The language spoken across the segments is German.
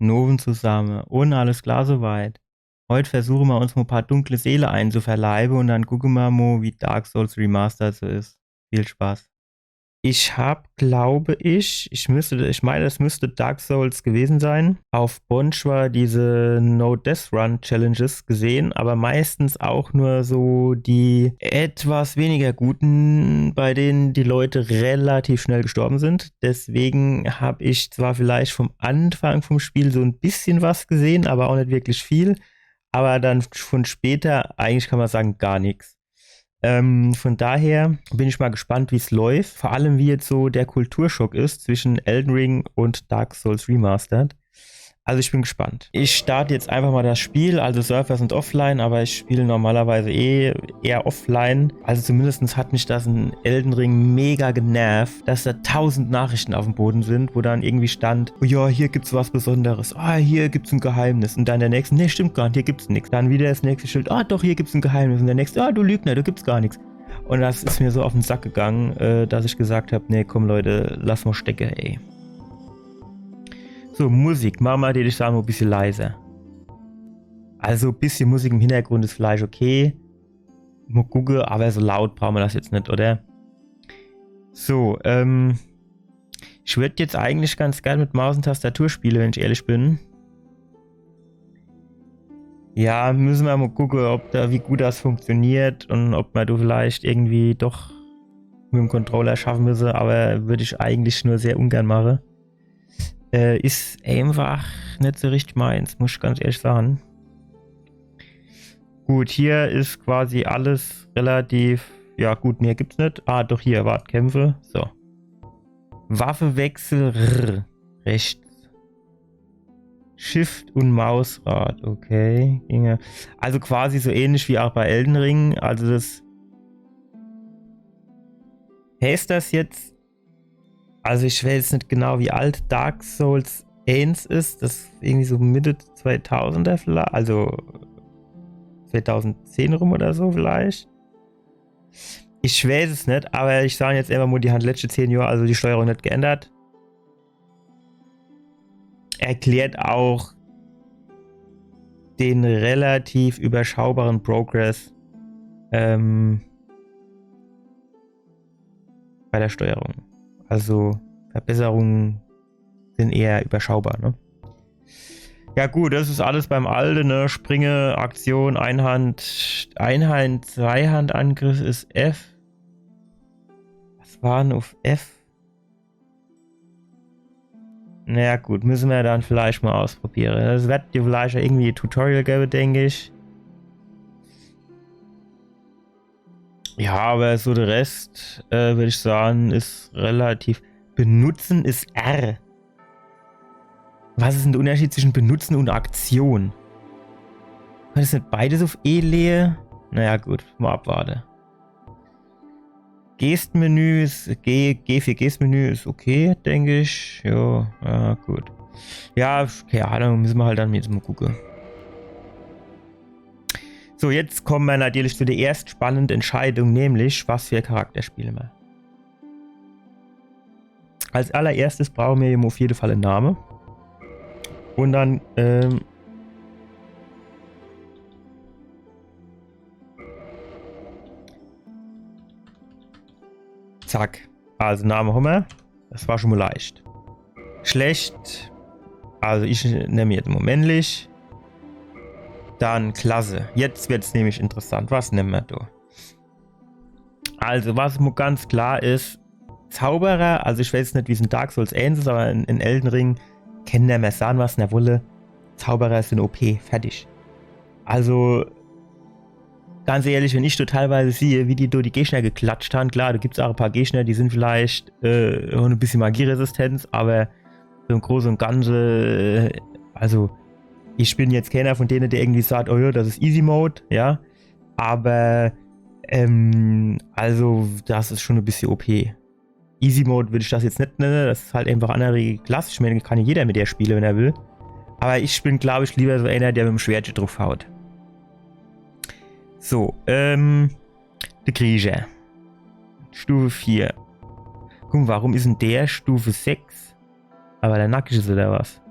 Noven zusammen. Und alles klar soweit. Heute versuchen wir uns mal ein paar dunkle Seele einzuverleiben und dann gucken wir mal, wie Dark Souls Remastered so ist. Viel Spaß. Ich habe, glaube ich meine, das müsste Dark Souls gewesen sein. Auf Bonchwa diese No Death Run Challenges gesehen, aber meistens auch nur so die etwas weniger guten, bei denen die Leute relativ schnell gestorben sind. Deswegen habe ich zwar vielleicht vom Anfang vom Spiel so ein bisschen was gesehen, aber auch nicht wirklich viel. Aber dann von später, eigentlich kann man sagen, gar nichts. Von daher bin ich mal gespannt, wie es läuft. Vor allem, wie jetzt so der Kulturschock ist zwischen Elden Ring und Dark Souls Remastered. Also ich bin gespannt. Ich starte jetzt einfach mal das Spiel. Also Surfers sind offline, aber ich spiele normalerweise eher offline. Also zumindest hat mich das in Elden Ring mega genervt, dass da 1000 Nachrichten auf dem Boden sind, wo dann irgendwie stand, oh ja, hier gibt's was Besonderes. Ah, hier gibt's ein Geheimnis. Und dann der nächste, nee, stimmt gar nicht, hier gibt's nichts. Dann wieder das nächste Schild, ah doch, hier gibt's ein Geheimnis. Und der nächste, ah, du Lügner, da gibt's gar nichts. Und das ist mir so auf den Sack gegangen, dass ich gesagt habe, nee, komm Leute, lass mal stecken, ey. So, Musik. Machen wir, würde ich sagen, ein bisschen leiser. Also ein bisschen Musik im Hintergrund ist vielleicht okay. Mal gucken, aber so laut brauchen wir das jetzt nicht, oder? So, ich würde jetzt eigentlich ganz gerne mit Maus und Tastatur spielen, wenn ich ehrlich bin. Ja, müssen wir mal gucken, wie gut das funktioniert und ob wir da vielleicht irgendwie doch mit dem Controller schaffen müssen, aber würde ich eigentlich nur sehr ungern machen. Ist einfach nicht so richtig meins, muss ich ganz ehrlich sagen. Gut, hier ist quasi alles relativ, ja gut, mehr gibt's nicht. Ah, doch hier, warte, Kämpfe, so. Waffenwechsel, rechts. Shift und Mausrad, okay. Ginge. Also quasi so ähnlich wie auch bei Elden Ring, also das... Heißt das jetzt... Also ich weiß jetzt nicht genau, wie alt Dark Souls 1 ist. Das ist irgendwie so Mitte 2000er vielleicht. Also 2010 rum oder so vielleicht. Ich weiß es nicht, aber ich sage jetzt immer mal, die haben letzte 10 Jahre, also die Steuerung nicht geändert. Erklärt auch den relativ überschaubaren Progress bei der Steuerung. Also Verbesserungen sind eher überschaubar, ne? Ja gut, das ist alles beim Alten, ne? Springe, Aktion, Zweihand-Angriff ist F. Was war denn auf F? Naja gut, müssen wir dann vielleicht mal ausprobieren. Das wird dir vielleicht irgendwie ein Tutorial geben, denke ich. Ja, aber so der Rest, würde ich sagen, ist relativ... Benutzen ist R. Was ist denn der Unterschied zwischen Benutzen und Aktion? War das nicht beides auf E-Lehe? Naja gut, mal abwarten. Gestenmenü ist... G für Gestenmenü ist okay, denke ich. Jo, ja, gut. Ja, keine Ahnung, müssen wir halt dann jetzt mal gucken. So, jetzt kommen wir natürlich zu der erst spannenden Entscheidung, nämlich, was für Charakter spielen wir. Als allererstes brauchen wir auf jeden Fall einen Namen. Und dann, zack. Also Name haben wir. Das war schon mal leicht. Schlecht. Also ich nehme jetzt mal männlich. Dann Klasse. Jetzt wird es nämlich interessant. Was nehmen wir da? Also, was ganz klar ist, Zauberer, also ich weiß nicht, wie es in Dark Souls ähnlich ist, aber in Elden Ring kennen der Messan was in der Wolle. Zauberer sind OP, fertig. Also, ganz ehrlich, wenn ich so teilweise sehe, wie die durch die Gegner geklatscht haben, klar, da gibt es auch ein paar Gegner, die sind vielleicht ein bisschen Magieresistenz, aber so im Großen und Ganzen, also ich bin jetzt keiner von denen, der irgendwie sagt, oh ja, das ist Easy Mode, ja, aber also das ist schon ein bisschen OP. Easy Mode würde ich das jetzt nicht nennen, das ist halt einfach andere Klasse. Ich meine, kann jeder mit der spielen, wenn er will. Aber ich bin, glaube ich, lieber so einer, der mit dem Schwert drauf haut. So, der Krieger. Stufe 4. Guck, warum ist denn der Stufe 6? Aber der nackig ist oder was?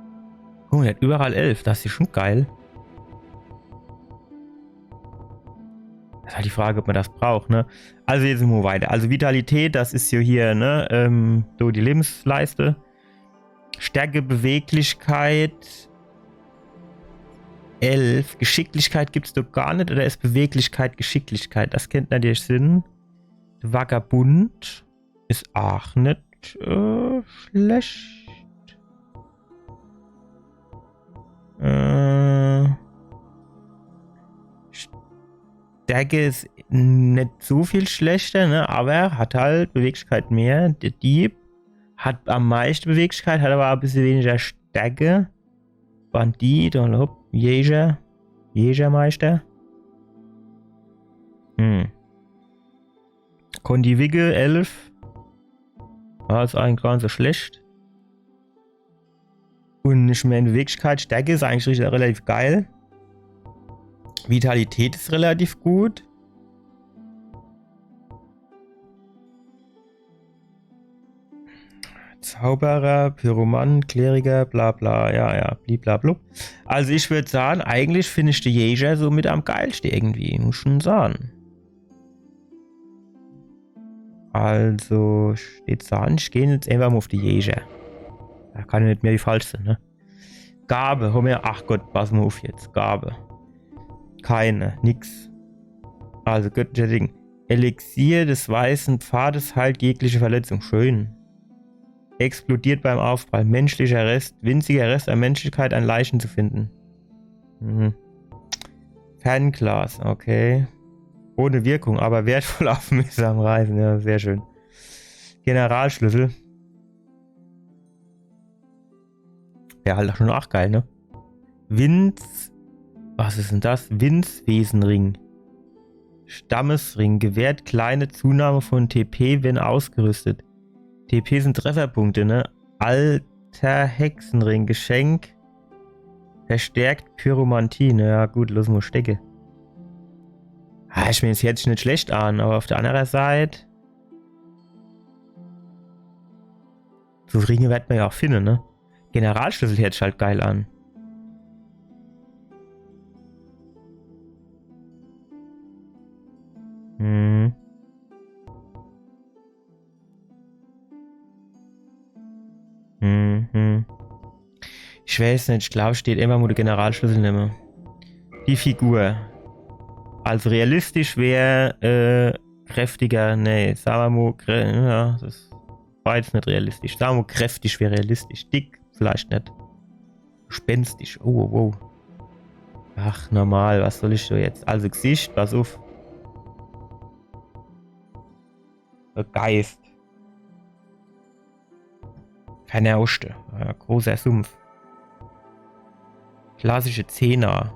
Oh, der hat überall 11. Das ist schon geil. Das ist halt die Frage, ob man das braucht, ne? Also jetzt sind wir weiter. Also Vitalität, das ist ja hier, ne? So die Lebensleiste. Stärke, Beweglichkeit. 11. Geschicklichkeit gibt es doch gar nicht. Oder ist Beweglichkeit Geschicklichkeit? Das kennt natürlich Sinn. Vagabund ist auch nicht schlecht. Stärke ist nicht so viel schlechter, ne? Aber er hat halt Beweglichkeit mehr. Der Dieb hat am meisten Beweglichkeit, hat aber ein bisschen weniger Stärke. Bandit, Jäger. Jägermeister. Kondiwigge 11. War ist eigentlich gar nicht so schlecht. Und nicht mehr in Beweglichkeit. Stärke ist eigentlich relativ geil. Vitalität ist relativ gut. Zauberer, Pyroman, Kleriker, bla bla, ja, bliblablub. Also ich würde sagen, eigentlich finde ich die Jäger so mit am geilsten irgendwie, muss schon sagen. Also steht da an, ich gehe jetzt einfach mal auf die Jäger. Da kann ja nicht mehr die falschste, ne? Gabe, hol mir, ach Gott, pass mal auf jetzt, Gabe. Keine, nix. Also göttlicher Ding. Elixier des weißen Pfades heilt jegliche Verletzung. Schön. Explodiert beim Aufprall. Menschlicher Rest. Winziger Rest an Menschlichkeit an Leichen zu finden. Fernglas. Okay. Ohne Wirkung, aber wertvoll auf mühsam Reisen. Ja, sehr schön. Generalschlüssel. Ja, halt schon auch geil, ne? Was ist denn das? Winzwesenring. Stammesring. Gewährt kleine Zunahme von TP, wenn ausgerüstet. TP sind Trefferpunkte, ne? Alter Hexenring. Geschenk. Verstärkt Pyromantie. Naja, gut, los mal stecke. Ah, ich meine, es hört sich nicht schlecht an, aber auf der anderen Seite. So Ringe wird man ja auch finden, ne? Generalschlüssel hört sich halt geil an. Ich weiß nicht, ich glaube, steht immer, wo der Generalschlüssel nehmen. Die Figur. Also realistisch wäre kräftiger, nee, sagen wir mal, ja, das war jetzt nicht realistisch. Sagen wir mal, kräftig wäre realistisch. Dick vielleicht nicht. Gespenstisch, oh, wow. Ach, normal, was soll ich so jetzt? Also Gesicht, pass auf. Geist. Vernauste. Ja, großer Sumpf. Klassische Zehner.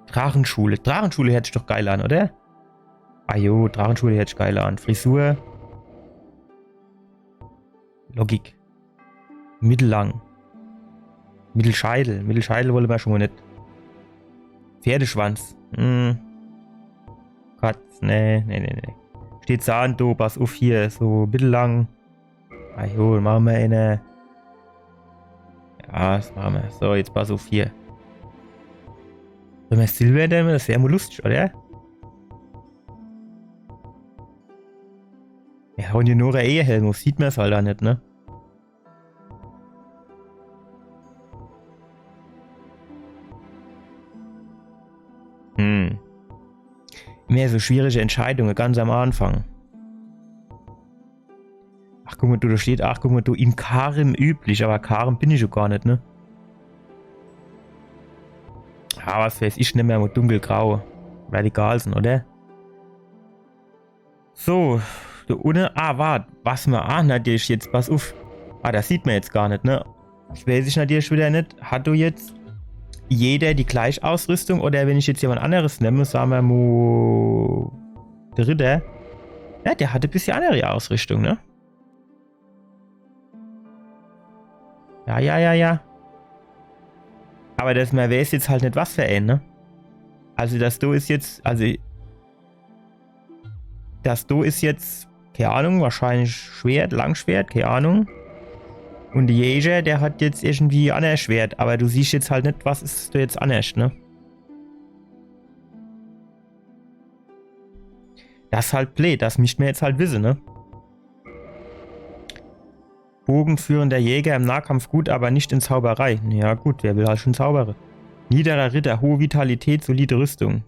Drachenschule. Drachenschule hätte ich doch geil an, oder? Ah jo, Drachenschule hätte ich geil an. Frisur. Logik. Mittellang. Mittelscheitel. Mittelscheitel wollen wir schon mal nicht. Pferdeschwanz. Katz. Nee. Steht Zahn, do, pass auf hier. So mittellang. Ah jo, machen wir eine. Ja, das machen wir. So, jetzt pass auf hier. Wenn wir Silber nehmen, das wäre mal lustig, oder? Ja, und die Nora Ehehelm, sieht man es halt auch nicht, ne? Mehr so schwierige Entscheidungen, ganz am Anfang. Ach, guck mal, da steht, ach, guck mal, du, in Karim üblich, aber Karim bin ich ja gar nicht, ne? Ah, was weiß ich, nicht mehr mit dunkelgrau. Wäre egal sind, oder? So, da unten, warte, was man, natürlich jetzt, pass auf. Das sieht man jetzt gar nicht, ne? Ich weiß ich natürlich wieder nicht, hat du jetzt jeder die gleiche Ausrüstung oder wenn ich jetzt jemand anderes nehme, sagen wir mal, der Ritter, ja, der hatte ein bisschen andere Ausrüstung, ne? Ja. Aber das man weiß jetzt halt nicht was für ein, ne? Also das Do ist jetzt, das Do ist jetzt, keine Ahnung, wahrscheinlich Schwert, Langschwert, keine Ahnung. Und der Jäger, der hat jetzt irgendwie anders Schwert, aber du siehst jetzt halt nicht, was ist du jetzt anders, ne? Das ist halt blöd, das müsst mir jetzt halt wissen, ne? Bogenführender Jäger im Nahkampf gut, aber nicht in Zauberei. Ja gut, wer will halt schon zaubere? Niederer Ritter, hohe Vitalität, solide Rüstung.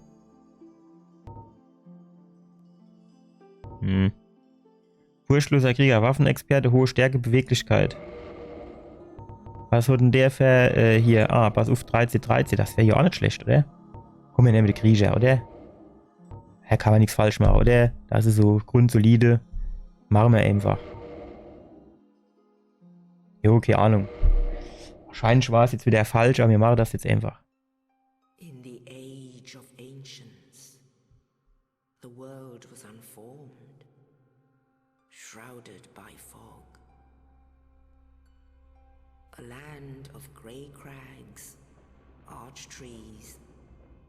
Furchtloser Krieger, Waffenexperte, hohe Stärke, Beweglichkeit. Was hat denn der für, hier, pass auf, 13, das wäre ja auch nicht schlecht, oder? Komm, wir nehmen den Krieger, oder? Da kann man nichts falsch machen, oder? Das ist so grundsolide. Machen wir einfach. Jo, keine Ahnung. Wahrscheinlich war es jetzt wieder falsch, aber wir machen das jetzt einfach. In the age of ancients, the world was unformed, shrouded by fog. A land of grey crags, arch trees,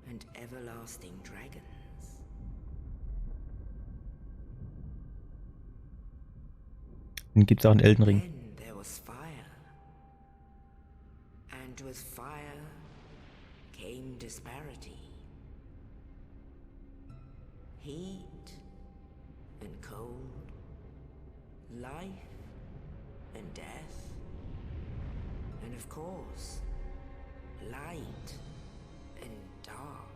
and everlasting dragons. Dann gibt es auch einen Elden Ring. Then there was fire, and with fire came disparity. Heat and cold, life and death, and of course, light and dark.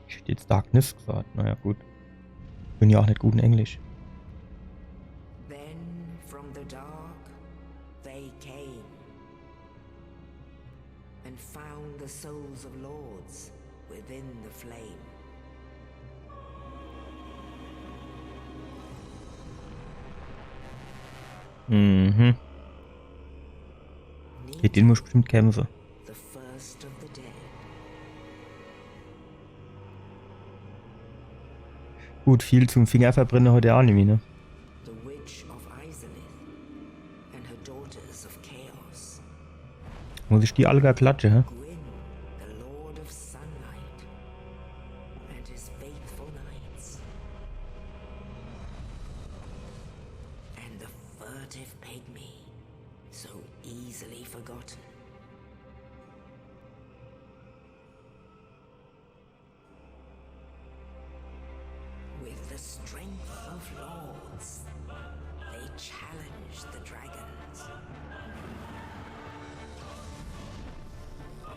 Ich hätte jetzt Darkness gesagt. Naja, gut. Bin ja auch nicht gut in Englisch. Then from the dark they came and found the souls of lords within the flame. Mhm. Mit denen muss ich bestimmt kämpfen. The first of the dead. Gut, viel zum Fingerverbrennen heute auch nicht mehr, ne? The witch of Izalith and her daughters of chaos. Muss ich die alle gar klatschen, hä? Gwyn, the lord of sunlight, and his faithful knights. And the furtive pygmy, so easily forgotten. With the strength of lords, they challenged the dragons.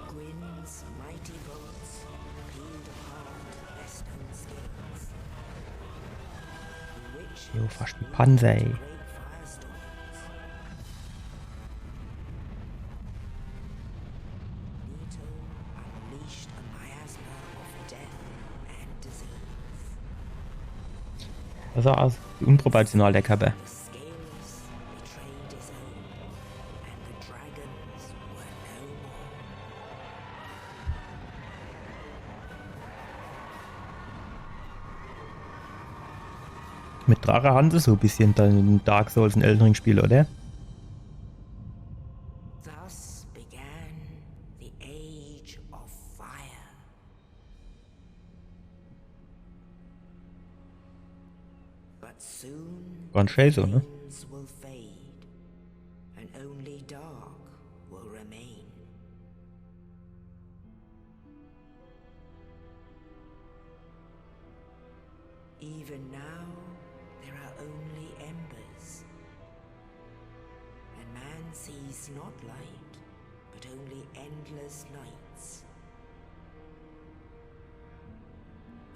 Gwyn's mighty bolts peeled apart their stone skins. The witches Jo, fast wie Panzer, ey. great firestorms. Nito unleashed a miasma of death and disease. Das war also unproportional, der Körper. The scales betrayed his own, and the dragons were no more. Mit Drache haben sie so ein bisschen dann in Dark Souls ein Elden Ring Spiel, oder? Thus began the Age of Fire. But soon Ganz schön so, ne? flames will fade, and only dark will remain. Even now, there are only embers, and man sees not light, but only endless nights.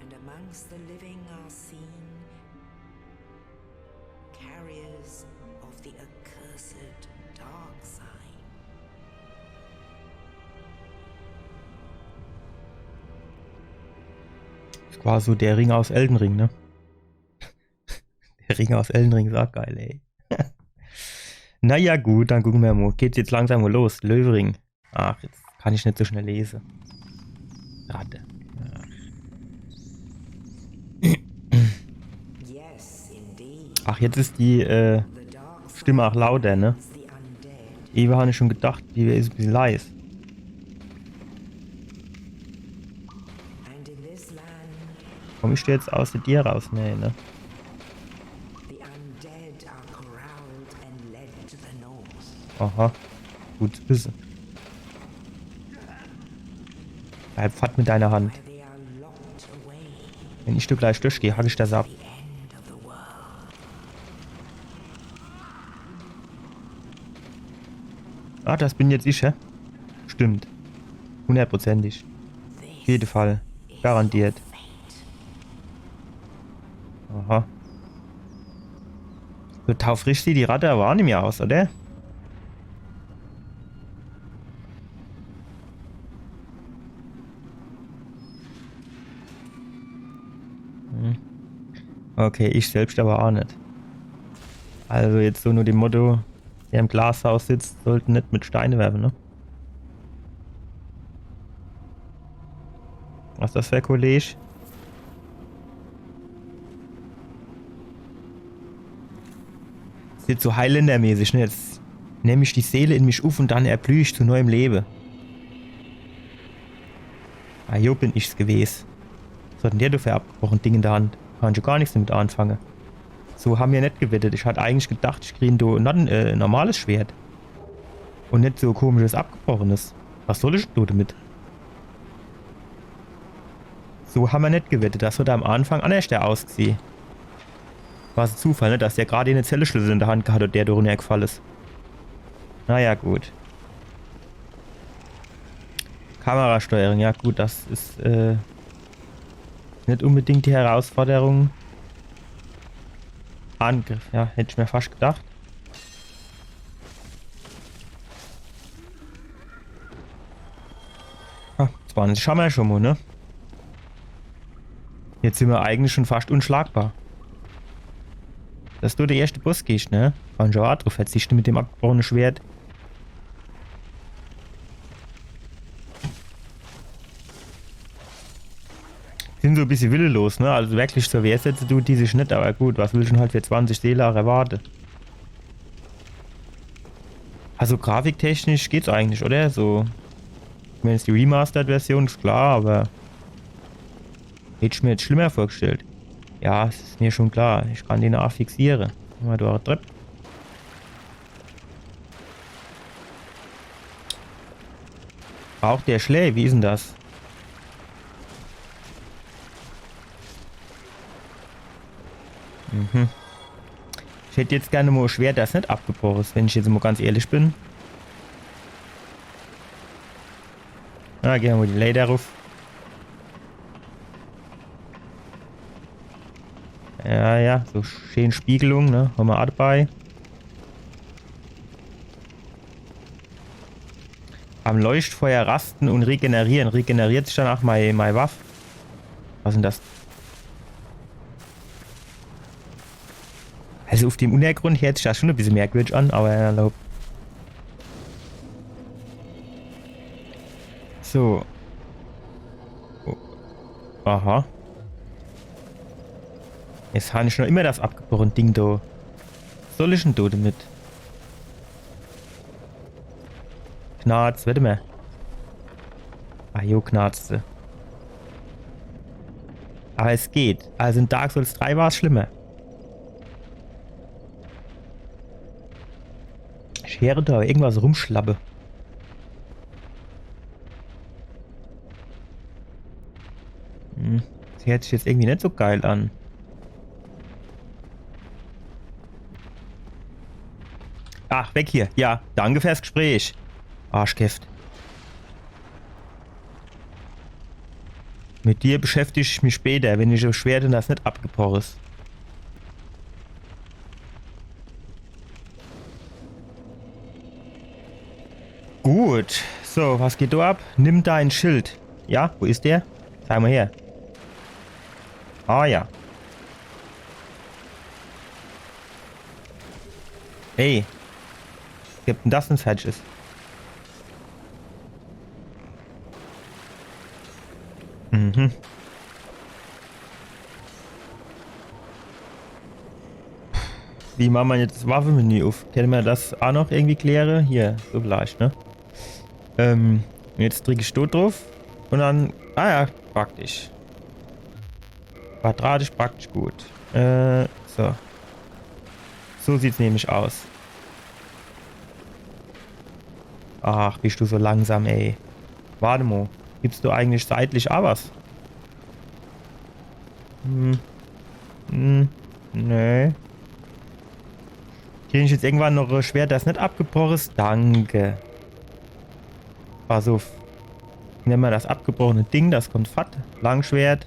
And amongst the living are seen carriers of the accursed dark side. Das war so der Ring aus Elden Ring, ne? Der Ring aus Elden Ring ist auch geil, ey. Naja, gut, dann gucken wir mal. Geht's jetzt langsam mal los? Löwering. Ach, jetzt kann ich nicht so schnell lesen. Warte. Yes, indeed. Ach, jetzt ist die The dark Stimme auch lauter, ne? is the undead. Eben habe ich schon gedacht, die ist ein bisschen leise. And in this land, Komm ich jetzt aus der Tier raus? Nee, ne? the undead are corralled and led to the north. Aha. Gut zu wissen. Bleib fad mit deiner Hand. where they are locked away Wenn ich da gleich durchgehe, hack ich das ab. the end of the world. Ah, das bin jetzt ich, hä? Stimmt. 100%ig. Auf jeden Fall. Garantiert. Aha. So taufrisch sieht die Ratte aber auch nicht mehr aus, oder? Hm. Okay, ich selbst aber auch nicht. Also jetzt so nur dem Motto, der im Glashaus sitzt, sollte nicht mit Steine werfen, ne? Was ist das für ein Kollege? Ist so Highlander-mäßig, ne? Jetzt nehme ich die Seele in mich auf und dann erblühe ich zu neuem Leben. Ah, jo bin ich's gewesen. Was hat denn der dafür abgebrochen Ding in der Hand? Kann ich gar nichts damit anfangen. So haben wir nicht gewettet. Ich hatte eigentlich gedacht, ich kriege ein normales Schwert. Und nicht so komisches abgebrochenes. Was soll ich denn damit? So haben wir nicht gewettet. Das wird am Anfang anders der ausgesehen. War es Zufall, ne? Dass der gerade eine Zellenschlüssel in der Hand gehabt hat und der da runtergefallen ist. Naja, gut. Kamerasteuerung, ja gut, das ist nicht unbedingt die Herausforderung. Angriff, ja, hätte ich mir fast gedacht. Ah, 20 haben wir schon mal, ne? Jetzt sind wir eigentlich schon fast unschlagbar. Dass du der erste Boss gehst, ne? Kann ich auch drauf verzichten mit dem abgebrochenen Schwert. Sind so ein bisschen willenlos, ne? Also wirklich zur Wehr setzen tut die sich nicht, aber gut, was will ich denn halt für 20 Seele auch erwarten? Also grafiktechnisch geht's eigentlich, oder? So, wenn es die Remastered-Version ist klar, aber hätte ich mir jetzt schlimmer vorgestellt. Ja, es ist mir schon klar. Ich kann den auch fixieren. Mal da Trepp. Auch der Schläge, wie ist denn das? Mhm. Ich hätte jetzt gerne mal ein Schwert, das nicht abgebrochen ist, wenn ich jetzt mal ganz ehrlich bin. Na, gehen wir mal die Leder rauf. Ja, ja, so schön Spiegelung, ne? Haben wir auch dabei. Am Leuchtfeuer rasten und regenerieren. Regeneriert sich danach mein Waffe. Was ist denn das? Also auf dem Untergrund hört sich das schon ein bisschen merkwürdig an, aber erlaubt. So. Oh. Aha. Jetzt habe ich noch immer das abgebrochene Ding da. Was soll ich denn da damit? Knarz, warte mal. Ah, jo, knarzte. Aber es geht. Also in Dark Souls 3 war es schlimmer. Ich höre da irgendwas rumschlappe. Das hört sich jetzt irgendwie nicht so geil an. Ach, weg hier. Ja, danke fürs Gespräch. Arschkäft. Mit dir beschäftige ich mich später, wenn ich so schwer denn das nicht abgebrochen ist. Gut. So, was geht da ab? Nimm dein Schild. Ja, wo ist der? Zeig mal her. Ah ja. Hey. Gibt denn das, wenn's falsch ist? Mhm. Wie machen wir jetzt das Waffenmenü auf? Können wir das auch noch irgendwie klären? Hier, so vielleicht, ne? Jetzt drücke ich dort drauf und dann. Ah ja, praktisch. Quadratisch praktisch gut. So. So sieht's nämlich aus. Ach, bist du so langsam, ey. Warte mal. Gibst du eigentlich seitlich auch was? Nee. Kriege ich jetzt irgendwann noch ein Schwert, das nicht abgebrochen ist? Danke. Pass auf. Nehmen wir das abgebrochene Ding, das kommt fett. Langschwert.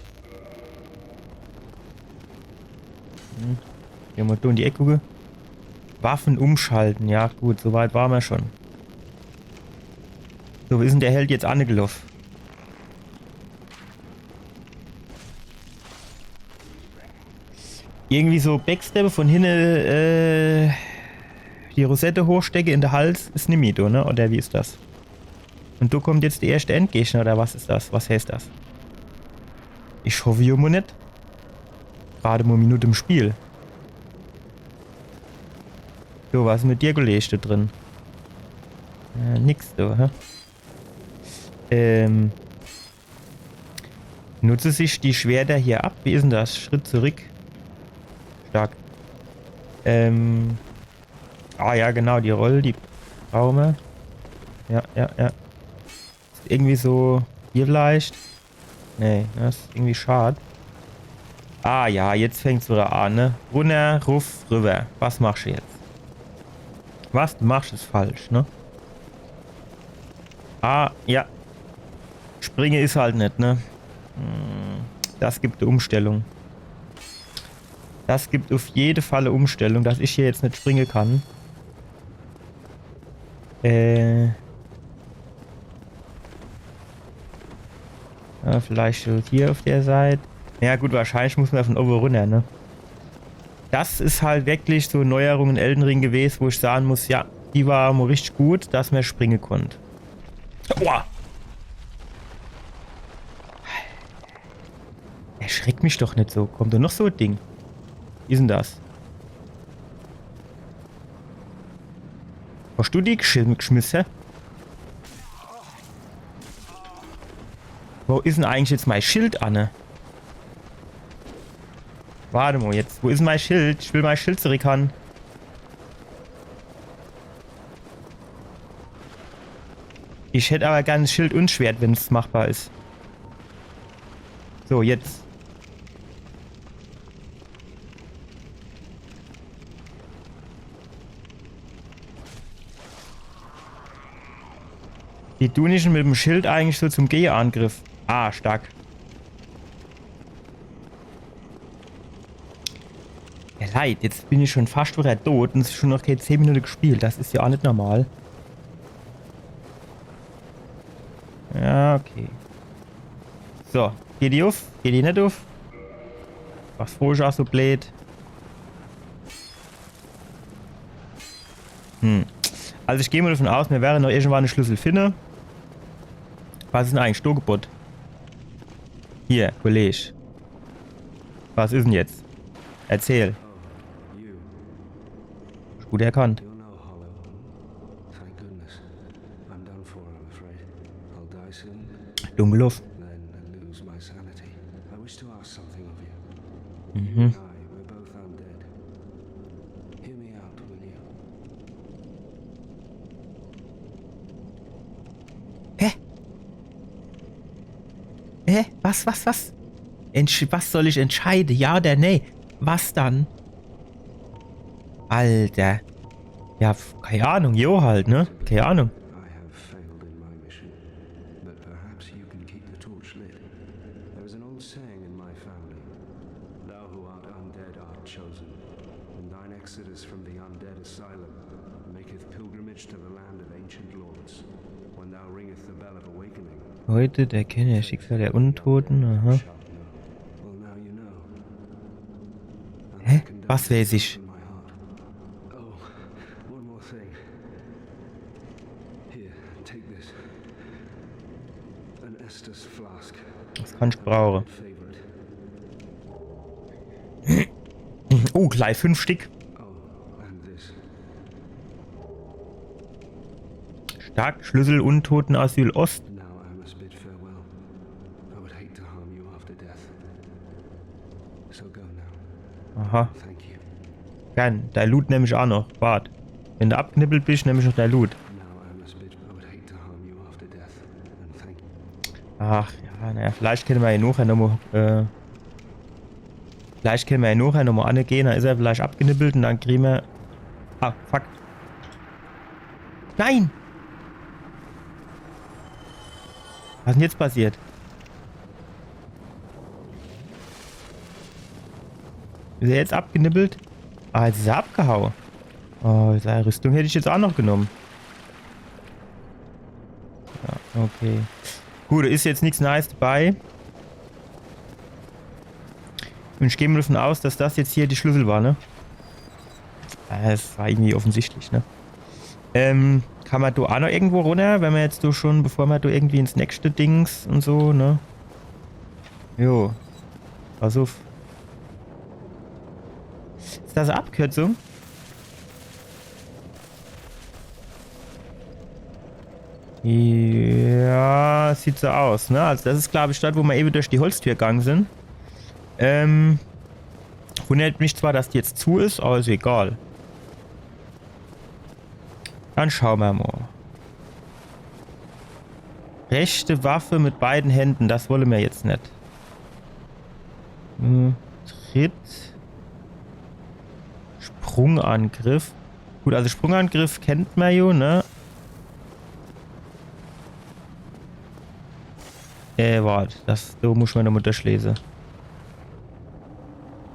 Hier mal da in die Ecke gucken. Waffen umschalten. Ja gut, soweit waren wir schon. So, wie ist denn der Held jetzt angelaufen? Irgendwie so Backstep von hinten die Rosette hochstecke in den Hals ist nicht mit, ne? Oder wie ist das? Und da kommt jetzt der erste Endgegner, oder was ist das? Was heißt das? Ich hoffe, Junge nicht. Gerade mal eine Minute im Spiel. So, was ist mit dir gelegt da drin? Nix so, hä? Nutze sich die Schwerter hier ab? Wie ist denn das? Schritt zurück. Stark. Ah ja, genau, die Rolle, die brauchen wir. Ja. Ist irgendwie so hier vielleicht. Nee, das ist irgendwie schade. Ah ja, jetzt fängt's wieder an, ne? Runter, ruf, rüber. Was machst du jetzt? Was du machst, ist falsch, ne? Ah, ja. Springen ist halt nicht, ne? Das gibt eine Umstellung. Das gibt auf jeden Fall eine Umstellung, dass ich hier jetzt nicht springen kann. Ja, vielleicht so hier auf der Seite. Ja gut, wahrscheinlich muss man von oben runter, ne? Das ist halt wirklich so Neuerung in Elden Ring gewesen, wo ich sagen muss, ja, die war mal richtig gut, dass man springen konnte. Boah! Erschreck mich doch nicht so. Kommt da noch so ein Ding? Wie ist denn das? Hast du die geschmissen? Wo ist denn eigentlich jetzt mein Schild, Anne? Warte mal jetzt. Wo ist denn mein Schild? Ich will mein Schild zurück haben. Ich hätte aber gerne Schild und Schwert, wenn es machbar ist. So, jetzt. Die tun nicht mit dem Schild eigentlich so zum Gegenangriff. Ah, stark. Ja, leid, jetzt bin ich schon fast wieder tot und es ist schon noch keine 10 Minuten gespielt. Das ist ja auch nicht normal. Ja, okay. So, geht die auf? Geht die nicht auf? Was froh ist auch so blöd. Also ich gehe mal davon aus, wir werden noch irgendwann einen Schlüssel finden. Was ist denn eigentlich Stogebot? Hier, Kollege. Was ist denn jetzt? Erzähl. Ist gut erkannt. Dumme Luft. Mhm. Hä? Hä? Was? Was soll ich entscheiden? Ja oder nee? Was dann? Alter. Ja, keine Ahnung. Jo halt, ne? Keine Ahnung. Heute der Kenner das Schicksal der Untoten. Aha. Hä? Was weiß ich? Das kann ich brauchen. Oh, gleich 5 Stück. Stark, Schlüssel, Untotenasyl Ost. Aha. Gern, dein Loot nehme ich auch noch. Wart. Wenn du abknippelt bist, nehme ich noch dein Loot. Ach ja, naja, vielleicht können wir ja nachher nochmal, angehen, dann ist er vielleicht abgenippelt und dann kriegen wir... Ah, fuck. Nein! Was ist denn jetzt passiert? Ist er jetzt abgenippelt? Ah, jetzt ist er abgehauen. Oh, seine Rüstung hätte ich jetzt auch noch genommen. Ja, okay. Gut, da ist jetzt nichts Nice dabei. Und ich gehe mal davon aus, dass das jetzt hier die Schlüssel war, ne? Das war irgendwie offensichtlich, ne? Kann man da auch noch irgendwo runter, wenn wir jetzt so schon, bevor wir da irgendwie ins nächste Dings und so, ne? Jo. Pass auf. Ist das eine Abkürzung? Ja, sieht so aus, ne? Also das ist, glaube ich, dort, wo wir eben durch die Holztür gegangen sind. Wundert mich zwar, dass die jetzt zu ist, aber ist egal. Dann schauen wir mal. Rechte Waffe mit beiden Händen, das wollen wir jetzt nicht. Tritt. Sprungangriff. Gut, also Sprungangriff kennt man ja, ne? Warte, da muss man nochmal durchlesen.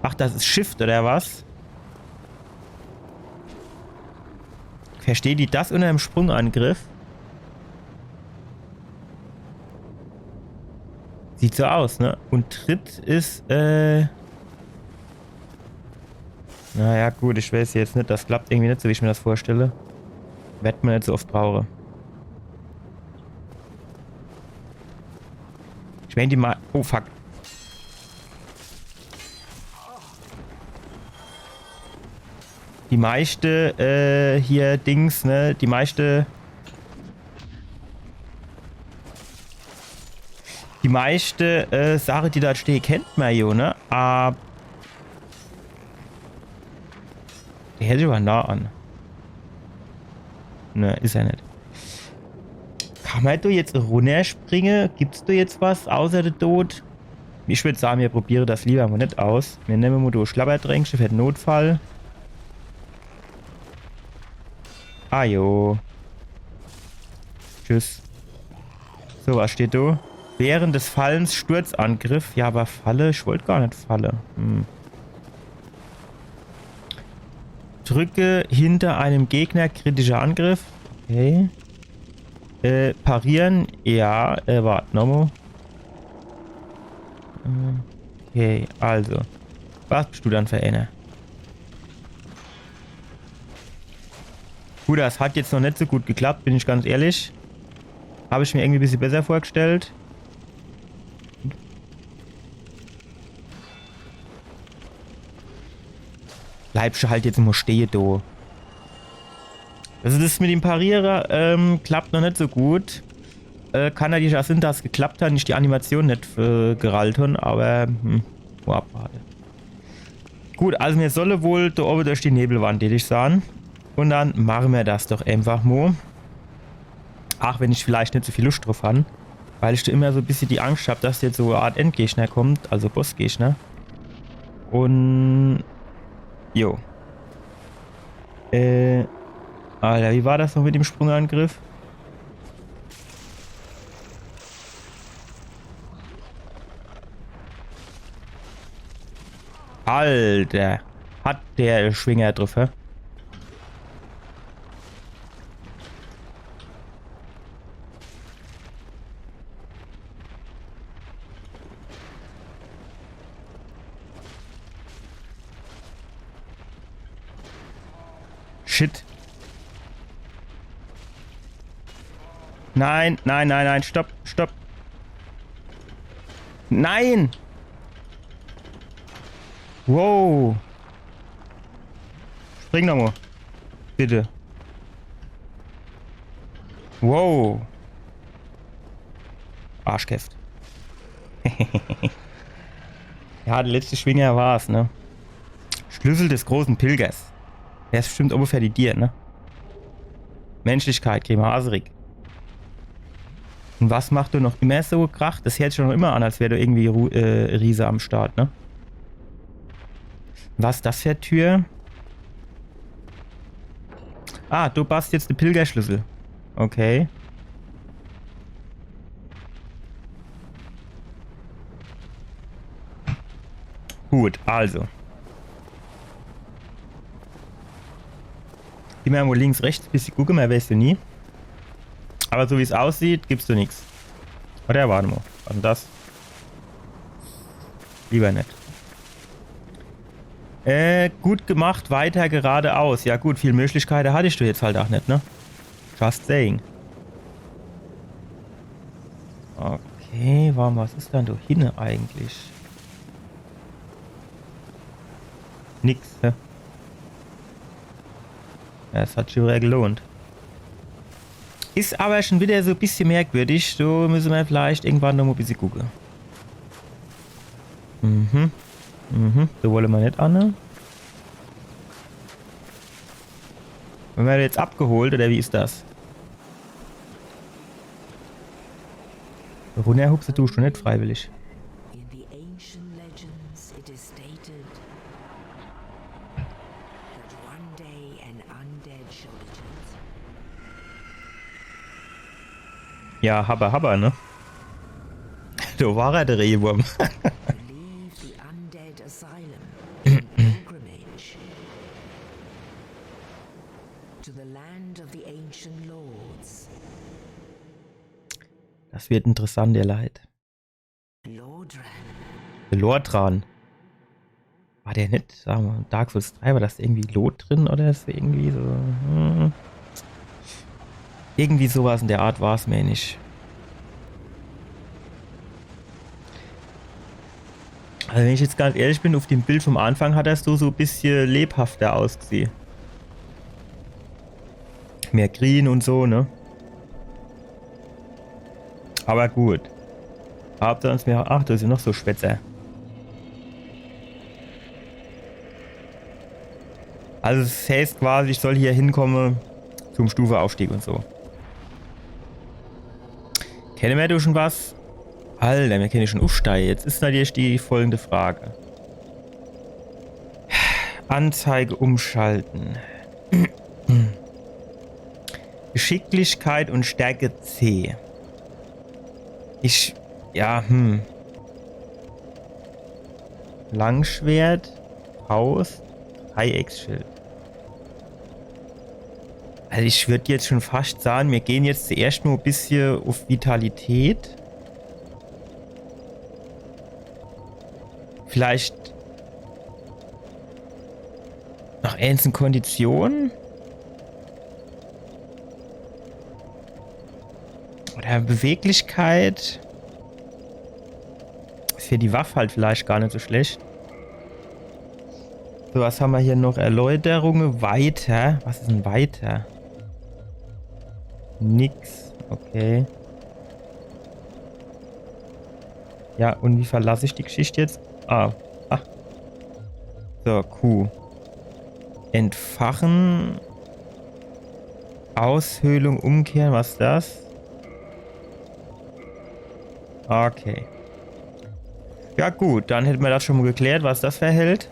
Ach, das ist Shift, oder was? Versteht die das unter einem Sprungangriff? Sieht so aus, ne? Und Tritt ist, naja, gut, ich weiß jetzt nicht. Das klappt irgendwie nicht so, wie ich mir das vorstelle. Werd man nicht so oft brauche. Ich meine, die mal. Oh, fuck. Die meiste, hier Dings, ne? Die meiste Sache, die da steht, kennt man ja, ne? Aber. Der hält sich aber nah an. Ne, ist er nicht. Kann man da jetzt runterspringen? Gibt's da jetzt was außer der Tod? Ich würde sagen, wir probieren das lieber mal nicht aus. Wir nehmen mal durch Schlapperdrängste für den Notfall. Ah jo. Tschüss. So, was steht da? Während des Fallens Sturzangriff. Ja, aber Falle? Ich wollte gar nicht Falle. Drücke hinter einem Gegner kritischer Angriff. Okay. Parieren. Ja, warte, nochmal. Okay, also. Was bist du dann für einer? Gut, das hat jetzt noch nicht so gut geklappt, bin ich ganz ehrlich. Habe ich mir irgendwie ein bisschen besser vorgestellt. Bleibst du halt jetzt immer stehen, du. Also das mit dem Parierer klappt noch nicht so gut. Kann natürlich auch sein, dass es geklappt hat, nicht die Animation nicht geralten, aber abwarten. Gut, also mir solle wohl da oben durch die Nebelwand tätig sein. Und dann machen wir das doch einfach mal. Ach, wenn ich vielleicht nicht so viel Lust drauf habe. Weil ich da immer so ein bisschen die Angst habe, dass jetzt so eine Art Endgegner kommt, also Bossgegner. Und... Jo. Alter, wie war das noch mit dem Sprungangriff? Alter. Hat der Schwinger drauf, hä? Shit. Nein, nein, nein, nein, stopp, stopp. Nein! Wow. Spring nochmal. Bitte. Wow. Arschkäft. Ja, der letzte Schwinger war's, ne? Schlüssel des großen Pilgers. Der ist bestimmt ungefähr die Dir, ne? Menschlichkeit, Grimaserig. Und was macht du noch immer so Krach? Das hört sich noch immer an, als wäre du irgendwie Riese am Start, ne? Was ist das für eine Tür? Ah, du basst jetzt den Pilgerschlüssel. Okay. Gut, also. Immer irgendwo links, rechts, bis ich gucke, mehr weißt du nie. Aber so wie es aussieht, gibst du nichts. Oder warte mal. Was ist denn das? Lieber nicht. Gut gemacht, weiter geradeaus. Ja gut, viel Möglichkeiten hattest du jetzt halt auch nicht, ne? Just saying. Okay, warum, was ist dann da hin eigentlich? Nix, ne? Ja, es hat schon wieder gelohnt. Ist aber schon wieder so ein bisschen merkwürdig. So müssen wir vielleicht irgendwann noch mal ein bisschen gucken. Mhm. Mhm. So wollen wir nicht an. Ne? Wenn wir jetzt abgeholt, oder wie ist das? Runterhupse tust du nicht freiwillig. In the ancient legends, it is stated that one day an undead shall be chosen. Ja, Habber, ne? Da war er, der Rehwurm. To leave the undead asylum in pilgrimage to the land of the ancient lords. Das wird interessant, ihr Leid. Lordran. Der Lordran. War der nicht, sagen wir, Dark Souls 3, war das irgendwie Lot drin oder ist irgendwie so. Irgendwie sowas in der Art war es mir nicht. Also wenn ich jetzt ganz ehrlich bin, auf dem Bild vom Anfang hat das so ein bisschen lebhafter ausgesehen. Mehr grün und so, ne? Aber gut. Habt ihr uns mehr. Ach, da sind noch so Schwätzer. Also es heißt quasi, ich soll hier hinkommen zum Stufeaufstieg und so. Kennen wir da schon was? Alter, wir kennen schon aufsteigen. Jetzt ist natürlich die folgende Frage. Anzeige umschalten. Geschicklichkeit und Stärke C. Langschwert, Faust, Dreiecksschild. Also ich würde jetzt schon fast sagen, wir gehen jetzt zuerst nur ein bisschen auf Vitalität. Vielleicht nach einzelnen Konditionen. Oder Beweglichkeit. Ist für die Waffe halt vielleicht gar nicht so schlecht. So, was haben wir hier noch? Erläuterungen. Weiter. Was ist denn weiter? Nix. Okay. Ja, und wie verlasse ich die Geschichte jetzt? Ah. So, Q. Entfachen. Aushöhlung, umkehren. Was ist das? Okay. Ja gut, dann hätten wir das schon mal geklärt, was das verhält.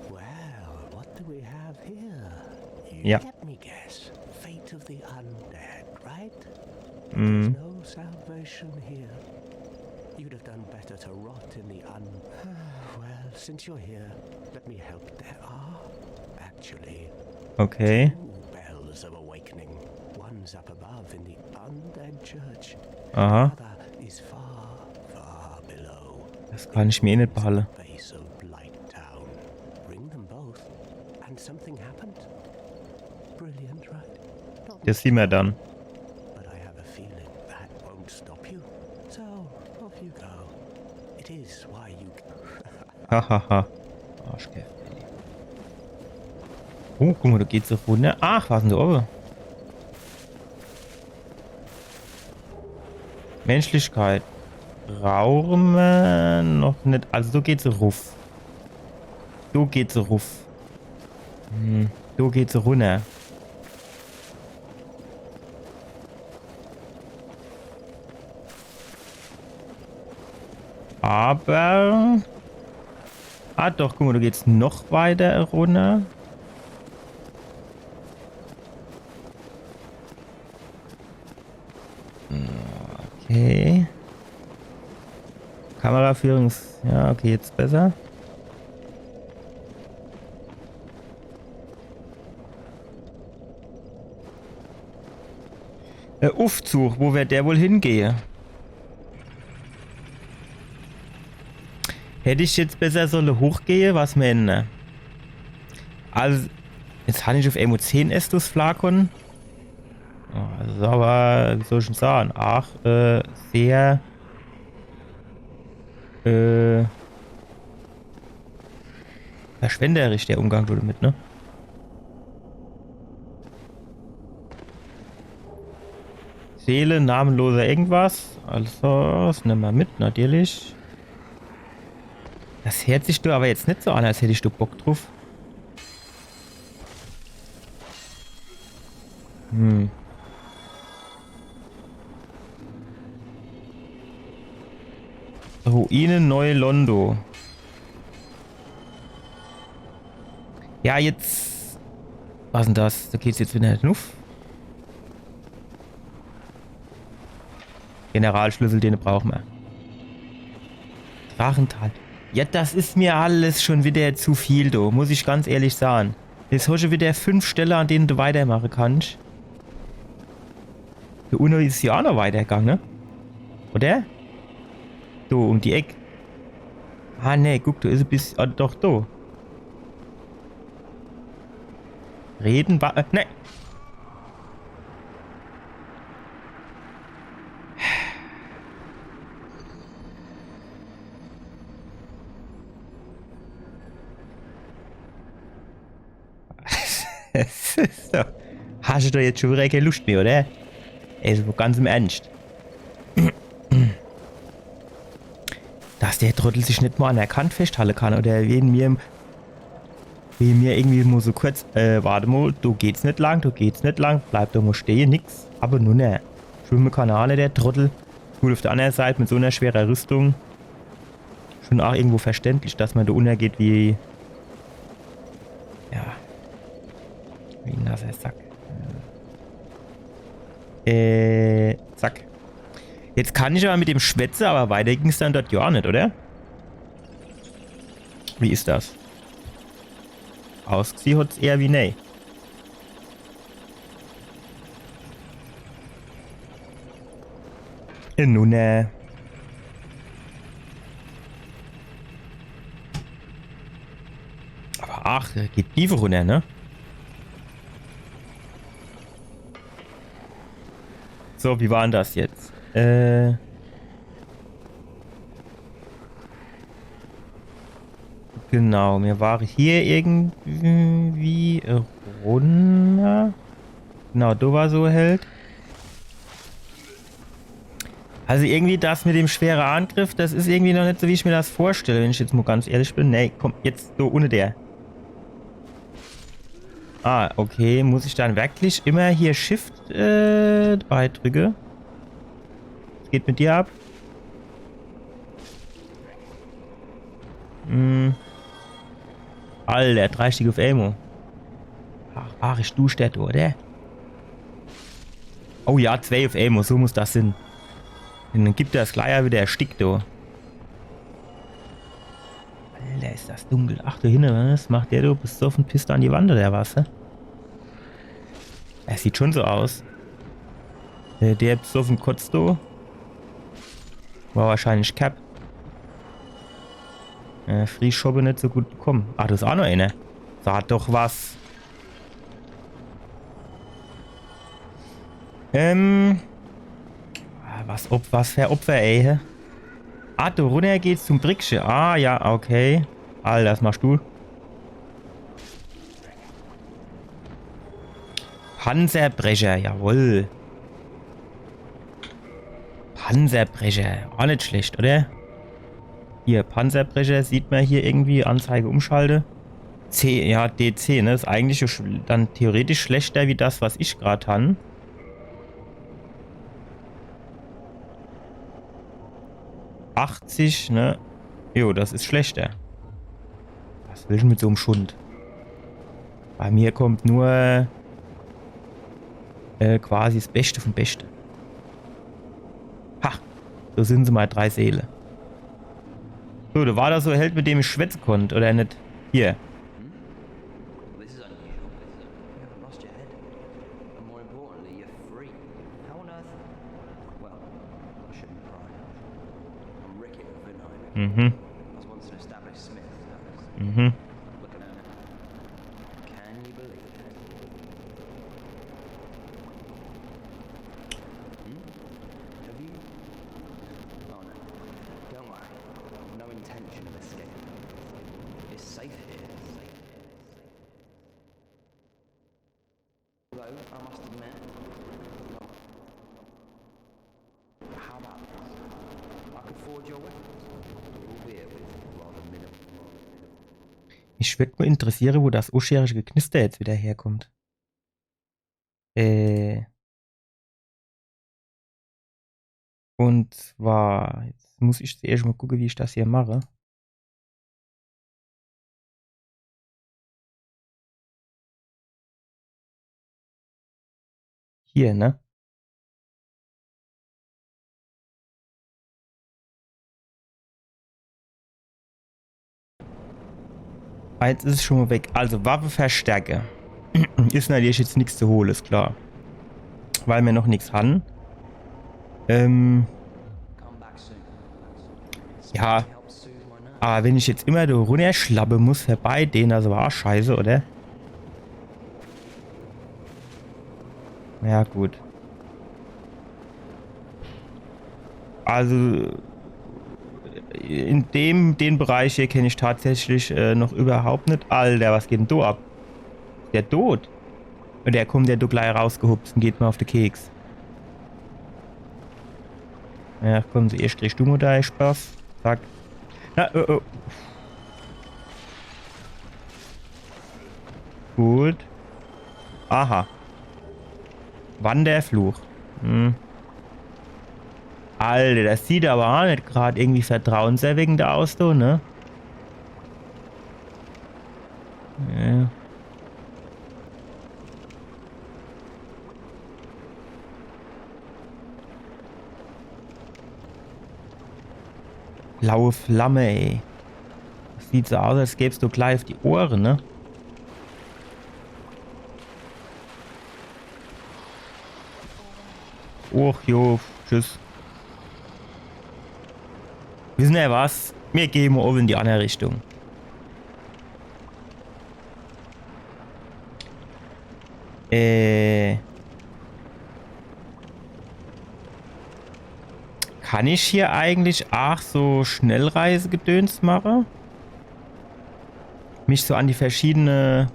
Well, what do we have here? Ja. Let me guess. Fate of the undead, right? Mhm. There's no salvation here. You'd have done better to rot in the Well, since you're here, let me help. There are actually Okay. 2 bells of awakening. One's up above in the undead church. Aha. The other is far, far below. Das kann ich mir eh nicht behalten. Base of Blight Town. Ring them both, and something happened. Brilliant, right? Not Das sehen wir dann. but I have a feeling that won't stop you. So, off you go. It is why you... Hahaha. Arschgeil. Oh, guck mal, da geht's so runter. Ach, was ist denn da oben? Menschlichkeit. Raum noch nicht. Also so geht's ruf. So geht's ruf. So geht's runter. Aber... Ah doch, guck mal, du gehst noch weiter runter. Okay. Kameraführung ist... Ja, okay, jetzt besser. Aufzug, wo wird der wohl hingehe? Hätte ich jetzt besser solle hochgehe, was meine? Also, jetzt habe ich auf Emo10 Estus Flakon. Oh, das ist aber, wie soll ich denn sagen? Ach, sehr verschwenderisch der Umgang damit, ne? Seele, namenloser irgendwas. Also, das nehmen wir mit, natürlich. Das hört sich du aber jetzt nicht so an, als hätte ich du Bock drauf. Ruine Neu-Londo. Ja, jetzt... Was denn das? Da geht's jetzt wieder nicht nuff. Generalschlüssel, den brauchen wir. Drachental. Ja, das ist mir alles schon wieder zu viel, du. Muss ich ganz ehrlich sagen. Jetzt hast du wieder 5 Stellen, an denen du weitermachen kannst. Der Uno ist ja auch noch weitergegangen, ne? Oder? Du, um die Ecke. Ah, ne, guck, du ist ein bisschen... Ah, doch, du. Reden, ne. So. Hast du da jetzt schon wieder keine Lust mehr, oder? Also ganz im Ernst. Dass der Trottel sich nicht mal an der Kante festhalten kann oder wie mir irgendwie nur so kurz, warte mal, du geht's nicht lang, bleib doch mal stehen, nix. Aber nur ne. Schwimmen kann auch nicht, der Trottel. Gut, auf der anderen Seite mit so einer schweren Rüstung schon auch irgendwo verständlich, dass man da untergeht wie... Ja. Wie ein nasser Sack. Zack. Jetzt kann ich aber mit dem schwätzen, aber weiter ging es dann dort ja auch nicht, oder? Wie ist das? Ausgesehen hat es eher wie nee. Nun, aber ach, geht tiefer runter, ne? So, wie war denn das jetzt? Genau, mir war hier irgendwie runter. Genau, du war so hält. Also irgendwie das mit dem schweren Angriff, das ist irgendwie noch nicht so, wie ich mir das vorstelle, wenn ich jetzt mal ganz ehrlich bin. Nee, komm, jetzt so ohne der. Ah, okay. Muss ich dann wirklich immer hier Shift beidrücke? Was geht mit dir ab? Alter, 3 Stück auf Elmo. Ach, ich dusche das, oder? Oh ja, 2 auf Elmo, so muss das sein. Und dann gibt das gleich wieder erstickt, du. Alter, ist das dunkel. Ach du Hinne, was macht der, du? Bist du auf den Piste an die Wand oder was? Es sieht schon so aus. Der besoffen kotzt, du. War wahrscheinlich Cap. Frieschoppe nicht so gut bekommen. Ah, das ist auch noch eine. Sag doch was. Was für Opfer, ey. Ah, du runter geht's zum Bricksche. Ah, ja, okay. Alter, das machst du. Panzerbrecher, jawohl. Panzerbrecher. Auch nicht schlecht, oder? Hier, Panzerbrecher sieht man hier irgendwie. Anzeige umschalte. C, ja, DC, ne? Ist eigentlich dann theoretisch schlechter wie das, was ich gerade habe. 80, ne? Jo, das ist schlechter. Was will ich mit so einem Schund? Bei mir kommt nur quasi das Beste vom Besten. Ha! So sind sie mal 3 Seele. So, da war da so ein Held, mit dem ich schwätzen konnte, oder nicht? Hier. This is unusual. You haven't lost your head. And more importantly, you're free. How on earth? Well, I shouldn't pry. I'm Ricky of Vinheim. Mhm. I was once an established smith. Mhm. Looking at it. Can you believe it? Have you? Oh no. Don't worry. No intention of escape. It's safe here. Although, I must admit, well, how about this? I could forge your weapons, albeit with rather minimal. Mich würde nur interessieren, wo das uscherige Knister jetzt wieder herkommt. Und zwar, jetzt muss ich zuerst mal gucken, wie ich das hier mache. Hier, ne? Jetzt ist es schon mal weg. Also, Waffe verstärke. Ist natürlich jetzt nichts zu holen, ist klar. Weil wir noch nichts haben. Come back soon. Ja. Help soothe my nerves. Aber wenn ich jetzt immer da runterschlappen muss vorbei denen, das war auch scheiße, oder? Ja, gut. Also, in den Bereich hier kenne ich tatsächlich noch überhaupt nicht. Alter, was geht denn da ab? Der tot. Und der kommt ja da gleich rausgehupst und geht mal auf den Keks. Ja, kommen Sie, erst kriegst du mal da Spaß. Zack. Na, oh. Gut. Aha. Wanderfluch. Hm. Alter, das sieht aber auch nicht gerade irgendwie vertrauenserweckend aus, du, ne? Ja. Blaue Flamme, ey. Das sieht so aus, als gäbst du gleich auf die Ohren, ne? Och, jo, tschüss. Wissen ihr was? Wir gehen mal in die andere Richtung. Kann ich hier eigentlich auch so Schnellreisegedöns machen? Mich so an die verschiedene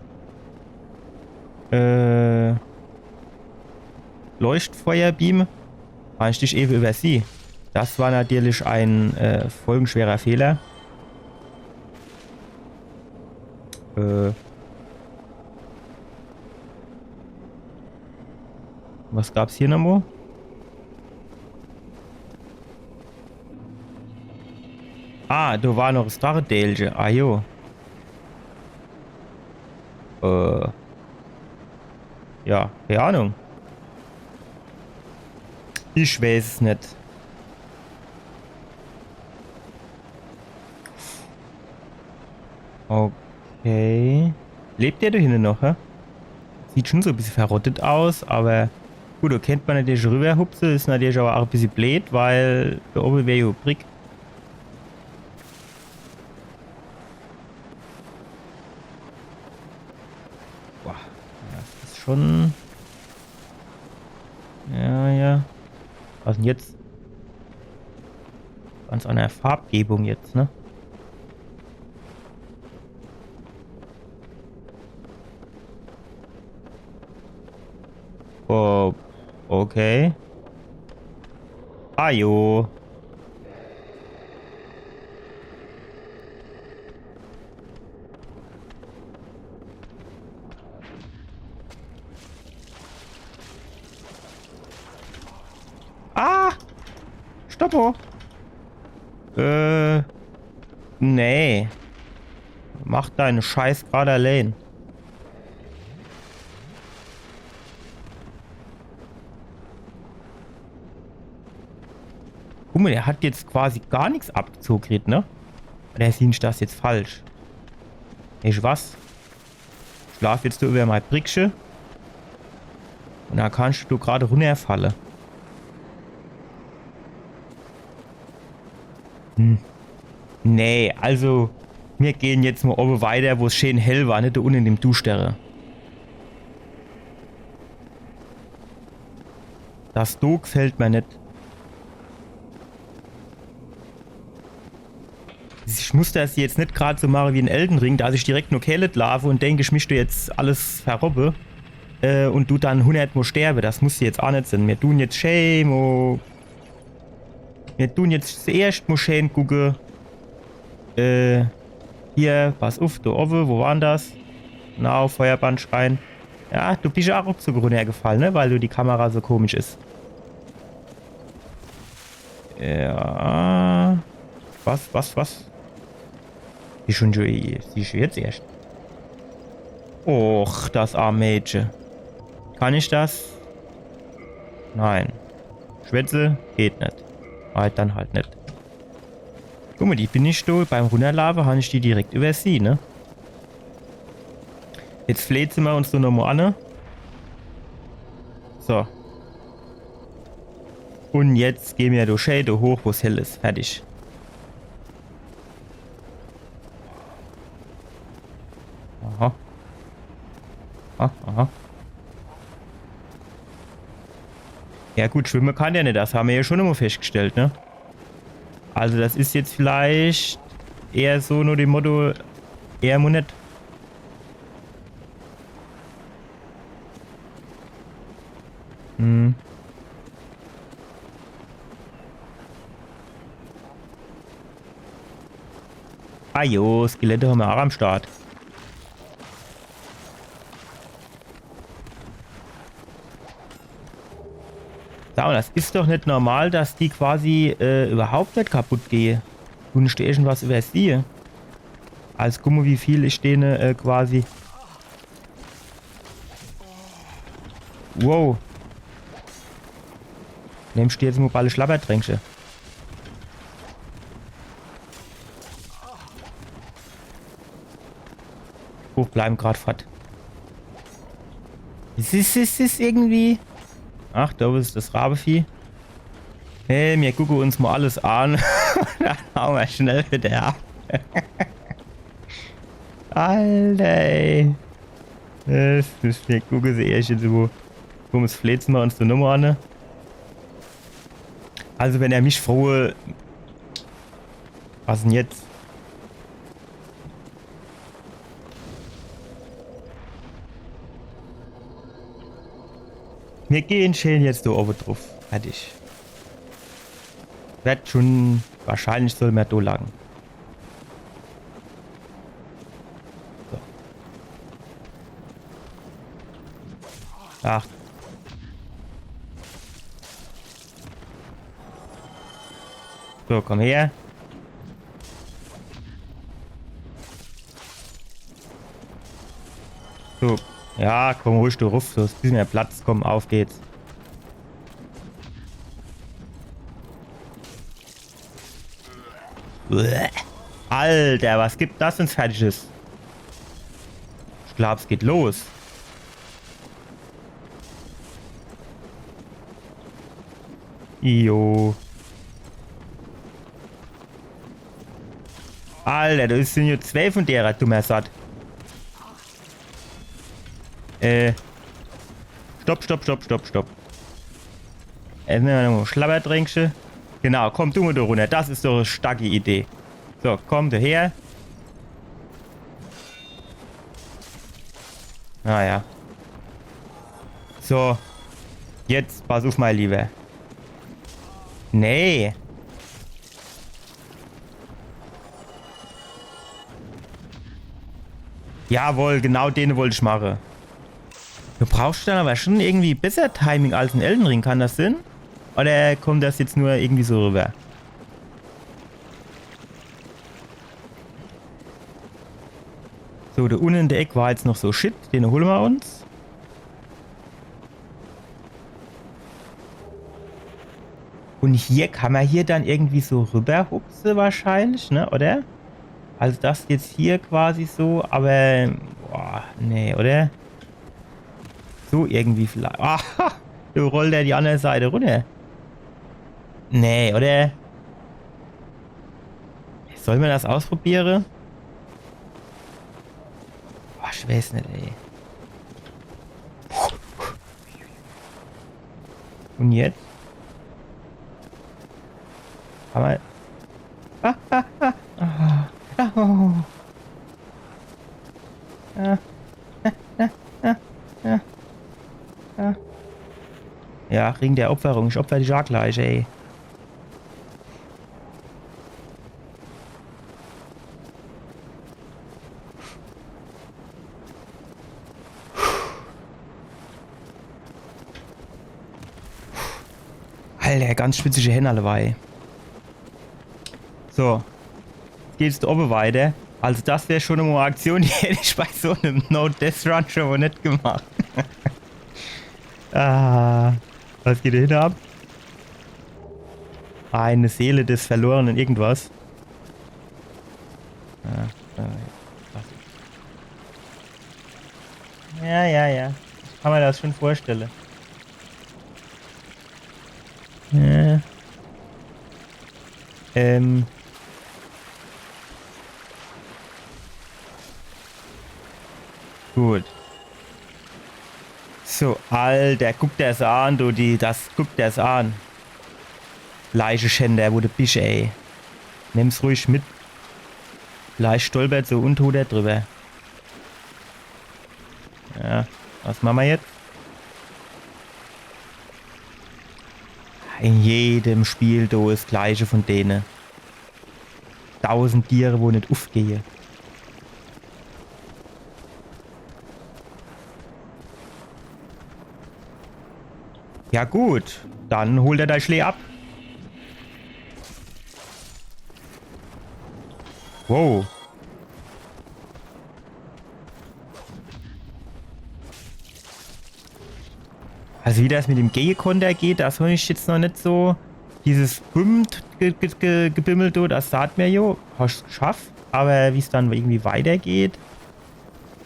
Leuchtfeuerbeam? War ich dich eben über sie. Das war natürlich ein folgenschwerer Fehler. Was gab's hier nochmal? Ah, da war noch das Drachendelche. Ah, jo. Ja, keine Ahnung. Ich weiß es nicht. Okay. Lebt der da hinten noch, hä? Sieht schon so ein bisschen verrottet aus, aber gut, da kennt man natürlich rüberhupse, ist natürlich aber auch ein bisschen blöd, weil da oben wäre ja Brick. Boah, das ist schon... Ja. Was denn jetzt? Ganz an der Farbgebung jetzt, ne? Oh, okay. Ajo. Ah! Stoppo! Nee. Mach deinen Scheiß gerade allein. Guck mal, der hat jetzt quasi gar nichts abgezogen, ne? Oder siehst du das jetzt falsch? Ich was? Schlaf jetzt du über mein Bricksche. Und dann kannst du gerade runterfallen. Nee, also wir gehen jetzt mal oben weiter, wo es schön hell war, nicht da unten in dem Duschsterre. Das Do gefällt mir nicht. Ich muss das jetzt nicht gerade so machen wie ein Elden Ring, da ich direkt nur Kellet laufe und denke, ich mich du jetzt alles verrobbe und du dann 100 Mal sterbe. Das muss jetzt auch nicht sein. Wir tun jetzt schön, wir tun jetzt zuerst mal schön gucken. Hier, pass auf, da oben, wo waren das? Genau, Feuerbandschrein. Ja, du bist ja auch zu runtergefallen, ne? Weil du die Kamera so komisch ist. Ja. Was? Siehst du jetzt erst? Och, das arme Mädchen. Kann ich das? Nein. Schwätze? Geht nicht. Dann halt nicht. Guck mal, die bin ich da. Beim Runterlaufen habe ich die direkt übersehen, ne? Jetzt flezen wir uns so nochmal an. So. Und jetzt gehen wir durch Schäde hoch, wo es hell ist. Fertig. Aha. Aha. Ja gut, schwimmen kann der nicht. Das haben wir ja schon immer festgestellt, ne? Also das ist jetzt vielleicht eher so nur dem Motto, eher muss nicht. Ah jo, Skelette haben wir auch am Start. Sag mal, das ist doch nicht normal, dass die quasi überhaupt nicht kaputt gehen. Du nicht irgendwas übersiehe. Als guck mal, wie viel ich denen quasi... Wow. Nimmst du jetzt mal alle Schlappertränkchen? Oh, bleiben gerade fort. Es ist irgendwie... Ach, da ist das Rabevieh. Hey, wir gucken uns mal alles an. Dann hauen wir schnell wieder ab. Alter, ey. Wir gucken sie erst jetzt so. Komm, jetzt flezen wir uns die Nummer an. Also, wenn er mich frohe. Was denn jetzt? Wir gehen schön jetzt da oben drauf. Fertig. Wird schon. Wahrscheinlich soll mehr da lang. So. Ach. So, komm her. So. Ja, komm ruhig du ruf, so ist ein bisschen mehr Platz, komm, auf geht's. Uäh. Alter, was gibt das denn Fertiges? Ich glaub, es geht los. Jo. Alter, das sind ja 12 von derer, dummer Satt. Stopp. Jetzt nehmen wir noch Schlabbertränkchen. Genau, komm du mal da runter. Das ist doch eine starke Idee. So, komm daher. Naja. So. Jetzt pass auf, mein Lieber. Nee. Jawohl, genau den wollte ich machen. Du brauchst dann aber schon irgendwie besser Timing als ein Elden Ring, kann das sein? Oder kommt das jetzt nur irgendwie so rüber? So, da unten in der Ecke war jetzt noch so Shit. Den holen wir uns. Und hier kann man hier dann irgendwie so rüberhupsen wahrscheinlich, ne, oder? Also das jetzt hier quasi so, aber... Boah, nee, oder? So irgendwie vielleicht. Ah, du rollt ja die andere Seite runter. Nee, oder? Sollen wir das ausprobieren? Boah, ich weiß nicht, ey. Und jetzt? Aber... Oh. Ja, Ring der Opferung. Ich opfer dich auch gleich, ey. Alter, ganz spitzige Hände alle bei. So. Jetzt geht's da oben weiter. Also das wäre schon eine Aktion, die hätte ich bei so einem No-Death-Run schon mal nicht gemacht. Ah, was geht hier ab? Eine Seele des verlorenen irgendwas. Ja. Ich kann mir das schon vorstellen. Ja. Gut. So, Alter, guck das an, du, guck das an. Leichenschänder, wo du bist, ey. Nimm's ruhig mit. Vielleicht stolpert so untot er drüber. Ja, was machen wir jetzt? In jedem Spiel da ist das Gleiche von denen. 1000 Tiere, wo nicht aufgehen. Ja gut, dann holt er dein Schlee ab. Wow. Also wie das mit dem Gehkonter geht, das habe ich jetzt noch nicht so. Dieses Gebimmelt, das sagt mir jo, hast du geschafft. Aber wie es dann irgendwie weitergeht.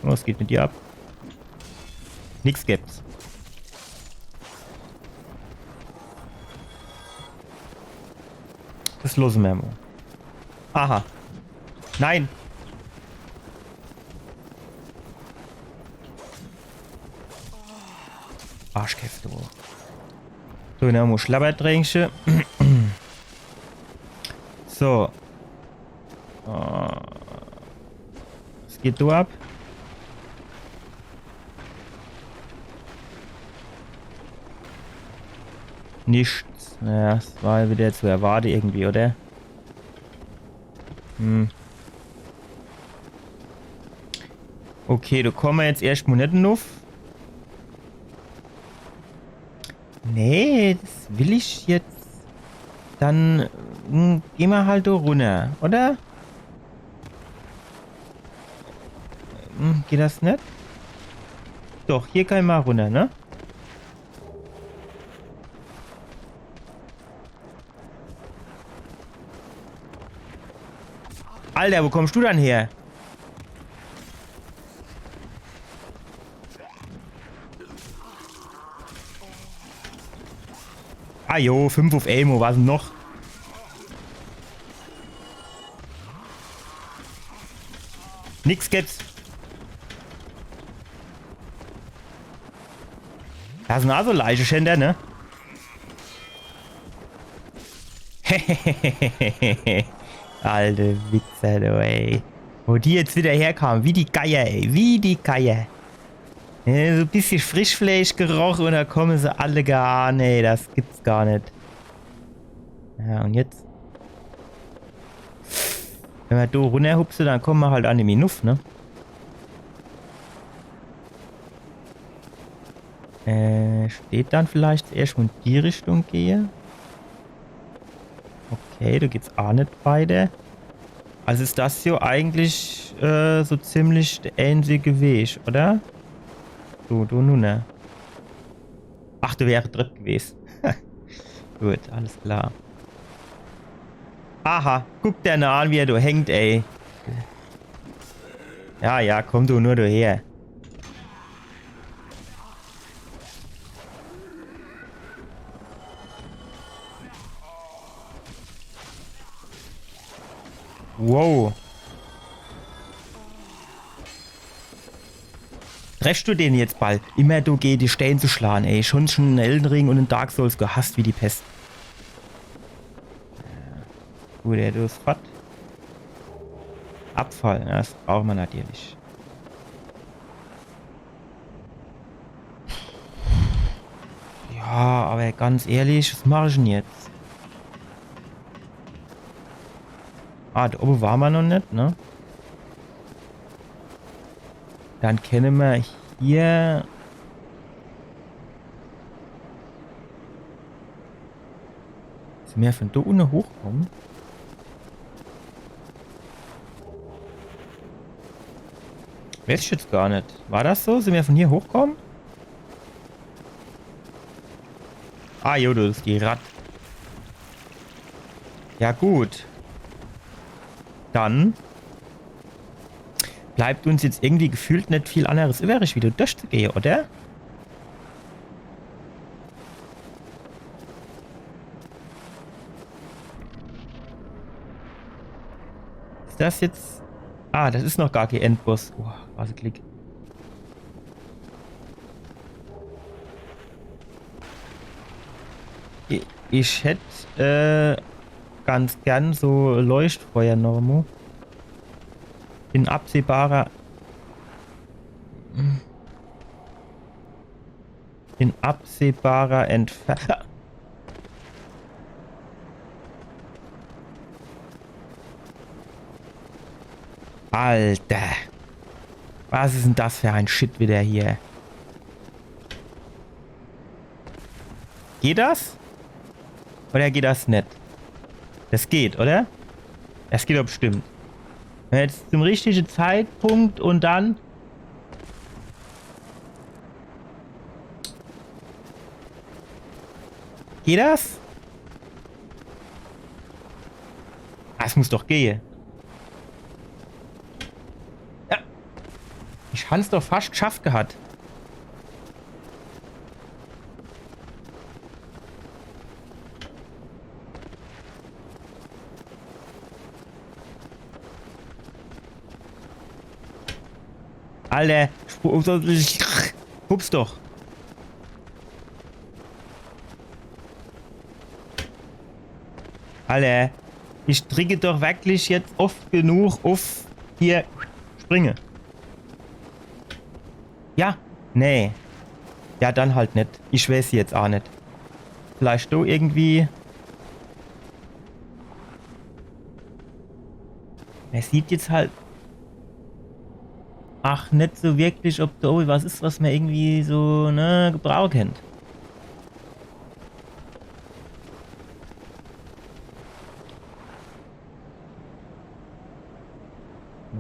Was geht mit dir ab? Nix gibt's. Das losen wir mal. Aha. Nein. Arschkäfte. So, dann haben wir Schlabberdrängchen. So. Was geht da ab? Nichts. Naja, das war wieder zu erwarten irgendwie, oder? Okay, da kommen wir jetzt erst mal nicht auf. Nee, das will ich jetzt. Dann gehen wir halt da runter, oder? Geht das nicht? Doch, hier kann ich mal runter, ne? Alter, wo kommst du dann her? Ah jo, 5 auf Elmo, was denn noch? Nix gibt's. Das sind also Leichenschänder, ne? Alte Wichser, du, ey. Wo die jetzt wieder herkamen, wie die Geier, ey. Wie die Geier. Ja, so ein bisschen Frischfleisch gerochen und da kommen sie alle gar nicht. Nee, das gibt's gar nicht. Ja, und jetzt? Wenn wir da runterhupsen, dann kommen wir halt an die Minuff, ne? Steht dann vielleicht erst in die Richtung gehe. Okay, da geht's auch nicht weiter. Also ist das hier eigentlich so ziemlich der einzige Weg, oder? So, du nun, ne? Ach, du wärst dritt gewesen. Gut, alles klar. Aha, guck dir nur an, wie er da hängt, ey. Ja, ja, komm du nur daher. Wow. Treffst du den jetzt bald? Immer du geh die Stellen zu schlagen, ey. Schon einen Elden Ring und einen Dark Souls gehasst wie die Pest. Gut, ey, du ist fort. Abfall, ja, das braucht man natürlich. Ja, aber ganz ehrlich, was mache ich denn jetzt? Ah, da oben waren wir noch nicht, ne? Dann können wir hier... Sind wir von da unten hochkommen? Weiß ich jetzt gar nicht. War das so? Sind wir von hier hochkommen? Ah, jo, das ist die Rad. Ja, gut. Dann bleibt uns jetzt irgendwie gefühlt nicht viel anderes übrig, wie du durchzugehen, oder? Ist das jetzt... Ah, das ist noch gar kein Endboss. Oh, was ein Klick. Ich hätte ganz gern so Leuchtfeuer normo. In absehbarer Entfernung. Alter. Was ist denn das für ein Shit wieder hier? Geht das? Oder geht das nicht? Das geht, oder? Das geht doch bestimmt. Jetzt zum richtigen Zeitpunkt und dann... Geht das? Ah, es muss doch gehen. Ja. Ich hab's doch fast geschafft gehabt. Alter, hups doch. Alter, ich drücke doch wirklich jetzt oft genug auf hier springe. Ja, nee. Ja, dann halt nicht. Ich weiß jetzt auch nicht. Vielleicht du irgendwie... Er sieht jetzt halt... Ach, nicht so wirklich, ob da was ist, was man irgendwie so, ne, gebrauchen kennt.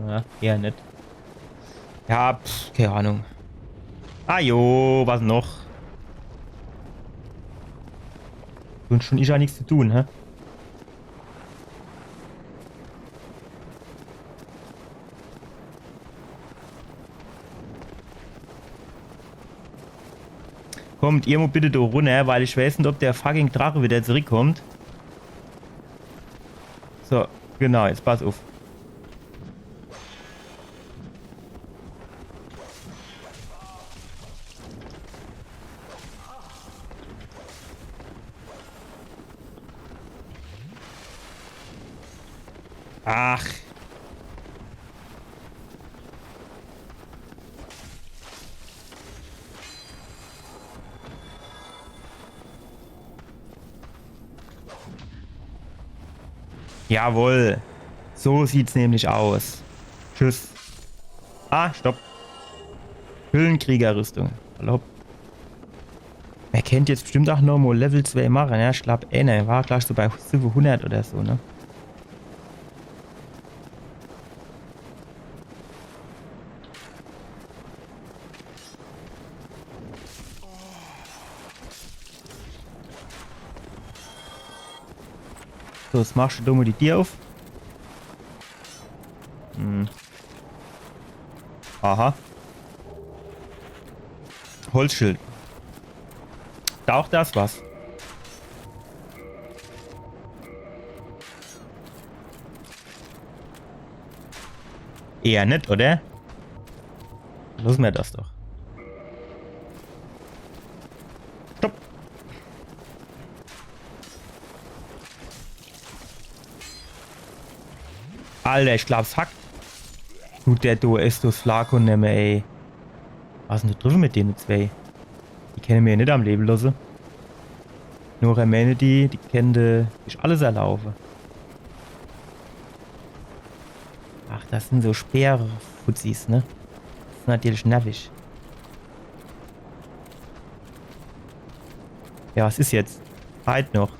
Ja, eher nicht. Ja, keine Ahnung. Ah jo, was noch? Und schon ist ja nichts zu tun, hä? Kommt ihr mal bitte da runter, weil ich weiß nicht, ob der fucking Drache wieder zurückkommt. So, genau, jetzt pass auf. Ach. Jawohl. So sieht's nämlich aus. Tschüss. Ah, stopp. Höhlenkriegerrüstung. Hallo. Er kennt jetzt bestimmt auch nochmal Level 2 machen, ja? Ich glaube, ne, war gleich so bei 700 oder so, ne? So, jetzt machst du dumme die Tür auf. Hm. Aha. Holzschild. Taucht das was? Eher nicht, oder? Lassen wir das doch. Stopp. Alter, ich glaub's hackt. Tut der du Estus Flako nehmen, ey. Was ist denn da drüben mit denen zwei? Die kennen mir ja nicht am Leben lassen. Nur Amenity, die kennen ist alles erlaufen. Ach, das sind so Speerfuzis, ne? Das ist natürlich nervig. Ja, was ist jetzt? Halt noch.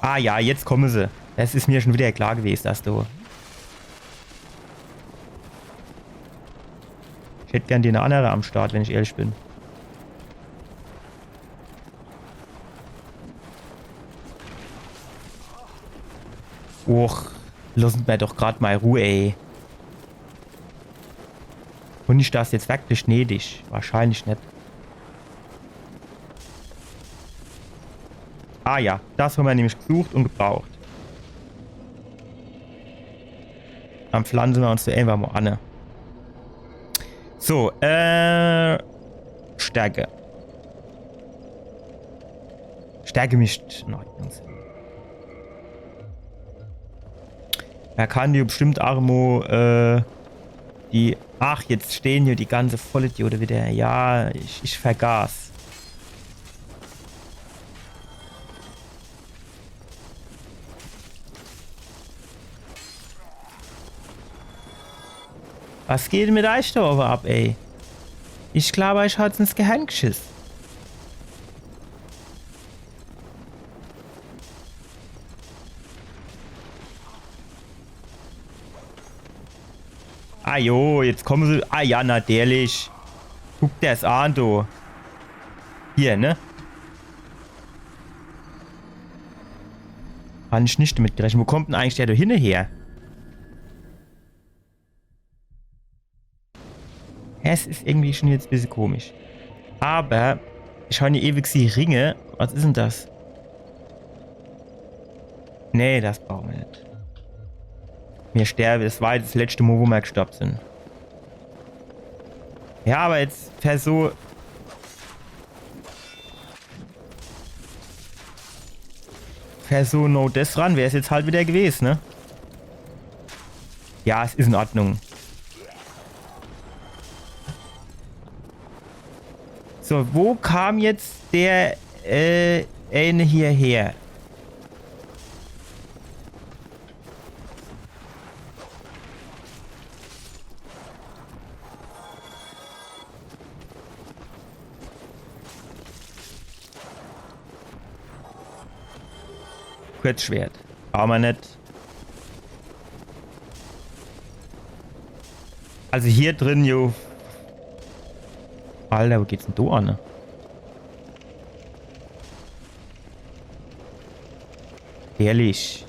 Ah ja, jetzt kommen sie. Das ist mir schon wieder klar gewesen, dass du... Ich hätte gern den anderen am Start, wenn ich ehrlich bin. Och, lassen wir doch gerade mal Ruhe, ey. Und ist das jetzt wirklich gnädig? Wahrscheinlich nicht. Ah ja, das haben wir nämlich gesucht und gebraucht. Dann pflanzen wir uns da einfach mal an. So, Stärke. Stärke mischt in Ordnung. Er kann dir bestimmt Armo, die... Ach, jetzt stehen hier die ganze Vollidiote wieder. Ja, ich vergaß. Was geht mit euch da aber ab, ey? Ich glaube, ich hat's ins Gehirn geschissen. Ah jo, jetzt kommen sie... Ah ja, natürlich. Guck dir das an, du. Hier, ne? Kann ich nicht damit gerechnet. Wo kommt denn eigentlich der da hinterher? Es ist irgendwie schon jetzt ein bisschen komisch. Aber ich habe hier ewig die Ringe. Was ist denn das? Nee, das brauchen wir nicht. Wir sterben. Das war das letzte Mal, wo wir gestorben sind. Ja, aber jetzt versuch... Versuch no das ran. Wäre es jetzt halt wieder gewesen, ne? Ja, es ist in Ordnung. So, wo kam jetzt der eine hierher? Kurzschwert. Brauchen wir nicht. Also hier drin, jo. Alter, wo geht's denn da an? Ehrlich.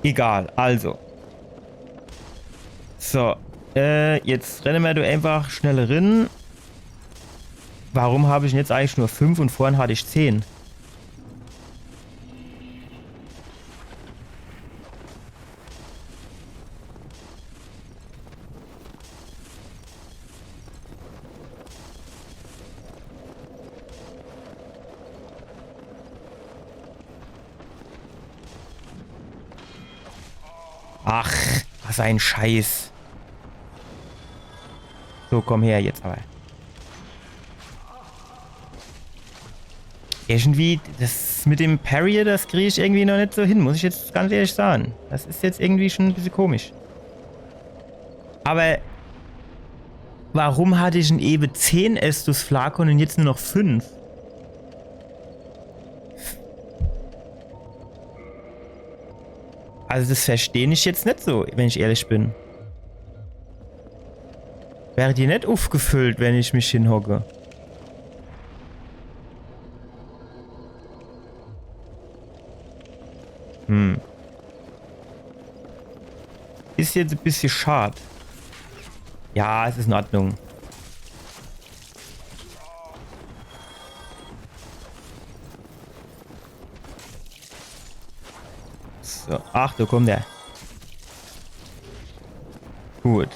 Egal, also. So, jetzt rennen wir da einfach schneller rein. Warum habe ich denn jetzt eigentlich nur 5 und vorhin hatte ich 10? Ach, was ein Scheiß. So, komm her jetzt aber. Irgendwie, das mit dem Parry, das kriege ich irgendwie noch nicht so hin, muss ich jetzt ganz ehrlich sagen. Das ist jetzt irgendwie schon ein bisschen komisch. Aber warum hatte ich in Ewe 10 Estus Flakon und jetzt nur noch 5? Also das verstehe ich jetzt nicht so, wenn ich ehrlich bin. Wäre die nicht aufgefüllt, wenn ich mich hinhocke? Ist jetzt ein bisschen schade. Ja, es ist in Ordnung. So, ach, da kommt der. Gut.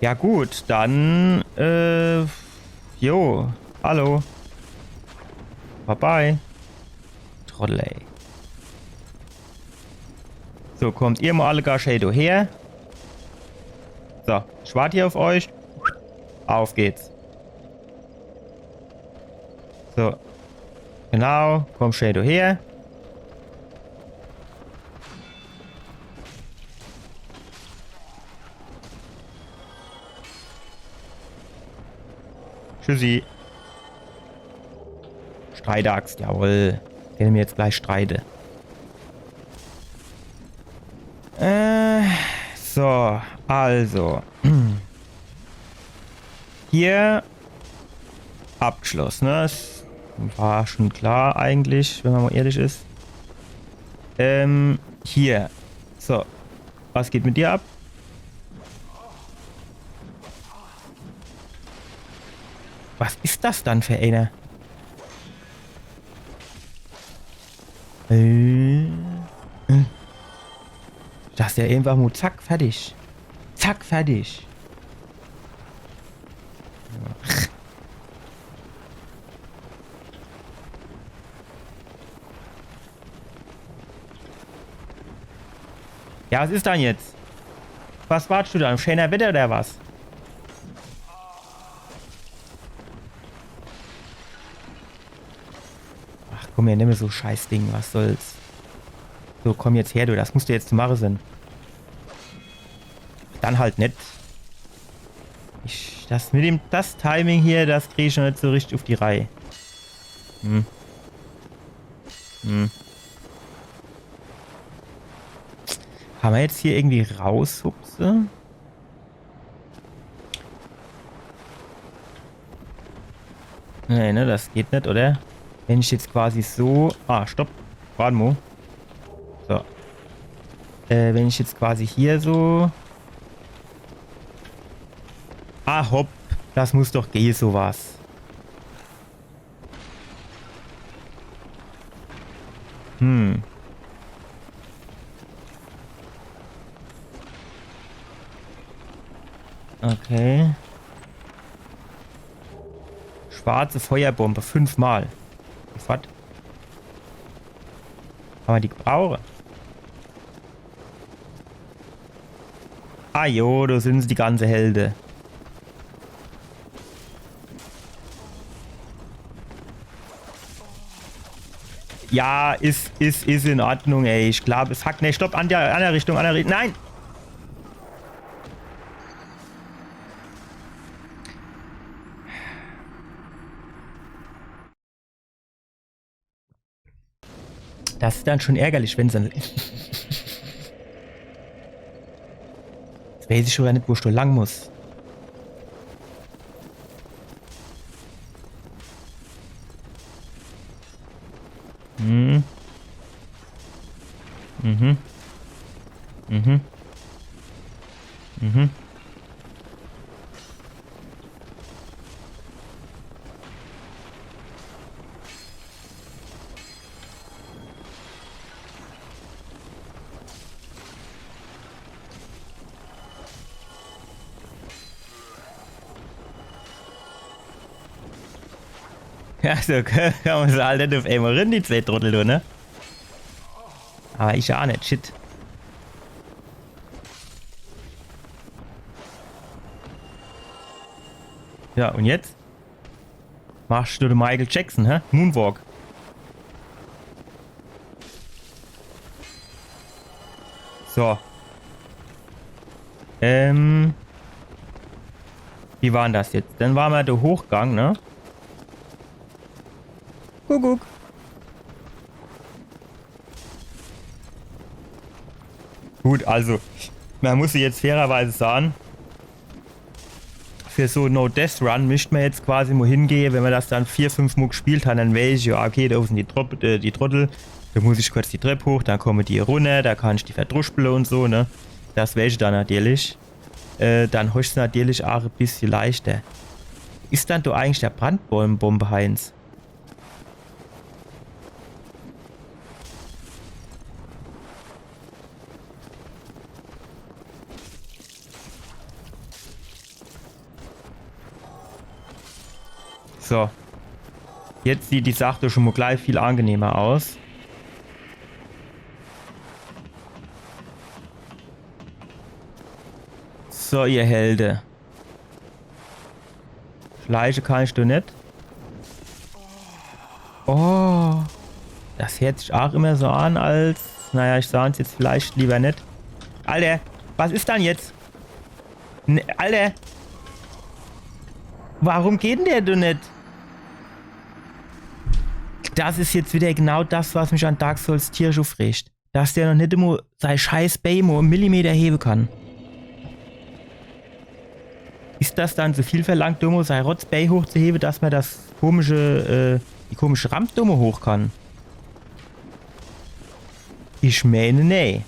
Ja gut, dann, jo, hallo. Bye-bye. Trottel, ey. So, kommt ihr mal alle gar Shadow her. So, ich warte hier auf euch. Auf geht's. So. Genau, komm Shadow her. Tschüssi. Streitaxt, jawohl. Können wir jetzt gleich streite. So, also. Hier Abschluss, ne? Das war schon klar eigentlich, wenn man mal ehrlich ist. Hier. So. Was geht mit dir ab? Was ist das dann für einer? Das ist ja einfach nur zack, fertig. Zack, fertig. Ja, was ist dann jetzt? Was wartest du da? Schöner Wetter oder was? Ach komm, hier, nimm mir so scheiß Ding, was soll's. So, komm jetzt her, du, das musst du jetzt machen sein. Dann halt nicht. Das Timing hier, das kriege ich noch nicht so richtig auf die Reihe. Haben wir jetzt hier irgendwie raushupse? Nee, ne, das geht nicht, oder? Wenn ich jetzt quasi so... Ah, stopp. Warte mal. So. Wenn ich jetzt quasi hier so... Ah, hopp. Das muss doch gehen, sowas. Okay. Schwarze Feuerbombe, 5-mal. Was? Kann man die brauchen? Ah jo, da sind sie die ganze Helde. Ja, ist in Ordnung, ey. Ich glaube, es hackt. Ne, stopp, an der Richtung, Nein! Das ist dann schon ärgerlich, wenn es dann... Jetzt weiß ich schon nicht, wo ich da lang muss. Ja, so kann man so halt nicht auf einmal rein, die zwei Trottel, du, ne? Aber ich auch nicht, shit. Ja, und jetzt? Machst du den Michael Jackson, hä? Moonwalk. So. Wie war denn das jetzt? Dann war mal der Hochgang, ne? Kuckuck. Gut, also, man muss jetzt fairerweise sagen, für so No-Death-Run müsste man jetzt quasi mal hingehen, wenn man das dann 4-5 Mal gespielt hat, dann weiß ich, ja, okay, da sind die Trottel, Da muss ich kurz die Treppe hoch, dann komme die runter, da kann ich die verdruspeln und so, ne? Das wäre ich dann natürlich. Dann hast du natürlich auch ein bisschen leichter. Ist dann du eigentlich der Brandbombe, Heinz? So. Jetzt sieht die Sache schon mal gleich viel angenehmer aus. So, ihr Helden. Schleiche kann ich doch nicht. Oh. Das hört sich auch immer so an, als... Naja, ich sage es jetzt vielleicht lieber nicht. Alter, was ist dann jetzt? Alter. Warum geht denn der doch nicht? Das ist jetzt wieder genau das, was mich an Dark Souls tierisch aufregt. Dass der noch nicht immer sein scheiß Baymo einen Millimeter heben kann. Ist das dann so viel verlangt, Dummo, sein Rotzbay hochzuheben, dass man das komische, die komische Rampdumme hoch kann? Ich meine, nee.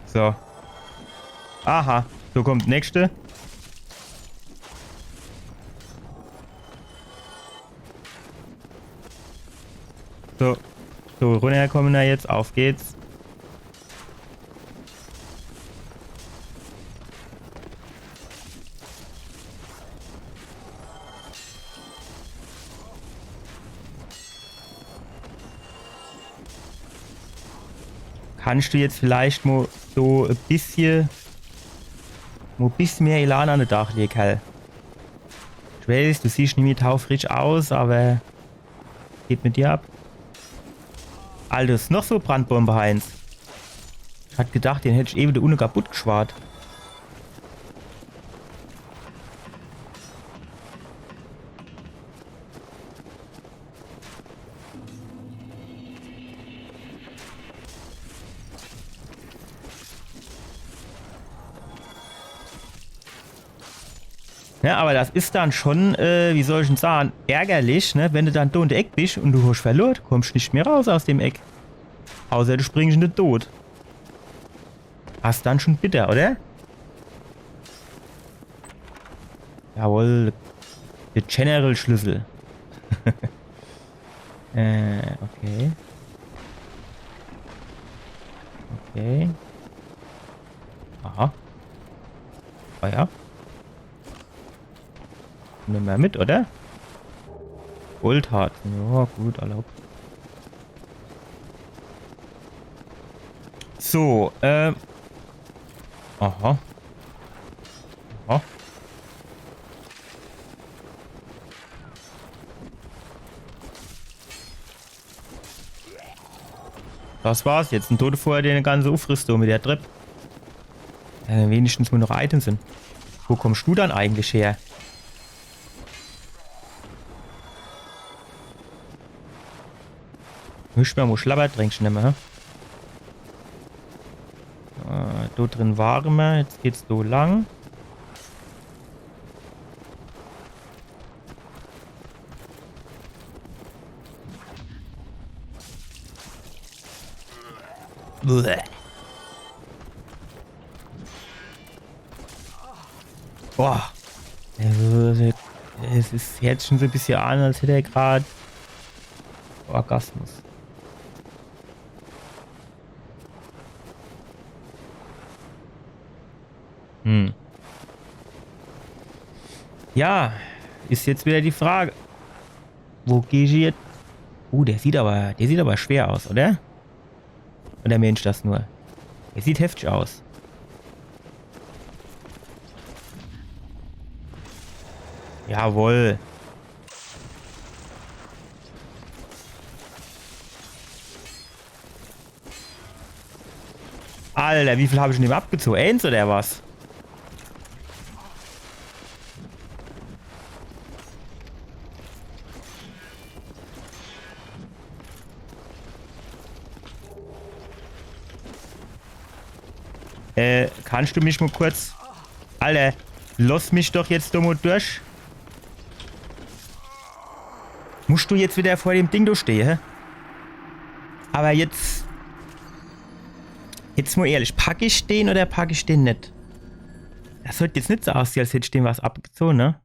So. Aha, so kommt nächste. So. So, runterkommen wir jetzt. Auf geht's. Kannst du jetzt vielleicht mal so ein bisschen mehr Elan an den Dach legen, Kerl? Ich weiß, du siehst nicht mehr taufrisch aus, aber geht mit dir ab. Alter, ist noch so Brandbombe, Heinz. Ich hatte gedacht, den hätte ich eben da unten kaputt geschwart. Ja, aber das ist dann schon, wie soll ich denn sagen, ärgerlich, ne? Wenn du dann da in der Eck bist und du hast verloren, kommst nicht mehr raus aus dem Eck. Außer du springst in den Tod. Das ist dann schon bitter, oder? Jawohl. Der General-Schlüssel. Okay. Okay. Aha. Ah ja. Nehmen wir mit, oder? Goldhart. Ja, gut, erlaubt. So, Aha. Aha. Das war's jetzt. Ein Tote vorher den ganze Aufrüstung mit der Treppe. Wenigstens nur noch Items sind. Wo kommst du dann eigentlich her? Misch mal Schlabbertränkchen nehmen, hä? Da drin waren wir. Jetzt geht's so lang. Bleh. Boah. Es ist jetzt schon so ein bisschen an, als hätte er gerade Orgasmus. Ja, ist jetzt wieder die Frage. Wo gehe ich jetzt? Der sieht aber schwer aus, oder? Oder Mensch das nur? Er sieht heftig aus. Jawohl. Alter, wie viel habe ich denn ihm abgezogen? Eins oder was? Kannst du mich mal kurz... Alter, lass mich doch jetzt da mal durch. Musst du jetzt wieder vor dem Ding da stehen, hä? Aber jetzt... Jetzt mal ehrlich, packe ich den oder packe ich den nicht? Das sollte jetzt nicht so aussehen, als hätte ich dem was abgezogen, ne?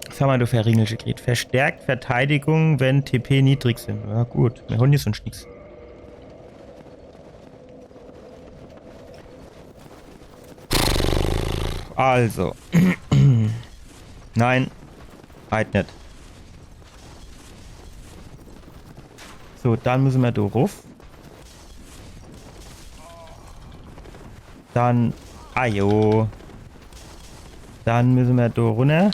Was haben wir da für Ringelchen gekriegt? Verstärkt Verteidigung, wenn TP niedrig sind. Ja gut, wir haben hier sonst nichts. Also. Nein. Halt nicht. So, dann müssen wir da rauf. Dann... Ajo. Dann müssen wir da runter.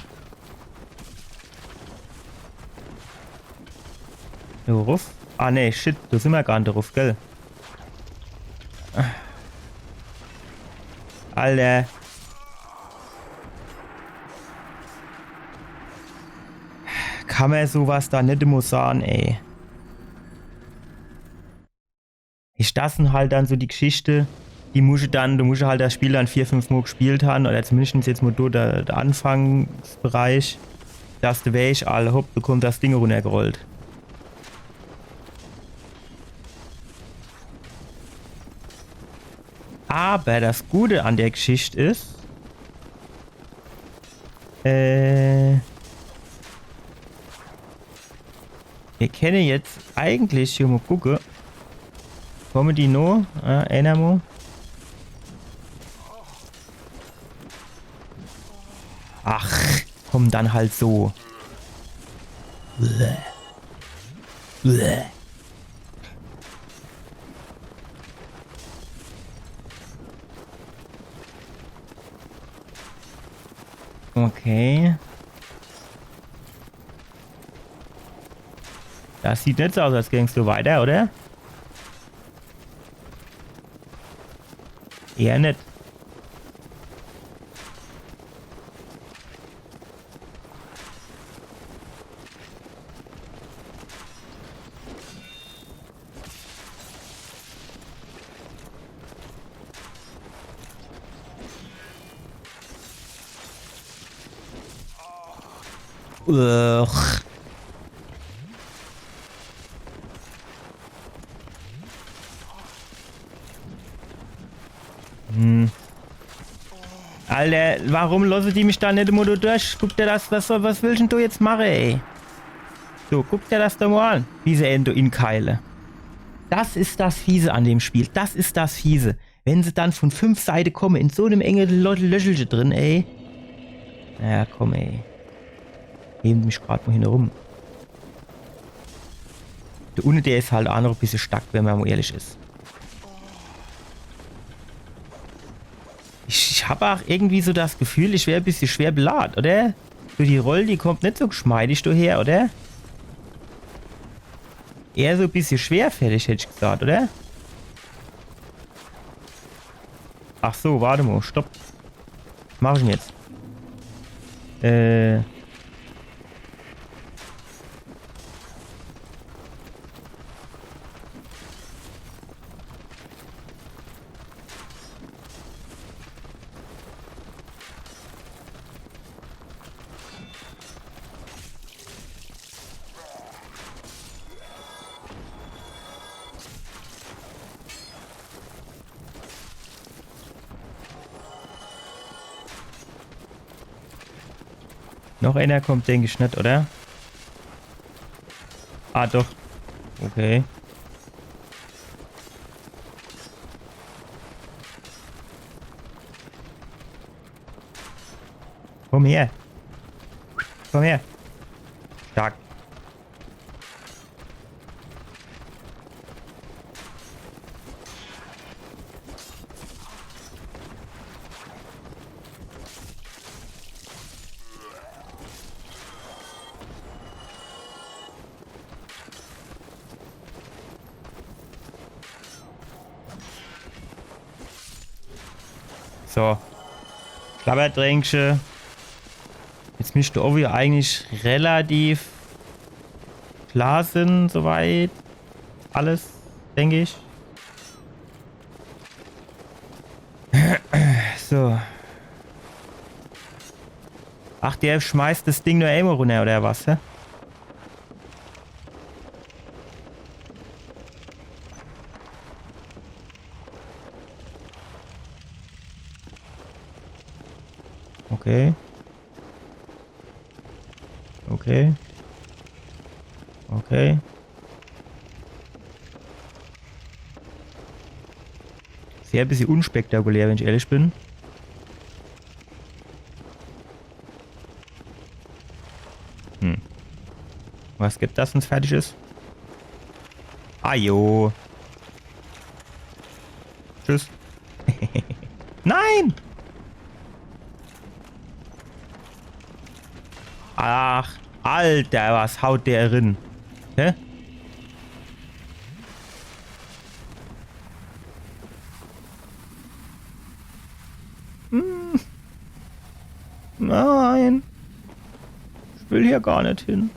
Da rauf. Ah ne, shit, da sind wir gar nicht drauf, gell? Alter. Kann man sowas da nicht immer sagen, ey. Ist das denn halt dann so die Geschichte, die musst du musst halt das Spiel dann 4-5 Mal gespielt haben, oder zumindest jetzt mal der Anfangsbereich, dass du weißt, alle hopp, du kommst das Ding runtergerollt. Aber das Gute an der Geschichte ist, wir können jetzt eigentlich hier mal gucken. Kommen die noch? Einer mal. Ach, komm dann halt so. Bäh. Bäh. Okay. Das sieht nicht so aus, als gingst du weiter, oder? Eher nicht. Ugh. Alter, warum lassen die mich da nicht immer durch? Guck dir das, was willst denn du jetzt machen, ey? So, guck dir das doch mal an. Diese Endo in Keile. Das ist das Fiese an dem Spiel. Das ist das Fiese. Wenn sie dann von 5 Seiten kommen, in so einem engen Löchelchen drin, ey. Ja, komm, ey. Heben mich gerade mal hin rum. Der Unne, der ist halt auch noch ein bisschen stark, wenn man mal ehrlich ist. Ich habe auch irgendwie so das Gefühl, ich wäre ein bisschen schwer beladen, oder? So die Rolle, die kommt nicht so geschmeidig daher, oder? Eher so ein bisschen schwerfällig, hätte ich gesagt, oder? Ach so, warte mal, stopp. Was mache ich denn jetzt? Noch einer kommt, denke ich nicht, oder? Ah, doch. Okay. Komm her. Komm her. Stark. So. Klapperdrängsche. Jetzt müsste Ovi eigentlich relativ klar sind, soweit. Alles, denke ich. So. Ach, der schmeißt das Ding nur einmal runter, oder was, hä? Okay. Okay. Okay. Sehr ein bisschen unspektakulär, wenn ich ehrlich bin. Was gibt das, wenn es fertig ist? Ajo. Tschüss. Nein! Ach, Alter, was haut der rein? Hä? Nein. Ich will hier gar nicht hin.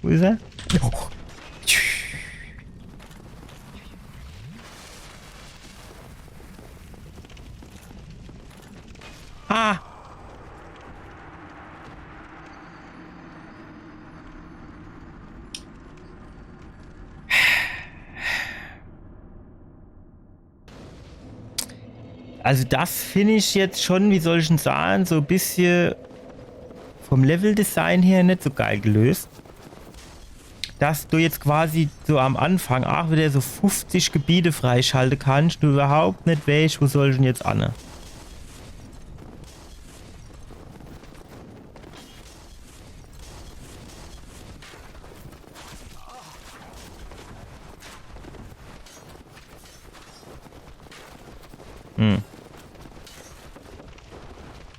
Wo ist er? Oh. Ah! Also das finde ich jetzt schon, wie soll ich denn sagen, so ein bisschen vom Leveldesign her nicht so geil gelöst. Dass du jetzt quasi so am Anfang auch wieder so 50 Gebiete freischalten kannst, du überhaupt nicht weißt, wo soll ich denn jetzt an.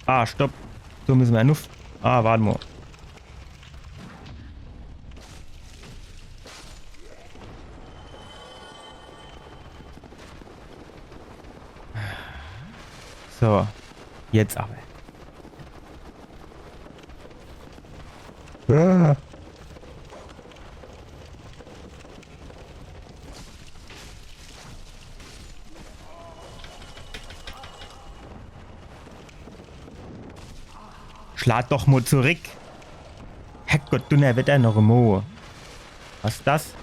Ah, stopp. So müssen wir nur... Ah, warte mal. So. Jetzt aber. Ah. Schlag doch mal zurück. Herrgott, du ne, wird er noch Mo. Was ist das?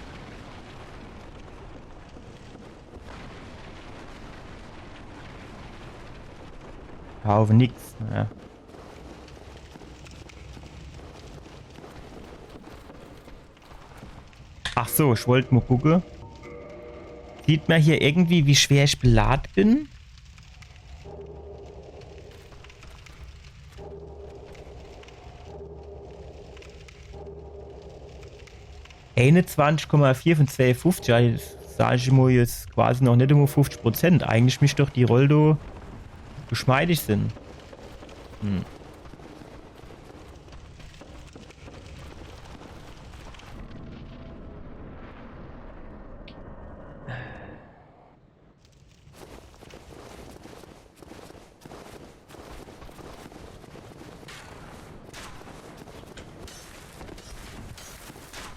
Auf nix. Ja. Ach so, ich wollte mal gucken. Sieht man hier irgendwie, wie schwer ich beladen bin? Eine 20,4 von 250, ja, das sage ich mal jetzt quasi noch nicht immer 50%. Eigentlich müsste doch die Roldo geschmeidig sind.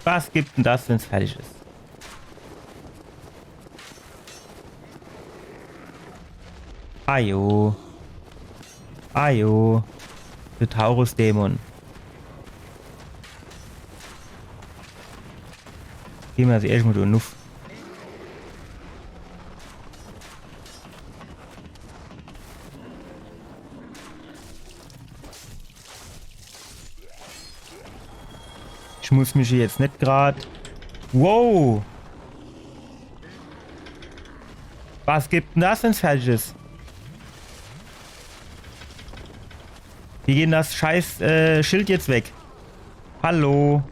Was gibt denn das, wenn es fertig ist? Ajo. Ajo. Der Taurus-Dämon. Gehen wir also erstmal durch Nuff. Ich muss mich hier jetzt nicht gerade... Wow! Was gibt denn das, wenn es fertig ist? Wie geht denn das scheiß Schild jetzt weg? Hallo?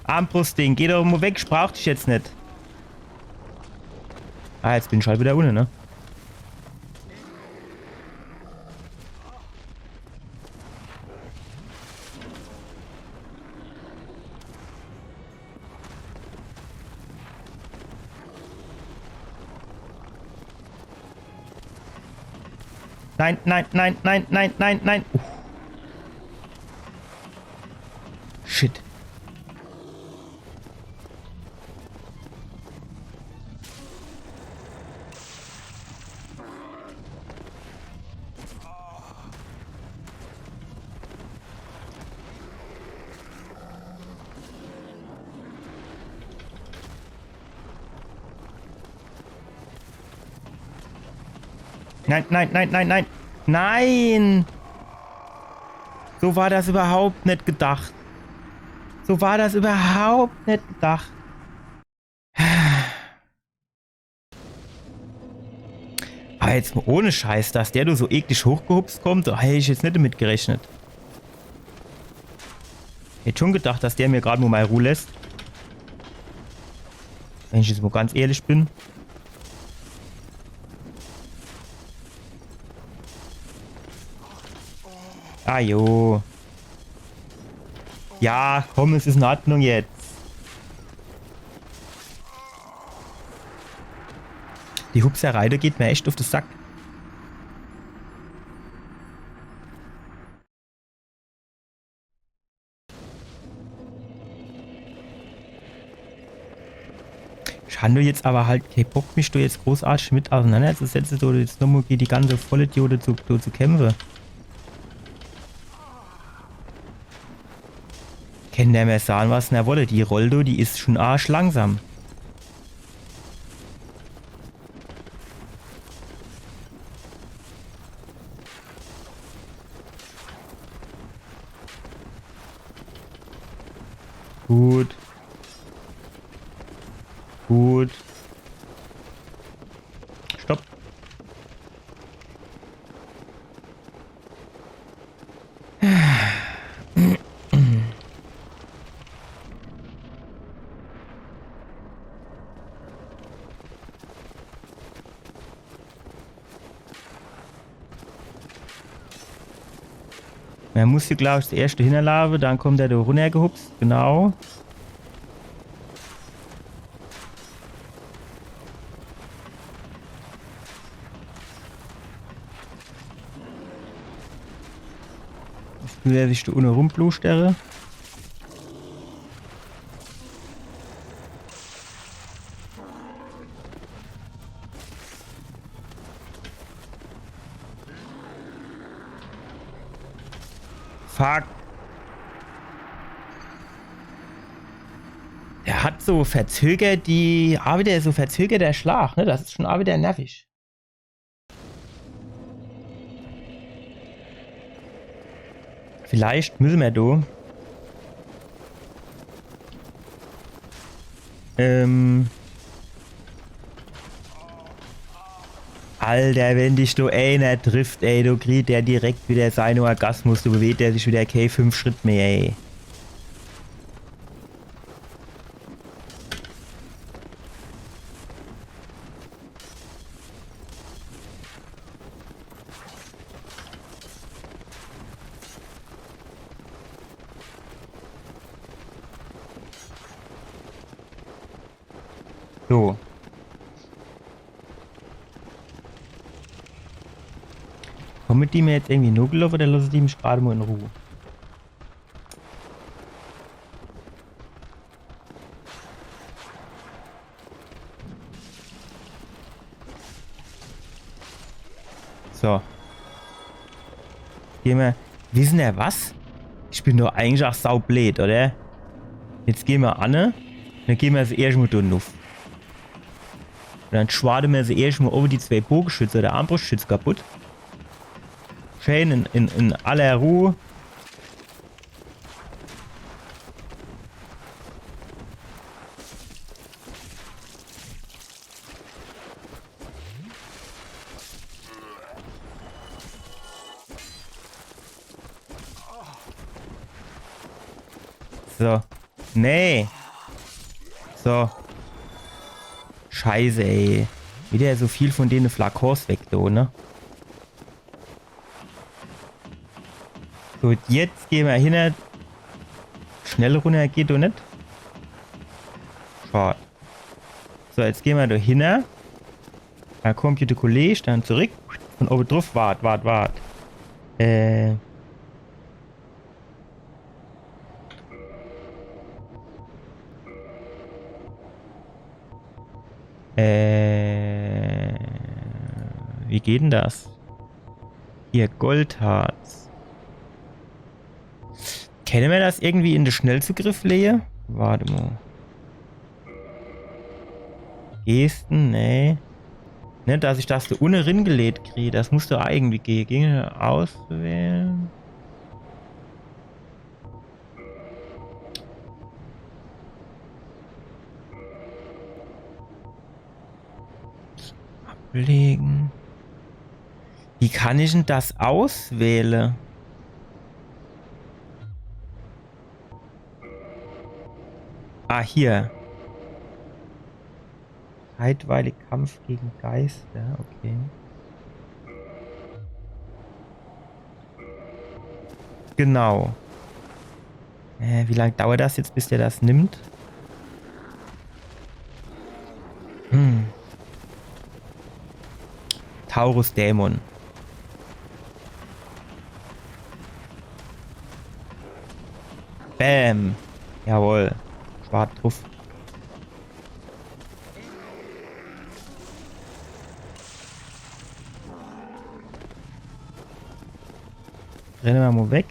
Armbrustding, geh doch mal weg, ich brauch dich jetzt nicht. Ah, jetzt bin ich halt wieder ohne, ne? Nein, nein, nein, nein, nein, nein, nein. Shit. Nein, nein, nein, nein, nein. Nein! So war das überhaupt nicht gedacht. So war das überhaupt nicht gedacht. Aber jetzt mal ohne Scheiß, dass der du so eklig hochgehupst kommt, da hätte ich jetzt nicht damit gerechnet. Hätte schon gedacht, dass der mir gerade nur mal Ruhe lässt. Wenn ich jetzt mal ganz ehrlich bin. Ah jo. Ja, komm, es ist in Ordnung jetzt. Die Hupserei, da geht mir echt auf den Sack. Ich habe jetzt aber halt keinen Bock, mich da jetzt großartig mit auseinanderzusetzen oder jetzt nochmal gegen die ganze Vollidiote zu kämpfen. Kann der mir sagen, was er wolle? Die Roldo, die ist schon arschlangsam. Gut. Gut. Stopp. Man muss hier, glaube ich, das erste hinterlaufen, dann kommt der da runtergehupst, genau. Jetzt will er sich da unten rumblustern. Fuck. Der hat so verzögert der Schlag, ne? Das ist schon auch wieder nervig. Vielleicht müssen wir da. Alter, wenn dich du einer trifft, ey, du kriegst der direkt wieder seinen Orgasmus, du bewegt der sich wieder K5 Schritt mehr, ey. So. Kommen die mir jetzt irgendwie nur gelaufen oder lassen die mich gerade mal in Ruhe? So. Gehen wir. Wissen wir was? Ich bin doch eigentlich auch saublöd, oder? Jetzt gehen wir an. Dann gehen wir sie erstmal durch. Und dann schwaden wir sie erstmal over die zwei Bogenschütze oder Armbrustschütze kaputt. Schön in aller Ruhe. So. Nee. So. Scheiße, ey. Wieder so viel von denen Flakons weg, da, ne? So, jetzt gehen wir hin. Schnell runter geht doch nicht. Schade. So, jetzt gehen wir da hin. Dann kommt hier der Kollege, dann zurück. Von oben drauf, wart. Wie geht denn das? Hier, Goldharz. Kennen wir das irgendwie in den Schnellzugriff, Lehe? Warte mal. Gesten, nee. Ne, dass ich das da unten ringelegt kriege. Das musste eigentlich gehen. Ginge auswählen. Ablegen. Wie kann ich denn das auswählen? Ah, hier. Zeitweilig Kampf gegen Geister, okay. Genau. Wie lange dauert das jetzt, bis der das nimmt? Taurus Dämon. Bäm. Jawohl. Schwarz drauf. Rennen wir mal weg.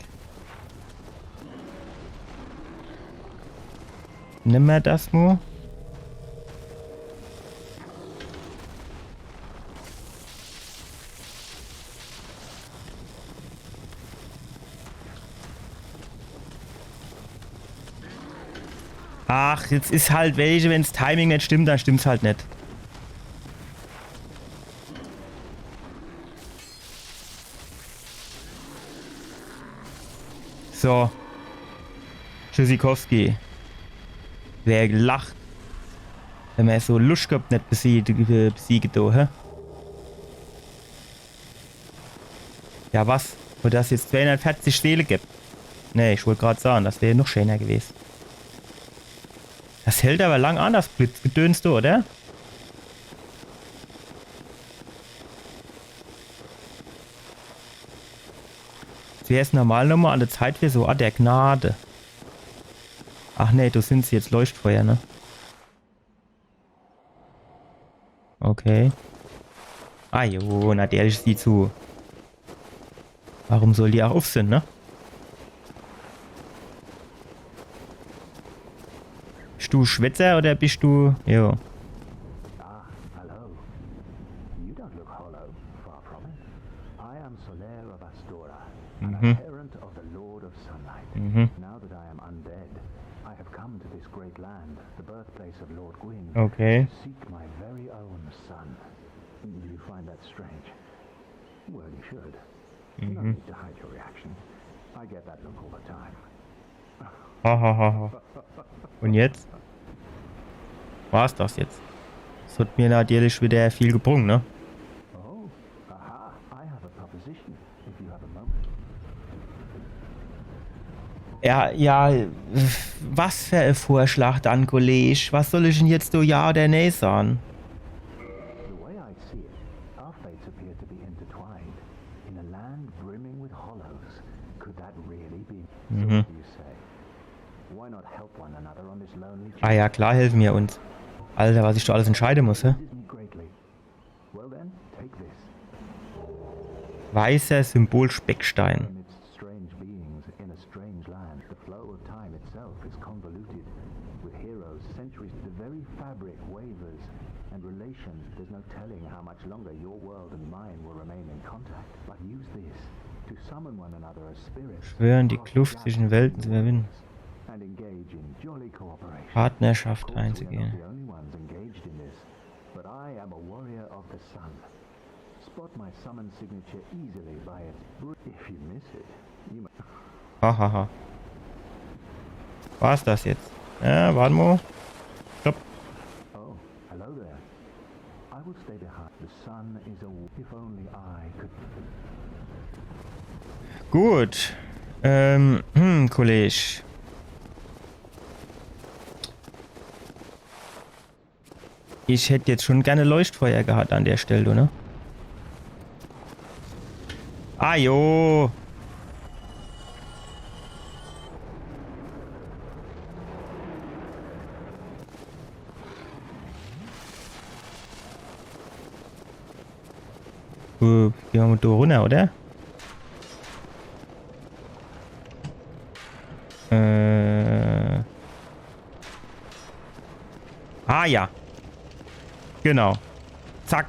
Nimm mir das nur. Ach, jetzt ist halt welche, wenn das Timing nicht stimmt, dann stimmt's halt nicht. So. Tschüssikowski. Wer gelacht, wenn man so Lust gehabt nicht besiegen da, hä? Ja, was? Wo das jetzt 240 Seelen gibt? Ne, ich wollte gerade sagen, das wäre noch schöner gewesen. Das hält aber lang an, das Blitzgedöns da, oder? Jetzt wäre es normal nochmal an der Zeit für so, der Gnade. Ach ne, du sind jetzt Leuchtfeuer, ne? Okay. Ah jo, na der ist die zu. Warum soll die auch auf sind, ne? Bist du Schwätzer oder bist du... Jo. Ah, hello. You don't look hollow, far from it. I am Solaire of Astora, an adherent of the Lord of Sunlight. Now that I am undead, I have come to this great land, the birthplace of Lord Gwyn, Okay. to seek my very own son. Do you find that strange? Well, you should. No need to hide your reaction. I get that look all the time. Hahaha. Und jetzt? War's das jetzt? Das hat mir natürlich wieder viel gebrungen, ne? Oh, aha, I have a proposition, if you have a moment. Ja, was für ein Vorschlag dann, Kollege? Was soll ich denn jetzt so ja oder nee sagen? The way I see it, our fates appear to be intertwined. In a land brimming with hollows, could that really be? So what do you say? Why not help one another on this lonely Ah ja, klar helfen wir uns. Alter, was ich da alles entscheiden muss, hä? pleases me greatly. Well then, take this. Weißer Symbol-Speckstein. Amidst strange beings in a strange land, the flow of time itself is convoluted. With heroes, centuries, the very fabric wavers, and relation, there's no telling how much longer your world and mine will remain in contact. But use this to summon one another as spirits. Schwören, die Kluft zwischen Welten zu überwinden. And engage in jolly cooperation. Partnerschaft Of course, we are not einzugehen. the only ones engaged in this, but I am a warrior of the sun. Spot my summon signature easily by its if you miss it, you may Hahaha. War's das jetzt? Ja, warte mal. Stopp. Oh, hello there. I will stay behind. The sun is a if only I could Gut. Kollege. Ich hätte jetzt schon gerne Leuchtfeuer gehabt an der Stelle, ne? Ajo. Gehen wir mal da runter, oder? Ah ja. Genau. Zack.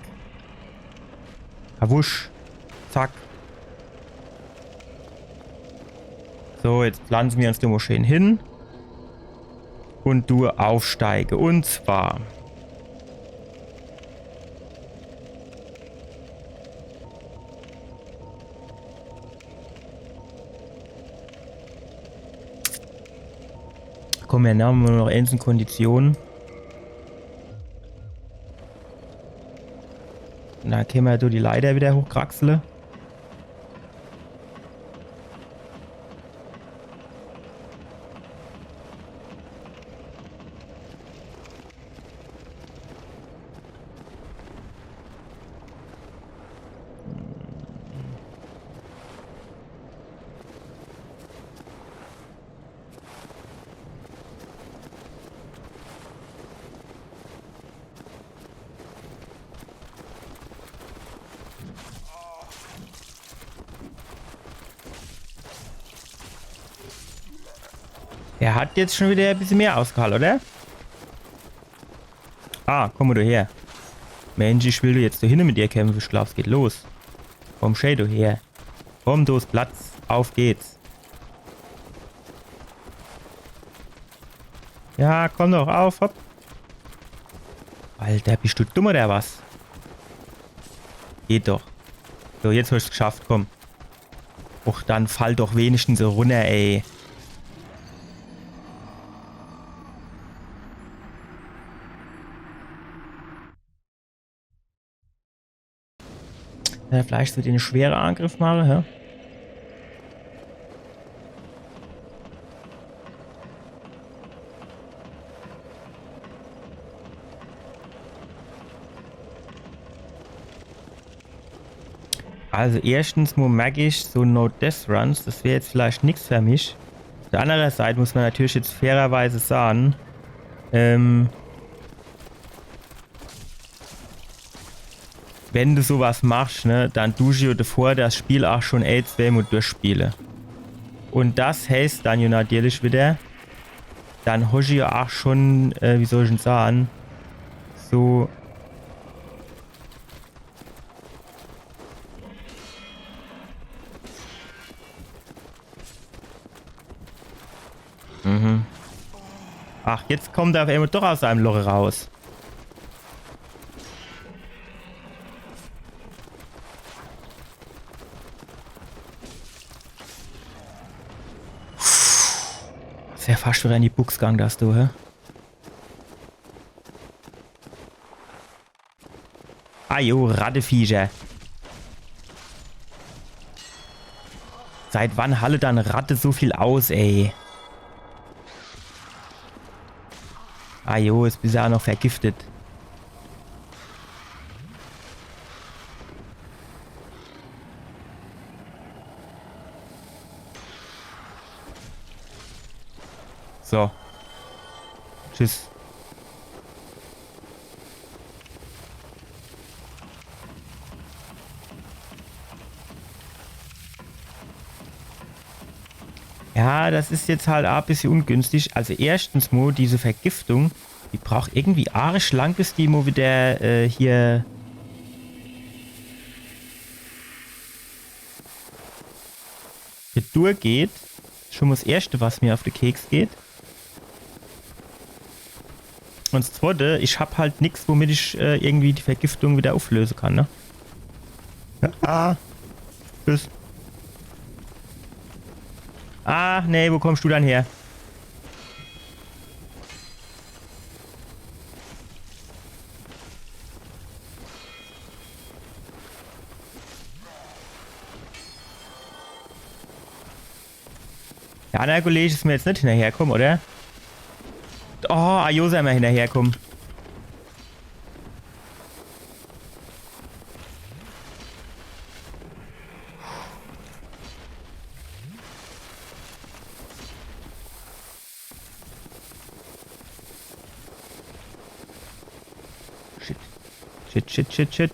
Wusch. Zack. So, jetzt pflanzen wir uns da mal schön hin. Und du aufsteige. Und zwar... Komm, wir haben nur noch einzelne Konditionen. Und dann können wir die Leiter wieder hochkraxeln. Er hat jetzt schon wieder ein bisschen mehr ausgehalten, oder? Ah, komm mal du her. Mensch, ich will du jetzt da hinten mit dir kämpfen. Ich glaub, es geht los. Komm, schau du her. Komm, du hast Platz. Auf geht's. Ja, komm doch auf, hopp. Alter, bist du dumm oder was? Geht doch. So, jetzt hast du es geschafft, komm. Och, dann fall doch wenigstens so runter, ey. Vielleicht so den schweren Angriff machen, hä? Also erstens mal merke ich so No-Death-Runs, das wäre jetzt vielleicht nichts für mich. Auf der anderen Seite muss man natürlich jetzt fairerweise sagen, wenn du sowas machst, ne, dann tust du davor das Spiel auch schon zweimal durchspielen. Und das heißt dann ja natürlich wieder, dann hast du ja auch schon, wie soll ich denn sagen, so... Mhm. Ach, jetzt kommt er auf einmal doch aus seinem Loch raus. Das wäre fast wieder in die Buchs gegangen, dass du, hä? Ah jo, Ratteviecher. Seit wann halle dann Ratte so viel aus, ey? Ah jo, jetzt bist du auch noch vergiftet. So. Tschüss. Ja, das ist jetzt halt auch ein bisschen ungünstig. Also erstens mal, diese Vergiftung, die braucht irgendwie arschlang, bis die mal wieder hier... hier durchgeht. Schon mal das Erste, was mir auf den Keks geht. Und das Zweite, ich habe halt nichts, womit ich irgendwie die Vergiftung wieder auflösen kann, ne? Ja, ah. Tschüss. Ah, nee, wo kommst du dann her? Der andere Kollege ist mir jetzt nicht hinterherkommen, oder? Oh, Ajo soll mal hinterherkommen. shit. Shit, shit, shit, shit.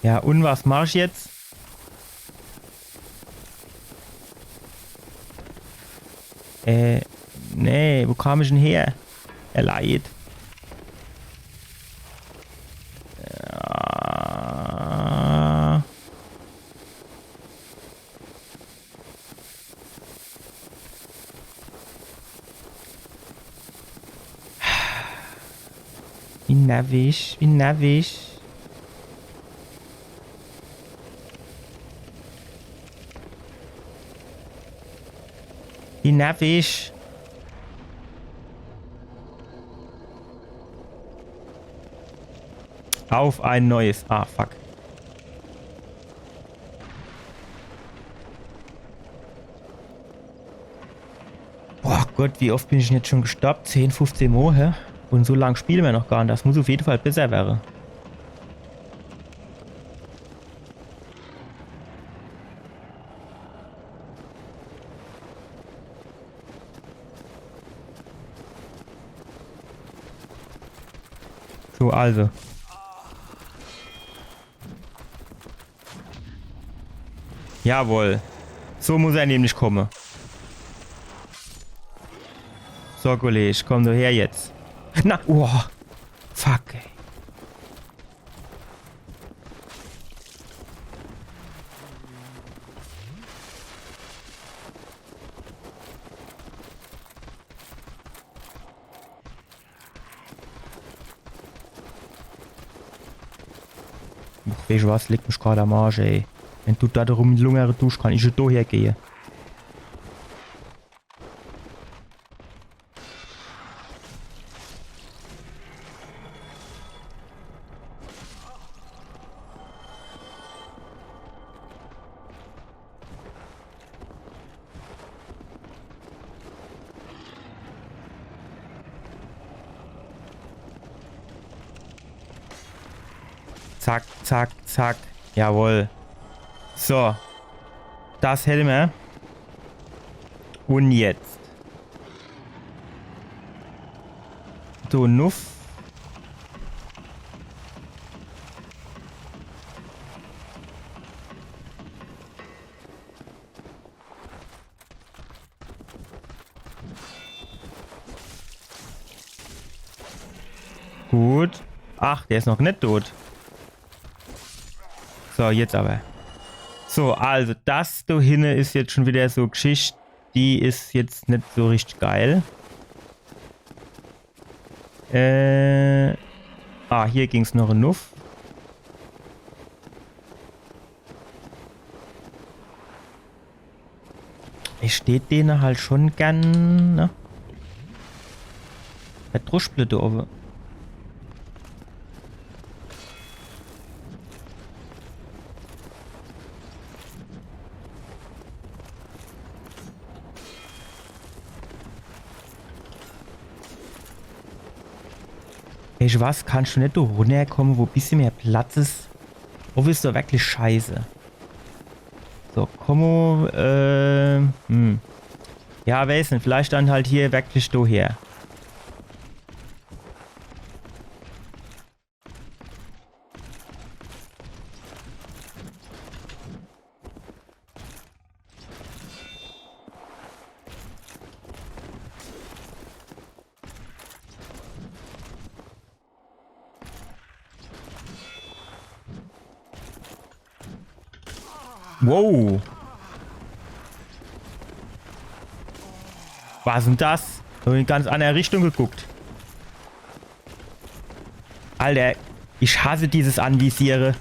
Ja, und was mach ich jetzt? Nee, wo kam ich denn her? Er leidet. Ja. Wie nervig, wie nervig. Wie nervig. Auf ein neues. Ah, fuck. Boah Gott, wie oft bin ich denn jetzt schon gestoppt? 10, 15 Mal, hä? Und so lange spielen wir noch gar nicht. Das muss auf jeden Fall besser werden. So, also. Jawohl. So muss er nämlich kommen. So, Kollege, komm du her jetzt. Na, oh. Fuck, ey. Weißt du was, leg mich gerade am Arsch, ey. Wenn du da drum lungere tust, kann ich schon hierher gehen. Zack, zack, zack. Jawohl. So. Das hätten wir. Und jetzt. So, Nuff. Gut. Ach, der ist noch nicht tot. So, jetzt aber. So, also das da hinten ist jetzt schon wieder so Geschichte. Die ist jetzt nicht so richtig geil. Hier ging es noch enough. Ich steht denen halt schon gern, ne? Der Druschblöde oben. Weißt du was? Kannst du nicht da runterkommen, wo ein bisschen mehr Platz ist? Wo ist doch wirklich scheiße? So, komm, ja, weiß nicht. Vielleicht dann halt hier wirklich da her. Wow. Was denn das? Ich habe in ganz andere Richtung geguckt. Alter, ich hasse dieses Anvisiere.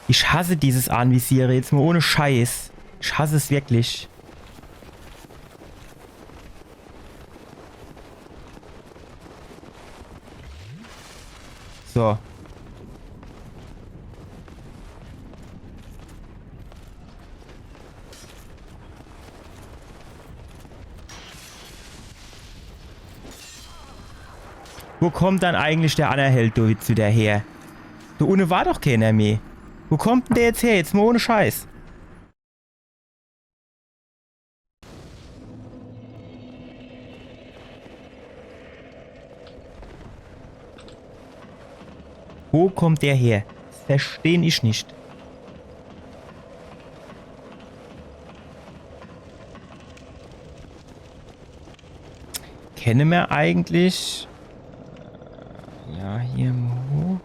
Ich hasse dieses Anvisiere. Jetzt mal ohne Scheiß. Ich hasse es wirklich. So. Wo kommt dann eigentlich der andere Held jetzt wieder her? Da ohne war doch keiner mehr. Wo kommt denn der jetzt her? Jetzt mal ohne Scheiß. Wo kommt der her? Das verstehe ich nicht. Kennen wir eigentlich... Ja, hier hoch.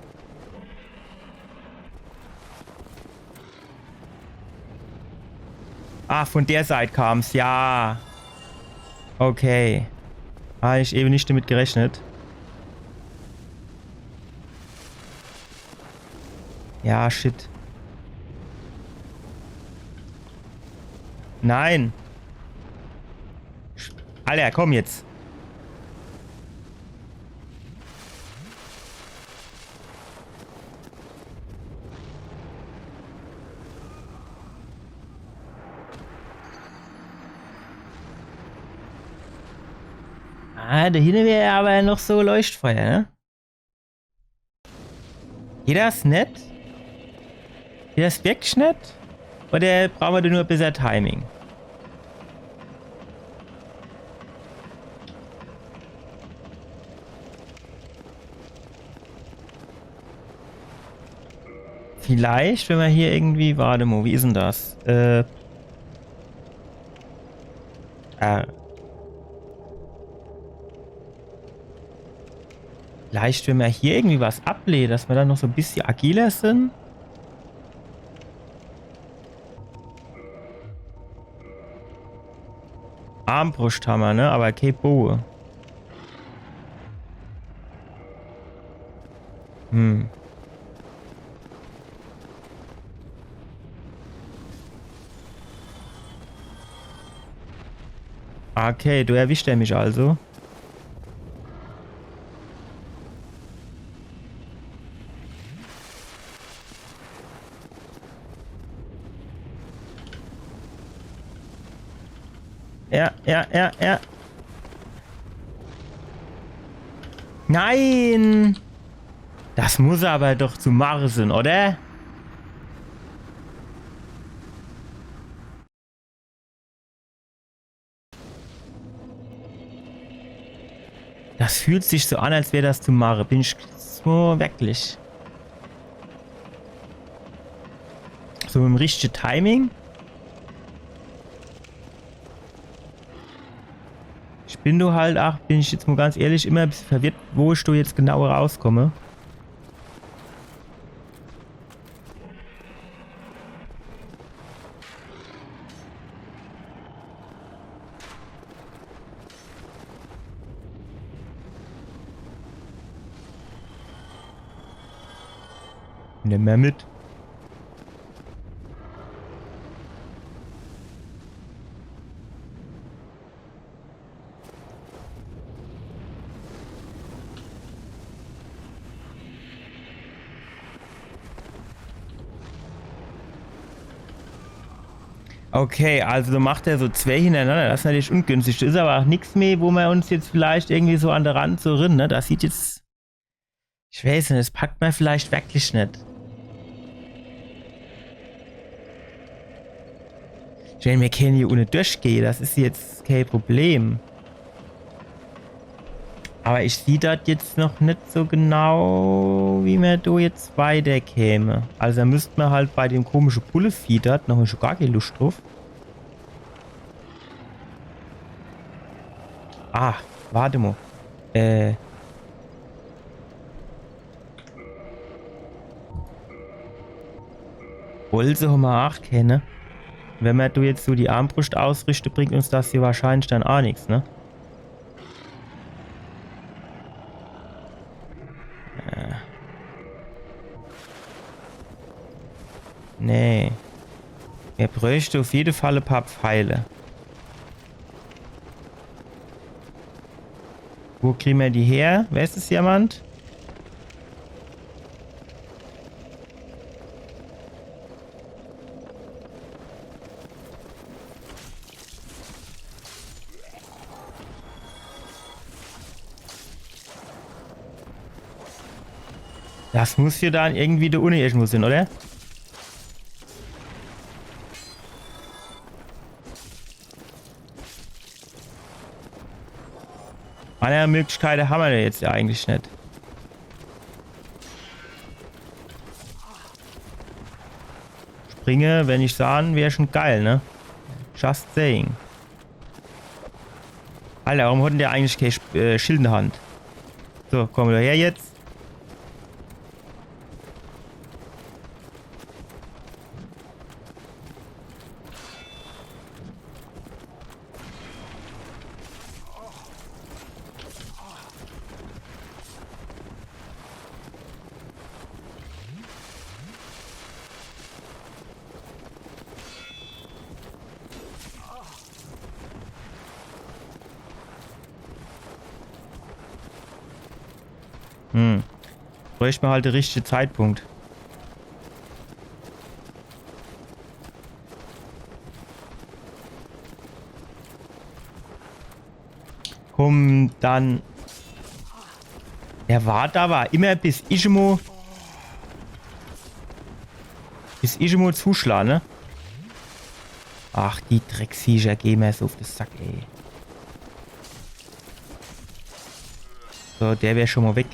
Ah, von der Seite kam's. Ja. Okay. Habe ich eben nicht damit gerechnet. Ja, shit. Nein. Alter, komm jetzt. Ah, da hinten wäre aber noch so Leuchtfeuer, ne? Geht das nicht? Geht das wirklich nicht? Oder brauchen wir da nur ein bisschen Timing? Vielleicht, wenn wir hier irgendwie... Warte mal, wie ist denn das? Vielleicht, wenn wir hier irgendwie was ablehnen, dass wir dann noch so ein bisschen agiler sind. Armbrusthammer, ne? Aber keine Bowie. Okay, du erwischt mich also. Ja. Nein! Das muss aber doch zu Marsen, oder? Das fühlt sich so an, als wäre das zu Mare. Bin ich so wirklich. So im richtigen Timing. Ich bin du halt, ach, bin ich jetzt mal ganz ehrlich, immer ein bisschen verwirrt, wo ich du jetzt genau rauskomme. Nimm mehr mit. Okay, also macht er so zwei hintereinander. Das ist natürlich ungünstig. Das ist aber auch nichts mehr, wo wir uns jetzt vielleicht irgendwie so an der Rand so rinnen, ne? Das sieht jetzt... Ich weiß nicht, das packt man vielleicht wirklich nicht. Wenn wir können hier ohne durchgehen, das ist jetzt kein Problem. Aber ich sehe das jetzt noch nicht so genau, wie wir da jetzt weiterkäme. Also da müsste man halt bei dem komischen Pullevieh dort noch schon gar keine Lust drauf. Ah, warte mal. Bolse haben wir auch keine. Wenn wir da jetzt so die Armbrust ausrichten, bringt uns das hier wahrscheinlich dann auch nichts, ne? Nee. Er bräuchte auf jeden Fall ein paar Pfeile. Wo kriegen wir die her? Weiß es jemand? Das muss hier dann irgendwie der Uni irgendwo sein, oder? Andere Möglichkeiten haben wir jetzt ja eigentlich nicht. bringe, wenn ich sahen, wäre schon geil, ne? Just saying. Alter, warum hat denn der eigentlich kein Schild in der Hand? So, komm wieder her jetzt. Bräuchte man halt den richtigen Zeitpunkt. Komm, dann. Der war da, war immer bis Ishimo zuschlag, ne? Ach, die Drecksviecher gehen mir so auf den Sack, ey. So, der wäre schon mal weg.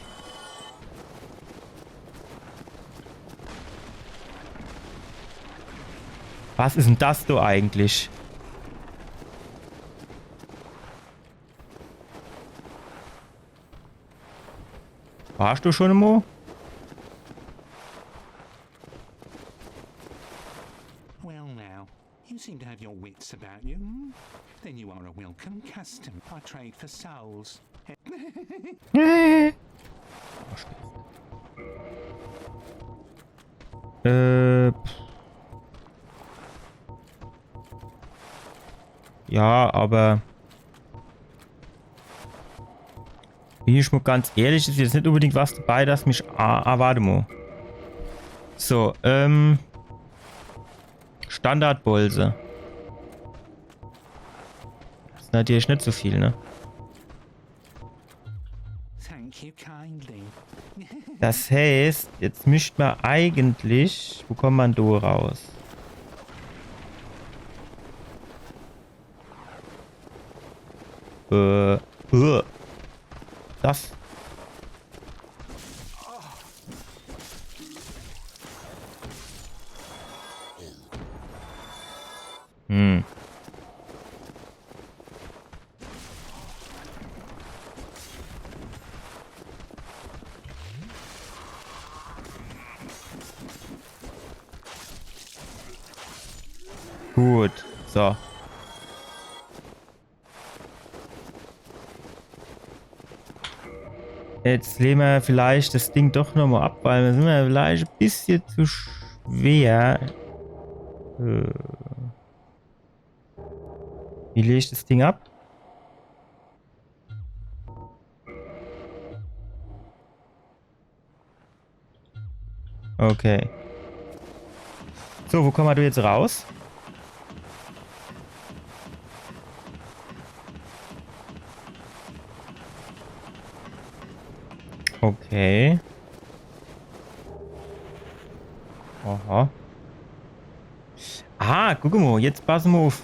Was ist denn das du eigentlich? Warst du schon immer? Well now, you seem to have your wits about you. Hmm? Then you are a welcome customer. I trade for souls. Ja, aber bin ich mal ganz ehrlich, ist jetzt nicht unbedingt was dabei, das mich... warte mal. So, Standardbolse. Das ist natürlich nicht so viel, ne? Thank you kindly. Das heißt, jetzt müsste man eigentlich... Wo kommt man da raus? Das. Gut. So. Jetzt lehnen wir vielleicht das Ding doch nochmal ab, weil wir sind ja vielleicht ein bisschen zu schwer. Wie lege ich das Ding ab? Okay. So, wo kommen wir jetzt raus? Okay. Aha. Ah, guck mal, jetzt passen wir auf.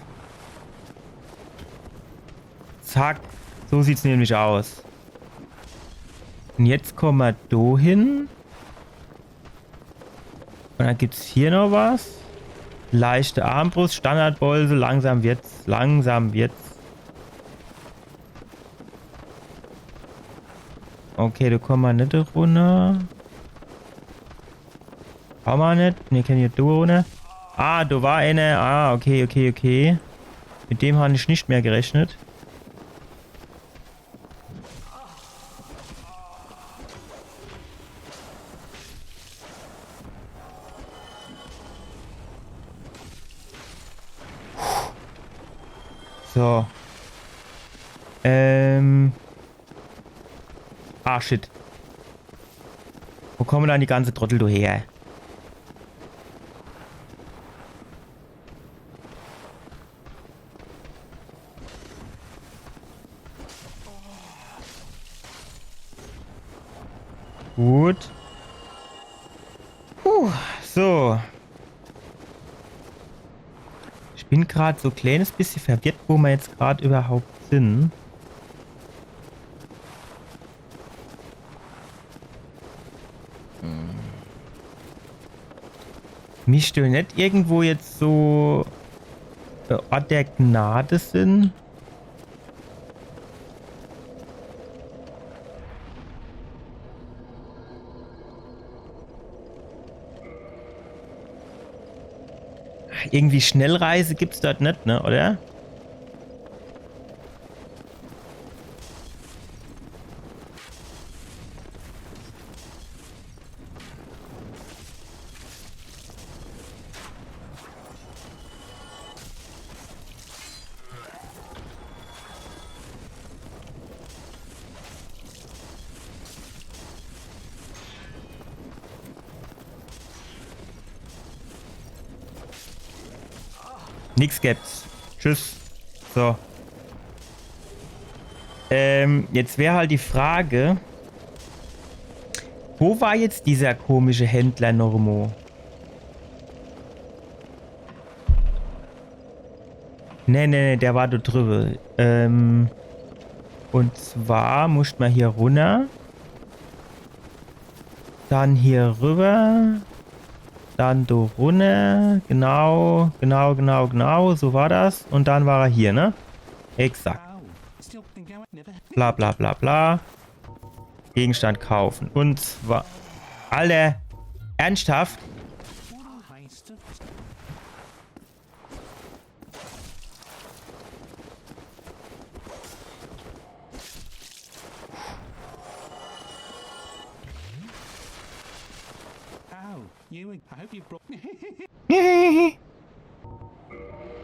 Zack. So sieht's nämlich aus. Und jetzt kommen wir da hin. Und dann gibt's hier noch was. Leichte Armbrust, Standardbolse, langsam wird's. Langsam wird's. Okay, da kommen wir nicht runter. Kann man nicht. Wir können hier da runter. Ah, da war eine. Ah, okay, okay, okay. Mit dem habe ich nicht mehr gerechnet. So. Ah, shit. Wo kommen dann die ganze Trottel her? Gut. So. Ich bin gerade so ein kleines bisschen verwirrt, wo wir jetzt gerade überhaupt sind. Müsste nicht irgendwo jetzt so Ort der Gnade sind? Irgendwie Schnellreise gibt's dort nicht, ne, oder? Nix gibt's. Tschüss. So. Jetzt wäre halt die Frage, wo war jetzt dieser komische Händler Normo? Nee, der war da drüber. Und zwar musste man hier runter. Dann hier rüber. Dann da runter. Genau. So war das. Und dann war er hier, ne? Exakt. Bla bla bla bla. Gegenstand kaufen. Und zwar... Alter! Ernsthaft?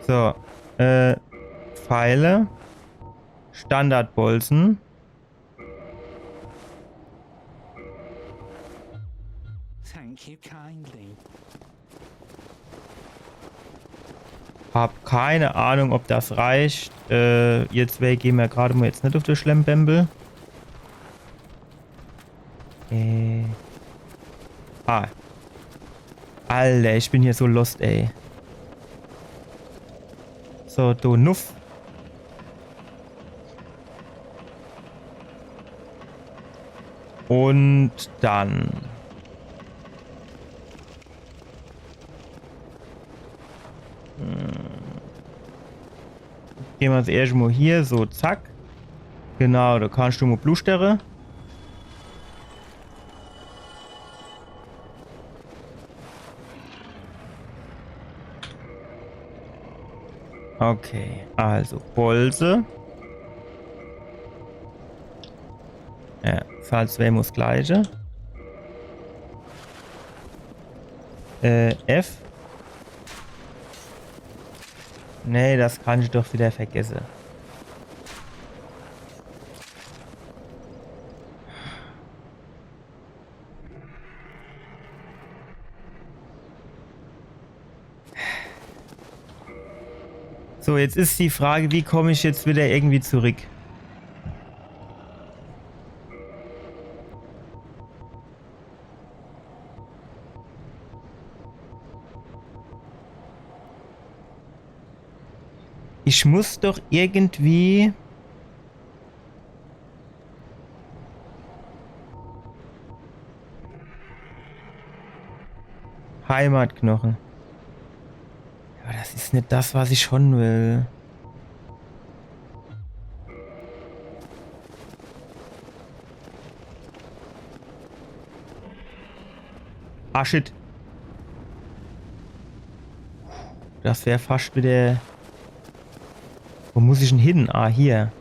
So, Pfeile, Standardbolzen. Thank you kindly. Hab keine Ahnung, ob das reicht. Jetzt gehen wir gerade mal jetzt nicht auf das Schlembembel. Alter, ich bin hier so lost, ey. So, du Nuff. Und dann... Gehen wir jetzt erstmal hier, so, zack. Genau, da kannst du mal Blutstere. Okay, also Bolse. Ja, Salzwemus gleiche. F. Nee, das kann ich doch wieder vergessen. So, jetzt ist die Frage, wie komme ich jetzt wieder irgendwie zurück? Ich muss doch irgendwie... Heimatknochen. Aber das ist nicht das, was ich schon will. Ah, shit. Das wäre fast wieder... Wo muss ich denn hin? Ah, hier.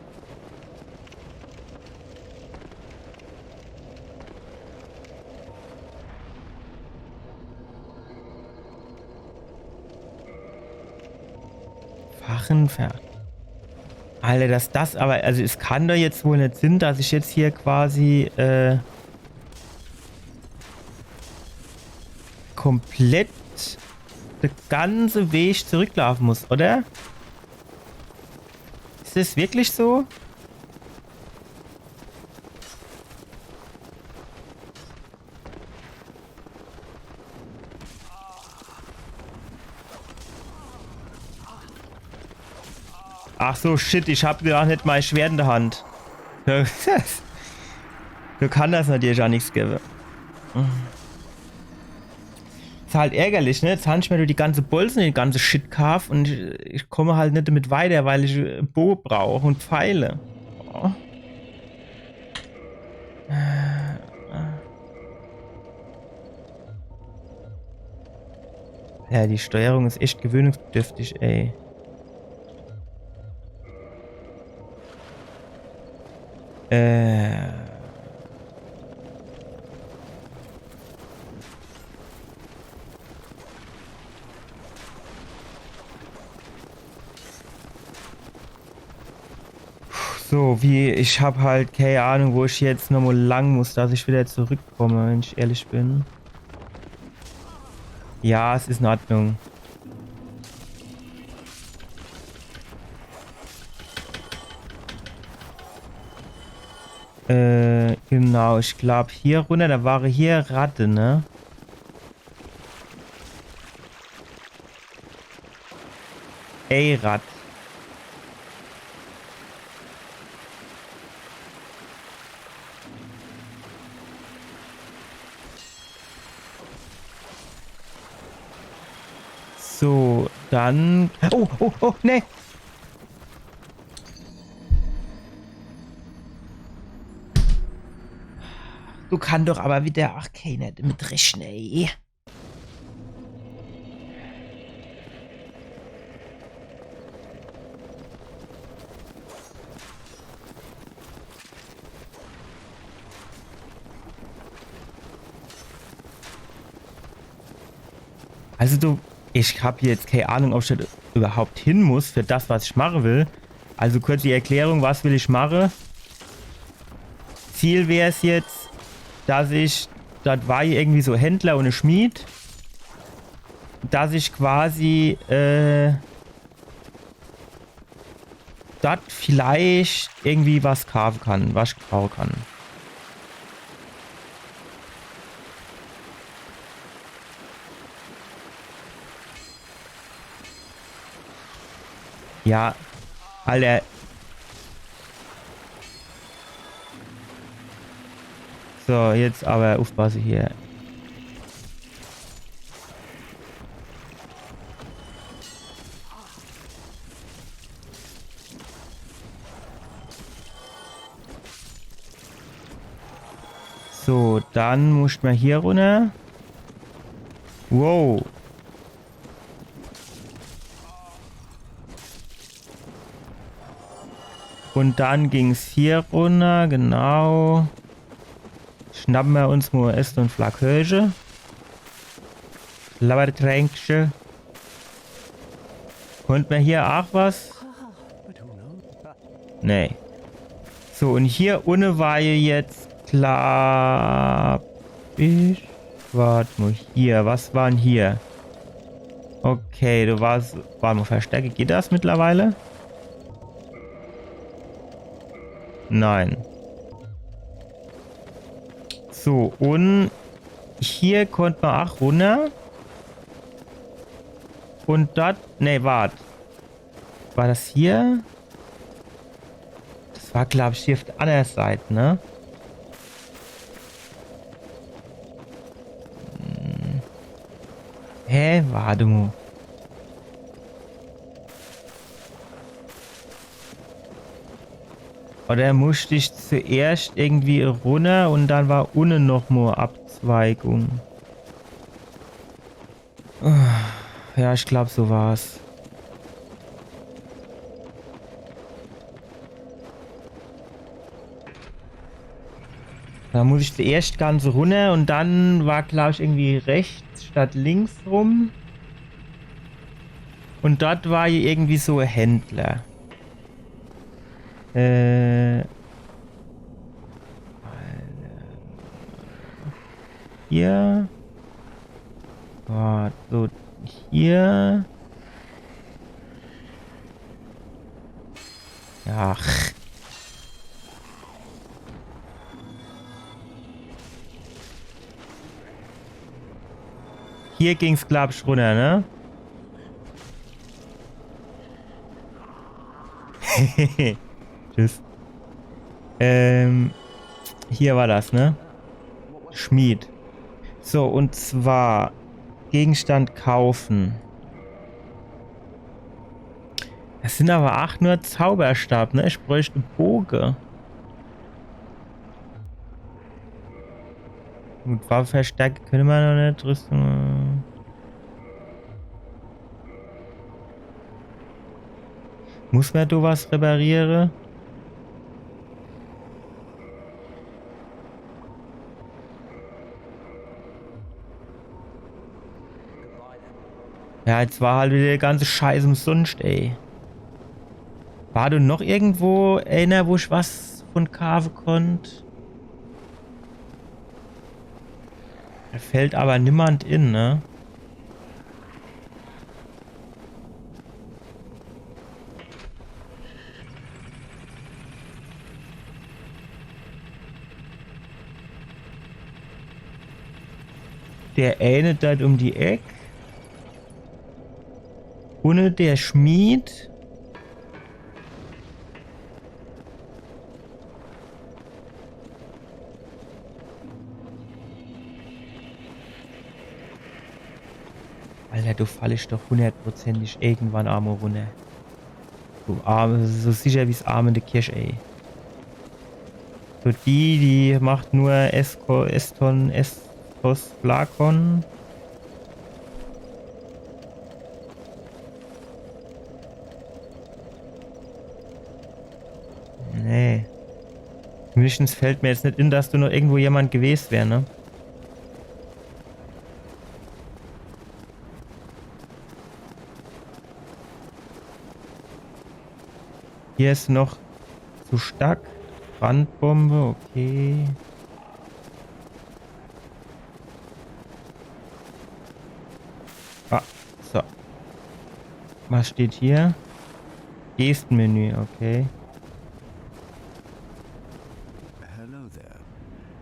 Alter, dass das aber... Also es kann doch jetzt wohl nicht sein, dass ich jetzt hier quasi komplett den ganzen Weg zurücklaufen muss, oder? Ist das wirklich so? Ach so, shit, ich habe gar nicht mein Schwert in der Hand. Du kannst das natürlich auch nichts geben. ist halt ärgerlich, ne? Jetzt habe ich mir durch die ganze Bolzen, den ganzen Shit gekauft und ich komme halt nicht damit weiter, weil ich Bow brauche und Pfeile. Oh. Ja, die Steuerung ist echt gewöhnungsbedürftig, ey. So, ich habe halt keine Ahnung, wo ich jetzt nochmal lang muss, dass ich wieder zurückkomme, wenn ich ehrlich bin. Ja, es ist in Ordnung. Genau, ich glaube hier runter, da war hier Ratte, ne? Ey, Rat. So, dann... Oh, ne! Du kannst doch aber wieder... Ach, keiner damit rechnen, ey. Also ich habe jetzt keine Ahnung, ob ich da überhaupt hin muss für das, was ich machen will. Also kurz die Erklärung, was will ich machen? Ziel wäre es jetzt, dass ich, das war hier irgendwie so Händler und eine Schmied, dass ich quasi, dort vielleicht irgendwie was kaufen kann, was ich kaufen kann. Ja, Alter. So, jetzt aber aufpassen hier. So, dann muss man hier runter. Wow. Und dann ging es hier runter, genau. Schnappen wir uns mal Essen und Flakköche. Labbertränkchen. Konnte man hier auch was? Nee. So, und hier unten war ja jetzt klar. Warte mal, hier. Was waren hier? Okay, du warst. Warte mal, Verstärke. Geht das mittlerweile? Nein. So, und hier konnte man auch runter. Und dort. Ne, warte. War das hier? Das war, glaube ich, hier auf der anderen Seite, ne? Hä? Warte mal. Oder musste ich zuerst irgendwie runter und dann war unten noch mal Abzweigung. Ja, ich glaube, so war's. Da muss ich zuerst ganz runter und dann war, glaube ich, irgendwie rechts statt links rum. Und dort war hier irgendwie so ein Händler. Hier. So, hier. Ja. Hier ging's, glaube ich, runter, ne? Tschüss. Hier war das, ne? Schmied. So, und zwar Gegenstand kaufen. Das sind aber auch nur Zauberstab, ne? Ich bräuchte Bogen. Gut, Waffe verstärken können wir noch nicht. Rüstung. Muss man da was reparieren? Ja, jetzt war halt wieder der ganze Scheiß umsonst, ey. War du noch irgendwo einer, wo ich was von kaufen konnte? Da fällt aber niemand in, ne? Der ähnelt dort um die Ecke. Ohne der Schmied. Alter, du fallst doch hundertprozentig irgendwann arme runter. Du arme, so sicher wie's Arme in der Kirche, ey. So die macht nur Eston, Estos, Blakon. Nee. Mindestens fällt mir jetzt nicht in, dass du noch irgendwo jemand gewesen wäre, ne? Hier ist noch zu stark. Brandbombe, okay. Ah, so. Was steht hier? Gestenmenü, okay. Hello there.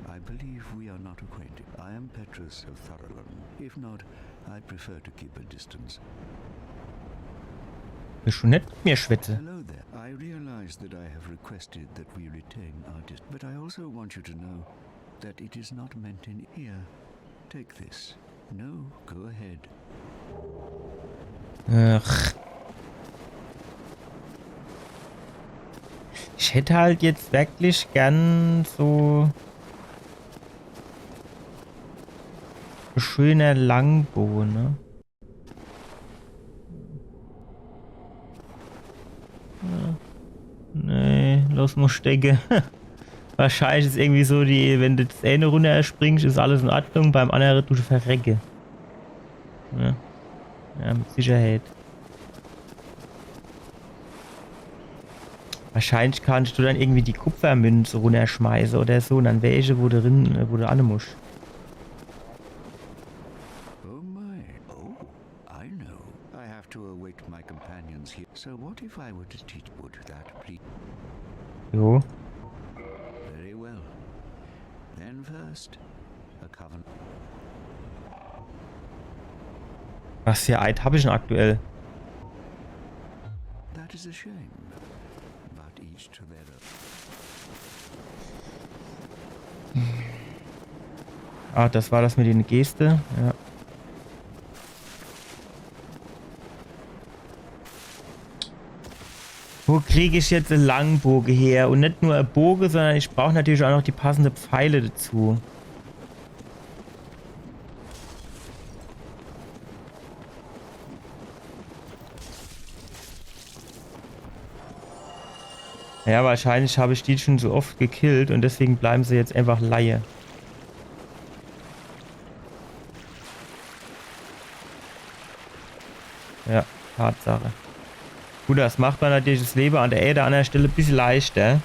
I believe we are not acquainted. I am Petrus of Thurlon. If not, I'd prefer to keep a distance. Bist schon nett mit mir schwätze. Hello there. I realize that I have requested that we retain artists, but I also want you to know that it is not meant in here. Take this. No, go ahead. Ach. Ich hätte halt jetzt wirklich gern so ein schöner Langbow, ne? Ja. Nee, los muss stecken. Wahrscheinlich ist irgendwie so die, wenn du das eine runter springst, ist alles in Ordnung, beim anderen du verrecke. Ja. Ja, mit Sicherheit. Wahrscheinlich kannst du dann irgendwie die Kupfermünze runterschmeißen oder so und dann welche, wo du drin, wo du an musst. Oh my. Oh, I know. I have to await my companions here. So what if I were to teach would that please? Jo. Very well. Then first, a covenant. Was für Eid habe ich denn aktuell? That is a shame. But each to their own. Ah, das war das mit den Geste. Ja. Wo kriege ich jetzt einen Langbogen her? Und nicht nur einen Bogen, sondern ich brauche natürlich auch noch die passenden Pfeile dazu. Ja, wahrscheinlich habe ich die schon so oft gekillt und deswegen bleiben sie jetzt einfach Laie. Ja, Tatsache. Gut, das macht man natürlich das Leben an der einen anderen Stelle ein bisschen leichter.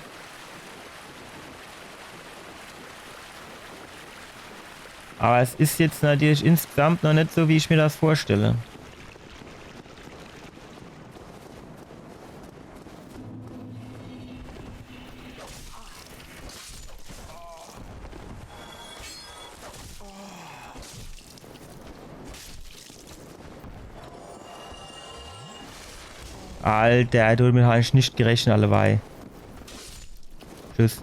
Aber es ist jetzt natürlich insgesamt noch nicht so, wie ich mir das vorstelle. Alter, damit habe ich nicht gerechnet, allebei. Tschüss.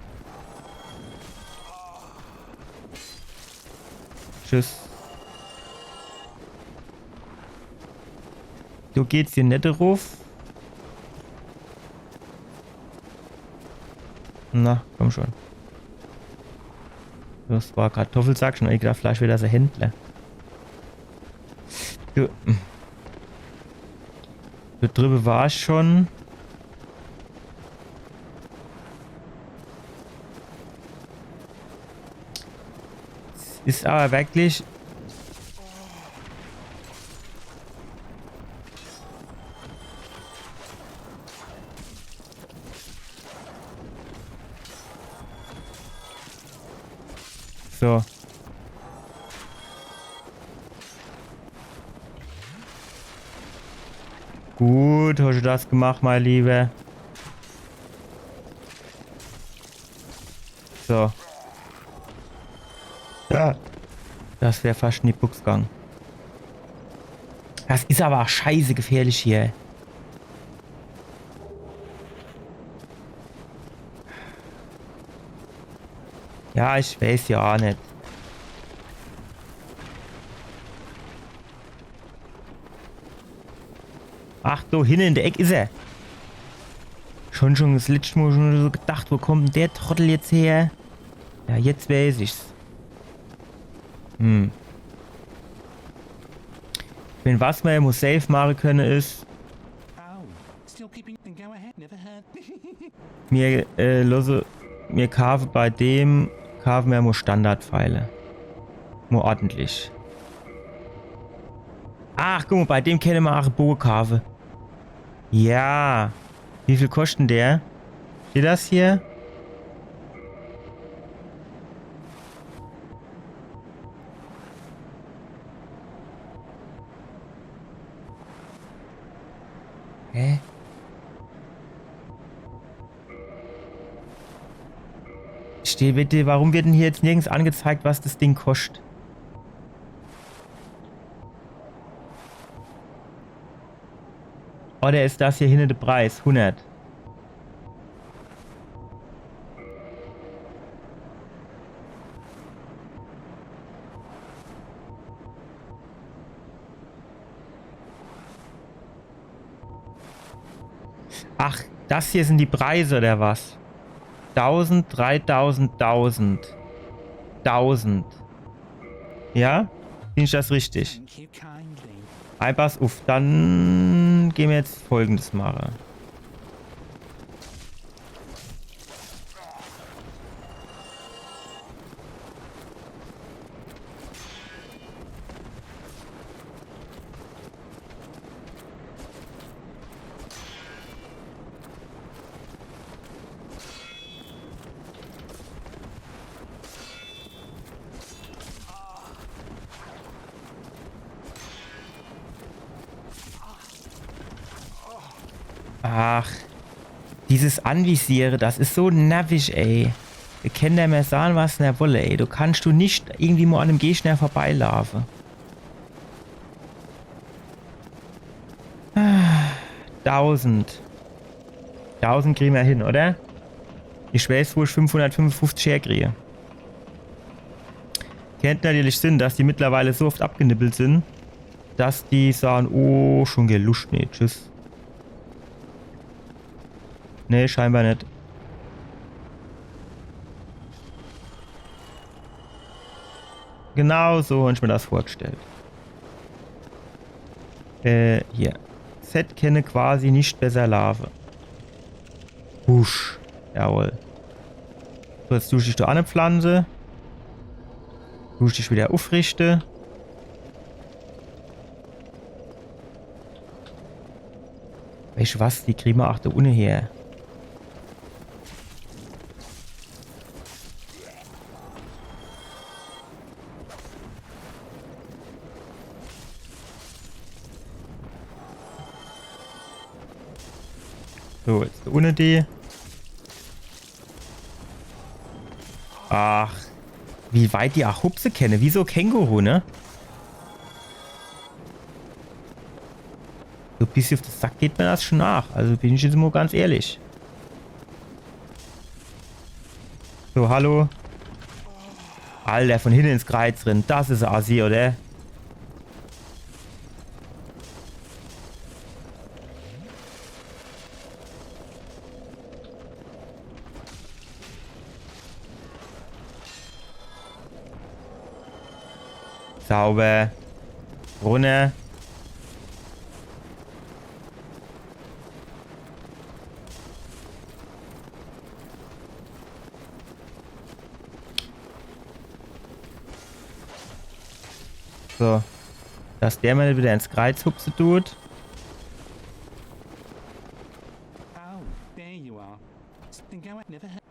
Tschüss. So geht's hier nicht drauf. Na, komm schon. Das war Kartoffelsack schon. Ich dachte, vielleicht wird das ein Händler. So. Da drüben war ich schon. Ist aber wirklich... So. Gut, hast du das gemacht, mein Lieber. So. Ja. Das wäre fast in die Buchs gegangen. Das ist aber auch scheiße gefährlich hier. Ja, ich weiß ja auch nicht. Ach, da hinten in der Ecke ist er. Schon das letzte Mal schon so gedacht, wo kommt denn der Trottel jetzt her? Ja, jetzt weiß ich's. Wenn was man muss safe machen können ist, Oh, still keeping and go ahead. Never heard. mir kaufen bei dem, kaufen wir nur Standardpfeile. Nur ordentlich. Ach, guck mal, bei dem können wir auch einen Bogen kaufen. Ja. Wie viel kostet der? Steht das hier? Hä? Steht bitte, warum wird denn hier jetzt nirgends angezeigt, was das Ding kostet? Oder ist das hier hinten der Preis? 100. Ach, das hier sind die Preise oder was? 1000, 3000, 1000. 1000. Ja? Finde ich das richtig? Thank you kindly. Ein Pass auf, dann gehen wir jetzt Folgendes machen. Ach, dieses Anvisieren, das ist so nervig, ey. Wir können ja mehr sagen, was er wolle, ey. Du kannst nicht irgendwie mal an einem Gegner vorbeilaufen. 1000. 1000 kriegen wir hin, oder? Ich weiß, wo ich 555 herkriege. Kennt natürlich Sinn, dass die mittlerweile so oft abgenippelt sind, dass die sagen, oh, schon geluscht, nee, tschüss. Nee, scheinbar nicht. Genau so habe ich mir das vorgestellt. Hier. Z kenne quasi nicht besser Larve. Husch. Jawohl. So, jetzt dusche ich da eine Pflanze. Dusche ich wieder aufrichte. Weißt du was? Die kriegen wir auch da unten her. So, jetzt da unten die. Ach, wie weit die auch Hupse kenne. Wieso Känguru, ne? So ein bisschen auf den Sack geht mir das schon nach. Also bin ich jetzt mal ganz ehrlich. So, hallo. Alter, von hinten ins Kreuz drin. Das ist Asi, oder? Sauber. Runter. So. Dass der mal wieder ins Kreuz hupse tut. Oh, there you are. Think I never heard.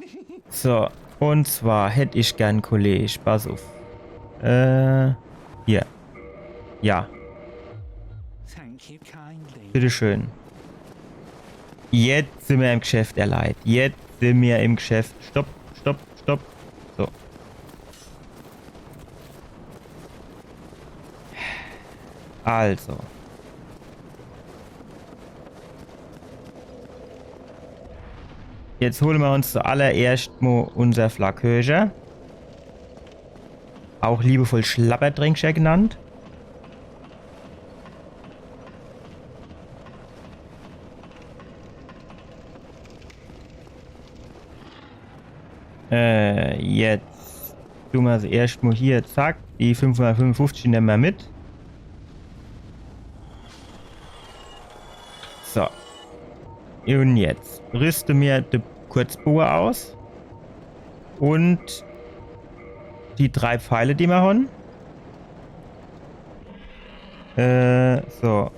So. Und zwar hätte ich gern Kollege. Pass auf. Hier. Ja. Thank you kindly. Bitteschön. Jetzt sind wir im Geschäft, Erleid. Jetzt sind wir im Geschäft. Stopp, stopp, stopp. So. Also. Jetzt holen wir uns zuallererst mal unser Flakköcher. Auch liebevoll Schlapperdrinkscher genannt. Jetzt tun wir sie erstmal hier, zack, die 555 nehmen wir mit. So. Und jetzt rüste mir die Kurzbohr aus. Und die 3 Pfeile, die wir haben. So.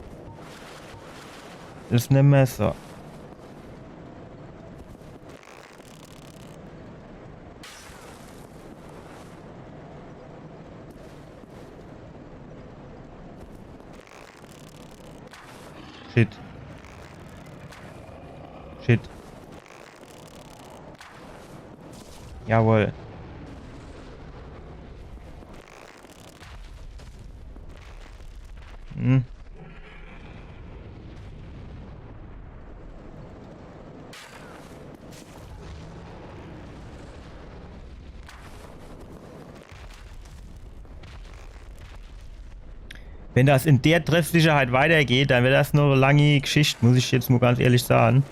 Das nehmen wir so. Shit. Shit. Jawohl. Hm. Wenn das in der Treffsicherheit weitergeht, dann wird das noch eine lange Geschichte, muss ich jetzt mal ganz ehrlich sagen.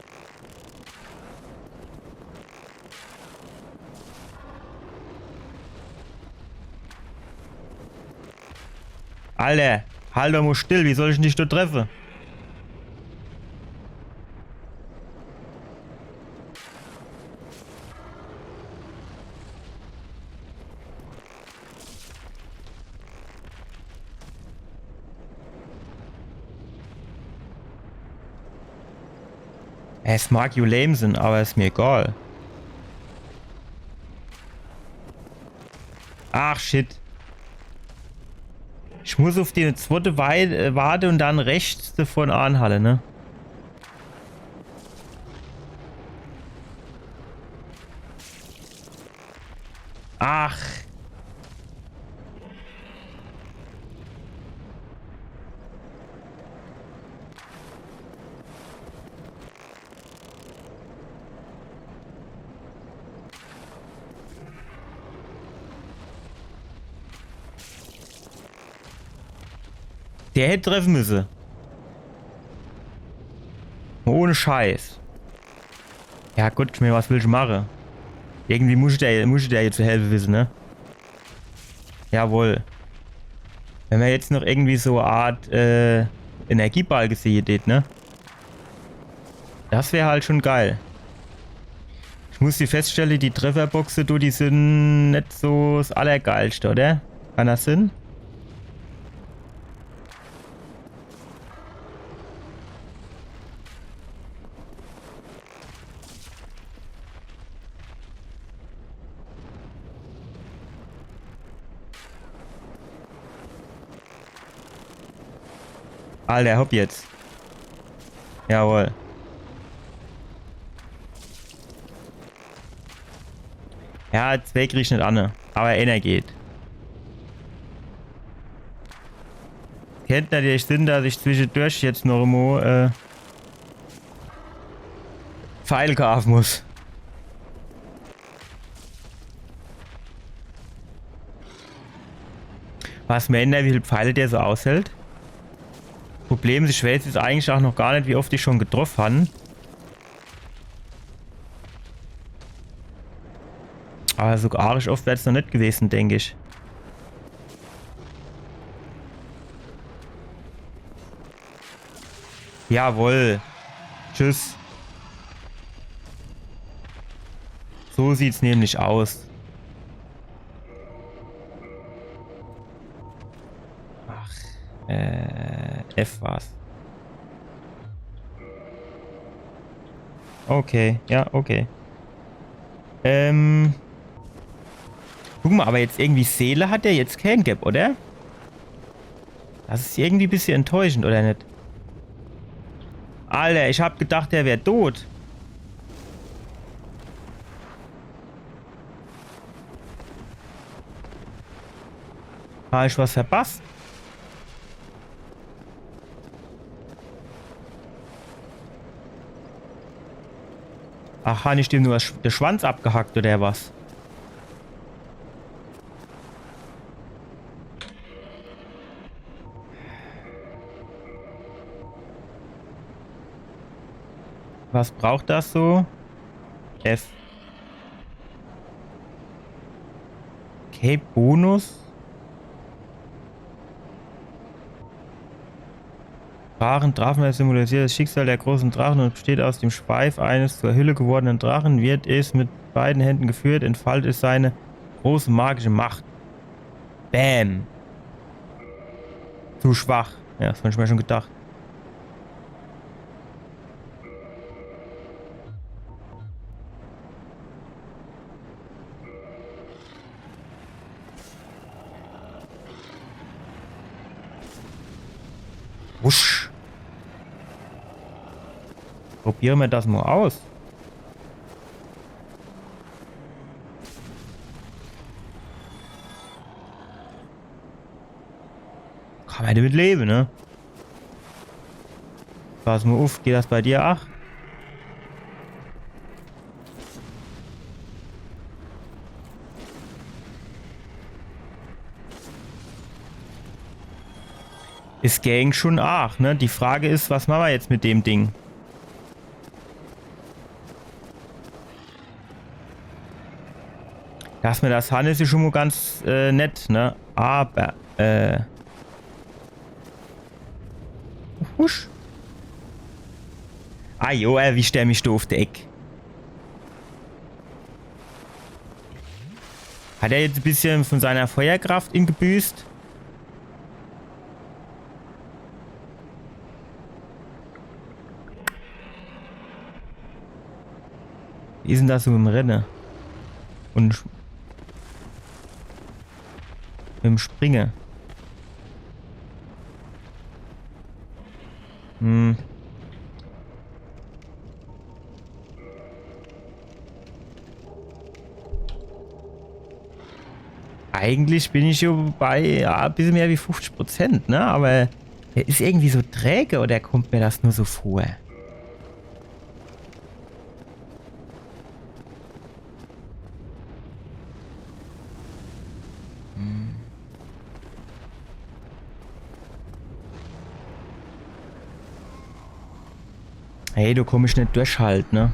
Alter, halt doch mal still, wie soll ich dich dort treffen? Es mag you lame sein, aber ist mir egal. Ach shit. Ich muss auf die zweite Warte und dann rechts davon anhalle, ne? Ach. Der hätte treffen müssen. Ohne Scheiß. Ja gut, ich meine, was will ich machen? Irgendwie muss ich der jetzt zu helfen wissen, ne? Jawohl. Wenn man jetzt noch irgendwie so eine Art Energieball gesehen hätte, ne? Das wäre halt schon geil. Ich muss die feststellen, die Trefferboxen, die sind nicht so das Allergeilste, oder? Kann das Sinn? Alter, hopp jetzt. Jawohl. Ja, zwei krieg ich nicht an, aber einer geht. Kennt natürlich Sinn, dass ich zwischendurch jetzt noch mal Pfeil kaufen muss. Was mir ändert, wie viele Pfeile der so aushält. Problem ist, ich weiß jetzt eigentlich auch noch gar nicht, wie oft ich schon getroffen habe. Aber so arisch oft wäre es noch nicht gewesen, denke ich. Jawohl. Tschüss. So sieht's nämlich aus. Ach, F war's. Okay, ja, okay. Guck mal, aber jetzt irgendwie Seele hat der jetzt kein Gap, oder? Das ist irgendwie ein bisschen enttäuschend, oder nicht? Alter, ich hab gedacht, der wäre tot. Habe ich was verpasst? Ach, habe ich dem nur der Schwanz abgehackt, oder was? Was braucht das so? F. Okay, Bonus. Drachen symbolisiert das Schicksal der großen Drachen und besteht aus dem Schweif eines zur Hülle gewordenen Drachen. Wird es mit beiden Händen geführt, entfaltet es seine große magische Macht. Bam. Zu schwach. Ja, das habe ich mir schon gedacht. Wusch. Probieren wir das mal aus. Kann man damit leben, ne? Pass mal auf, geht das bei dir auch? Ist Gang schon auch, ne? Die Frage ist, was machen wir jetzt mit dem Ding? Dass mir das Hand ist schon mal ganz nett, ne? Aber, Husch. Ah jo, wie stell mich da auf die Ecke. Hat er jetzt ein bisschen von seiner Feuerkraft gebüßt? Wie ist denn das so im Rennen? Und mit dem Springen. Eigentlich bin ich ja bei ein bisschen mehr wie 50%, ne? Aber er ist irgendwie so träge oder kommt mir das nur so vor? Hey, du kommst nicht durch halt, ne?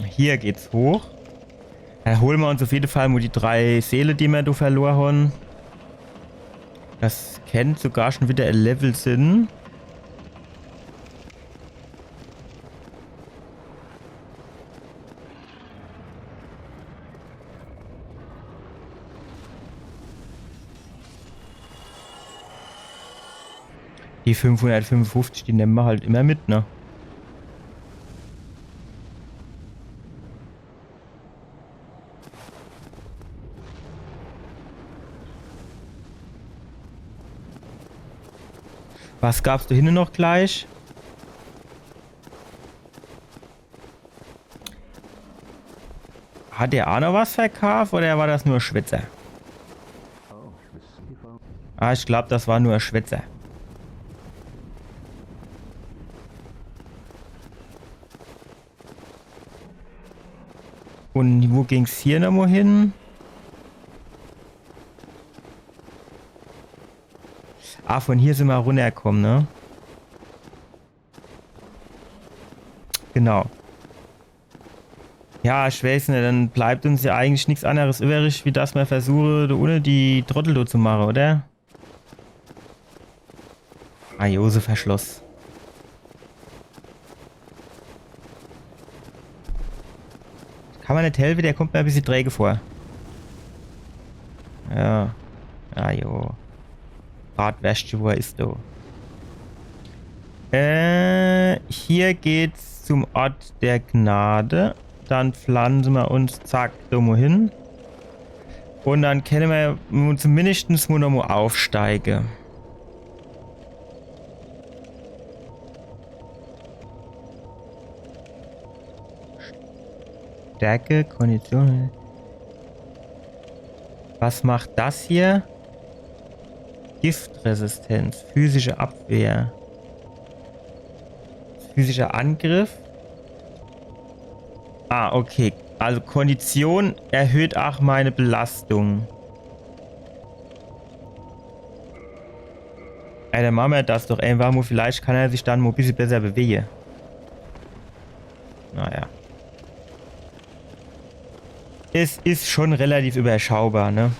Hier geht's hoch. Dann holen wir uns auf jeden Fall mal die 3 Seele, die wir da verloren haben. Das kennt sogar schon wieder ein Level sind. Die 555, die nehmen wir halt immer mit, ne? Was gab's da hinten noch gleich? Hat der auch noch was verkauft oder war das nur Schwätzer? Ah, ich glaube, das war nur Schwätzer. Und wo ging's hier nochmal hin? Ah, von hier sind wir runtergekommen, ne? Genau. Ja, ich weiß nicht, dann bleibt uns ja eigentlich nichts anderes übrig, wie dass wir versuchen, da ohne die Trottel da zu machen, oder? Ah, Josef Verschloss. Kann man nicht helfen, der kommt mir ein bisschen träge vor. Ja. Ah, jo. Radwäsche, wo er ist, da. Hier geht's zum Ort der Gnade. Dann pflanzen wir uns, zack, da mal hin. Und dann können wir zumindest noch mal aufsteigen. Stärke, Kondition. Was macht das hier? Giftresistenz, physische Abwehr. Physischer Angriff. Ah, okay. Also Kondition erhöht auch meine Belastung. Ja, dann machen wir das doch einfach mal. Vielleicht kann er sich dann mal ein bisschen besser bewegen. Naja. Es ist schon relativ überschaubar, ne?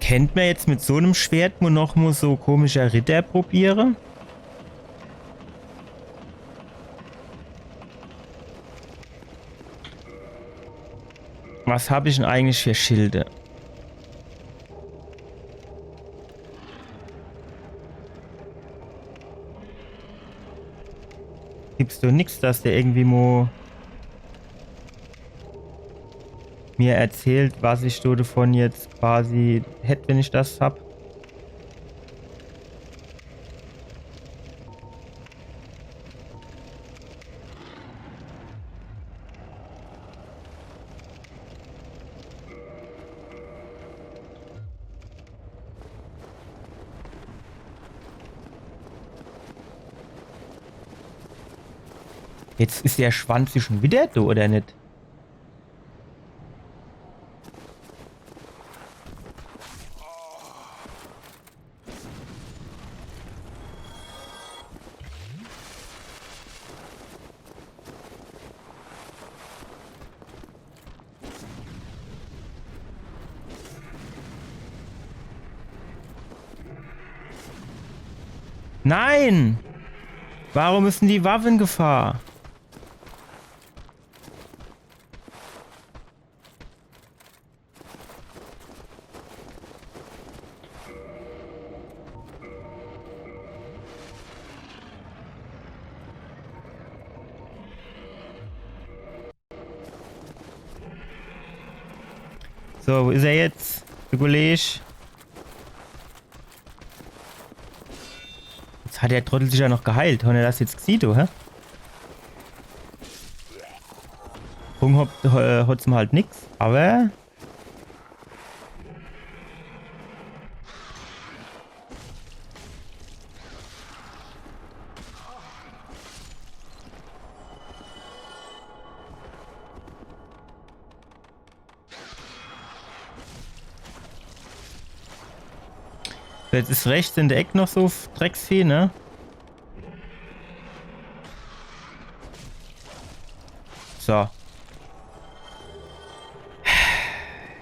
Kennt man jetzt mit so einem Schwert wo noch mal so komischer Ritter probieren? Was habe ich denn eigentlich für Schilde? Gibt's doch nichts, dass der irgendwie mir erzählt, was ich so davon jetzt quasi hätte, wenn ich das hab. Jetzt ist der Schwanz schon wieder da, oder nicht? Nein! Warum ist denn die Waffe in Gefahr? So, wo ist er jetzt? Der Kollege. Jetzt hat der Trottel sich ja noch geheilt. Hat er das jetzt gesehen, du, hä? Hunger hat's ihm halt nix, aber... Jetzt ist rechts in der Ecke noch so Drecksvieh, ne? So.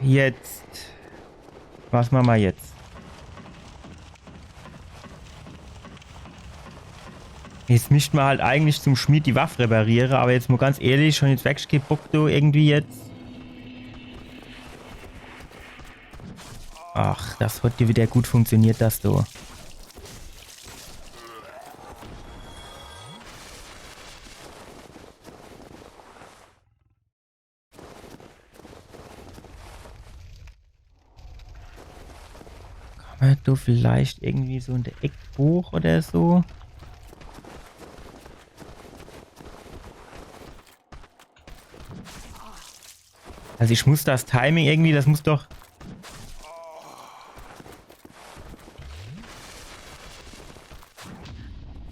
Jetzt. Was machen wir jetzt? Jetzt müssten wir halt eigentlich zum Schmied die Waffe reparieren, aber jetzt mal ganz ehrlich, schon jetzt weggebuckt du irgendwie jetzt. Ach, das hat dir wieder gut funktioniert, das du. Kann man du vielleicht irgendwie so in der Ecke hoch oder so? Also ich muss das Timing irgendwie, das muss doch...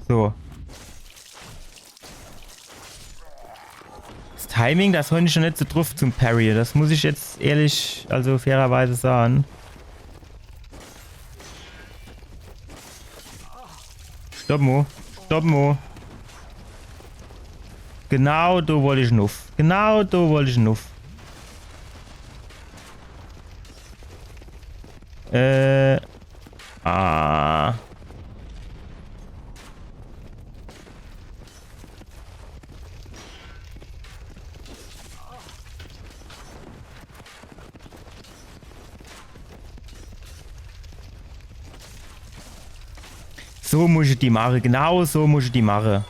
So. Das Timing, das habe ich schon nicht so drauf zum Parry. Das muss ich jetzt ehrlich, also fairerweise sagen. Stopp, Mo. Stopp, Mo. Genau, da wollte ich nuff. Genau, da wollte ich nuff. Ah. So muss ich die machen. Genau so muss ich die machen.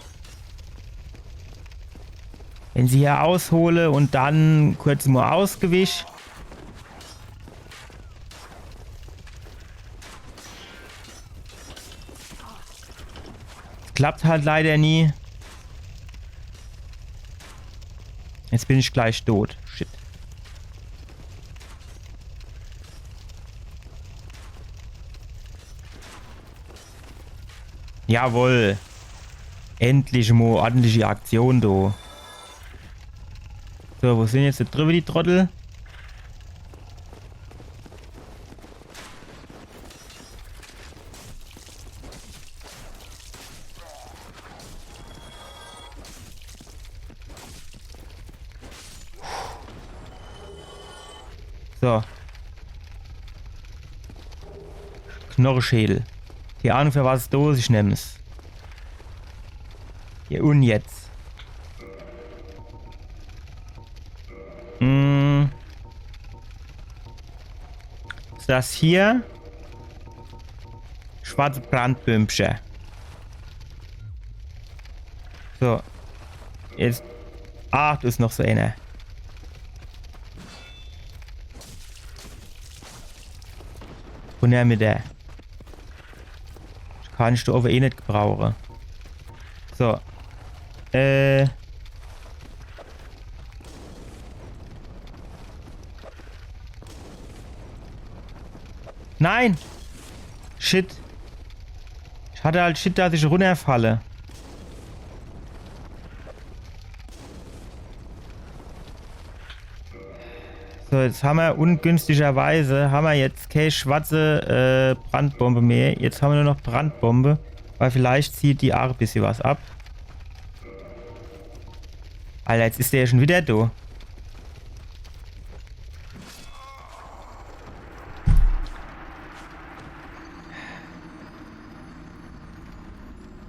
Wenn sie hier aushole und dann kurz mal ausgewischt. Klappt halt leider nie. Jetzt bin ich gleich tot. Shit. Jawohl. Endlich mal ordentliche Aktion, du. So, wo sind jetzt drüber die Trottel? So. Knorrschädel. Die Ahnung, für was es da ist, ich nehme es. Hier und jetzt. Ist das hier? Schwarze Brandbümpchen. So. Jetzt. Ach, das ist noch so eine. Und er mit der. Kann ich da aber eh nicht gebrauchen. So. Nein! Shit. Ich hatte halt Shit, dass ich runterfalle. So, jetzt haben wir ungünstigerweise jetzt keine schwarze Brandbombe mehr. Jetzt haben wir nur noch Brandbombe, weil vielleicht zieht die auch ein bisschen was ab. Alter, jetzt ist der ja schon wieder da.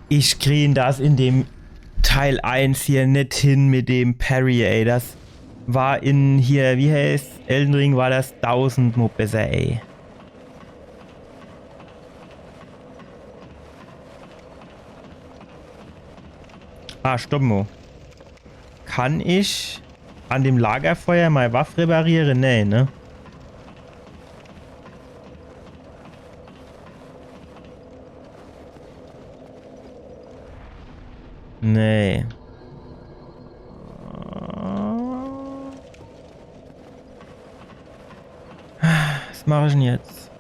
Ich kriege das in dem Teil 1 hier nicht hin mit dem Parry, ey. Das war in hier, wie heißt Elden Ring, war das 1000-mal besser, ey. Ah, stopp mal. Kann ich an dem Lagerfeuer meine Waffe reparieren? Nee, ne? Nee. Was mache ich denn jetzt?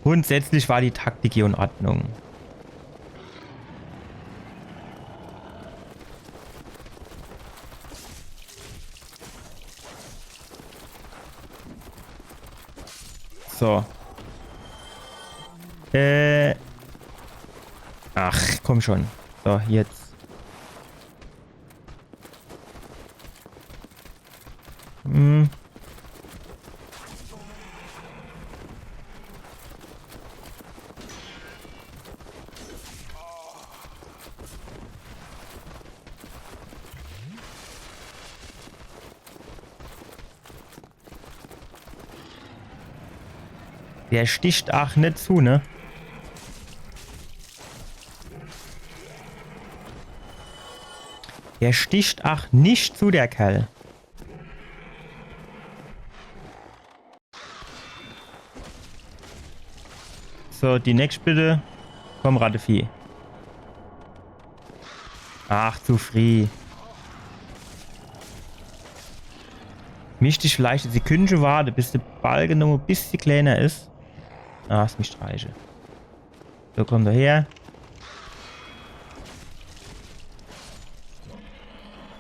Grundsätzlich war die Taktik hier in Ordnung. So. Ach, komm schon. So, jetzt. Der sticht auch nicht zu, ne? Der sticht auch nicht zu, der Kerl. So, die nächste bitte. Komm, Rattevieh. Ach, zu früh. Misch dich vielleicht eine Sekunde warten, bis der Balken noch ein bisschen kleiner ist. Ah, ist mich streiche. So, komm da her.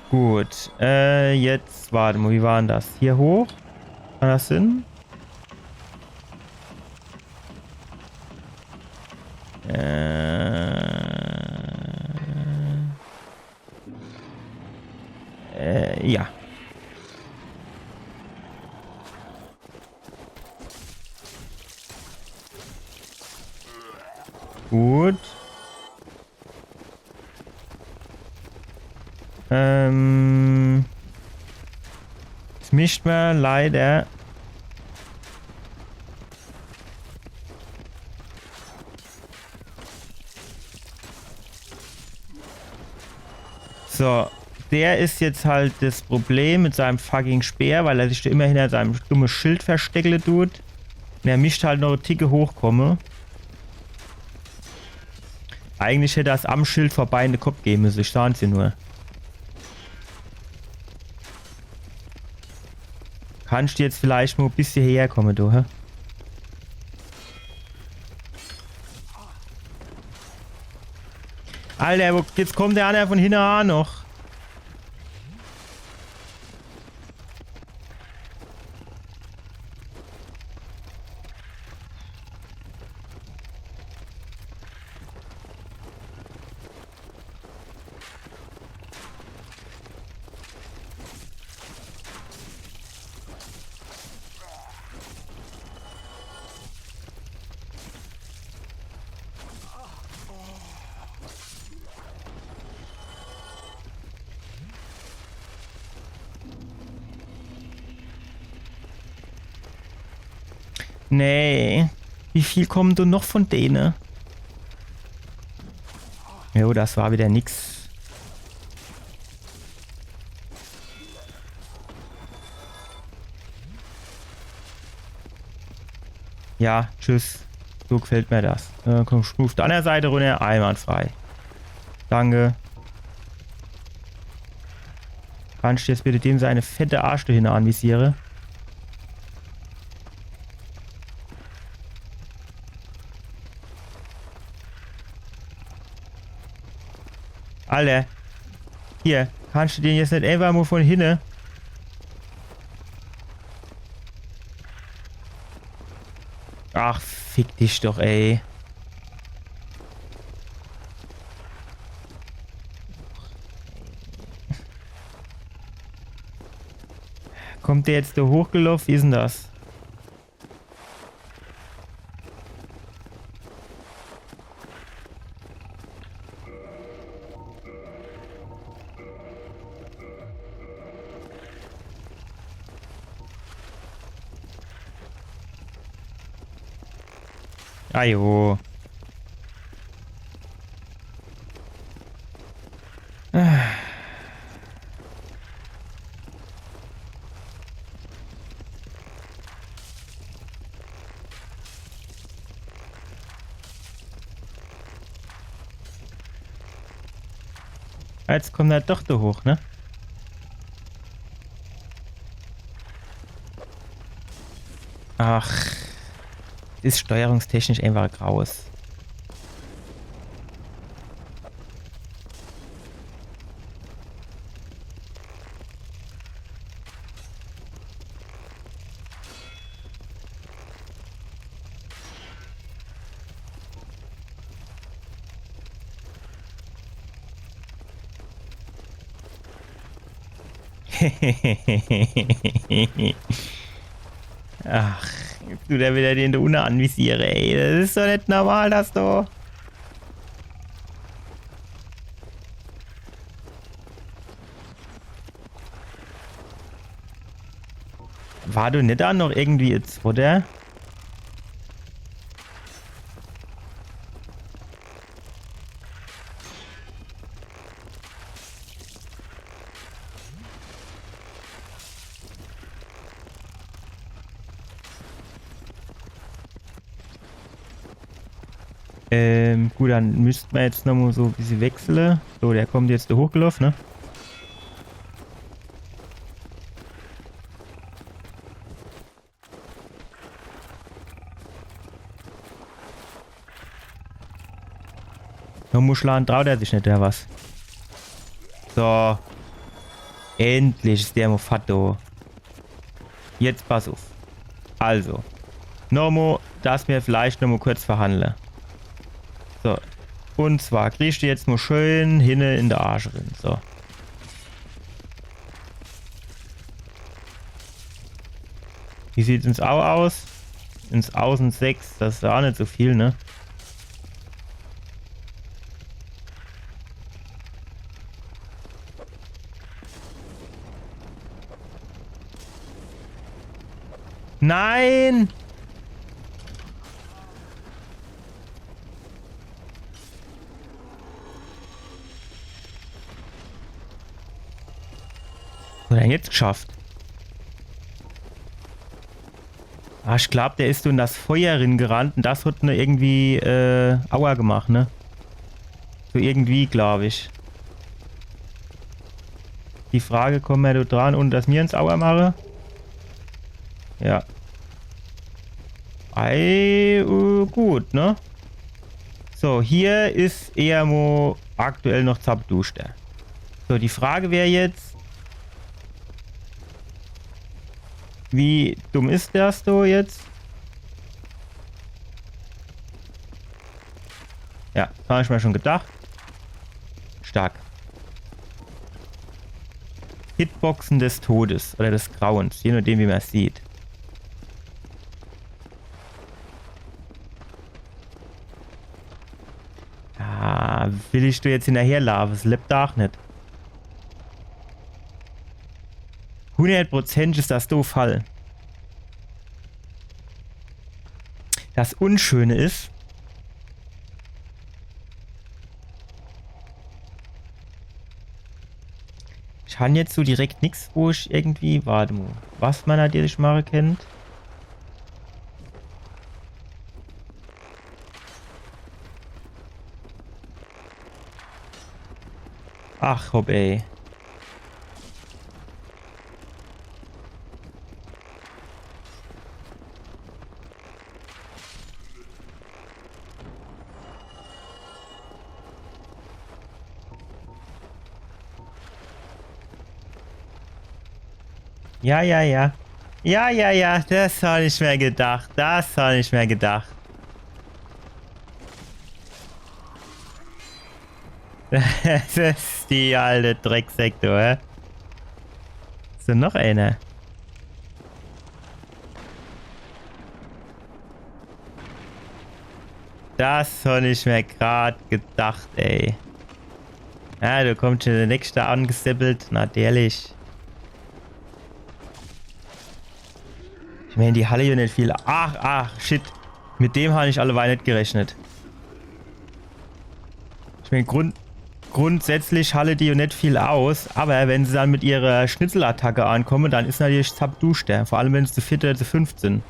Gut. Jetzt, warte mal, wie war denn das? Hier hoch? Kann das Sinn? Ja. Gut. Jetzt mischt man leider. So, der ist jetzt halt das Problem mit seinem fucking Speer, weil er sich da immer hinter seinem dummen Schild versteckle tut. Und er mischt halt noch eine Ticke hochkomme. Eigentlich hätte er es am Schild vorbei in den Kopf geben müssen, ich sah sie nur. Kannst du jetzt vielleicht mal ein bisschen herkommen, du, hä? Alter, jetzt kommt der andere von hinten an noch. Nee. Wie viel kommen du noch von denen? Jo, das war wieder nix. Ja, tschüss. So gefällt mir das. Komm, auf der anderen Seite runter, einwandfrei. Danke. Kannst du jetzt bitte dem seine fette Arschloch hin anvisieren? Alter. Hier, kannst du den jetzt nicht einfach mal von hinten? Ach, fick dich doch, ey. Kommt der jetzt da hochgelaufen? Wie ist denn das? Ajo. Jetzt kommt er doch da hoch, ne? Ach. Ist steuerungstechnisch einfach graues. Ach, du da wieder den da unten anvisiere, ey. Das ist doch nicht normal, das doch. War du nicht da noch irgendwie jetzt, oder? Gut, dann müssten wir jetzt nochmal so ein bisschen wechseln. So, der kommt jetzt da hochgelaufen, ne? Muscheln traut er sich nicht, oder was? So. Endlich ist der Mofato. Jetzt pass auf. Also. Nochmal, dass wir vielleicht nochmal kurz verhandeln. So, Und zwar kriegst du jetzt nur schön hinne in der Arsch drin. So. Wie sieht es ins Au aus? Ins Außen 6. Das ist auch nicht so viel, ne? Nein! Was hat er denn jetzt geschafft? Ah, ich glaube, der ist so in das Feuer gerannt und das hat nur irgendwie Aua gemacht, ne? So irgendwie, glaube ich. Die Frage, kommen wir da dran, ohne dass mir ins Aua mache? Ja. Gut, ne? So, hier ist Eamo aktuell noch Zapduscht. So, die Frage wäre jetzt, wie dumm ist das so jetzt? Ja, das habe ich mir schon gedacht. Stark. Hitboxen des Todes oder des Grauens, je nachdem wie man es sieht. Ah, will ich du jetzt hinterherlaufen? Das lebt auch nicht. 100% ist das doof Fall. Das Unschöne ist, ich habe jetzt so direkt nichts, wo ich irgendwie, warte mal, was man natürlich mal kennt. Ach, hopp, ey. Ja, ja, ja. Ja, ja, ja, das habe ich mir gedacht. Das habe ich mir gedacht. Das ist die alte Drecksektor, hä? Ist da noch eine? Das habe ich mir gerade gedacht, ey. Ja, du kommst schon der nächste angesippelt. Natürlich. Ich meine, die Halle hier nicht viel. Ach, shit. Mit dem habe ich alleweil nicht gerechnet. Ich meine, grundsätzlich halle die nicht viel aus, aber wenn sie dann mit ihrer Schnitzelattacke ankommen, dann ist natürlich Zapduscht. Vor allem, wenn es zu 4. oder zu 5 sind.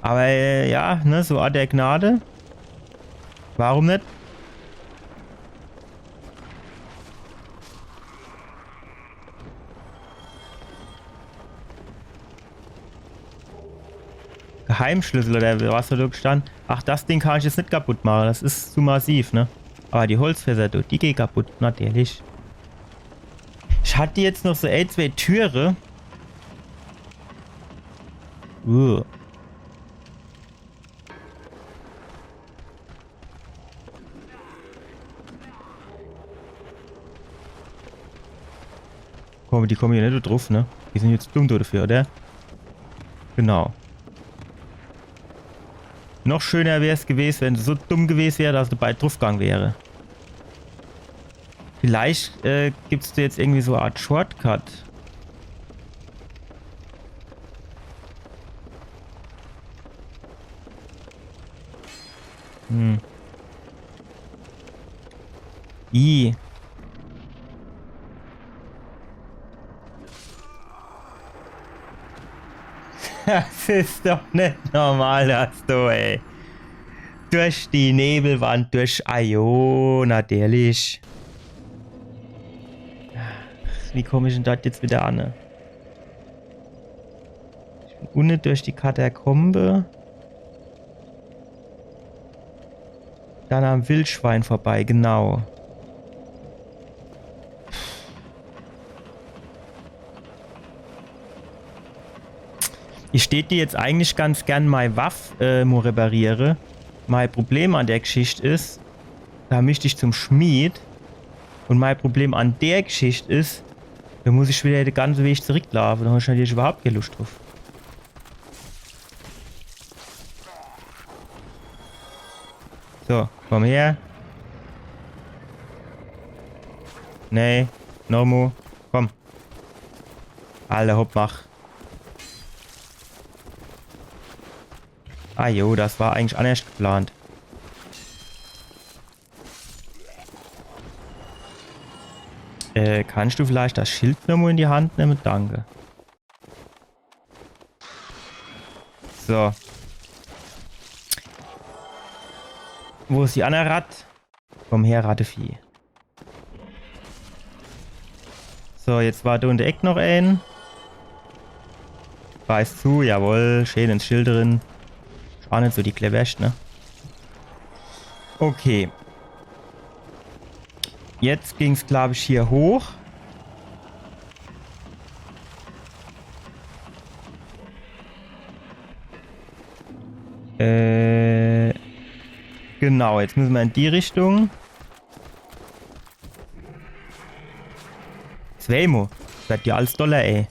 Aber ja, ne, so Art der Gnade. Warum nicht? Geheimschlüssel oder was da gestanden? Ach, das Ding kann ich jetzt nicht kaputt machen. Das ist zu massiv, ne? Aber die Holzfässer, die gehen kaputt, natürlich. Ich hatte jetzt noch so zwei Türe. Komm, die kommen hier nicht drauf, ne? Die sind jetzt dumm dafür, oder? Genau. Noch schöner wäre es gewesen, wenn es so dumm gewesen wäre, dass du bald draufgegangen wäre. Vielleicht gibt es jetzt irgendwie so eine Art Shortcut. Das ist doch nicht normal, das du, ey. Durch die Nebelwand, durch Ajo, natürlich. Wie komme ich denn das jetzt wieder an? Ich bin unten durch die Katakombe. Dann am Wildschwein vorbei, genau. Ich steht dir jetzt eigentlich ganz gern meine Waffe repariere. Mein Problem an der Geschichte ist, da möchte ich zum Schmied. Und mein Problem an der Geschichte ist, da muss ich wieder den ganzen Weg zurücklaufen. Da habe ich natürlich überhaupt keine Lust drauf. So, komm her. Nee, Normo, komm. Alter, hopp, mach. Ah jo, das war eigentlich anders geplant. Kannst du vielleicht das Schild nochmal in die Hand nehmen? Danke. So. Wo ist die andere Rad? Komm her, Rattevieh. So, jetzt war da unter Eck noch ein. Beiß zu, jawohl. Schön ins Schild drin. Auch nicht so die cleverste, ne? Okay. Jetzt ging es, glaube ich, hier hoch. Genau, jetzt müssen wir in die Richtung. Zwemo. Das wird ja alles Dollar, ey.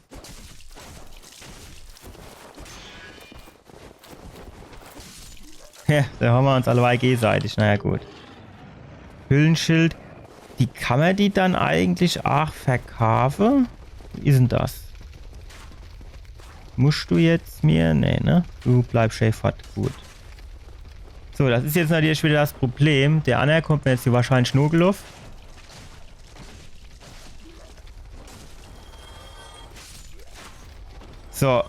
Ja, da haben wir uns alle gegenseitig. Naja, gut. Hüllenschild. Die kann man die dann eigentlich auch verkaufen? Wie ist denn das? Musst du jetzt mir? Nee, ne? Du bleibst fort. Gut. So, das ist jetzt natürlich wieder das Problem. Der andere kommt mir jetzt hier wahrscheinlich nur gelaufen. So.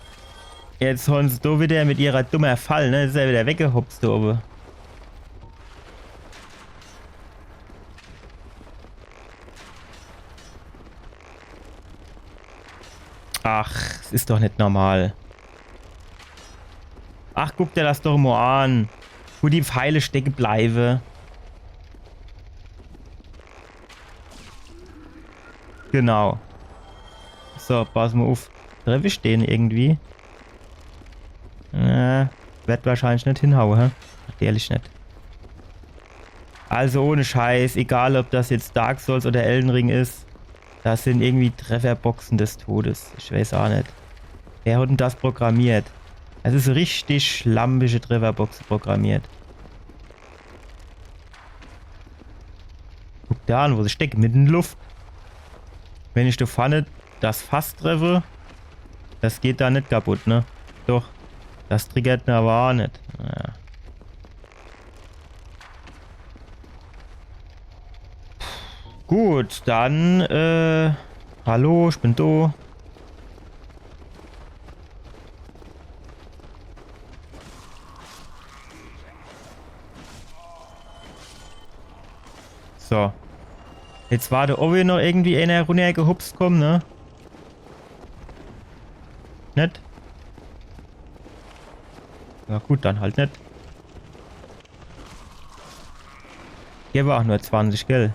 Jetzt holen sie da wieder mit ihrer dummer Fall, ne? Ist ja wieder weggehupst, da oben. Ach, es ist doch nicht normal. Ach, guck dir das doch mal an. Wo die Pfeile stecken bleiben. Genau. So, pass mal auf. Treffe ich den irgendwie? Wird wahrscheinlich nicht hinhauen, hä? Ehrlich nicht. Also ohne Scheiß, egal ob das jetzt Dark Souls oder Elden Ring ist. Das sind irgendwie Trefferboxen des Todes. Ich weiß auch nicht. Wer hat denn das programmiert? Es ist richtig schlampige Trefferboxen programmiert. Guck da an, wo sie steckt. Mitten in der Luft. Wenn ich da vorne das Fass treffe, das geht da nicht kaputt, ne? Doch. Das triggert mir aber auch nicht. Naja. Gut, dann, hallo, ich bin da. So. Jetzt war der Obi noch irgendwie einer runtergehupst kommen, ne? Nicht? Na gut, dann halt nicht. Hier war auch nur 20, gell?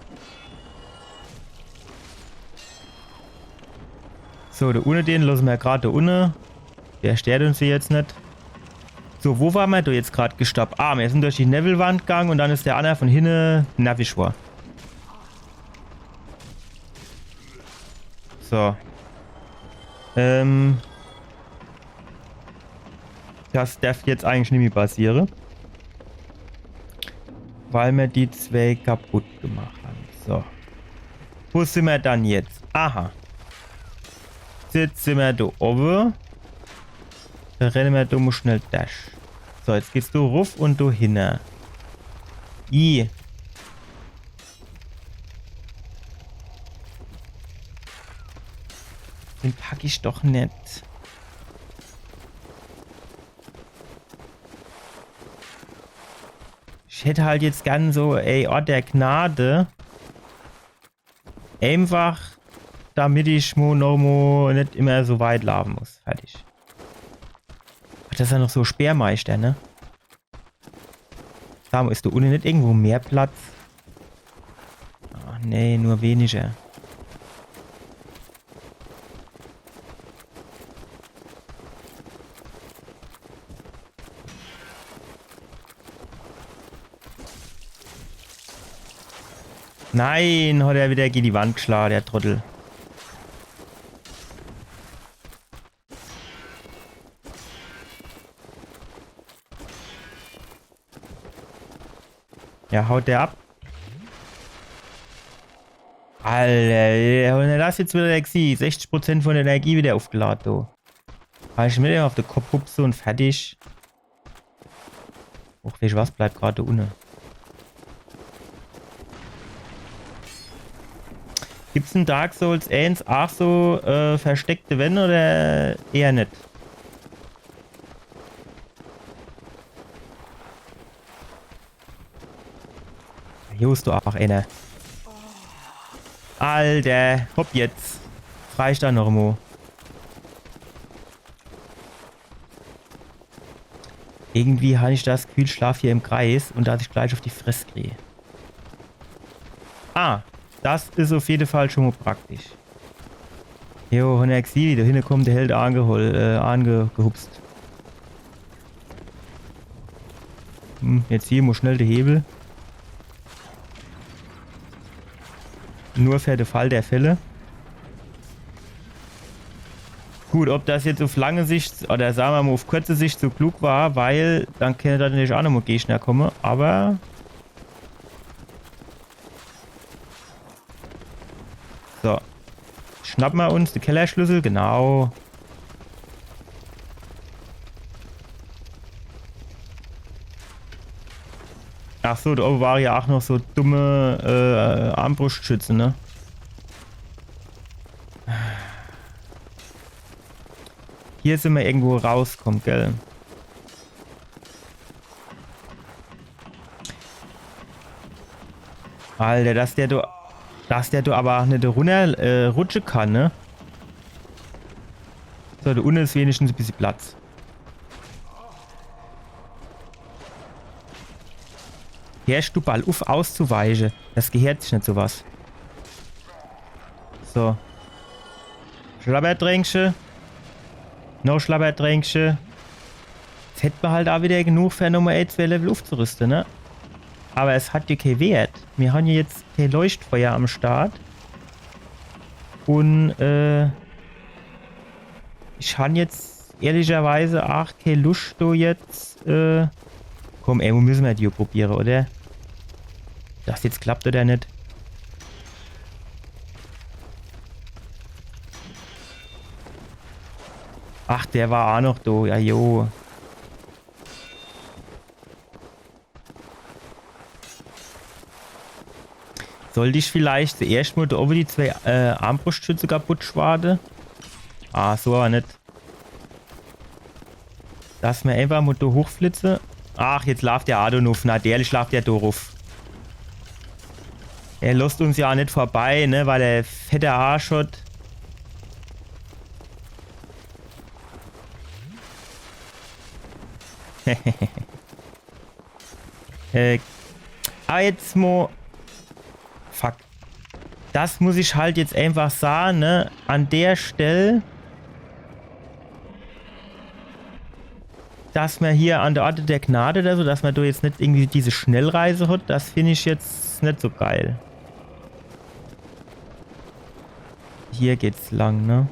So, der Une, den lassen wir gerade unten. Der stört uns hier jetzt nicht. So, wo waren wir da jetzt gerade gestoppt? Ah, wir sind durch die Neville-Wand gegangen und dann ist der Anna von hinten nervig war. So. Das darf jetzt eigentlich nicht mehr passieren. Weil wir die zwei kaputt gemacht haben. So. Wo sind wir dann jetzt? Aha. Jetzt sind wir da oben. Da rennen wir da mal schnell dash. So, jetzt gehst du ruf und du hin. I. Den packe ich doch nicht. Ich hätte halt jetzt gern so, ey, Ort der Gnade. Einfach, damit ich Monomo nicht immer so weit laufen muss. Fertig. Ach, das ist ja noch so Speermeister, ne? Samo, ist da unten nicht irgendwo mehr Platz? Ach nee, nur weniger. Nein, hat er wieder gegen die Wand geschlagen, der Trottel. Ja, haut der ab. Alter, wenn er das jetzt wieder sieht, 60% von der Energie wieder aufgeladen, du. Kann ich mir auf den Kopf hupsen und fertig. Och, was bleibt gerade unten? Gibt's in Dark Souls 1 auch so versteckte Wände oder eher nicht? Hier ist du auch einer. Alter, hopp jetzt. Reicht da noch mal. Irgendwie habe ich das Gefühl, ich schlaf hier im Kreis und dass ich gleich auf die Fresse kriege. Ah, das ist auf jeden Fall schon mal praktisch. Jo, wenn der Exil da hinkommt, der Held angehupst. Jetzt hier muss schnell der Hebel. Nur für den Fall der Fälle. Gut, ob das jetzt auf lange Sicht oder sagen wir mal auf kurze Sicht so klug war, weil dann kann da natürlich auch noch mal Gegner kommen, aber so. Schnappen wir uns den Kellerschlüssel, genau. Ach so, da oben waren ja auch noch so dumme Armbrustschützen, ne? Hier sind wir irgendwo rauskommen, gell? Alter, dass der du aber auch nicht runter rutschen kann, ne? So, da unten ist wenigstens ein bisschen Platz. Hörst du ball auf auszuweichen? Das gehört sich nicht sowas. So. Schlabberdrängsche. Noch Schlabberdrängsche. Jetzt hätten wir halt auch wieder genug für Nummer 1 Level aufzurüsten, ne? Aber es hat ja keinen Wert. Wir haben ja jetzt kein Leuchtfeuer am Start. Und ich habe jetzt ehrlicherweise auch keine Lust, da jetzt komm, ey, wo müssen wir die probieren, oder? Das jetzt klappt oder nicht? Ach, der war auch noch da. Ja, jo. Sollte ich vielleicht zuerst mal da oben die zwei Armbrustschütze kaputt schwade? Ah, so aber nicht. Dass wir einfach mal da hochflitze. Ach, jetzt läuft der Adonuf. Na, der läuft der doof. Er lässt uns ja nicht vorbei, ne, weil er fette Arsch hat. Aber jetzt mal. Fuck. Das muss ich halt jetzt einfach sagen, ne? An der Stelle. Dass man hier an der Ort der Gnade oder so, dass man da jetzt nicht irgendwie diese Schnellreise hat, das finde ich jetzt nicht so geil. Hier geht's lang, ne?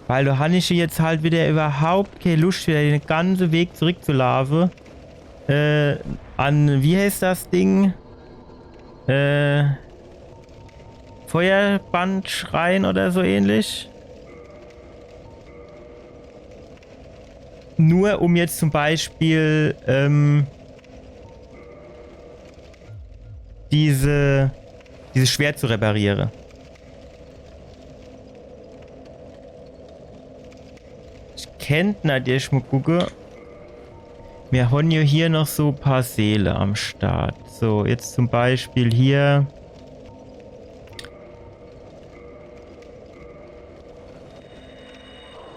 Weil du hast jetzt halt wieder überhaupt keine Lust, wieder den ganzen Weg zurückzulaufen. Wie heißt das Ding? Feuerbandschrein oder so ähnlich. Nur um jetzt zum Beispiel dieses Schwert zu reparieren. Ich kennt natürlich mal gucken. Wir haben ja hier noch so ein paar Seele am Start. So, jetzt zum Beispiel hier.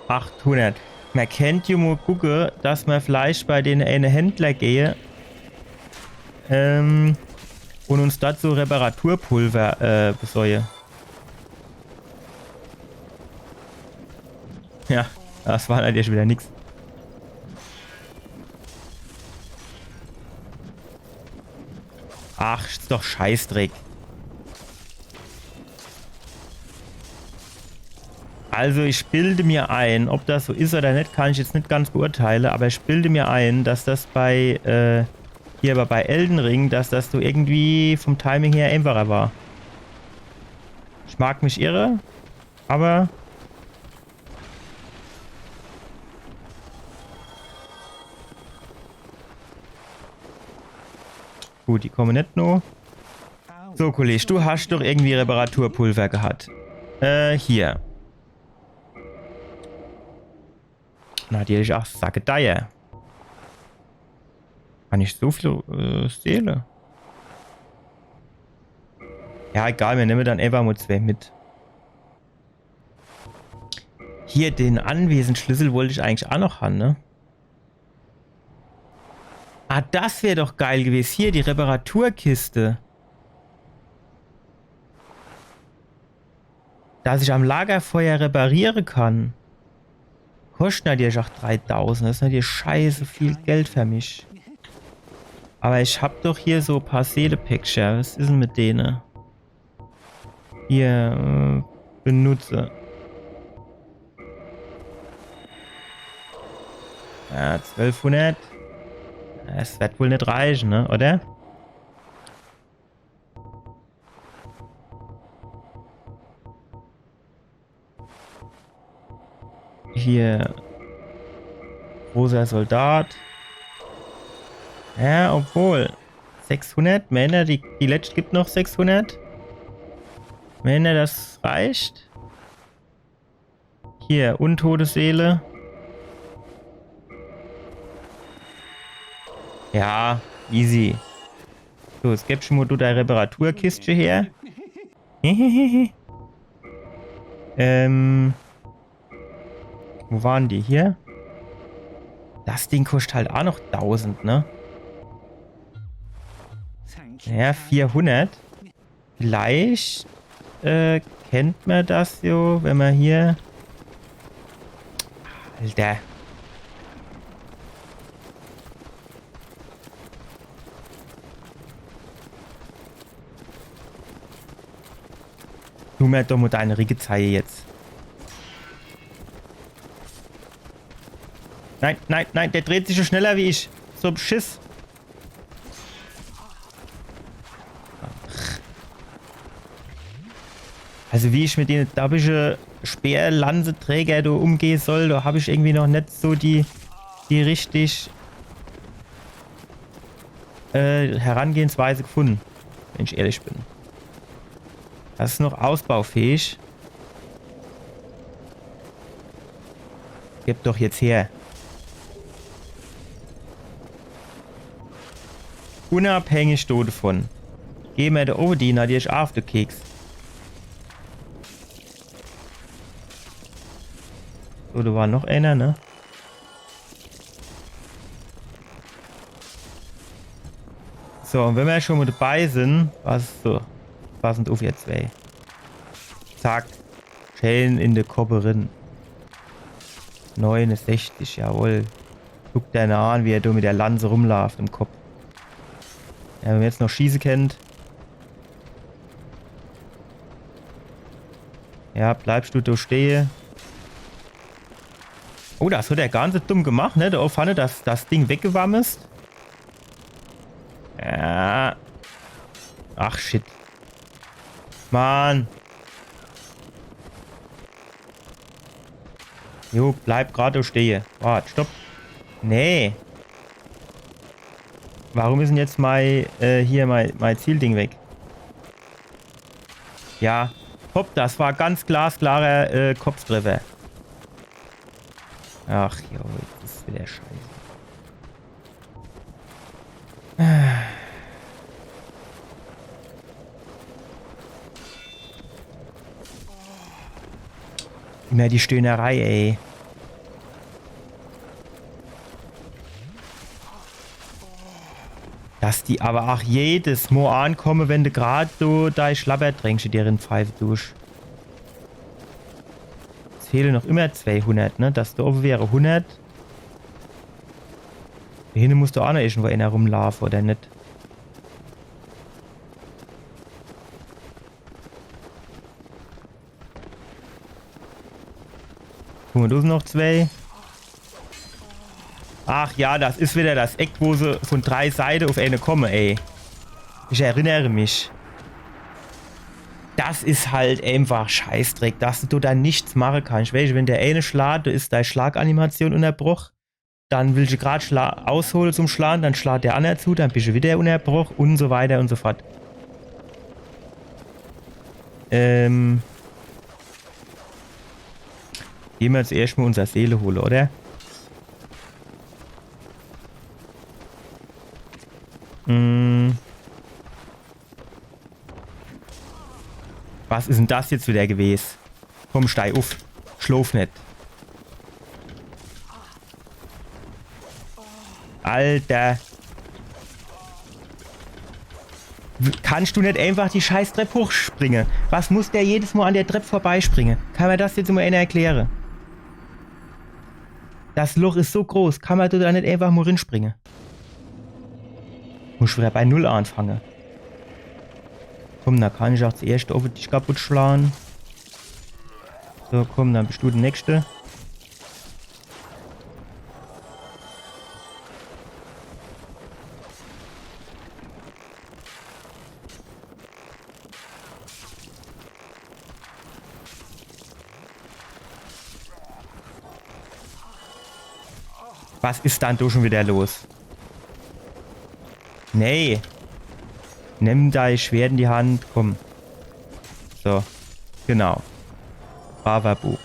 $800. Man kennt ja mal gucken, dass man vielleicht bei den einen Händler gehe und uns dazu Reparaturpulver besorge. Ja, das war natürlich wieder nichts. Ach, ist doch Scheißdreck. Also ich bilde mir ein, ob das so ist oder nicht, kann ich jetzt nicht ganz beurteilen, aber ich bilde mir ein, dass das bei, hier aber bei Elden Ring, dass das so irgendwie vom Timing her einfacher war. Ich mag mich irre, aber... Gut, die kommen nicht noch. So, Kollege, du hast doch irgendwie Reparaturpulver gehabt. Hier. Na, die hätte ich auch Sackedeier. Kann ich so viel Seele? Ja, egal, wir nehmen dann einfach mal 2 mit. Hier, den Anwesenschlüssel wollte ich eigentlich auch noch haben, ne? Ah, das wäre doch geil gewesen. Hier, die Reparaturkiste. Dass ich am Lagerfeuer reparieren kann. Kostet natürlich auch 3000. Das ist natürlich scheiße viel Geld für mich. Aber ich hab doch hier so ein paar Seele-Picture. Was ist denn mit denen? Hier, benutze. Ja, 1200. Es wird wohl nicht reichen, ne? Oder? Hier. Großer Soldat. Ja, obwohl. 600. Männer, die letzte gibt noch 600. Männer, das reicht. Hier, untote Seele. Ja, easy. So, jetzt gibst du mal du deine Reparaturkiste her. Wo waren die? Hier? Das Ding kostet halt auch noch 1000, ne? Ja, 400. Vielleicht kennt man das so, wenn man hier... Alter. Tu mir doch mal deine Riggezeige jetzt. Nein, nein, nein, der dreht sich schon schneller wie ich. So ein Schiss. Also wie ich mit den dabbischen Speerlanzeträger da umgehen soll, da habe ich irgendwie noch nicht so die richtig Herangehensweise gefunden, wenn ich ehrlich bin. Das ist noch ausbaufähig. Gib doch jetzt her. Unabhängig davon. Geh mir der Overdiener, die ist auf den Keks. So, da war noch einer, ne? So, und wenn wir schon mal dabei sind, was so, passend auf jetzt 2. Zack. Schellen in der Kopperin. 69, jawohl. Guck dir an, wie er da mit der Lanze rumläuft im Kopf. Ja, wenn man jetzt noch Schieße kennt. Ja, bleibst du da stehen. Oh, das hat er ganz dumm gemacht, ne? Da fand dass das Ding weggewarmt ist. Ja. Ach, shit. Mann. Jo, bleib gerade stehen. Warte, stopp. Nee. Warum ist denn jetzt hier mein Zielding weg? Ja. Hopp, das war ganz glasklarer Kopftreffer. Ach, jo, das ist wieder scheiße. Immer die Stöhnerei, ey. Dass die aber auch jedes Mal ankommen, wenn du gerade so dein Schlabber trinkst, deren Pfeife durch. Es fehlen noch immer 200, ne? Das da oben wäre 100. Hier hinten musst du auch noch irgendwo einer rumlaufen, oder nicht? Guck mal, da sind noch 2. Ach ja, das ist wieder das Eck, wo sie von 3 Seiten auf eine kommen, ey. Ich erinnere mich. Das ist halt einfach Scheißdreck, dass du da nichts machen kannst. Weißt du, wenn der eine schlägt, da ist deine Schlaganimation unterbrochen. Dann willst du gerade ausholen zum Schlagen, dann schlägt der andere zu, dann bist du wieder unterbrochen und so weiter und so fort. Gehen wir jetzt erstmal unsere Seele holen, oder? Was ist denn das jetzt wieder gewesen? Komm, steig auf. Schlaf nicht. Alter. Kannst du nicht einfach die scheiß Treppe hochspringen? Was muss der jedes Mal an der Treppe vorbeispringen? Kann man das jetzt mal einer erklären? Das Loch ist so groß. Kann man da nicht einfach mal rinspringen? Muss wieder bei 0 anfangen. Komm, da kann ich auch zuerst auf dich kaputt schlagen. So, komm, dann bist du der Nächste. Was ist dann da schon wieder los? Nee. Nimm dein Schwert in die Hand. Komm. So. Genau. Braver Buch.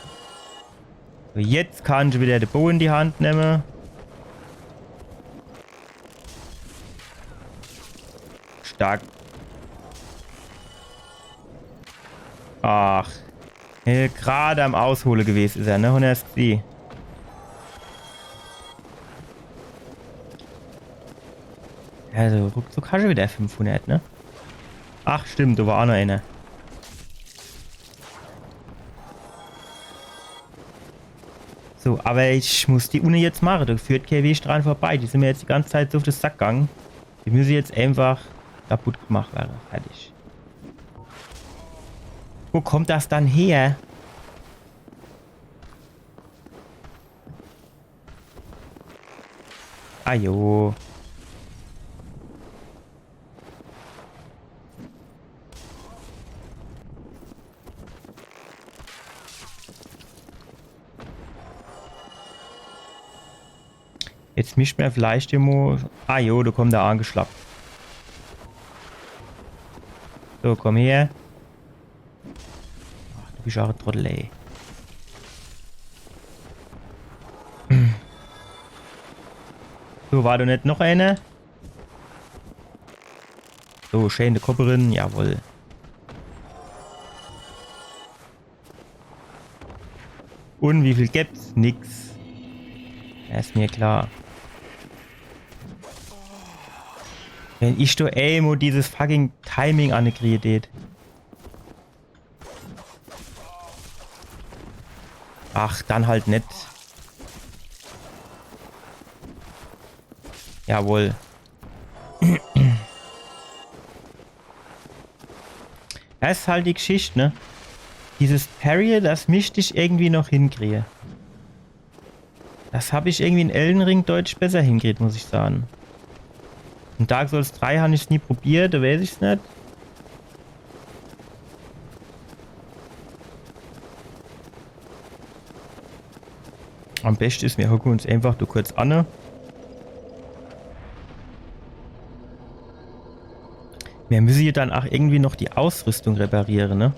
So, jetzt kannst du wieder den Bow in die Hand nehmen. Stark. Ach. Gerade am Ausholen gewesen ist er, ne? Und erst sie. Also, ruckzuck hast du wieder 500, ne? Ach, stimmt, da war auch noch einer. So, aber ich muss die Uni jetzt machen. Da führt kein Weg dran vorbei. Die sind mir jetzt die ganze Zeit so auf den Sack gegangen. Die müssen jetzt einfach kaputt gemacht werden. Fertig. Wo kommt das dann her? Ah jo. Jetzt mischt mir vielleicht immer. Ah jo, da kommt der angeschlappt. So, komm her. Ach, du bist auch ein Trottel, ey. So, war da nicht noch eine? So, schön die Kopperin, jawohl. Und wie viel gibt's? Nix. Ja, ist mir klar. Wenn ich doch ey, dieses fucking Timing annekriegt. Ach, dann halt nicht. Jawohl. Das ist halt die Geschichte, ne? Dieses Parry, das mischt ich irgendwie noch hinkriege. Das habe ich irgendwie in Elden Ring deutlich besser hingekriegt, muss ich sagen. In Dark Souls 3 habe ich es nie probiert, da weiß ich es nicht. Am besten ist, wir hocken uns einfach da kurz an. Wir müssen hier dann auch irgendwie noch die Ausrüstung reparieren, ne?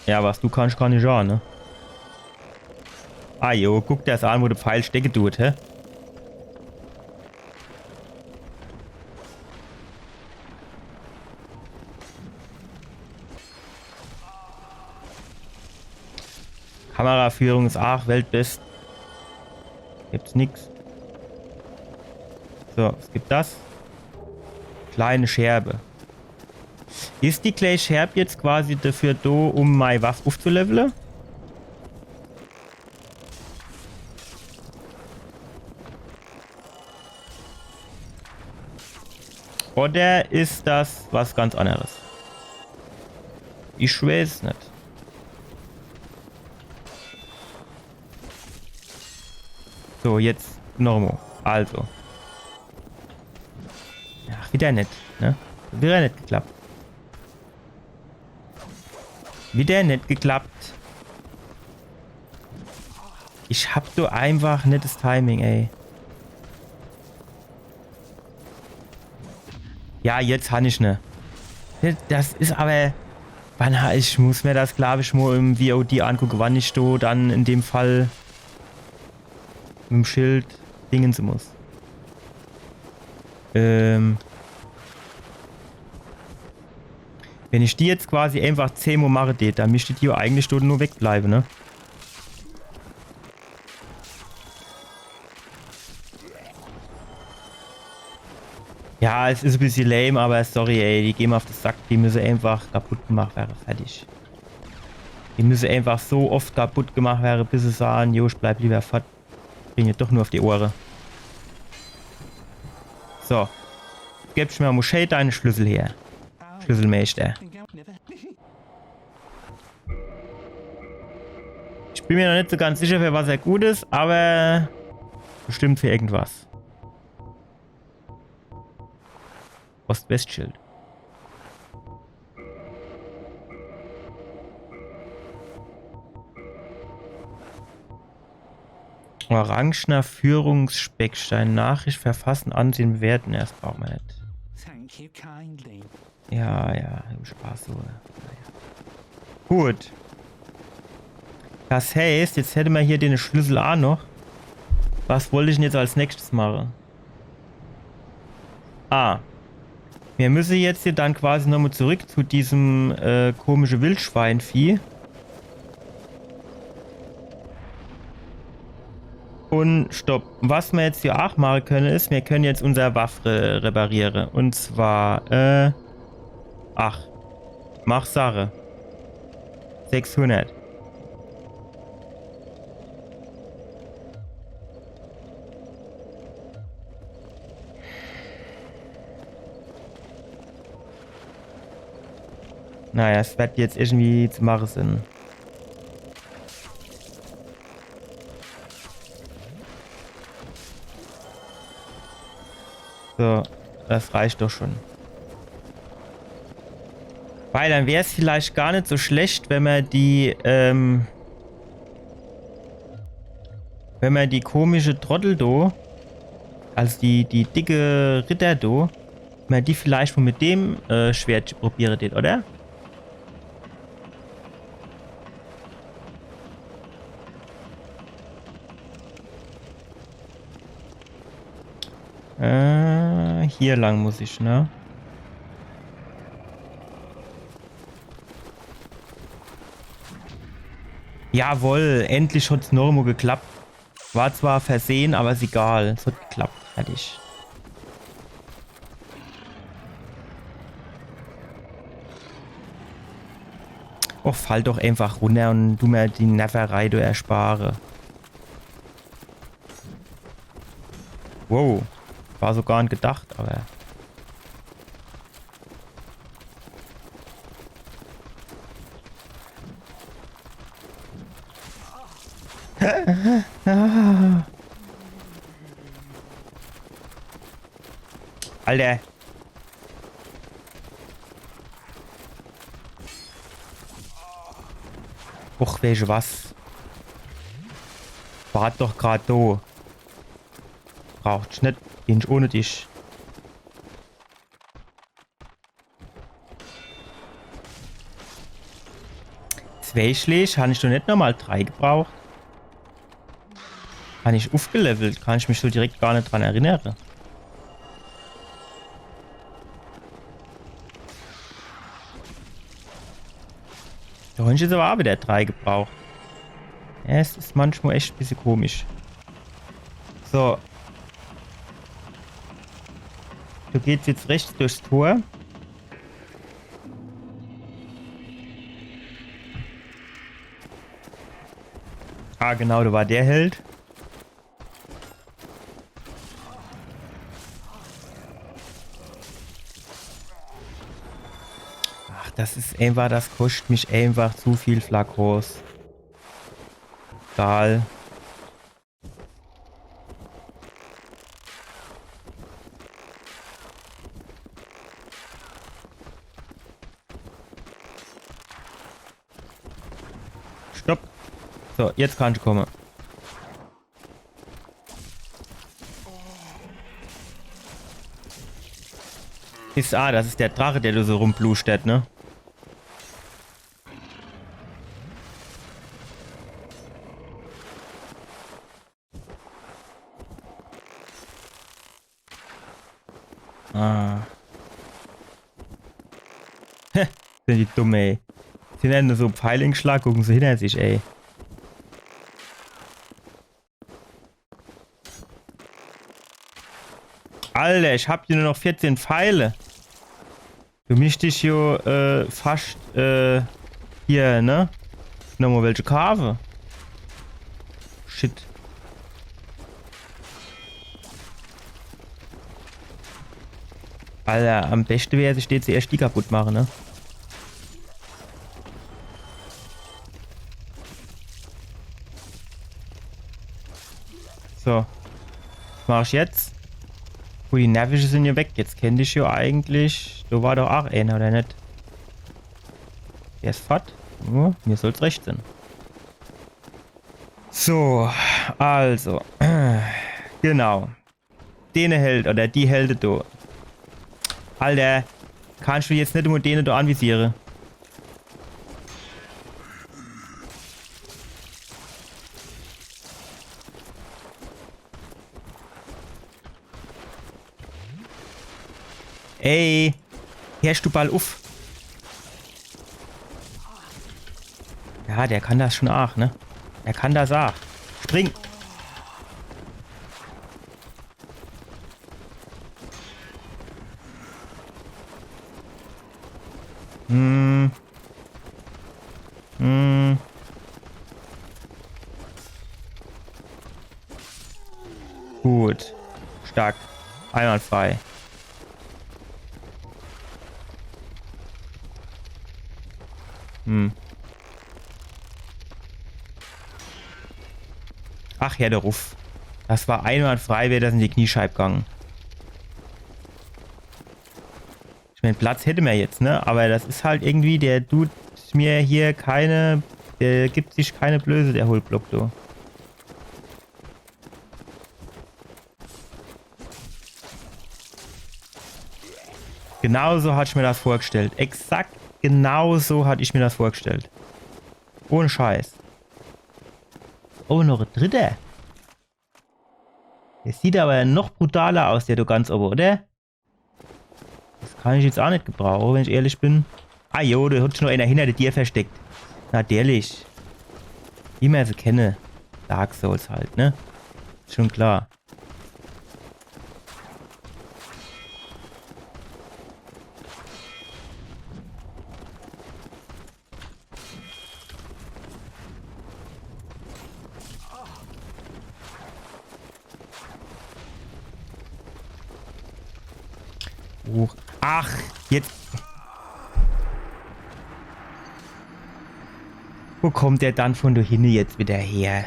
Ja, was du kannst, kann ich auch, ne? Ah jo, guck dir das an, wo der Pfeil stecken tut, hä? Kameraführung ist auch Weltbest. Gibt's nix. So, es gibt das. Kleine Scherbe. Ist die kleine Scherbe jetzt quasi dafür da, um meine Waffe aufzuleveln? Oder ist das was ganz anderes? Ich weiß nicht. So, jetzt Normo. Also. Ach, wieder nicht, ne? Wieder nicht geklappt. Wieder nicht geklappt. Ich hab so einfach nicht das Timing, ey. Ja, jetzt habe ich ne. Das ist aber... Ich muss mir das, glaube ich, mal im VOD angucken, wann ich da dann in dem Fall mit dem Schild dingen muss. Wenn ich die jetzt quasi einfach 10 Mal mache, dann müsste die ja eigentlich dort nur wegbleiben, ne? Ja, es ist ein bisschen lame, aber sorry, ey, die gehen auf den Sack, die müssen einfach kaputt gemacht werden, fertig. Die müssen einfach so oft kaputt gemacht werden, bis sie sagen, jo, ich bleib lieber fort. Bring mir doch nur auf die Ohren. So. Gibst mir Moschee deinen Schlüssel her. Schlüsselmeister. Ich bin mir noch nicht so ganz sicher, für was er gut ist, aber bestimmt für irgendwas. Ost-West-Schild. Orangener Führungsspeckstein. Nachricht verfassen, ansehen, bewerten. Erst brauchen wir nicht. Thank you kindly. Ja, Spaß so. Naja. Gut. Das heißt, jetzt hätte man hier den Schlüssel auch noch. Was wollte ich denn jetzt als nächstes machen? Wir müssen jetzt hier dann quasi nochmal zurück zu diesem komischen Wildschweinvieh. Und stopp. Was wir jetzt hier auch machen können, ist, wir können jetzt unser Waffe reparieren. Und zwar, mach Sache. 600. Naja, es wird jetzt irgendwie zu machen Sinn. So, das reicht doch schon. Weil dann wäre es vielleicht gar nicht so schlecht, wenn man die, komische Trottel do, also die dicke Ritter do, wenn man die vielleicht mal mit dem Schwert probieren tät, oder? Hier lang muss ich, ne? Jawohl, endlich hat's Normo geklappt. War zwar versehen, aber ist egal. Es hat geklappt. Fertig. Och, fall doch einfach runter und du mir die Nerverei du erspare. Wow. War so gar nicht gedacht, aber... Alter. Och, welche was? Wart doch grad do. Braucht's nicht. Geh nicht ohne dich. Zwei Schläge, habe ich doch nicht nochmal 3 gebraucht. Habe ich aufgelevelt, kann ich mich so direkt gar nicht dran erinnern. Da habe ich jetzt aber auch wieder 3 gebraucht. Ja, es ist manchmal echt ein bisschen komisch. So. Du gehst jetzt rechts durchs Tor. Ah, genau, da war der Held. Das ist einfach, das kostet mich einfach zu viel Flakos. Egal. Stopp. So, jetzt kann ich kommen. Das ist der Drache, der da so rumblustet, ne? Ah. Hä, sind die dumm, ey. Sie werden nur so Pfeilingschlag, gucken sie hinter sich, ey. Alter, ich hab hier nur noch 14 Pfeile. Du mischst dich hier fast hier, ne? Nochmal welche Kave. Shit. Alter, am besten wäre, sich jetzt zuerst die kaputt machen, ne? So. Was mach ich jetzt? Oh, die Nervische sind ja weg. Jetzt kenn ich ja eigentlich. Da war doch auch einer, oder nicht? Der ist fett. Oh, mir soll's recht sein. So, also. Genau. Den hält, oder die hält da. Alter, kannst du jetzt nicht immer den da anvisieren? Ey, herrst du Ball auf. Ja, der kann das schon auch, ne? Er kann das auch. Spring! Gut. Stark. Einwandfrei. Ach ja, der Ruf. Das war einwandfrei, wäre das in die Kniescheibe gegangen. Ich meine, Platz hätte man jetzt, ne? Aber das ist halt irgendwie, der tut mir hier keine, der gibt sich keine Blöße, der Hohlblock, du. Genauso hatte ich mir das vorgestellt. Exakt genauso hatte ich mir das vorgestellt. Ohne Scheiß. Oh, noch ein dritter. Der sieht aber noch brutaler aus, der du ganz oben, oder? Das kann ich jetzt auch nicht gebrauchen, wenn ich ehrlich bin. Ah jo, da hat schon noch einer hinter dir versteckt. Natürlich. Wie man sie kenne. Dark Souls halt, ne? Ist schon klar. Ach, jetzt. Wo kommt der dann von da hinten jetzt wieder her?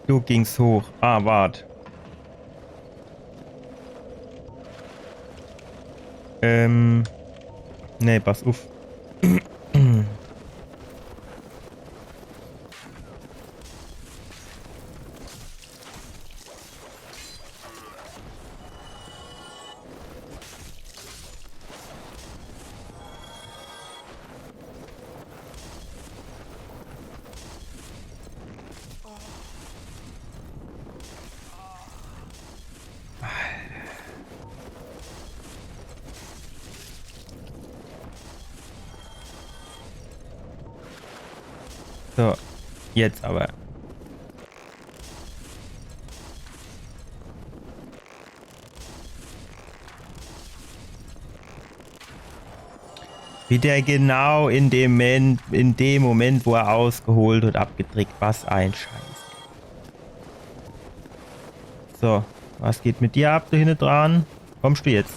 Du ging's hoch. Ah, wart. Nee, pass auf. So, jetzt aber. Wie der genau in dem Moment, wo er ausgeholt und abgedrückt. Was ein Scheiß. So, was geht mit dir ab, du hinten dran? Kommst du jetzt?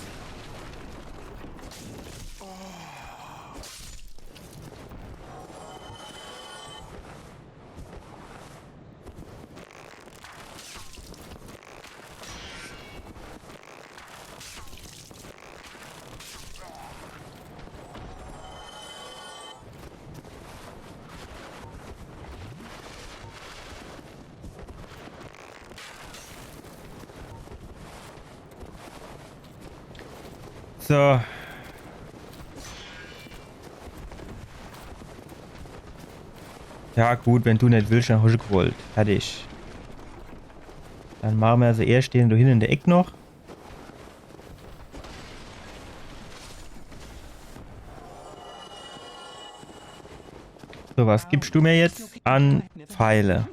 So. Ja gut, wenn du nicht willst, dann hast du gewollt. Fertig. Dann machen wir also erst den da hinten in der Ecke noch. So, was gibst du mir jetzt an Pfeile?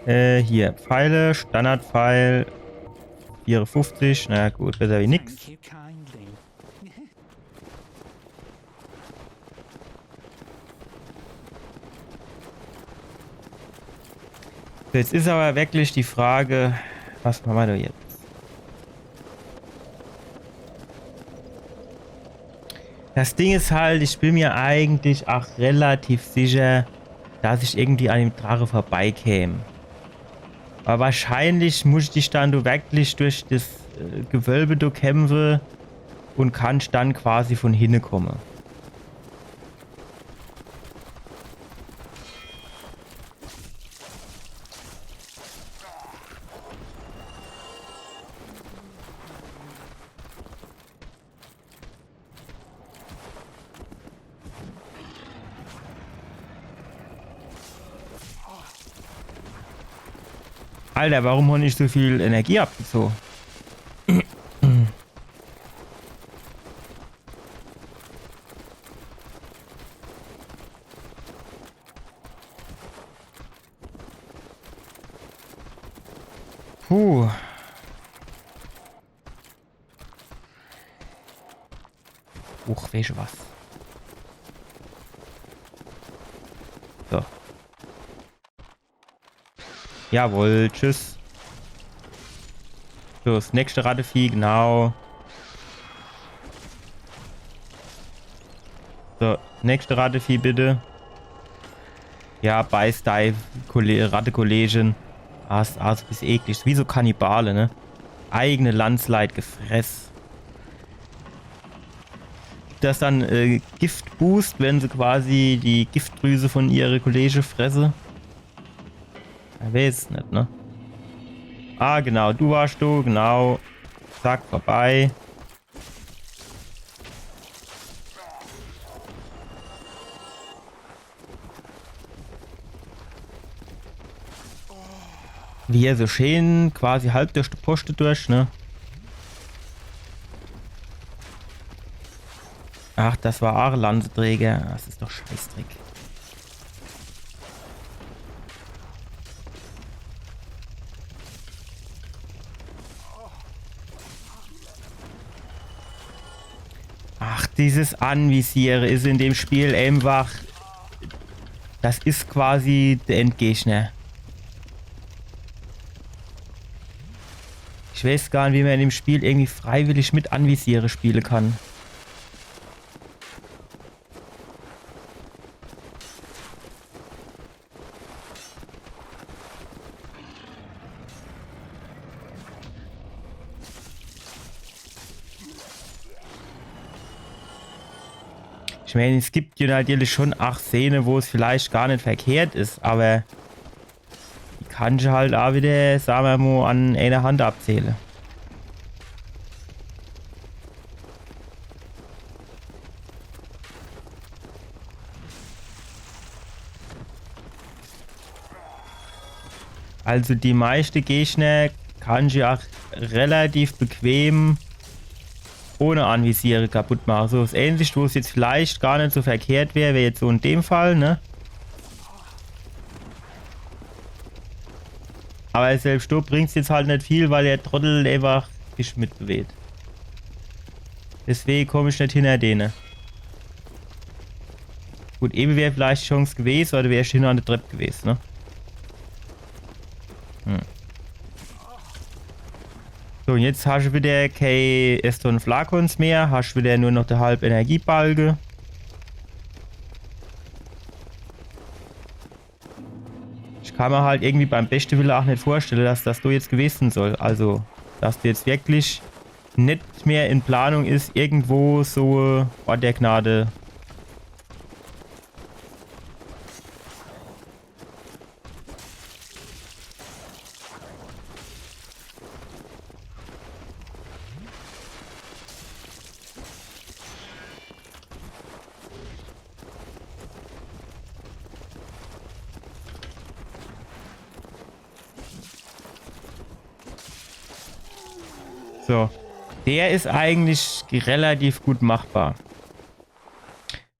Hier, Pfeile, Standardpfeil, 54, na gut, besser wie nix. Thank you kindly. Jetzt ist aber wirklich die Frage, was machen wir da jetzt? Das Ding ist halt, ich bin mir eigentlich auch relativ sicher, dass ich irgendwie an dem Drache vorbeikäme. Aber wahrscheinlich muss ich dich dann wirklich durch das Gewölbe kämpfen und kannst dann quasi von hinten kommen. Alter, warum habe ich so viel Energie abgezogen? Puh. Weißt du was? So. Jawohl, tschüss. So, das nächste Rattevieh, genau. So, nächste Rattevieh bitte. Ja, Beißdei, Ratte-Kollegin. Ah, ist ein bisschen eklig. Ist wie so Kannibale, ne? Eigene Landsleit gefressen. Das dann Giftboost, wenn sie quasi die Giftdrüse von ihrer Kollege fresse. Ich weiß es nicht, ne? Ah, genau, du warst du, genau. Zack, vorbei. Wie er so schön quasi halb durch die Poste durch, ne? Ach, das war auch Lanzeträger. Das ist doch Scheißdreck. Ach, dieses Anvisieren ist in dem Spiel einfach... Das ist quasi der Endgegner. Ich weiß gar nicht, wie man in dem Spiel irgendwie freiwillig mit Anvisieren spielen kann. Ich meine, es gibt ja natürlich schon 8 Szenen, wo es vielleicht gar nicht verkehrt ist, aber die kann ich halt auch wieder, sagen wir mal, an einer Hand abzählen. Also die meisten Gegner kann ich auch relativ bequem ohne Anvisiere kaputt machen. So das Ähnliche, wo es jetzt vielleicht gar nicht so verkehrt wäre, wäre jetzt so in dem Fall, ne? Aber selbst du bringst jetzt halt nicht viel, weil der Trottel einfach sich mitbewegt. Deswegen komme ich nicht hinter denen. Gut, eben wäre vielleicht die Chance gewesen, oder wäre ich hinter an der Treppe gewesen, ne? So, und jetzt hast du wieder keine Eston Flakons mehr, hast wieder nur noch der halbe Energiebalge. Ich kann mir halt irgendwie beim besten Willen auch nicht vorstellen, dass das so jetzt gewesen soll. Also, dass du jetzt wirklich nicht mehr in Planung ist, irgendwo so Ort der Gnade. So. Der ist eigentlich relativ gut machbar.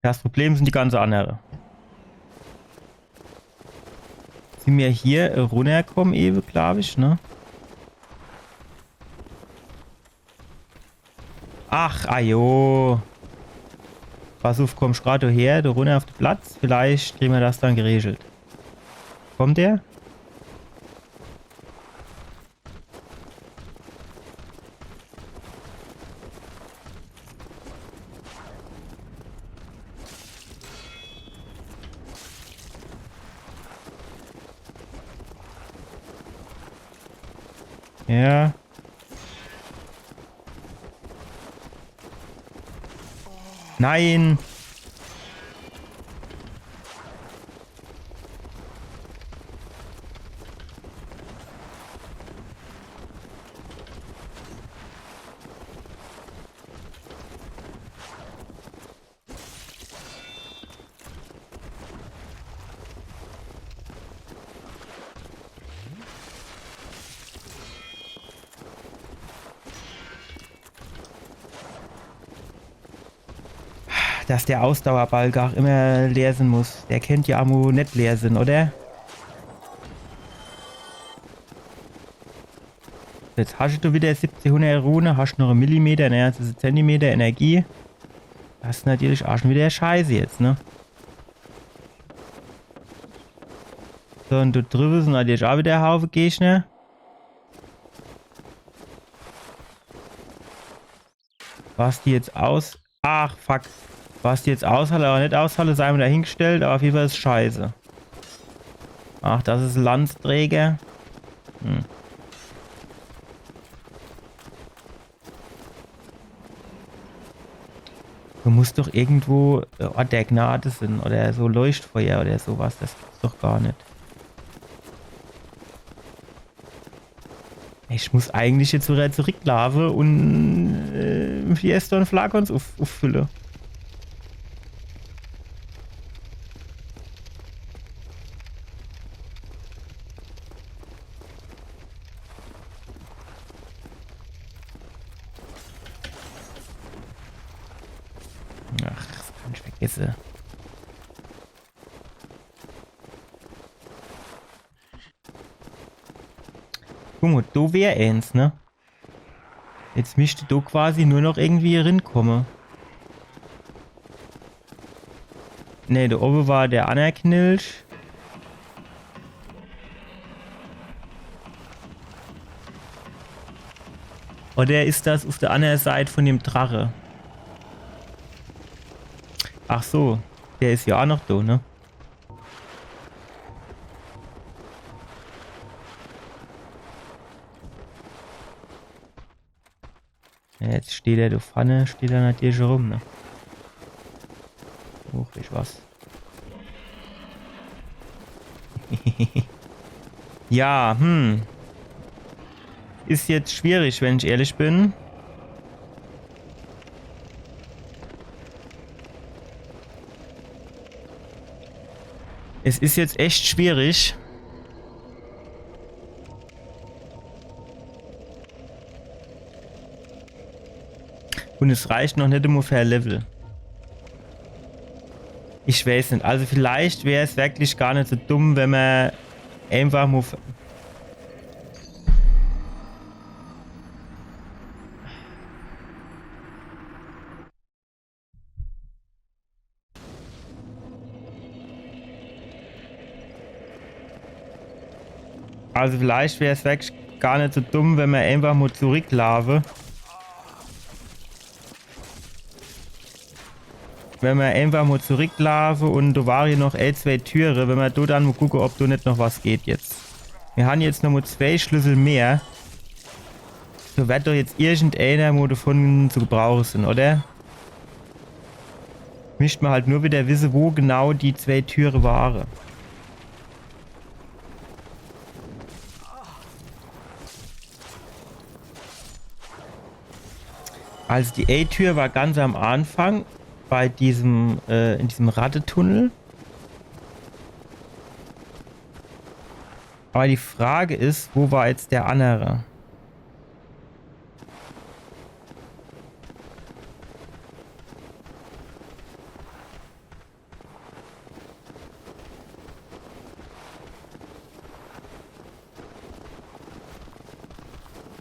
Das Problem sind die ganz andere. Sind wir hier runterkommen eben, glaube ich, ne? Ach, ajo. Pass auf, kommst gerade her, du runter auf den Platz. Vielleicht kriegen wir das dann geregelt. Kommt der? Ja. Nein. Dass der Ausdauerbalg auch immer leer sein muss. Der kennt ja Ammo nicht leer sind, oder? Jetzt hast du wieder 1700 Rune, hast noch einen Millimeter, naja, das ist Zentimeter Energie. Das ist natürlich auch schon wieder scheiße jetzt, ne? So, und du drüben sind natürlich auch wieder ein Haufen Gegner. Was die jetzt aus... Ach, fuck. Was die jetzt aushalle oder nicht aushalle, sei mir dahingestellt, aber auf jeden Fall ist scheiße. Ach, das ist Landsträger. Du musst doch irgendwo Ort der Gnade sind oder so Leuchtfeuer oder sowas. Das gibt's doch gar nicht. Ich muss eigentlich jetzt wieder zurücklaufen und die Eston Flakons auffüllen. Ach, das kann ich vergessen. Guck mal, da wäre eins, ne? Jetzt müsste da quasi nur noch irgendwie rinkommen. Ne, da oben war der Anerknilch. Oder ist das auf der anderen Seite von dem Drache? Ach so, der ist ja auch noch da, ne? Ja, jetzt steht er, du Pfanne, steht er natürlich schon rum, ne? Hoch, ich was. Ja, ist jetzt schwierig, wenn ich ehrlich bin. Es ist jetzt echt schwierig. Und es reicht noch nicht immer für ein Level. Ich weiß nicht. Also vielleicht wäre es wirklich gar nicht so dumm, wenn man einfach mal... Also vielleicht wäre es wirklich gar nicht so dumm, wenn wir einfach mal zurücklaufen. Wenn wir einfach mal zurücklaufen und da waren hier noch 2 Türen, wenn wir da dann mal gucken, ob da nicht noch was geht jetzt. Wir haben jetzt noch mal 2 Schlüssel mehr. So wird doch jetzt irgendeiner mal davon zu gebrauchen sind, oder? Müsste man halt nur wieder wissen, wo genau die 2 Türen waren. Also die A-Tür war ganz am Anfang bei diesem, in diesem Rattentunnel. Aber die Frage ist, wo war jetzt der andere?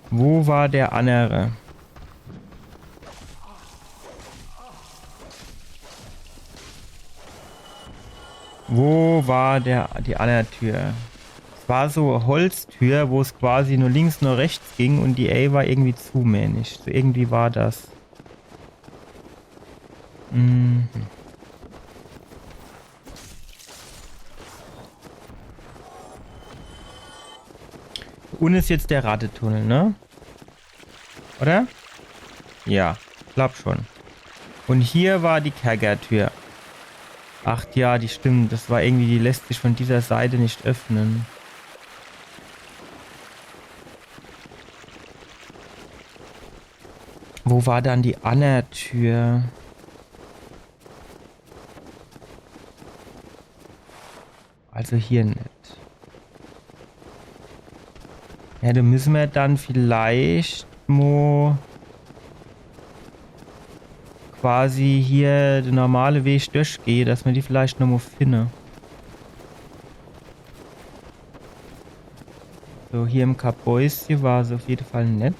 Wo war der andere? Wo war die andere Tür? Es war so eine Holztür, wo es quasi nur links, nur rechts ging und die A war irgendwie zumännig. So irgendwie war das. Mhm. Und ist jetzt der Rattentunnel, ne? Oder? Ja, glaub schon. Und hier war die Kerkertür. Ach ja, die stimmt. Das war irgendwie, die lässt sich von dieser Seite nicht öffnen. Wo war dann die andere Tür? Also hier nicht. Ja, da müssen wir dann vielleicht quasi hier den normale Weg durchgehen, dass wir die vielleicht noch mal finden. So, hier im Kabäuschen war es auf jeden Fall nett.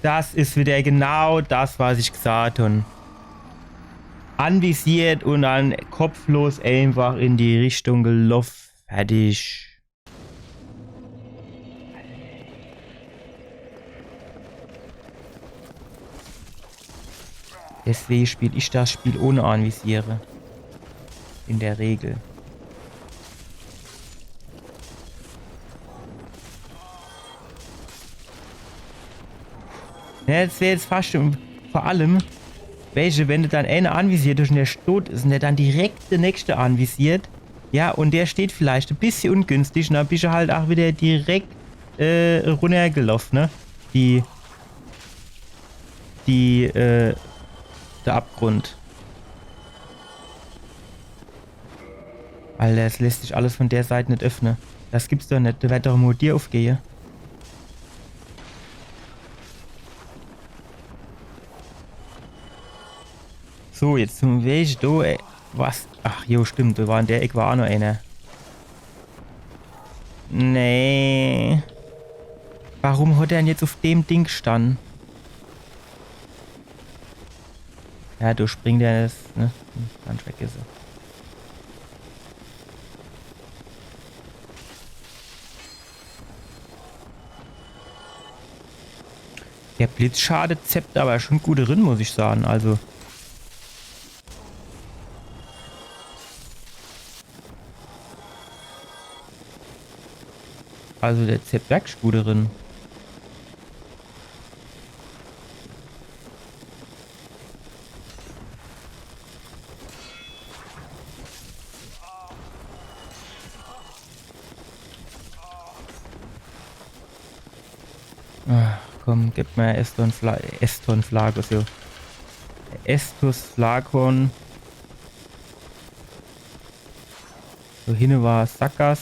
Das ist wieder genau das, was ich gesagt habe. Anvisiert und dann kopflos einfach in die Richtung gelaufen. Fertig. Deswegen spiele ich das Spiel ohne Anvisiere. In der Regel. Ja, das wäre jetzt fast schon, vor allem, wenn du dann eine anvisiert und der tot ist und der dann direkt der nächste anvisiert, ja, und der steht vielleicht ein bisschen ungünstig und dann bist du halt auch wieder direkt runtergelaufen, ne? Der Abgrund. Alter, das lässt sich alles von der Seite nicht öffnen. Das gibt's doch nicht. Da wird doch nur dir aufgehen. So, jetzt zum Weg da, ey. Was? Ach, jo, stimmt. Da war in der Ecke war auch noch einer. Nee. Warum hat er denn jetzt auf dem Ding gestanden? Ja, du springt ja das, ne? Dann weg ist er. Der Blitzschade zeppt aber schon gut drin, muss ich sagen. Also. Also der zeppt wirklich gut drin. Ach, komm, gib mir Estus Flagos. Estus Flagon. So, hinne war Sackgas.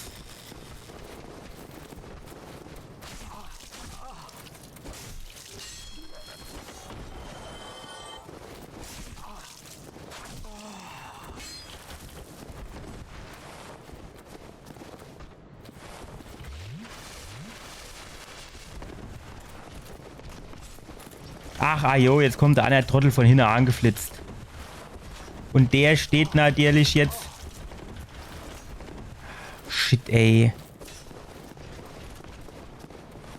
Ach, ajo, jetzt kommt einer Trottel von hinten angeflitzt. Und der steht natürlich jetzt... Shit, ey.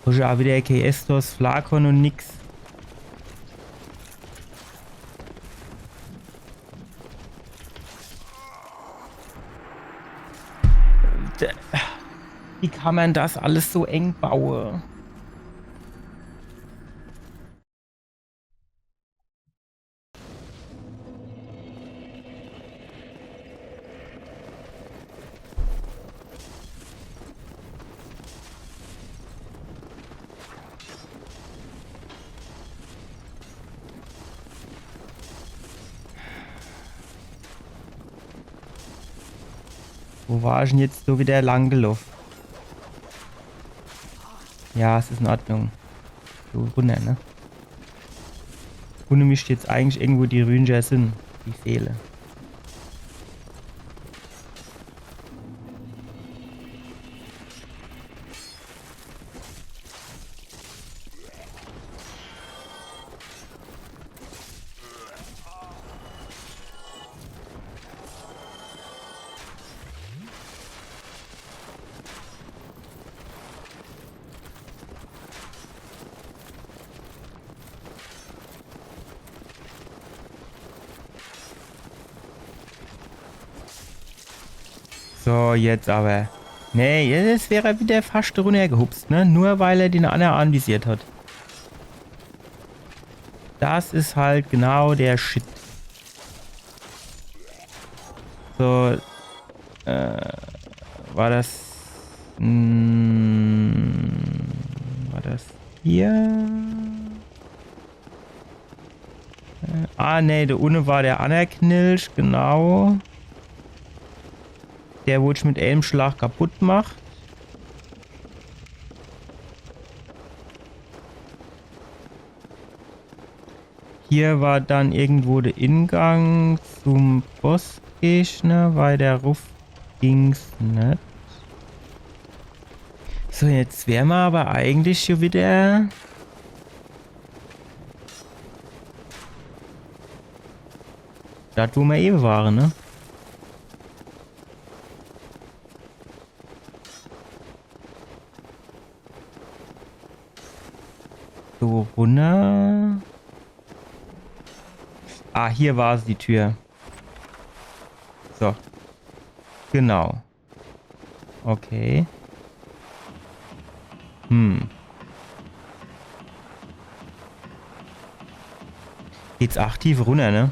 Wo ist auch wieder kein Estos, Flakon und nix. Wie kann man das alles so eng bauen? Wo war ich denn jetzt so wieder lang gelaufen? Ja, es ist in Ordnung. So runter, ne? Ohne mich jetzt eigentlich irgendwo die Ranger sind. Die Seele. So, jetzt aber. Nee, jetzt wäre er wieder fast runtergehupst, ne? Nur weil er den anderen anvisiert hat. Das ist halt genau der Shit. So, war das... war das hier? Nee, der Unne war der Anerknilch, genau. Der wurde mit Elmschlag kaputt macht. Hier war dann irgendwo der Ingang zum Bossgegner, weil der Ruf ging's nicht. So, jetzt wären wir aber eigentlich schon wieder... dort, wo wir eben waren, ne? So, runter. Ah, hier war es, die Tür. So. Genau. Okay. Geht's aktiv runter, ne?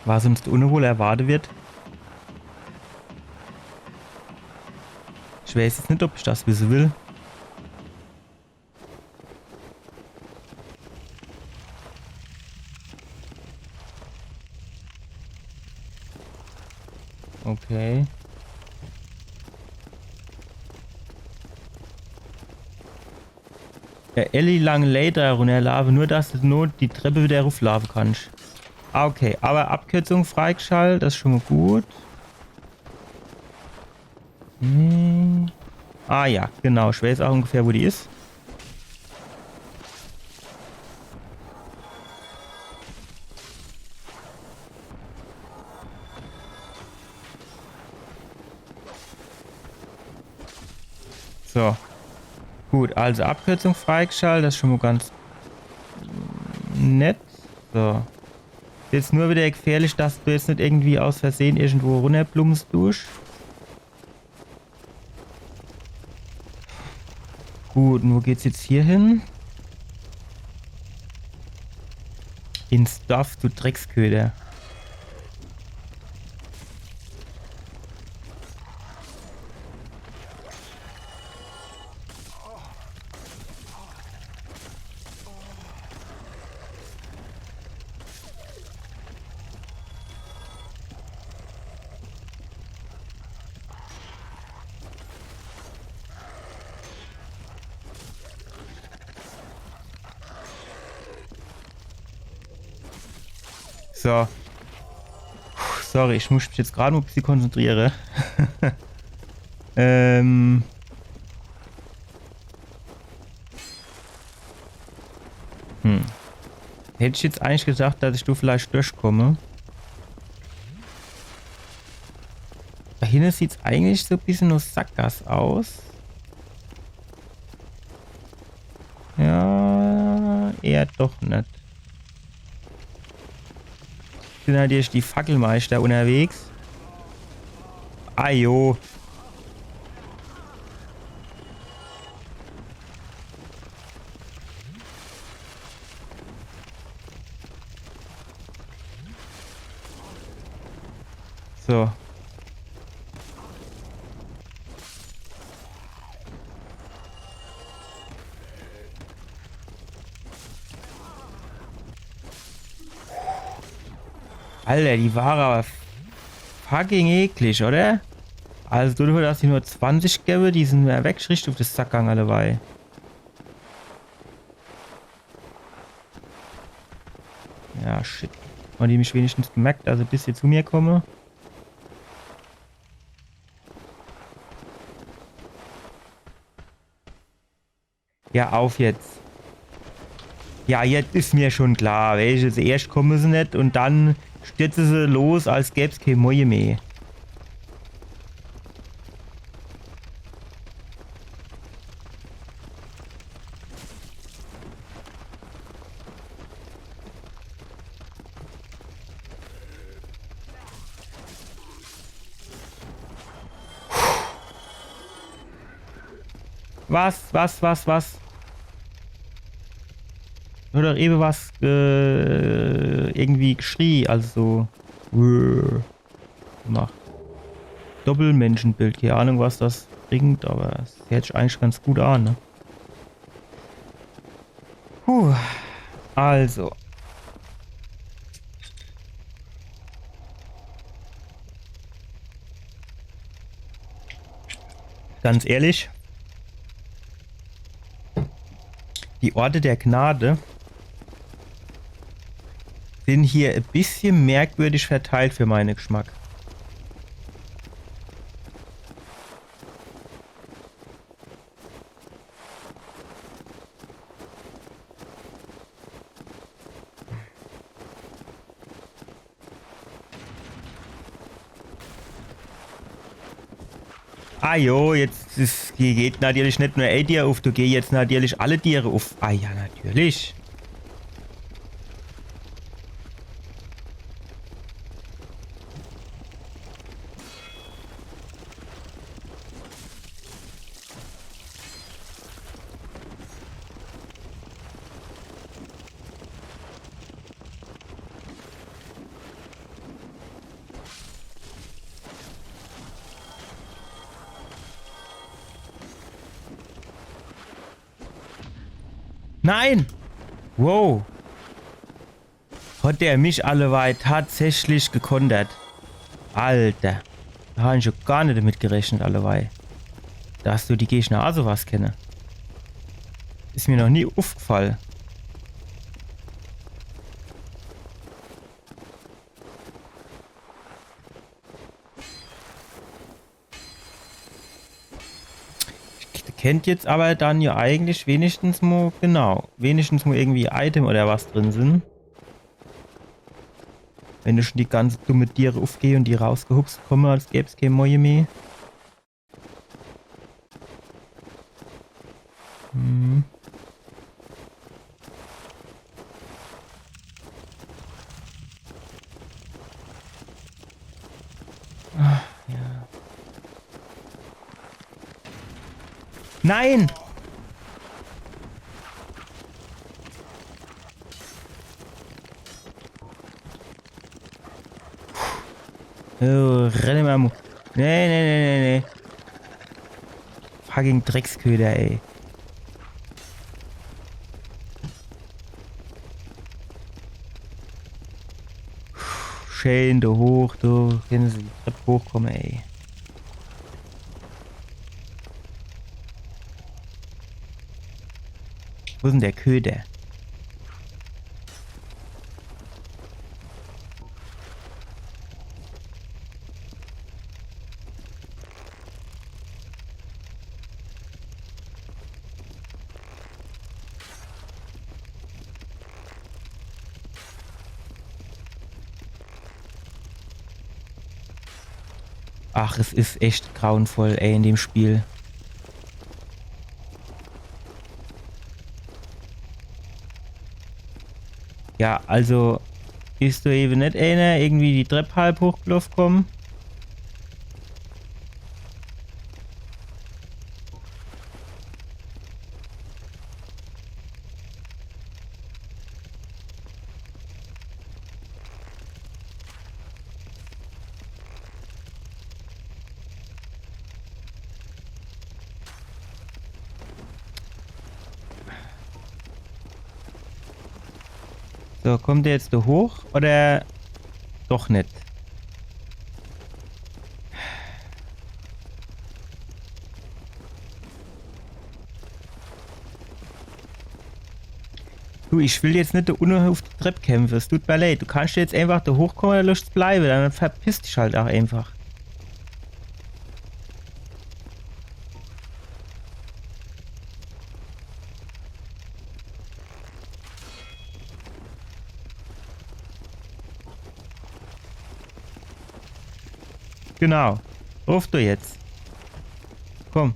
Was uns da unten wohl erwartet wird. Ich weiß jetzt nicht, ob ich das wissen will. Okay. Der Ellie lang Later runterlaufen, nur dass du nur die Treppe wieder rauflaufen kannst. Ah, okay, aber Abkürzung freigeschaltet, das ist schon mal gut. Ah ja, genau, ich weiß auch ungefähr, wo die ist. So. Gut, also Abkürzung freigeschaltet, das ist schon mal ganz nett. So. Jetzt nur wieder gefährlich, dass du jetzt nicht irgendwie aus Versehen irgendwo runterplumpst durch. Gut, und wo geht's jetzt hier hin? Ins Dorf, du Drecksköder. So. Sorry, ich muss mich jetzt gerade mal ein bisschen konzentrieren. Hätte ich jetzt eigentlich gesagt, dass ich da vielleicht durchkomme. hinten sieht es eigentlich so ein bisschen nur Sackgass aus. Ja, eher doch nicht. Sind natürlich die Fackelmeister unterwegs. Ajo. So. Alter, die war aber fucking eklig, oder? Also du dass ich nur 20 gebe, die sind mir weggeschrieben auf das Sackgang allebei. Ja, shit. Und die mich wenigstens gemerkt, also bis sie zu mir komme. Ja, auf jetzt. Ja, jetzt ist mir schon klar, welche zuerst kommen sie nicht und dann stürzen sie los, als gäbe es keine Moje mehr. Was? Nur doch eben was irgendwie geschrie, also so macht. Doppelmenschenbild, keine Ahnung was das bringt, aber es hört sich eigentlich ganz gut an, ne? Puh, also. Ganz ehrlich, die Orte der Gnade sind hier ein bisschen merkwürdig verteilt für meinen Geschmack. Ah jo, jetzt geht natürlich nicht nur ein Tier auf, du gehst jetzt natürlich alle Tiere auf. Ah ja, natürlich. Nein! Wow! Hat der mich alleweit tatsächlich gekontert. Alter. Da habe ich schon gar nicht damit gerechnet, alleweit. Dass du die Gegner auch sowas kenne. Ist mir noch nie aufgefallen. Kennt jetzt aber dann ja eigentlich wenigstens mal, genau, wenigstens mal irgendwie Item oder was drin sind. Wenn du schon die ganze dumme Tiere aufgehe und die rausgehupst komme, als gäbe es keine Moje mehr. Hm. Ach, ja. Nein! Oh, renne mal. Nee. Fucking Drecksköder, ey. Schön, du hoch, du. Können sie die Treppe hochkommen, ey. Wo ist denn der Köder? Ach, es ist echt grauenvoll, ey, in dem Spiel. Ja, also ist du eben nicht einer irgendwie die Treppe halb hochgelaufen kommen? So, kommt der jetzt da hoch oder doch nicht? Du, ich will jetzt nicht da unten auf die Treppe kämpfen. Es tut mir leid. Du kannst jetzt einfach da hochkommen oder lässt bleiben. Dann verpiss dich halt auch einfach. Genau. Ruf du jetzt. Komm.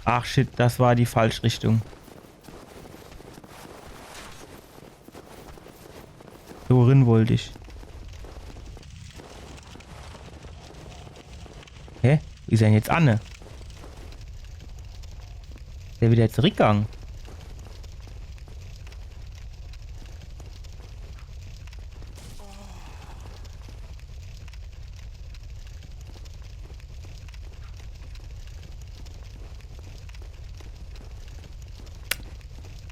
Ach shit, das war die falsche Richtung. So rein wollte ich. Hä? Wie ist denn jetzt Anne? Der wieder zurückgegangen.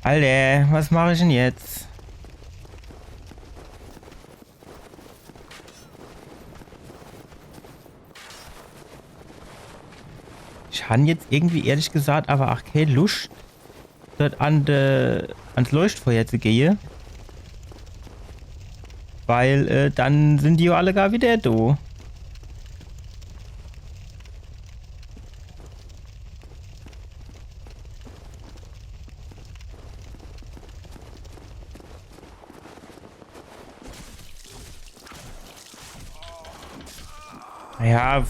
Alter, was mache ich denn jetzt? Ich habe jetzt irgendwie ehrlich gesagt aber auch keine Lust, dort ans Leuchtfeuer zu gehen. Weil dann sind die ja alle gar wieder da. Ja,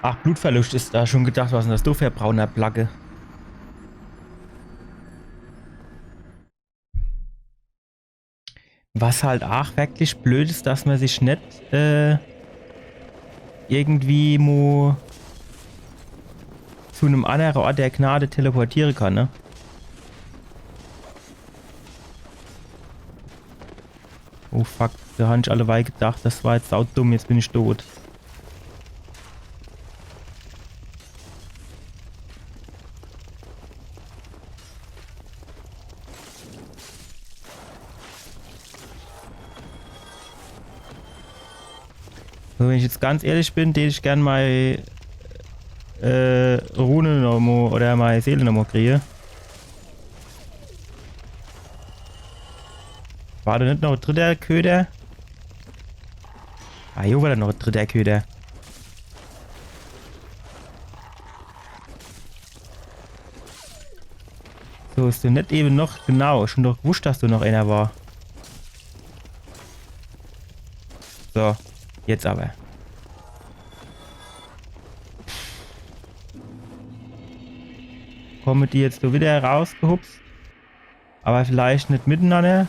ach, Blutverlust ist da schon gedacht, was ist denn das doof für brauner Placke? Was halt auch wirklich blöd ist, dass man sich nicht irgendwie zu einem anderen Ort der Gnade teleportieren kann, ne? Oh fuck, da habe ich alle weit gedacht, das war jetzt saudumm, jetzt bin ich tot. So, wenn ich jetzt ganz ehrlich bin, den ich gern mal Rune nochmal oder mal Seele nochmal kriege. War da nicht noch ein dritter Köder? Ah, hier war da noch ein dritter Köder. So, ist du nicht eben noch, genau, schon doch gewusst, dass du noch einer war. So, jetzt aber. Kommen die jetzt so wieder rausgehupst? Aber vielleicht nicht miteinander?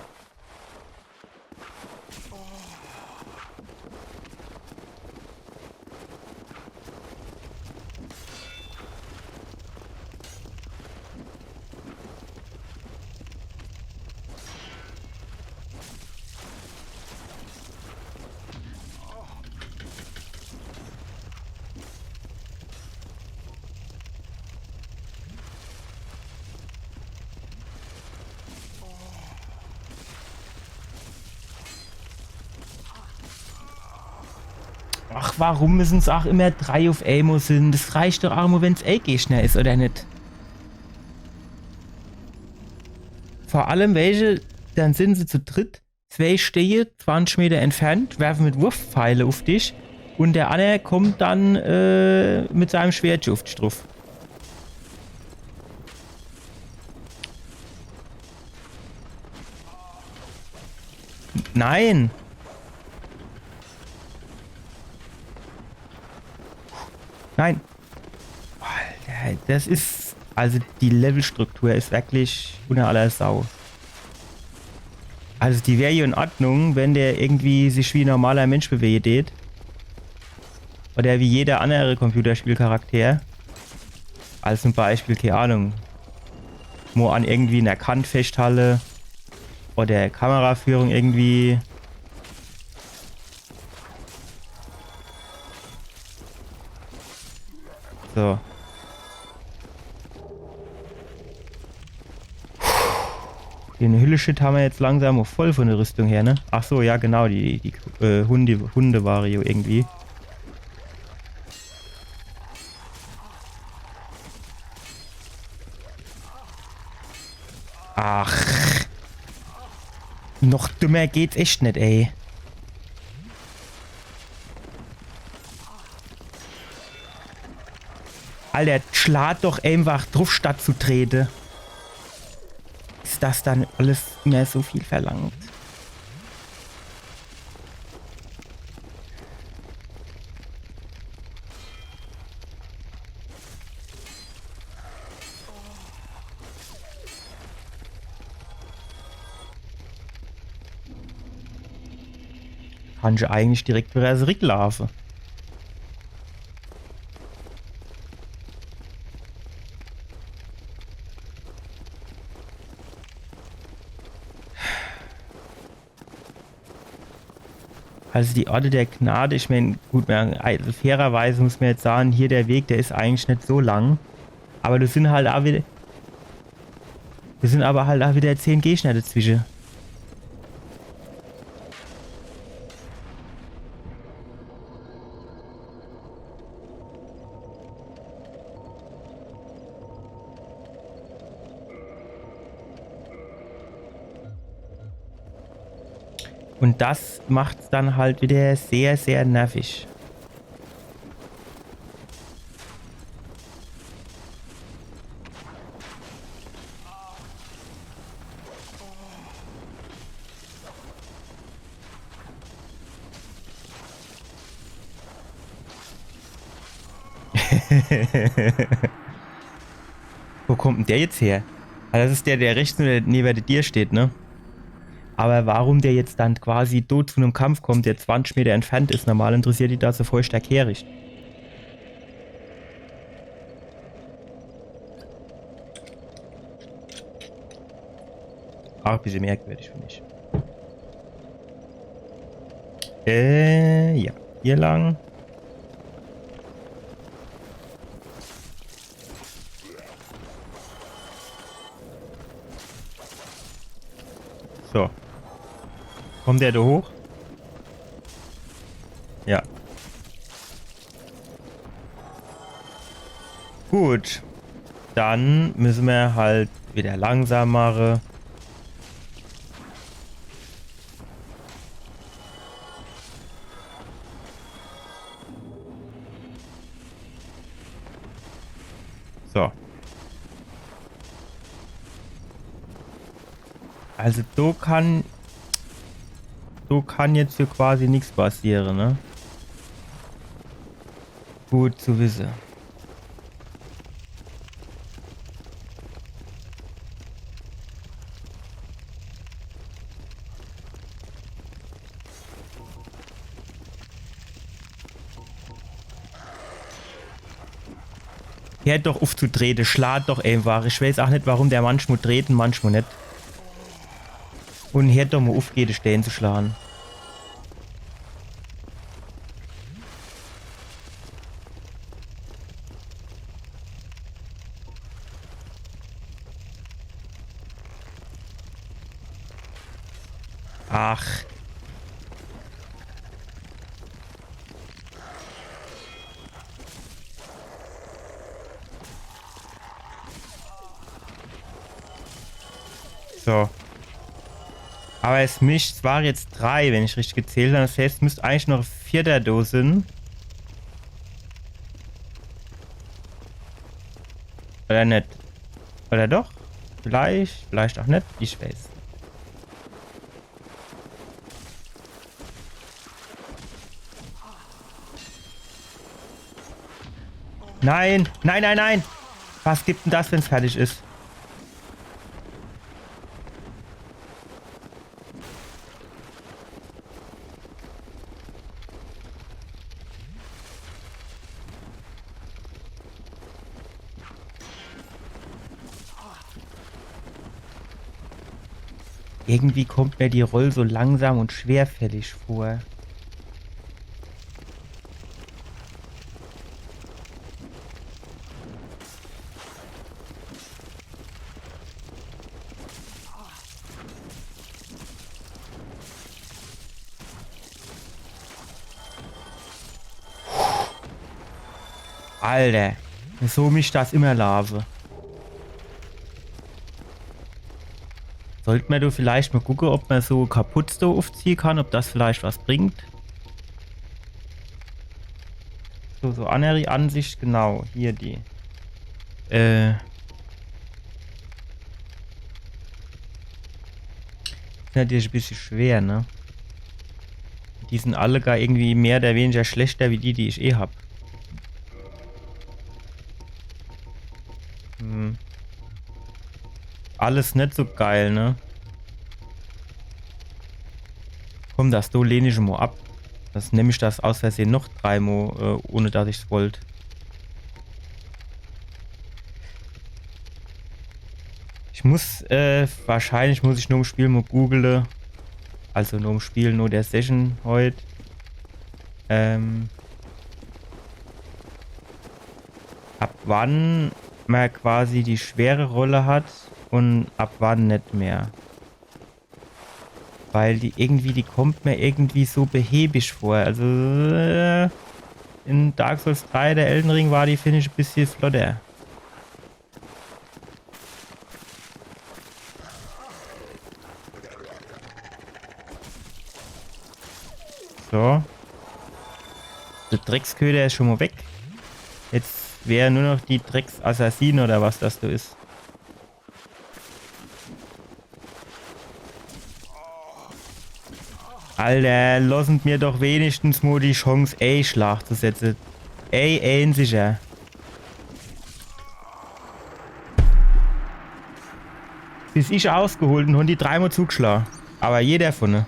Ach, warum müssen es auch immer 3 auf Amo sind? Das reicht doch auch nur, wenn es schnell ist, oder nicht? Vor allem welche, dann sind sie zu dritt, 2 stehen 20 Meter entfernt, werfen mit Wurfpfeile auf dich und der andere kommt dann mit seinem Schwert auf dich drauf. Nein! Nein. Alter, das ist... Also die Levelstruktur ist wirklich unter aller Sau. Also die wäre ja in Ordnung, wenn der irgendwie sich wie ein normaler Mensch bewegt. Oder wie jeder andere Computerspielcharakter. Also zum Beispiel, keine Ahnung, wo an irgendwie einer Kant festhalle oder Kameraführung irgendwie. So. Den Hülle-Shit haben wir jetzt langsam auch voll von der Rüstung her, ne? Ach so, ja genau, die Hunde-Vario irgendwie. Ach. Noch dümmer geht's echt nicht, ey. Alter, schlag doch einfach drauf, statt zu treten. Ist das dann alles mehr so viel verlangt? Kann ich eigentlich direkt wieder zurücklaufen. Also die Orte der Gnade, ich meine, gut, also fairerweise muss man jetzt sagen, hier der Weg, der ist eigentlich nicht so lang. Aber das sind halt auch wieder... Das sind aber halt auch wieder 10 Gegner dazwischen. Und das macht es dann halt wieder sehr, sehr nervig. Wo kommt denn der jetzt her? Ah, das ist der, der rechts neben dir steht, ne? Aber warum der jetzt dann quasi dort zu einem Kampf kommt, der 20 Meter entfernt ist, normal interessiert die da so voll stark herricht. Auch ein bisschen merkwürdig, finde ich. Ja. Hier lang. So. Kommt der da hoch? Ja. Gut. Dann müssen wir halt wieder langsam machen. So. Also so kann jetzt hier quasi nichts passieren, ne? Gut zu wissen. Hört doch auf zu treten, schlag doch einfach. Ich weiß auch nicht, warum der manchmal dreht und manchmal nicht. Und hört doch mal auf, jede Stellen zu schlagen. Ach. So. Aber es mischt, es war jetzt 3, wenn ich richtig gezählt habe. Das heißt, es müsste eigentlich noch ein 4. Dosen. Oder nicht? Oder doch? Vielleicht auch nicht. Ich weiß. Nein, nein, nein, nein. Was gibt denn das, wenn es fertig ist? Irgendwie kommt mir die Roll so langsam und schwerfällig vor. Alter, so mich das immer lave. Sollte man da vielleicht mal gucken, ob man so kaputt da aufziehen kann, ob das vielleicht was bringt. So andere Ansicht, genau, hier die. Ist natürlich ein bisschen schwer, ne? Die sind alle gar irgendwie mehr oder weniger schlechter wie die ich eh hab. Alles nicht so geil, ne? Komm, das do lehne ich mal ab. Das nehme ich das aus Versehen noch 3 Mal, ohne dass ich es wollte. Ich muss, wahrscheinlich muss ich nur im Spiel mal googeln. Also nur im Spiel, nur der Session heute. Ab wann man quasi die schwere Rolle hat und ab wann nicht mehr. Weil die kommt mir irgendwie so behäbig vor. Also in Dark Souls 3, der Elden Ring, war die, finde ich, ein bisschen flotter. So. Der Drecksköder ist schon mal weg. Jetzt wäre nur noch die Drecksassassine oder was das da ist. Alter, lassend mir doch wenigstens mal die Chance, Schlag zu setzen. Sicher. Bis ich ausgeholt und die 3 Mal zugeschlagen. Aber jeder von ne.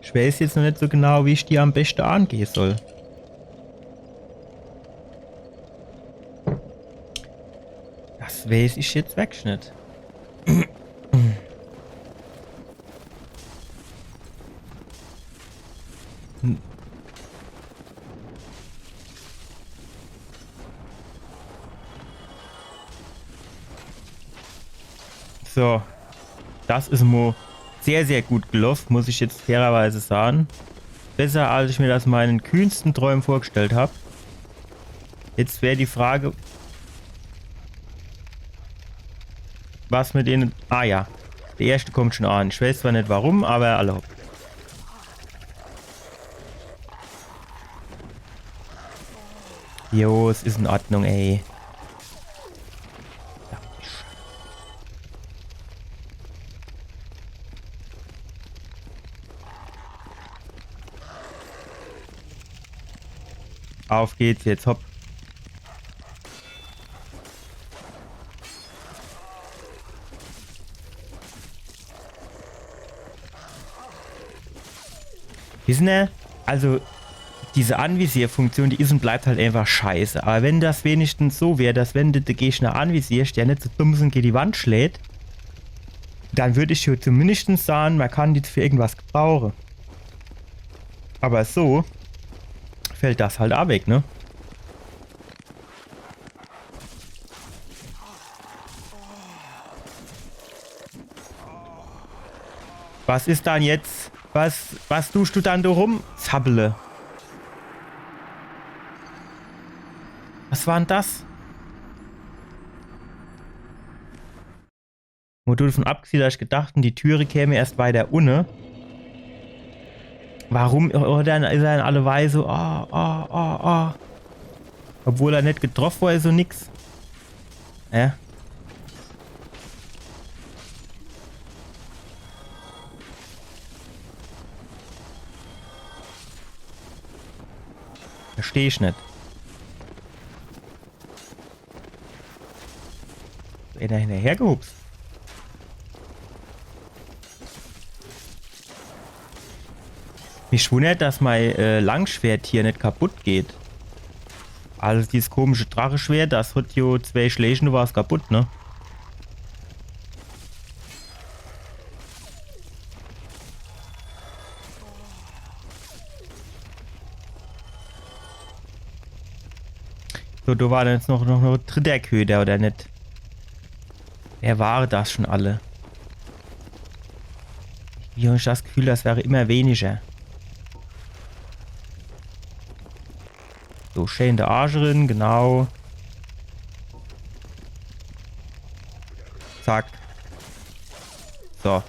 Ich weiß jetzt noch nicht so genau, wie ich die am besten angehen soll. Das weiß ich jetzt wirklich nicht. So. Das ist mal sehr, sehr gut gelaufen, muss ich jetzt fairerweise sagen. Besser, als ich mir das meinen kühnsten Träumen vorgestellt habe. Jetzt wäre die Frage, was mit denen... Ah ja, der erste kommt schon an. Ich weiß zwar nicht warum, aber alle hopp. Jo, es ist in Ordnung, ey. Auf geht's jetzt, hopp. Wissen Sie, also diese Anvisierfunktion, die ist und bleibt halt einfach scheiße. Aber wenn das wenigstens so wäre, dass wenn du den Gegner anvisierst, der nicht so dumm ist und gegen die Wand schlägt, dann würde ich hier zumindest sagen, man kann die für irgendwas gebrauchen. Aber so fällt das halt auch weg, ne? Was ist dann jetzt? Was tust du dann da rum? Zappele. Was war denn das? Modul davon abgesehen, dass ich gedacht, die Türe käme erst bei der Unne. Warum dann ist er in alle Weise Obwohl er nicht getroffen war, ist so nix. Ja, Verstehe ich nicht. Ist er hinterher gehupst? Mich wundert, dass mein Langschwert hier nicht kaputt geht. Also dieses komische Dracheschwert, das hat jo 2 Schläge, du warst kaputt, ne? So, da war dann jetzt noch ein dritter Köder, oder nicht? Wer war das schon alle? Ich habe das Gefühl, das wäre immer weniger. So, schön der Arscherin, genau. Zack. So.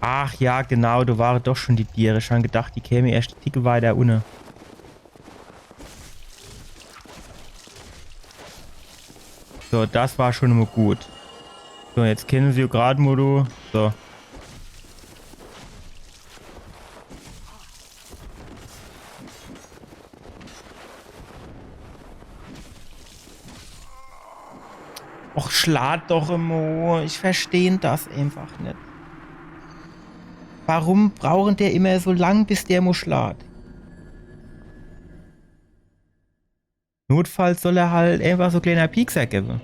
Ach ja, genau, da waren doch schon die Tiere. Ich habe gedacht, die kämen erst die Ticke weiter unten. So, das war schon immer gut. So, jetzt kennen sie gerade Modo. So. Och, schlat doch immer. Ich verstehe das einfach nicht. Warum brauchen der immer so lang, bis der muss schlat? Notfalls soll er halt einfach so kleiner Piekser geben.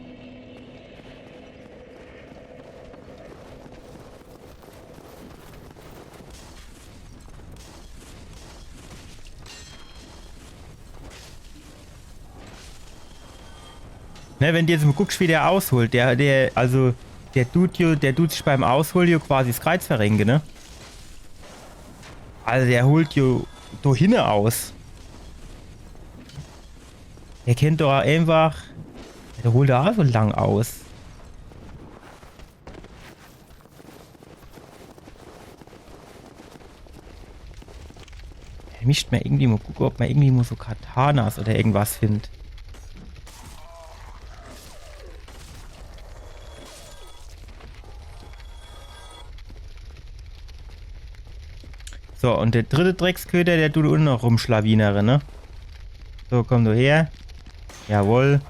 Ne, wenn du jetzt mal guckst, wie der ausholt, der tut sich beim Ausholen quasi das Kreuz verrenken, ne? Also der holt da hinten aus. Der kennt doch einfach. Der holt da auch so lang aus. Er mischt mal irgendwie mal gucken, ob man irgendwie mal so Katanas oder irgendwas findet. So, und der dritte Drecksköder, der tut unten noch rumschlawinere, ne? So, komm du her. Jawohl.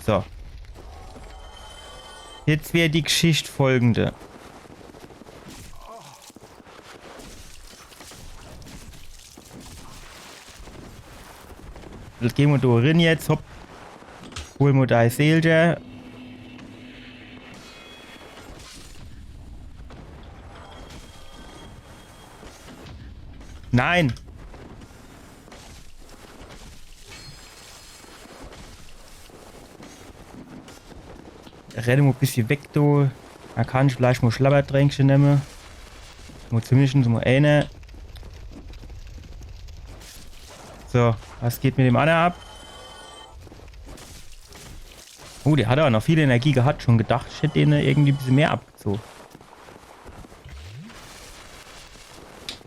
So. Jetzt wäre die Geschichte folgende. Jetzt gehen wir da rein jetzt. Hopp. Holen wir da Seele. Nein! Renne mal ein bisschen weg, du. Da kann ich vielleicht mal Schlabbertränkchen nehmen. Mal zumindest mal eine. So, was geht mit dem anderen ab? Oh, der hat aber noch viel Energie gehabt. Schon gedacht, ich hätte den irgendwie ein bisschen mehr abgezogen.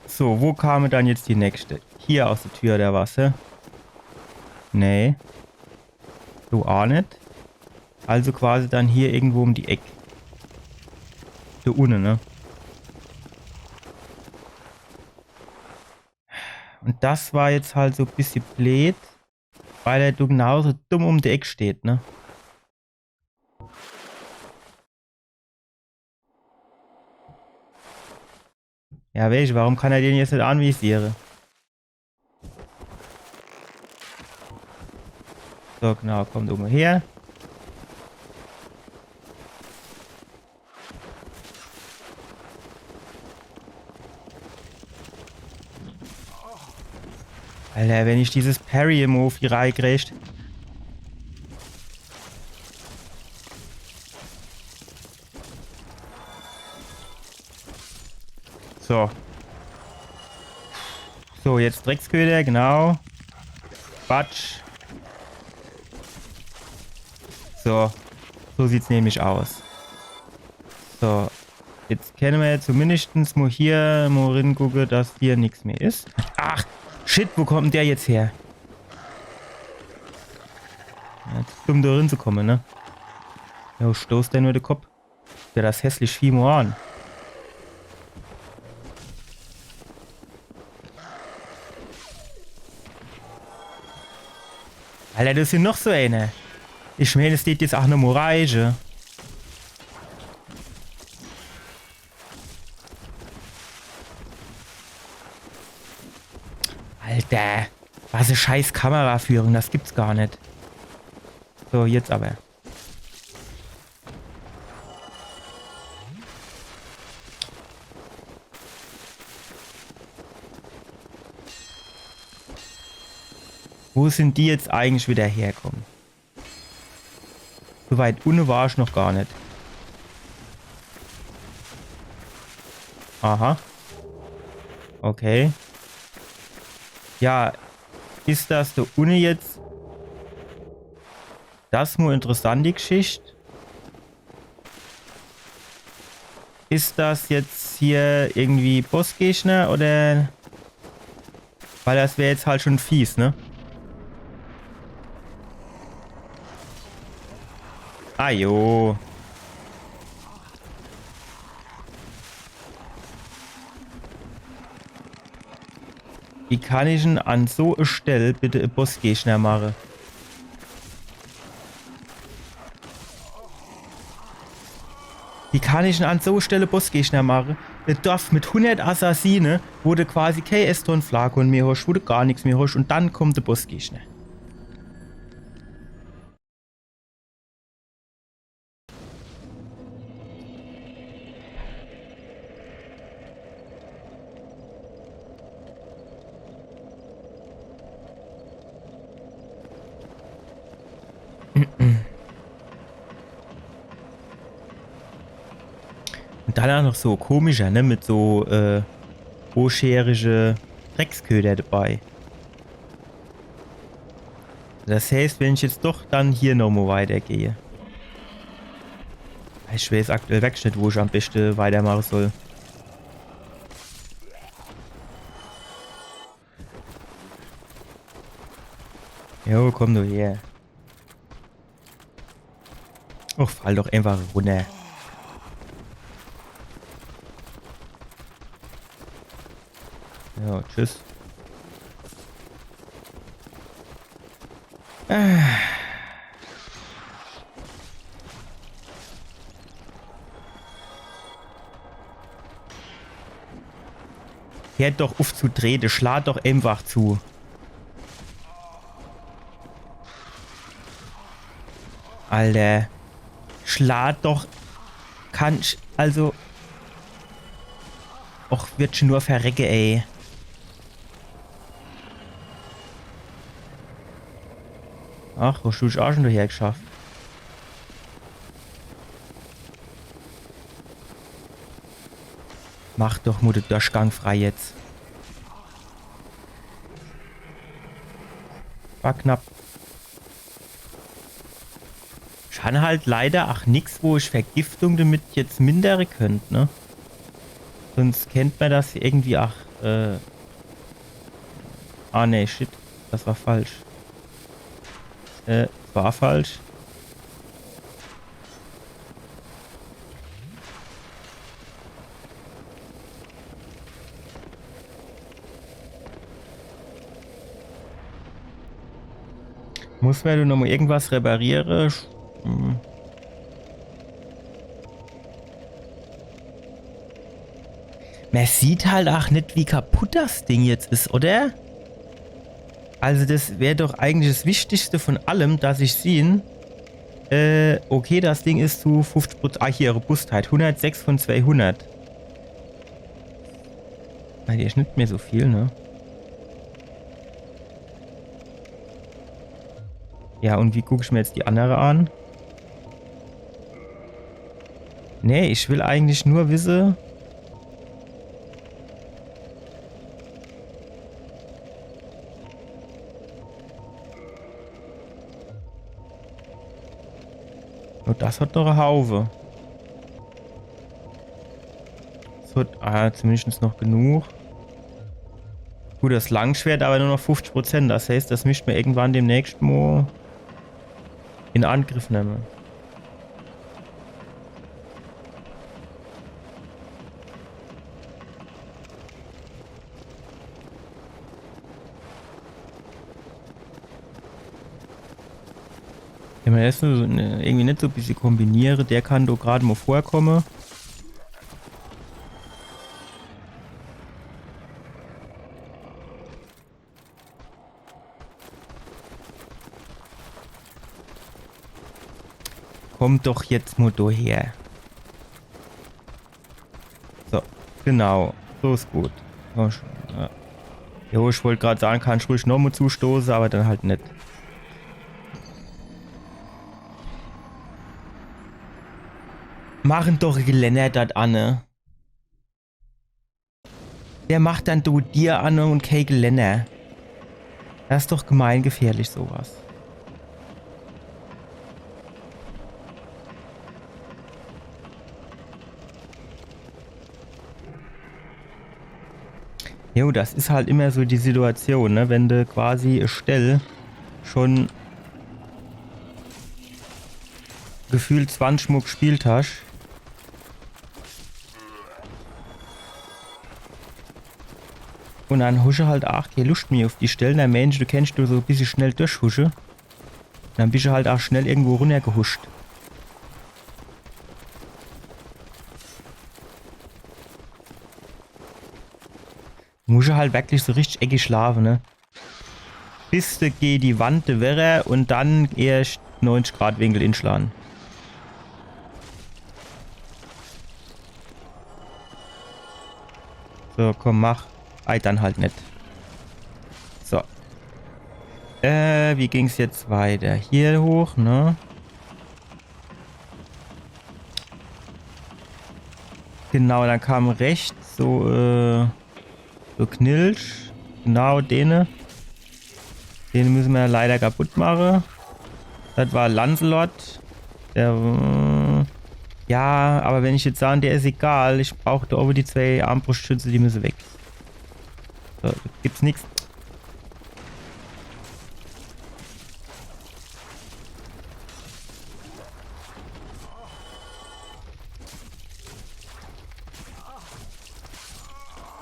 So, wo kam dann jetzt die nächste? Hier aus der Tür oder was, hä? Nee. So auch nicht. Also quasi dann hier irgendwo um die Ecke. Hier unten, ne? Und das war jetzt halt so ein bisschen blöd, weil er genauso dumm um die Ecke steht, ne? Ja, welche? Warum kann er den jetzt nicht anvisieren? So, genau, kommt oben her. Alter, wenn ich dieses Parry-Move hier reinkriege. So. So, jetzt Drecksköder, genau. Batsch. So. So sieht's nämlich aus. So. Jetzt können wir zumindest mal hier mal gucken, dass hier nichts mehr ist. Ach, shit, wo kommt der jetzt her? Ja, dumm da reinzukommen, ne? Jo, stoßt der nur den Kopf. Der das hässlich Vieh mal an. Alter, das sind noch so eine. Ich meine, es geht jetzt auch noch mal reichen. Alter, was eine scheiß Kameraführung, das gibt's gar nicht. So, jetzt aber. Wo sind die jetzt eigentlich wieder herkommen? So weit unten war ich noch gar nicht. Aha. Okay. Ja, ist das da unten jetzt... Das nur interessant, die Geschichte. Ist das jetzt hier irgendwie Bossgegner oder... Weil das wäre jetzt halt schon fies, ne? Ah jo. Wie kann ich denn an so eine Stelle bitte einen Bossgegner machen? Wie kann ich denn an so eine Stelle Bossgegner machen? Ein Dorf mit 100 Assassinen, wo du quasi kein Eston Flakon mehr hast, wo du gar nichts mehr hast und dann kommt der Bossgegner. Und dann auch noch so komischer, ne? Mit so rohscherige Drecksköder dabei. Das heißt, wenn ich jetzt doch dann hier nochmal weitergehe. Ich weiß aktuell wirklich nicht, wo ich am besten weitermachen soll. Jo, komm du her. Och, fall doch einfach runter. Ja, tschüss. Hört doch auf zu drehen, schlag doch einfach zu. Alter. Schlag doch. Also. Och, wird schon nur verrecke, ey. Ach, wo hast du dich auch schon daher geschafft? Mach doch mal den Durchgang frei jetzt. War knapp. Ich habe halt leider auch nichts, wo ich Vergiftung damit jetzt mindere könnte, ne? Sonst kennt man das irgendwie auch, Ah ne, shit. Das war falsch. War falsch. Muss man noch mal irgendwas reparieren? Man sieht halt auch nicht, wie kaputt das Ding jetzt ist, oder? Also das wäre doch eigentlich das Wichtigste von allem, dass ich sehe. Okay, das Ding ist zu 50%. Ah, hier, Robustheit. 106 von 200. Ah, die ist nicht mehr so viel, ne? Ja, und wie gucke ich mir jetzt die andere an? Nee, ich will eigentlich nur wissen... Oh, das hat noch eine Haufe. So, zumindest noch genug. Gut, das Langschwert aber nur noch 50%. Das heißt, das müsste man irgendwann demnächst mal in Angriff nehmen. Wenn man das so, irgendwie nicht so ein bisschen kombiniere, der kann doch gerade mal vorkommen. Kommt doch jetzt mal daher. So, genau. So ist gut. Jo, ich wollte gerade sagen, kann ich ruhig nochmal zustoßen, aber dann halt nicht. Machen doch Geländer das an. Wer macht dann du dir an und kein Geländer? Das ist doch gemeingefährlich, sowas. Jo, das ist halt immer so die Situation, ne? Wenn du quasi Stell schon gefühlt 20 Mal gespielt hast. Und dann husche halt auch keine Lust mehr auf die Stellen. Der Mensch, du kennst du so ein bisschen schnell durchhusche. Dann bist du halt auch schnell irgendwo runtergehuscht. Du musst halt wirklich so richtig eckig schlafen, ne? Bis du geh die Wand wäre und dann erst 90 Grad Winkel inschlagen. So, komm, mach. Ei, dann halt nicht. So. Wie ging's jetzt weiter? Hier hoch, ne? Genau, dann kam rechts so, so Knilch. Genau, den müssen wir leider kaputt machen. Das war Lancelot. Der, ja, aber wenn ich jetzt sage, der ist egal. Ich brauche da oben die 2 Armbrustschütze, die müssen weg. So, da gibt's nichts.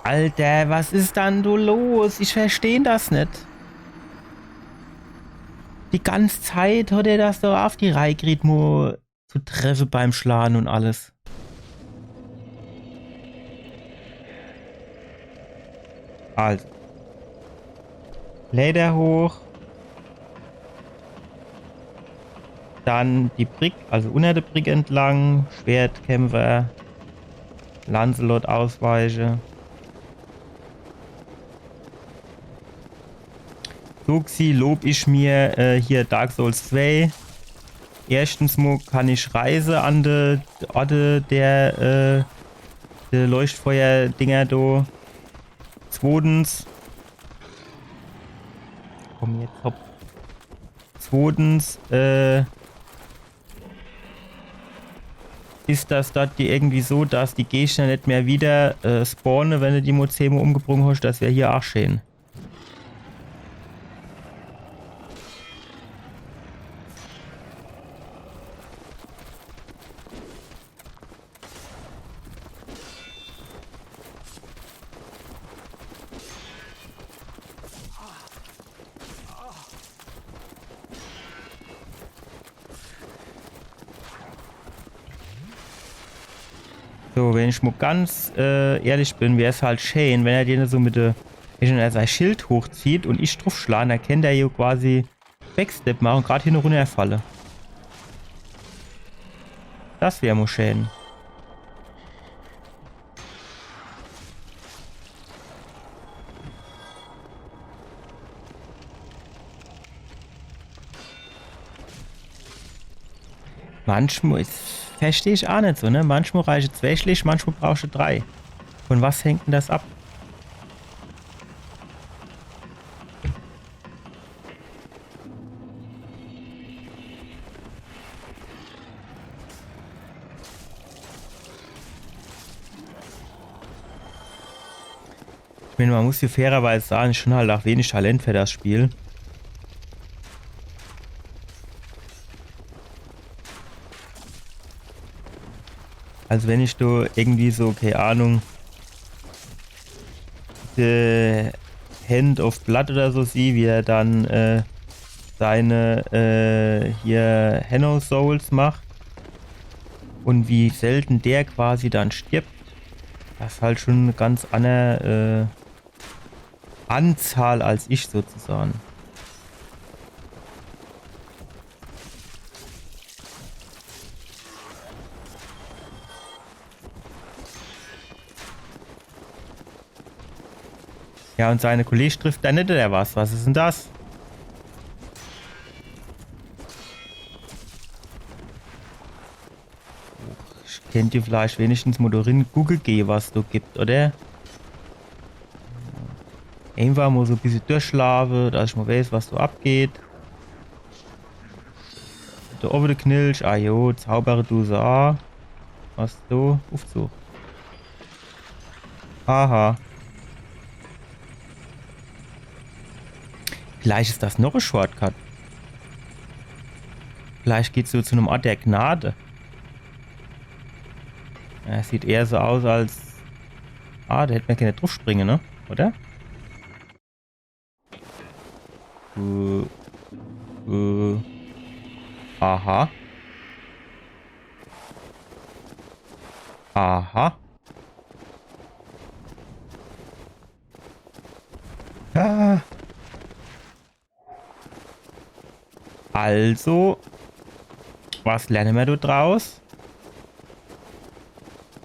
Alter, was ist dann du los? Ich verstehe das nicht. Die ganze Zeit hat er das doch auf die Reihe gekriegt, nur zu treffen beim Schlagen und alles. Also. Leder hoch. Dann die Brick, also unter der Brick entlang. Schwertkämpfer. Lancelot ausweichen. Soxi lob ich mir hier Dark Souls 2. Erstens mal kann ich reisen an de Orte der Leuchtfeuer-Dinger da. Zweitens. Komm jetzt, hopp. Zweitens, ist das dort irgendwie so, dass die Gegner nicht mehr wieder spawnen, wenn du die Mozemo umgebrungen hast. Das wäre hier auch schön. So, wenn ich mal ganz ehrlich bin, wäre es halt schön, wenn er den so mit der, wenn er sein Schild hochzieht und ich drauf schlage, dann kann der hier quasi Backstep machen und gerade hier eine Runde erfalle. Das wäre mal schön. Manchmal verstehe ich auch nicht so, ne? Manchmal reicht 2 Schläge, manchmal brauchst du 3. Von was hängt denn das ab? Ich meine, man muss hier fairerweise sagen, schon halt auch wenig Talent für das Spiel. Also wenn ich da irgendwie so, keine Ahnung, The Hand of Blood oder so sehe, wie er dann seine hier Henno Souls macht und wie selten der quasi dann stirbt, das ist halt schon eine ganz andere Anzahl als ich sozusagen. Ja, und seine Kollege trifft da nicht oder was? Was ist denn das? Ich kennt ihr vielleicht wenigstens mal darin Google gehen, was du gibt, oder? Einfach mal so ein bisschen durchschlafen, dass ich mal weiß, was so abgeht. Da oben der Knilch, ah jo, zaubere du so an. Was du? Aufzug. Aha. Vielleicht ist das noch ein Shortcut. Vielleicht geht es so zu einem Ort der Gnade. Ja, sieht eher so aus als... Ah, da hätte man keine drauf springen, ne? Oder? Aha. Aha. Ah. Also, was lernen wir da draus?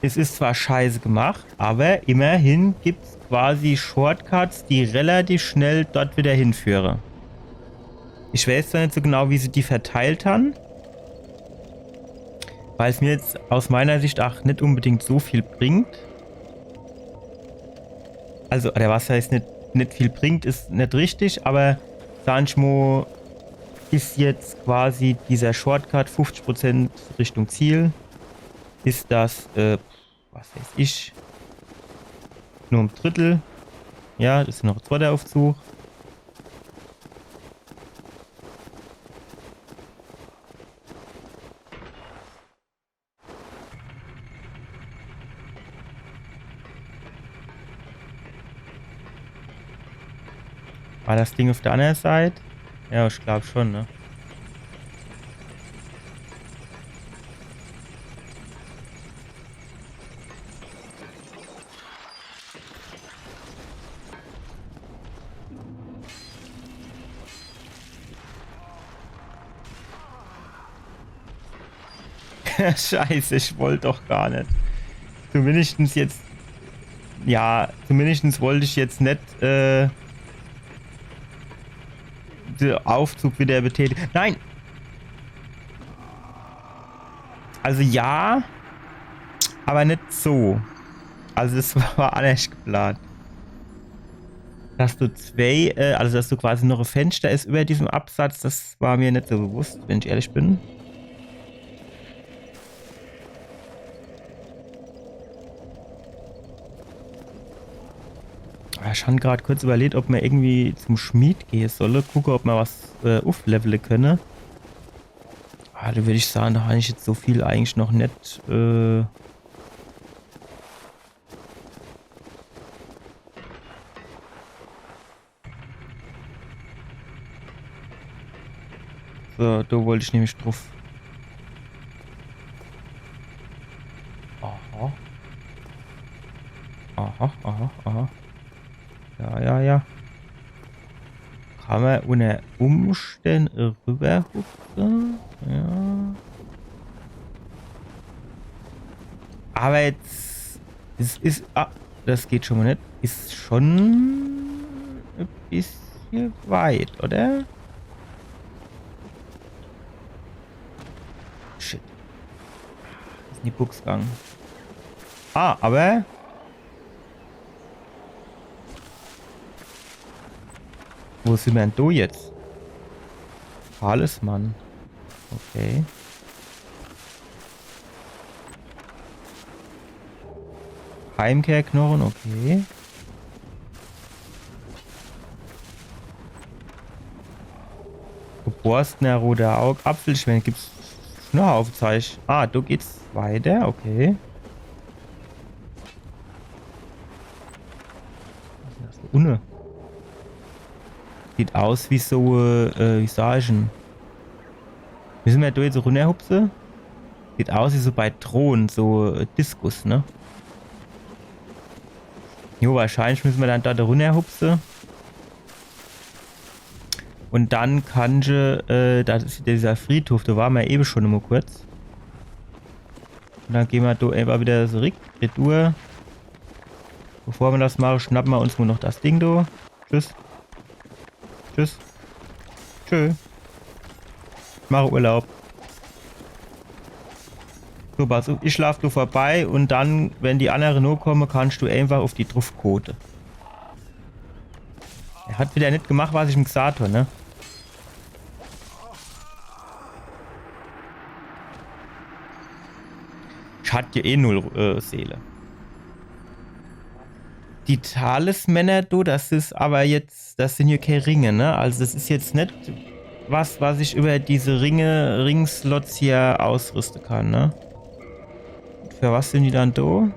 Es ist zwar scheiße gemacht, aber immerhin gibt es quasi Shortcuts, die relativ schnell dort wieder hinführen. Ich weiß zwar nicht so genau, wie sie die verteilt haben, weil es mir jetzt aus meiner Sicht auch nicht unbedingt so viel bringt. Also, oder was heißt nicht viel bringt, ist nicht richtig, aber Sanchmo ist jetzt quasi dieser Shortcut 50% Richtung Ziel. Ist das, was weiß ich, nur ein Drittel. Ja, das ist noch ein zweiter Aufzug. War das Ding auf der anderen Seite? Ja, ich glaube schon, ne? Scheiße, ich wollte doch gar nicht. Zumindest jetzt... Ja, zumindest wollte ich jetzt nicht, den Aufzug wieder betätigen. Nein! Also ja, aber nicht so. Also es war anders geplant. Dass du also dass du quasi noch ein Fenster ist über diesem Absatz, das war mir nicht so bewusst, wenn ich ehrlich bin. Ich habe gerade kurz überlegt, ob man irgendwie zum Schmied gehen solle. Gucke, ob man was aufleveln könne. Ah, da würde ich sagen, da habe ich jetzt so viel eigentlich noch nicht. So, da wollte ich nämlich drauf. Aha. Aha, aha, aha. Ja, ja, ja. Kann man unter Umständen rüberhupfen? Ja. Aber jetzt... Es ist... Ah, das geht schon mal nicht. Ist schon... ein bisschen weit, oder? Shit. Ist in die Buchs gegangen. Ah, aber... Wo sind wir denn da jetzt? Talisman. Okay. Heimkehrknochen, okay. Geborstener roter Aug, Apfelschwänze, gibt's noch Aufzeichen. Ah, da geht's weiter, okay. Was ist das da unten? Sieht aus wie so, wie sag ich denn? Müssen wir da jetzt so runterhupsen? Sieht aus wie so bei Thron, so Diskus, ne? Jo, wahrscheinlich müssen wir dann da runterhupsen. Und dann kann ich, das ist dieser Friedhof, da waren wir eben schon mal kurz. Und dann gehen wir da einfach wieder so retour. Bevor wir das machen, schnappen wir uns nur noch das Ding da. Tschüss. Tschüss. Tschö. Ich mache Urlaub. So, also ich schlafe du vorbei und dann, wenn die anderen nur kommen, kannst du einfach auf die Truffquote. Er hat wieder nicht gemacht, was ich ihm gesagt habe, ne? Ich hatte ja eh 0 Seele. Die Talismänner, du, das ist aber jetzt, das sind ja keine Ringe, ne? Also das ist jetzt nicht was ich über diese Ringslots hier ausrüsten kann, ne? Für was sind die dann da?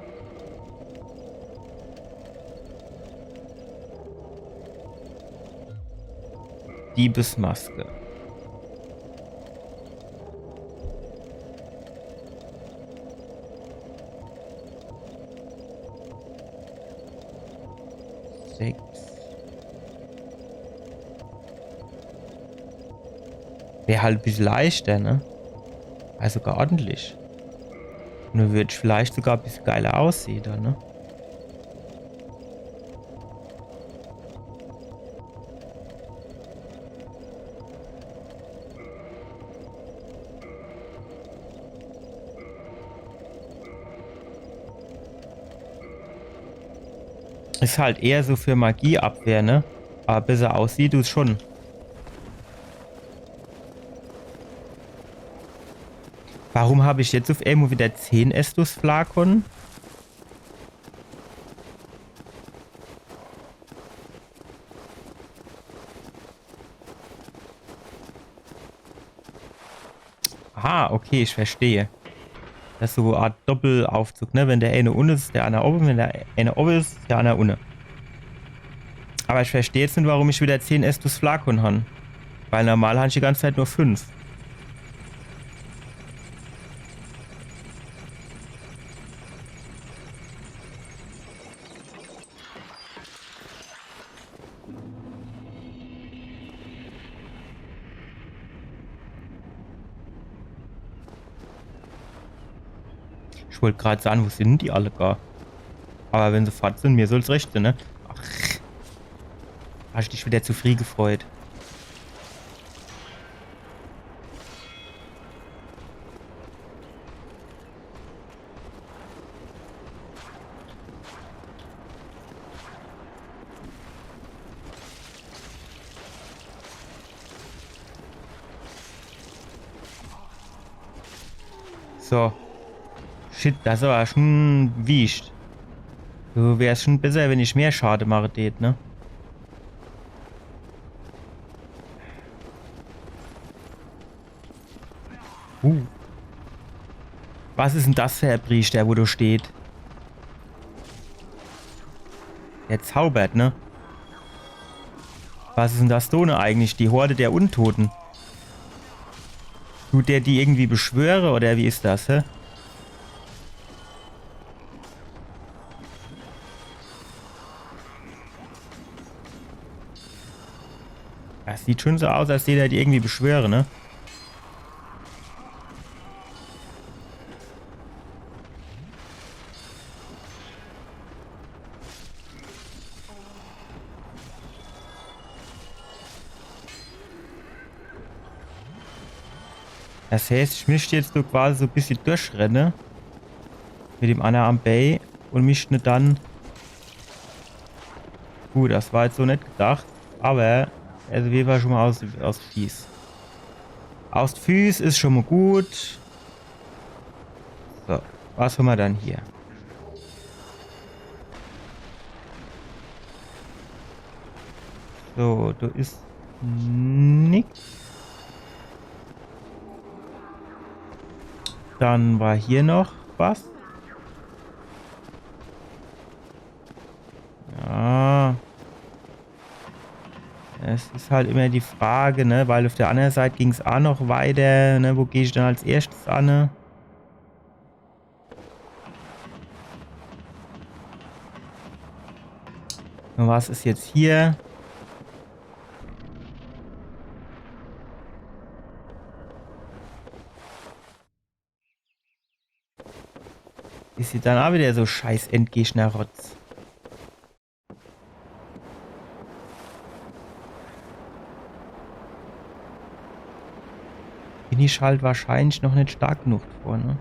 Diebesmaske. Sechs. Wäre halt ein bisschen leichter, ne? Also gar ordentlich. Nur würde ich vielleicht sogar ein bisschen geiler aussehen, da, ne? Ist halt eher so für Magieabwehr, ne? Aber besser aussieht du es schon. Warum habe ich jetzt auf einmal wieder 10 Estus Flakon? Ah, okay, ich verstehe. Das ist so eine Art Doppelaufzug, ne? Wenn der eine unten ist, der andere oben. Wenn der eine oben ist, der andere unten. Aber ich verstehe jetzt nicht, warum ich wieder 10 Estus Flakon habe. Weil normal habe ich die ganze Zeit nur 5. Ich wollte gerade sagen, wo sind die alle gar? Aber wenn sie fort sind, mir soll es recht sein, ne? Ach, hast du dich wieder zu früh gefreut? So. Shit, das war schon wischt. So wäre es schon besser, wenn ich mehr Schade mache, tät, ne? Was ist denn das für ein Priester, wo du steht? Der zaubert, ne? Was ist denn das Done eigentlich? Die Horde der Untoten. Tut der die irgendwie beschwöre oder wie ist das, hä? Das sieht schon so aus, als der die irgendwie beschwöre, ne? Das heißt, ich müsste jetzt so quasi so ein bisschen durchrennen. Mit dem Anna am Bay. Und mich nicht dann... Gut, das war jetzt so nicht gedacht. Aber, also wir waren schon mal aus Fies. Aus Füß ist schon mal gut. So, was haben wir dann hier? So, da ist nichts. Dann war hier noch was. Ja. Es ist halt immer die Frage, ne, weil auf der anderen Seite ging es auch noch weiter, ne, wo gehe ich dann als erstes an, ne? Und was ist jetzt hier? Ist sie dann auch wieder so scheiß Endgegner-Rotz? Bin ich halt wahrscheinlich noch nicht stark genug vor, ne?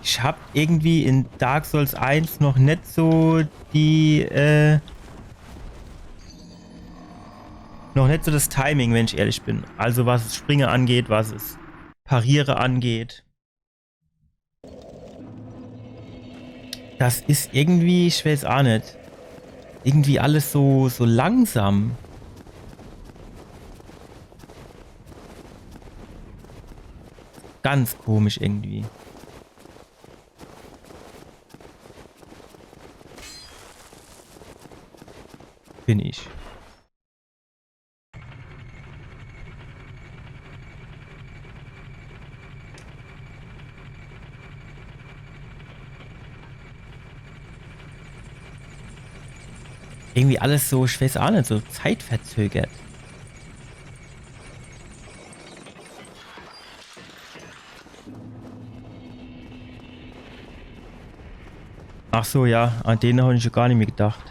Ich habe irgendwie in Dark Souls 1 noch nicht so die, noch nicht so das Timing, wenn ich ehrlich bin. Also was es Springe angeht, was es Pariere angeht. Das ist irgendwie, ich weiß auch nicht, irgendwie alles so langsam. Ganz komisch irgendwie. Bin ich. Irgendwie alles so, ich weiß auch nicht, so zeitverzögert. Ach so, ja, an den habe ich schon gar nicht mehr gedacht.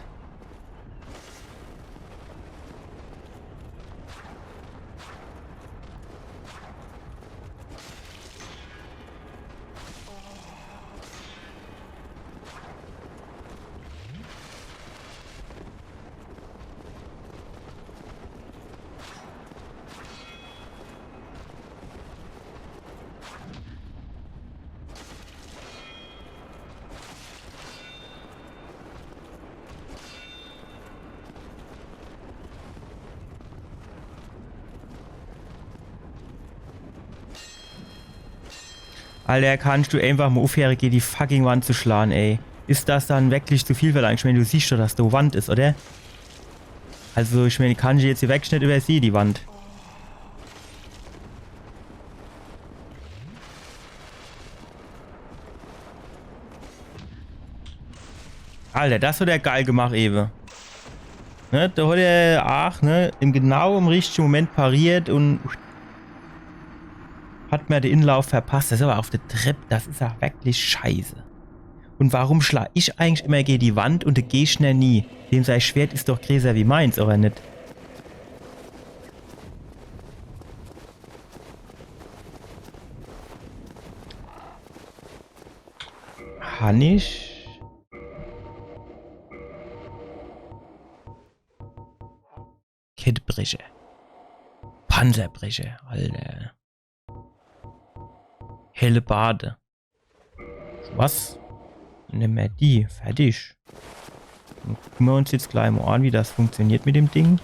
Alter, kannst du einfach mal aufhören, die fucking Wand zu schlagen, ey. Ist das dann wirklich zu viel verlangt? Ich meine, du siehst doch, dass da Wand ist, oder? Also, ich meine, kann ich jetzt hier wegschnitt über sie, die Wand. Alter, das wird ja geil gemacht, Ewe. Ne, da hat er, ach, ne, im richtigen Moment pariert und hat mir den Inlauf verpasst. Das ist aber auf der Treppe, das ist ja wirklich scheiße. Und warum schlage ich eigentlich immer gegen die Wand und der Gegner nie? Dem sein Schwert ist doch größer wie meins, oder nicht? Hannisch? Kettbrecher. Panzerbrecher, Alter. Helle Bade. Was? Nimm mal die. Fertig. Dann gucken wir uns jetzt gleich mal an, wie das funktioniert mit dem Ding.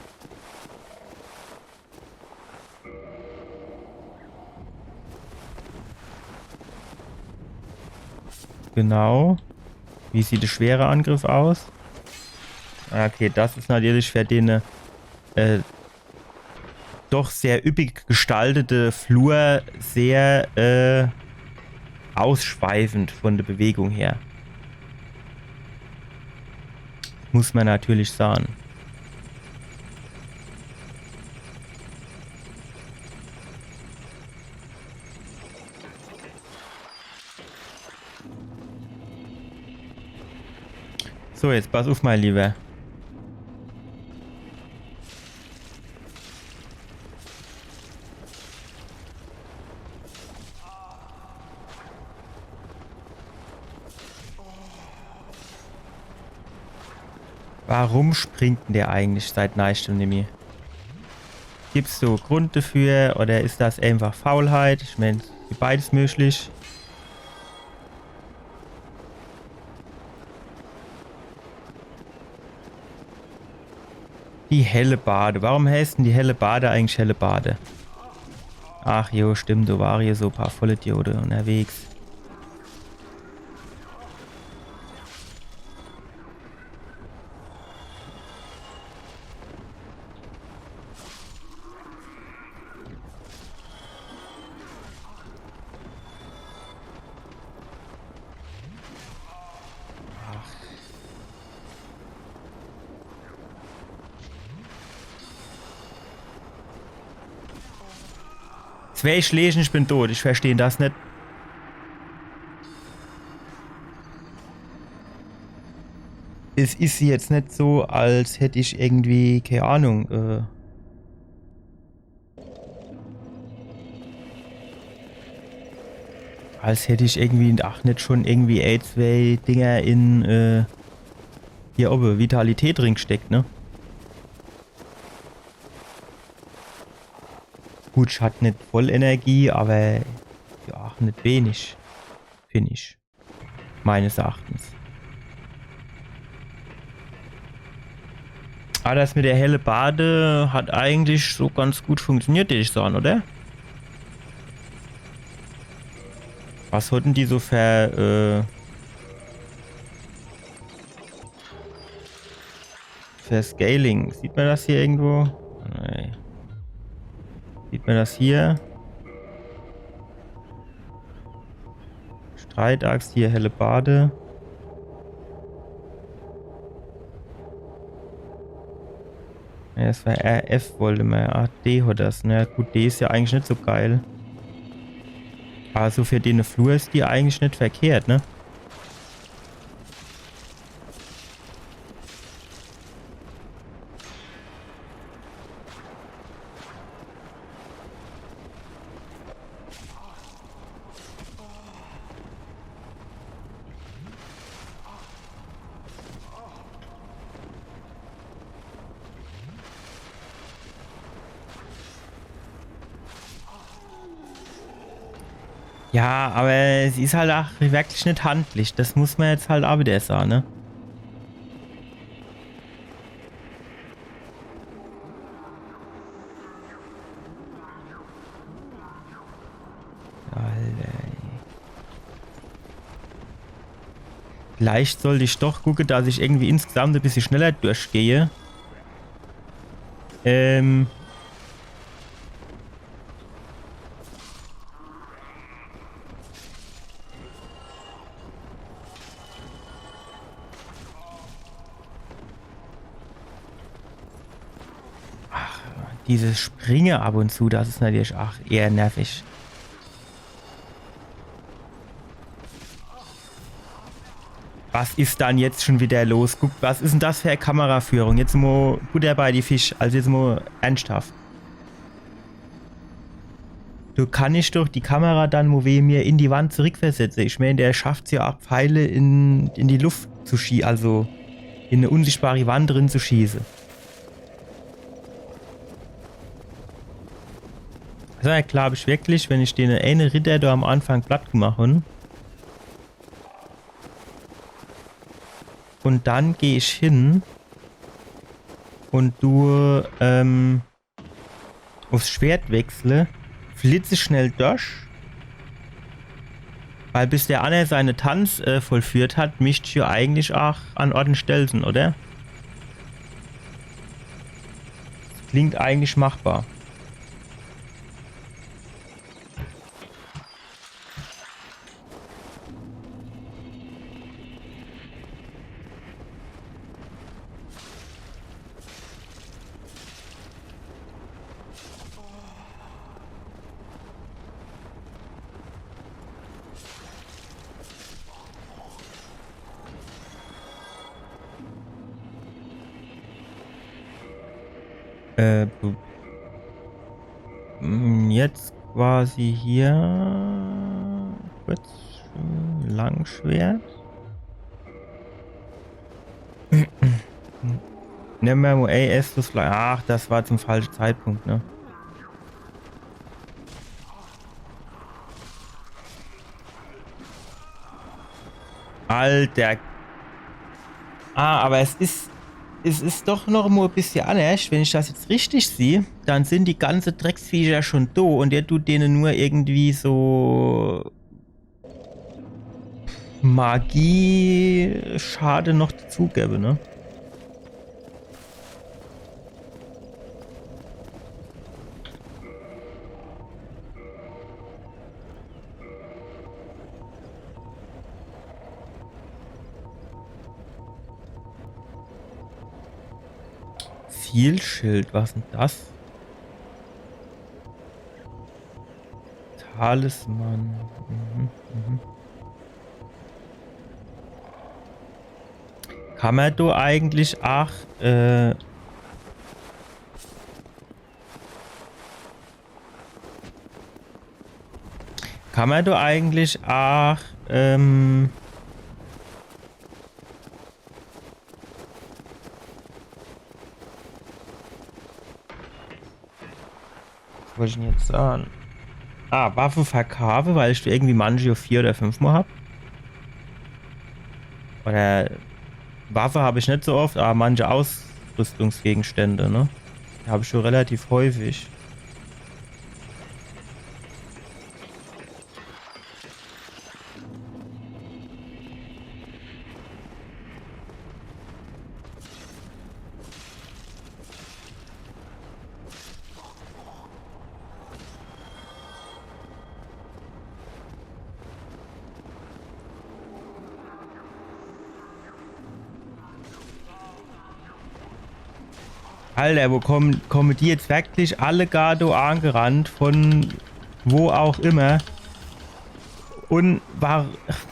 Genau. Wie sieht der schwere Angriff aus? Okay, das ist natürlich für den doch sehr üppig gestaltete Flur sehr ausschweifend von der Bewegung her. Muss man natürlich sagen. So, jetzt pass auf, mein Lieber. Warum springt denn der eigentlich seit einer Stunde mir? Gibt es so Grund dafür oder ist das einfach Faulheit? Ich meine, beides möglich. Die Hellebade. Warum heißt denn die Hellebade eigentlich Hellebade? Ach jo, stimmt, da waren hier so ein paar Vollidioten unterwegs. Zwei Schlägen, ich bin tot. Ich verstehe das nicht. Es ist jetzt nicht so, als hätte ich irgendwie, keine Ahnung, als hätte ich irgendwie, ach, nicht schon irgendwie zwei Dinger in, hier oben, Vitalität drin gesteckt, ne? Gut, ich hatte nicht voll Energie, aber ja, nicht wenig, finde ich. Meines Erachtens. Aber das mit der Hellebade hat eigentlich so ganz gut funktioniert, würde ich sagen, oder? Was hatten die so für Scaling? Sieht man das hier irgendwo? Nein. Sieht man das hier? Streitaxt, hier Hellebade. Ja, das war RF, wollte man. Ah, D hat das. Na gut, D ist ja eigentlich nicht so geil. Also für den Flur ist die eigentlich nicht verkehrt, ne? Ja, aber es ist halt auch wirklich nicht handlich. Das muss man jetzt halt auch wieder sagen, ne? Alter. Vielleicht sollte ich doch gucken, dass ich irgendwie insgesamt ein bisschen schneller durchgehe. Dieses Springen ab und zu, das ist natürlich auch eher nervig. Was ist dann jetzt schon wieder los? Guck, was ist denn das für eine Kameraführung? Jetzt mal Butter bei die Fisch. Also jetzt mal ernsthaft. Du kann ich doch die Kamera dann, wo wir mir in die Wand zurückversetze. Ich meine, der schafft es ja auch, Pfeile in die Luft zu schießen, also in eine unsichtbare Wand drin zu schießen. Also ja, glaube ich wirklich, wenn ich den einen Ritter da am Anfang platt gemacht habe. Und dann gehe ich hin und du aufs Schwert wechsle, flitze schnell durch, weil bis der Anna seine Tanz vollführt hat, mischt ich ja eigentlich auch an Ort und Stelzen, oder? Das klingt eigentlich machbar. Jetzt quasi hier kurz Langschwert. Nehmen wir mal Estus. Ach, das war zum falschen Zeitpunkt, ne? Alter. Ah, aber es ist doch noch mal ein bisschen anders. Wenn ich das jetzt richtig sehe, dann sind die ganzen Drecksviecher schon da und der tut denen nur irgendwie so Magie-Schade noch dazugeben, ne? Zielschild, was ist denn das? Talisman. Kann man da eigentlich auch was wollte ich denn jetzt sagen? Ah, Waffe verkaufen, weil ich irgendwie manche auf 4 oder 5 Mal habe. Oder Waffe habe ich nicht so oft, aber manche Ausrüstungsgegenstände, ne? Die habe ich schon relativ häufig. Alter, wo kommen die jetzt wirklich alle Gardo angerannt, von wo auch immer? Und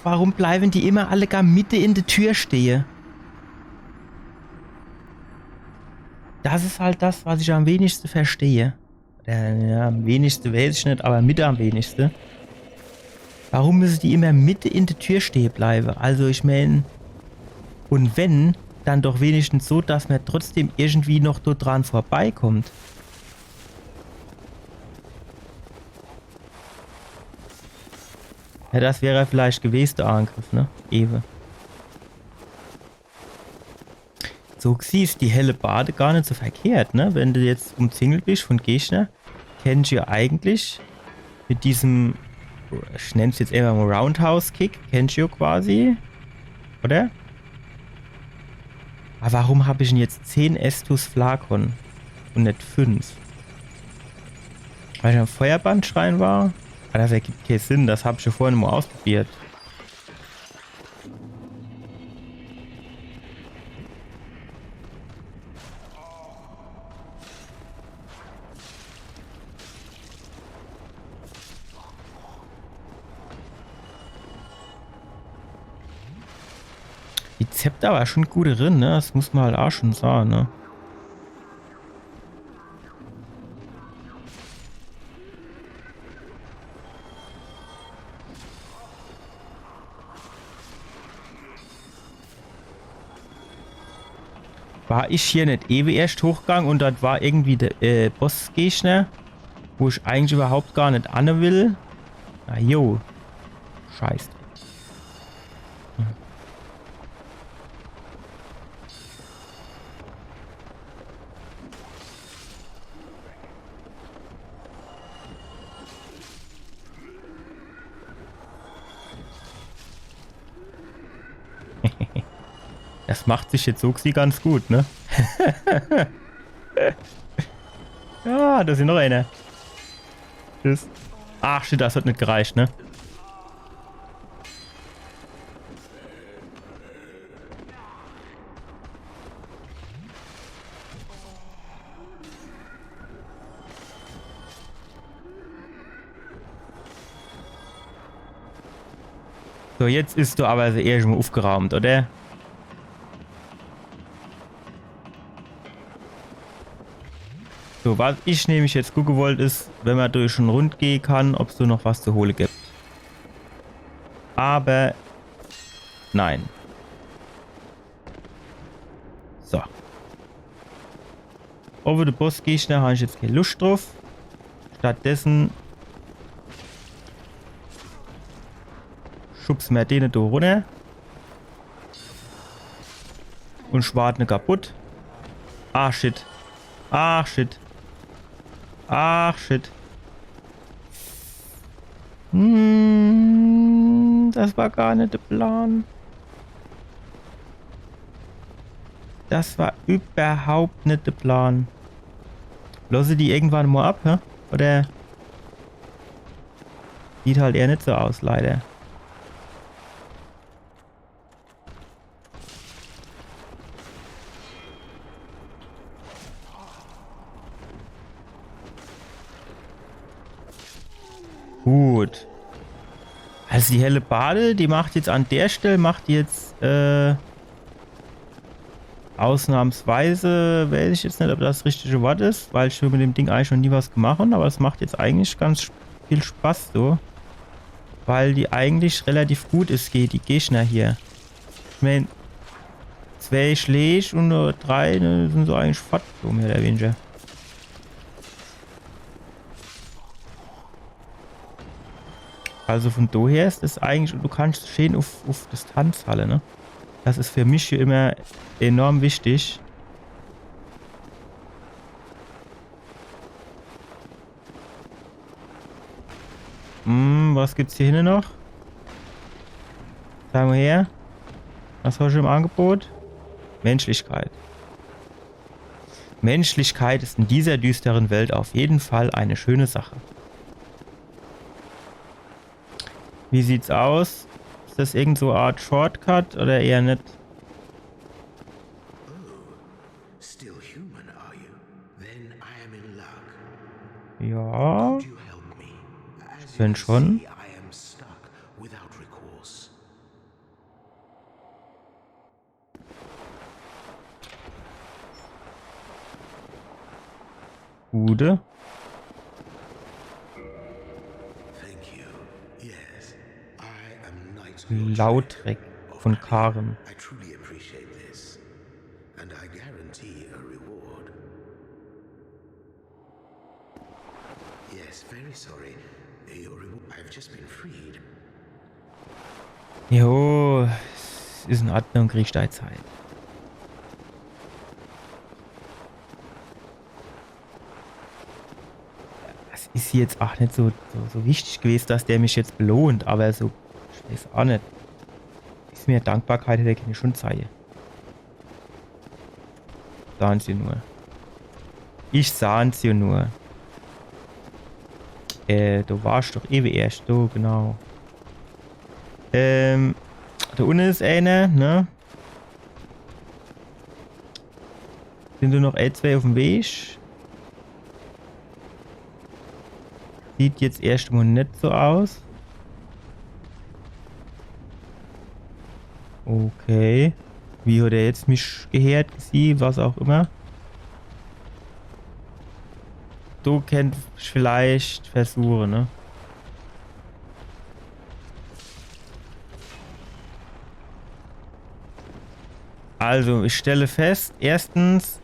warum bleiben die immer alle gar Mitte in der Tür stehen? Das ist halt das, was ich am wenigsten verstehe. Ja, am wenigsten weiß ich nicht, aber Mitte am wenigsten. Warum müssen die immer Mitte in der Tür stehen bleiben? Also ich meine, und wenn, dann doch wenigstens so, dass man trotzdem irgendwie noch dort dran vorbeikommt. Ja, das wäre vielleicht gewesen der Angriff, ne? Ewe. So siehst die helle Bade gar nicht so verkehrt, ne? Wenn du jetzt umzingelt bist von Gegner, kennst du ja eigentlich mit diesem, ich nenne es jetzt immer mal Roundhouse-Kick, kennst du ja quasi, oder? Aber warum habe ich denn jetzt 10 Estus Flakon und nicht 5? Weil ich am Feuerbandschrein war? Aber das ergibt keinen Sinn, das habe ich ja vorhin mal ausprobiert. Die Zepter war schon gut drin, ne? Das muss man halt auch schon sagen, ne? War ich hier nicht ewig erst hochgegangen und das war irgendwie der Bossgegner, wo ich eigentlich überhaupt gar nicht an will. Na jo. Scheiße. Das macht sich jetzt Soxi ganz gut, ne? Ja, da ist noch einer. Tschüss. Ach shit, das hat nicht gereicht, ne? So, jetzt ist du aber eher schon mal aufgeräumt, oder? So, was ich nämlich jetzt gucken wollte, ist, wenn man durch einen Rund gehen kann, ob es so noch was zu holen gibt. Aber nein. So. Over den Bossgegner habe ich jetzt keine Lust drauf. Stattdessen schubsen wir den da runter. Und Schwartne kaputt. Ah, shit. Ach, shit. Ach, shit. Das war gar nicht der Plan. Das war überhaupt nicht der Plan. Lasse die irgendwann mal ab, hä? Oder? Sieht halt eher nicht so aus, leider. Gut. Also die helle Bade, die macht jetzt an der Stelle, ausnahmsweise, weiß ich jetzt nicht, ob das richtige Wort ist, weil ich mit dem Ding eigentlich schon nie was gemacht habe, aber es macht jetzt eigentlich ganz viel Spaß so. Weil die eigentlich relativ gut ist, die Gegner hier. Ich meine, 2 Schläge und nur 3 ne, sind so eigentlich fort, so mehr oder weniger. Also von daher ist es eigentlich, du kannst schön auf Distanzhalle, ne? Das ist für mich hier immer enorm wichtig. Was gibt's hier hinten noch? Sagen wir her. Was hast du im Angebot? Menschlichkeit. Menschlichkeit ist in dieser düsteren Welt auf jeden Fall eine schöne Sache. Wie sieht's aus? Ist das irgend so eine Art Shortcut oder eher nicht? Still human, are you? Then I am in luck. Ja, Could you help me? As you wenn can schon. see, I am stuck without recourse. Gute. Thank you. Yes, I am Knight Lautrec von Karen. I truly appreciate this, and I guarantee a reward. Yes, very sorry. Your reward. I've just been freed. Jo, es ist in Ordnung, kriegst du Zeit. Es ist jetzt auch nicht so wichtig gewesen, dass der mich jetzt belohnt, aber so, ich weiß auch nicht. Ist mir Dankbarkeit, der kann ich schon zeigen. Sahen sie nur. Ich sahen sie nur. Du warst doch ewig erst, du, genau. Da unten ist einer, ne? Sind nur noch L2 auf dem Weg? Sieht jetzt erstmal nicht so aus. Okay. Wie hat er jetzt mich gehört, sie, was auch immer. Du kennst vielleicht versuchen, ne? Also, ich stelle fest, erstens,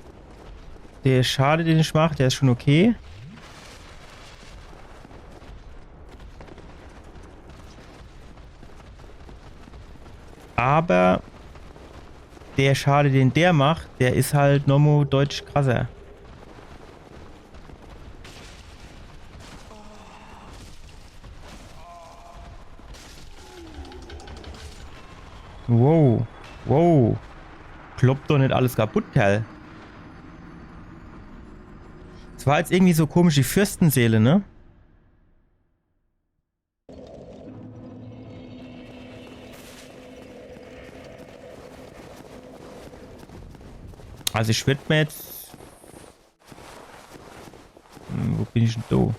der Schade, den ich mache, der ist schon okay. Aber der Schade, den der macht, der ist halt nochmal deutlich krasser. Wow. Wow. Kloppt doch nicht alles kaputt, Kerl. Es war jetzt irgendwie so komisch, die Fürstenseele, ne? Also ich würde mir jetzt... Wo bin ich denn da?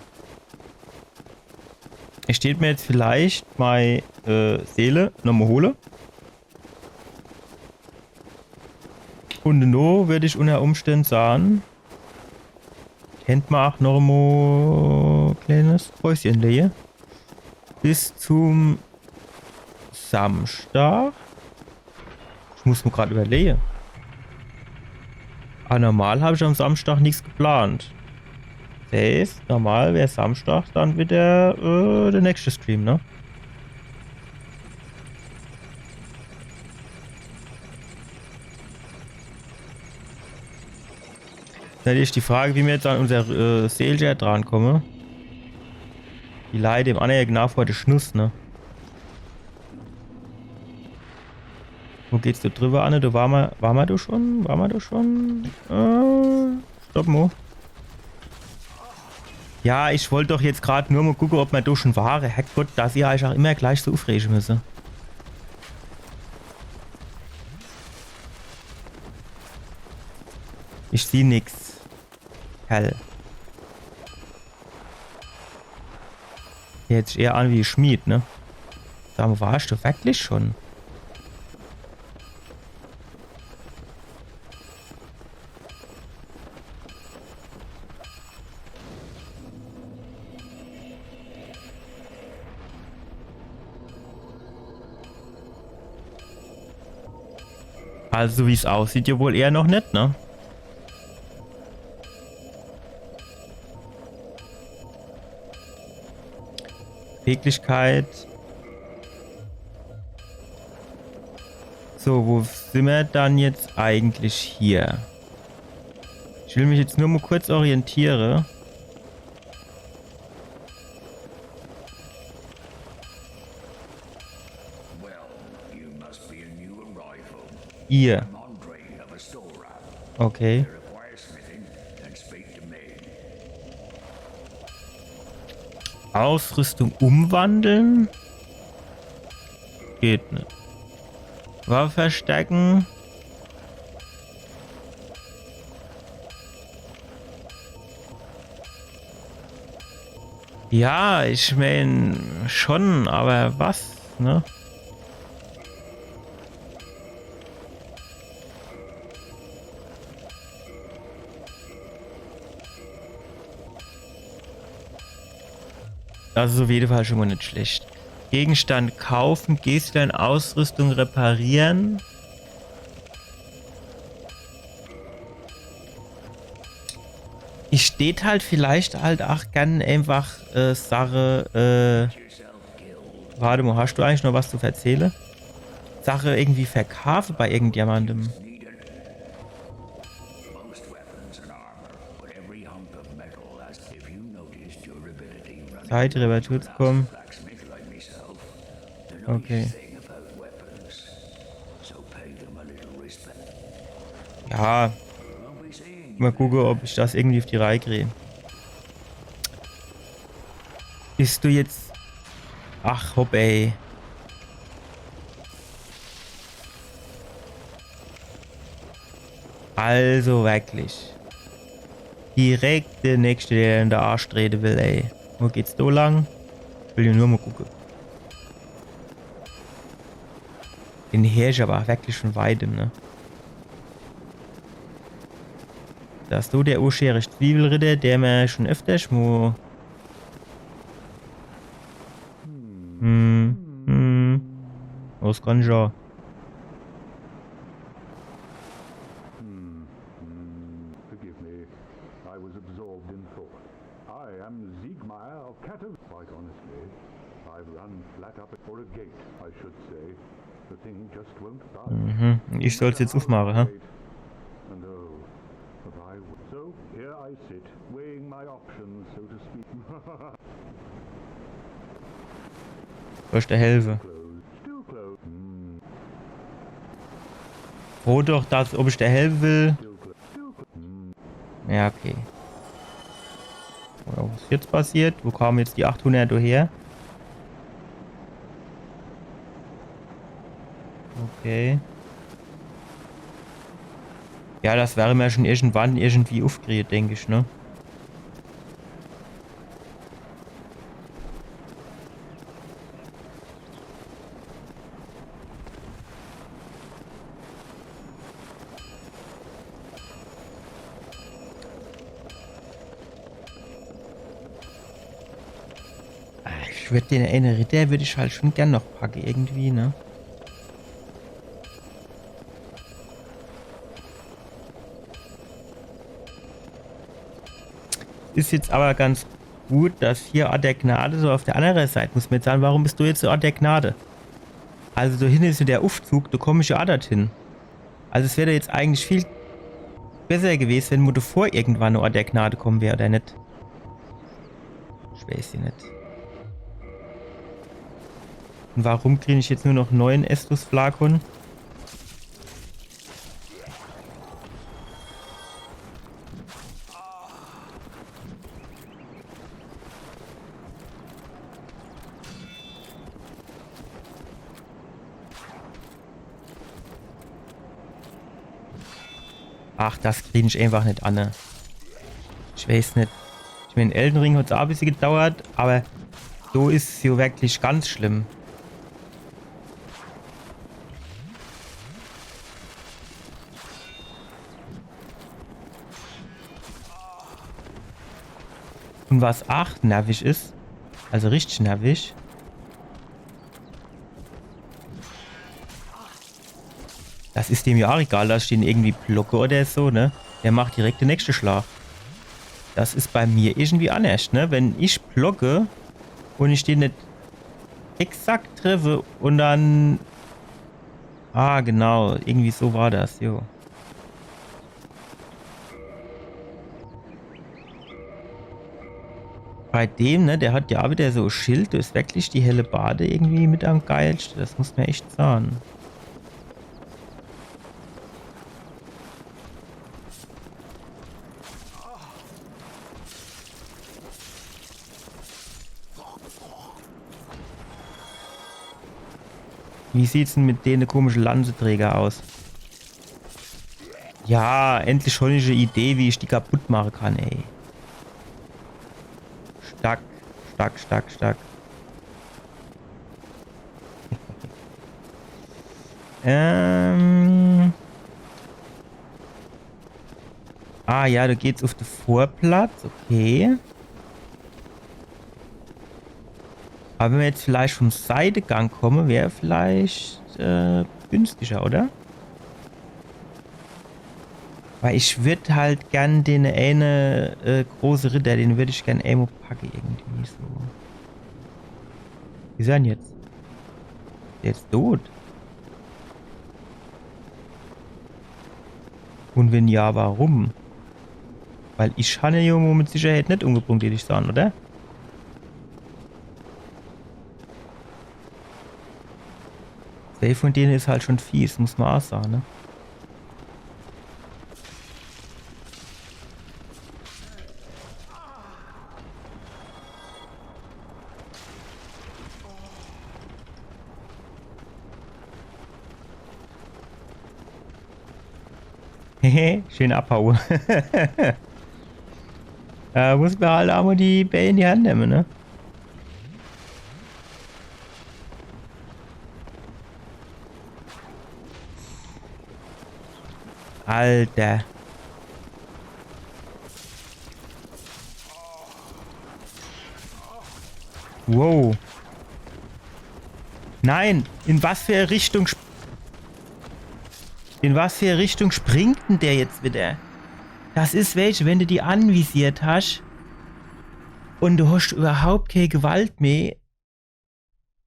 Ich steht mir jetzt vielleicht meine Seele nochmal holen. Und no würde ich unter Umständen sagen, kennt man auch noch mal ein kleines Päuschen legen. Bis zum Samstag. Ich muss mir gerade überlegen. Aber normal habe ich am Samstag nichts geplant. Das heißt, normal wäre Samstag dann wieder der nächste Stream, ne? Natürlich die Frage, wie wir jetzt an unser Seelger drankommen. Die Leute im anderen genau vor der Schnuss, ne? Wo geht's da drüber, Anne? Da waren wir da schon? Waren wir da schon? Stopp mal. Ja, ich wollte doch jetzt gerade nur mal gucken, ob wir da schon waren. Herrgott, dass ihr euch auch immer gleich so aufregen müssen. Ich sehe nix. Hell. Jetzt eher an wie Schmied, ne? Sag mal, warst du wirklich schon? Also wie es aussieht, ja wohl eher noch nicht, ne? Beweglichkeit. So, wo sind wir dann jetzt eigentlich hier? Ich will mich jetzt nur mal kurz orientieren. Ihr. Okay. Ausrüstung umwandeln? Geht nicht. Waffe verstärken? Ja, ich meine schon, aber was, ne? Das ist auf jeden Fall schon mal nicht schlecht. Gegenstand kaufen, Gästlein, Ausrüstung reparieren. Ich steht halt vielleicht halt auch gern einfach Sache, warte mal, hast du eigentlich noch was zu erzählen? Sache irgendwie verkaufen bei irgendjemandem. Zeit, Reparaturskommen. Okay. Ja. Mal gucken, ob ich das irgendwie auf die Reihe kriege. Bist du jetzt... Ach, hopp, ey. Also wirklich. Direkt der Nächste, der in der Arsch treten will, ey. Wo geht's da lang? Ich will ja nur mal gucken. Den Hirsch aber auch wirklich schon weitem, ne? Da ist du der Urschere Zwiebelritter, der mir schon öfters mal... Was kann ich ja? Forgive me. I was absorbed in thought. I am Siegmeyer of Kato. Quite honestly, I've run flat up for a gate, I should say. The thing just won't die. Ich soll's jetzt aufmachen, hä? And oh, if I would. So here I sit, weighing my options, so to speak. Soll ich dir helfen? Closed, still closed. Froh doch, dass, ob ich dir helfen will. Still closed, still closed. Ja, okay. Oder was ist jetzt passiert? Wo kamen jetzt die 800 her? Okay. Ja, das wäre mir schon irgendwann irgendwie aufgeregt, denke ich, ne? Ich würde den einen Ritter würde ich halt schon gern noch packen irgendwie, ne? Ist jetzt aber ganz gut, dass hier Ort der Gnade so auf der anderen Seite, muss man jetzt sagen, warum bist du jetzt so Ort der Gnade? Also da hinten ist ja der Aufzug, da komme ich ja auch dorthin. Also es wäre jetzt eigentlich viel... besser gewesen, wenn wir davor irgendwann noch an der Gnade kommen wäre, oder nicht? Ich weiß ja nicht. Und warum kriege ich jetzt nur noch 9 Estus-Flakon? Ach, das kriege ich einfach nicht an. Ich weiß nicht. Ich meine, Elden Ring hat es auch ein bisschen gedauert, aber so ist es ja wirklich ganz schlimm. Und was auch nervig ist, also richtig nervig, das ist dem ja auch egal, da stehen irgendwie Blöcke oder so, ne? Der macht direkt den nächsten Schlag. Das ist bei mir irgendwie anders, ne? Wenn ich blocke und ich den nicht exakt treffe und dann... Ah, genau, irgendwie so war das, jo. Bei dem, ne, der hat ja wieder so ein Schild, da ist wirklich die helle Bade irgendwie mit am geilsten. Das muss mir echt sagen. Wie sieht's denn mit denen komischen Lanzeträger aus? Ja, endlich schon eine Idee, wie ich die kaputt machen kann, ey. Stark, stark, stark, stark. Ah ja, da geht's auf den Vorplatz, okay. Aber wenn wir jetzt vielleicht vom Seidegang kommen, wäre vielleicht günstiger, oder? Weil ich würde halt gern den eine große Ritter, den würde ich gern Amo packen irgendwie so. Wie ist er denn jetzt? Der ist tot. Und wenn ja, warum? Weil ich habe ja mit Sicherheit nicht umgebracht, würde ich sagen, oder? Der von denen ist halt schon fies, muss man auch sagen, ne? Hehe, schön abhauen. Muss man halt auch mal die Bälle in die Hand nehmen, ne? Alter. Wow. Nein, in was für Richtung springt denn der jetzt wieder? Das ist welche, wenn du die anvisiert hast und du hast überhaupt keine Gewalt mehr.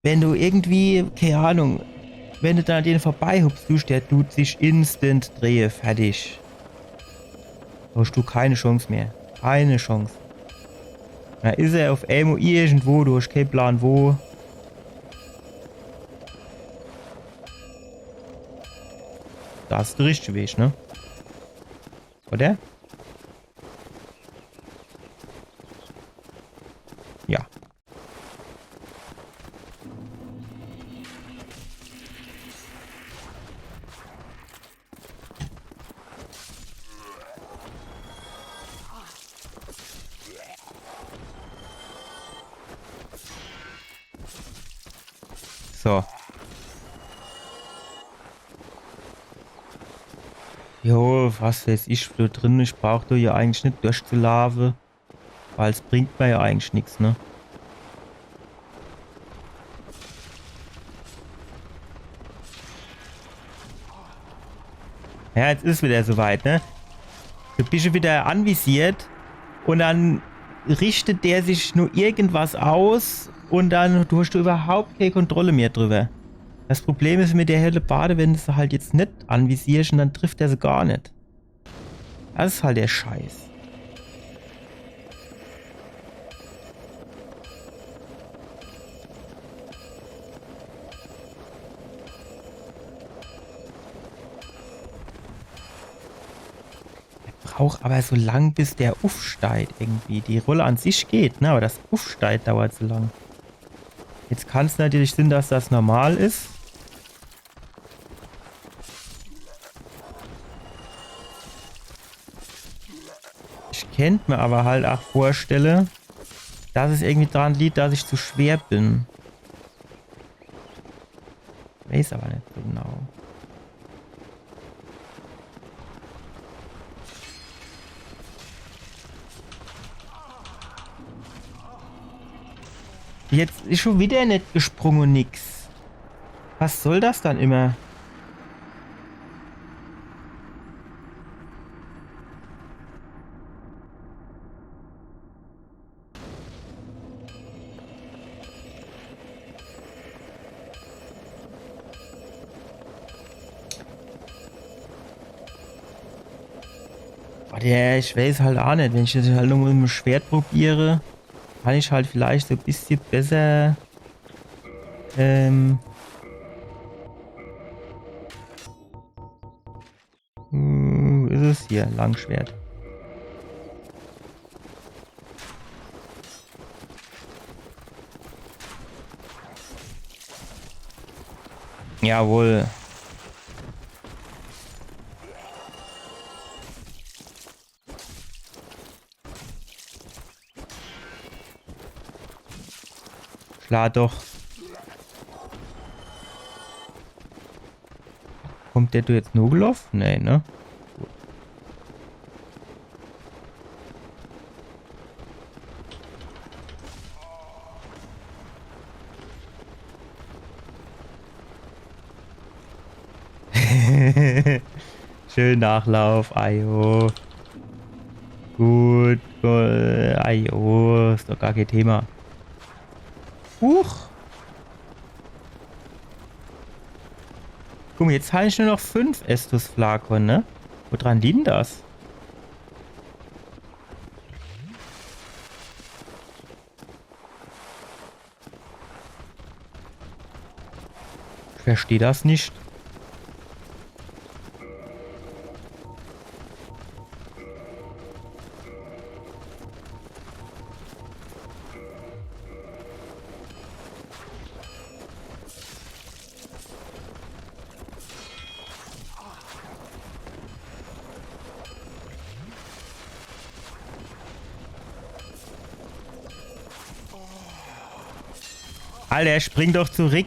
Wenn du irgendwie, keine Ahnung, wenn du da an denen vorbeihupst, der tut sich instant drehen, fertig. Da hast du keine Chance mehr. Keine Chance. Da ist er auf Amo irgendwo, du hast keinen Plan wo. Das ist der richtige Weg, ne? Oder? Ja. So. Jo, was weiß ich da drin? Ich brauche da ja eigentlich nicht durchzulaufen. Weil es bringt mir ja eigentlich nichts, ne? Ja, jetzt ist wieder soweit, ne? Du bist schon wieder anvisiert und dann richtet der sich nur irgendwas aus und dann hast du überhaupt keine Kontrolle mehr drüber. Das Problem ist mit der helle Bade, wenn du sie halt jetzt nicht anvisierst und dann trifft er sie gar nicht. Das ist halt der Scheiß. Braucht aber so lang, bis der aufsteigt irgendwie. Die Rolle an sich geht, ne? Aber das Aufsteigt dauert so lang. Jetzt kann es natürlich sein, dass das normal ist. Ich könnte mir aber halt auch vorstellen, dass es irgendwie daran liegt, dass ich zu schwer bin. Weiß aber nicht so genau. Jetzt ist schon wieder nicht gesprungen nix. Was soll das dann immer? Ja, ich weiß halt auch nicht. Wenn ich das halt nur mit dem Schwert probiere, kann ich halt vielleicht so ein bisschen besser ist es hier, Langschwert. Jawohl. Klar doch. Kommt der du jetzt nur gelaufen? Nee, ne? Schön Nachlauf, ajo. Gut, ajo, ist doch gar kein Thema. Huch. Guck mal, jetzt habe ich nur noch 5 Estus Flakon, ne? Woran liegt denn das? Ich verstehe das nicht. Alter, spring doch zurück.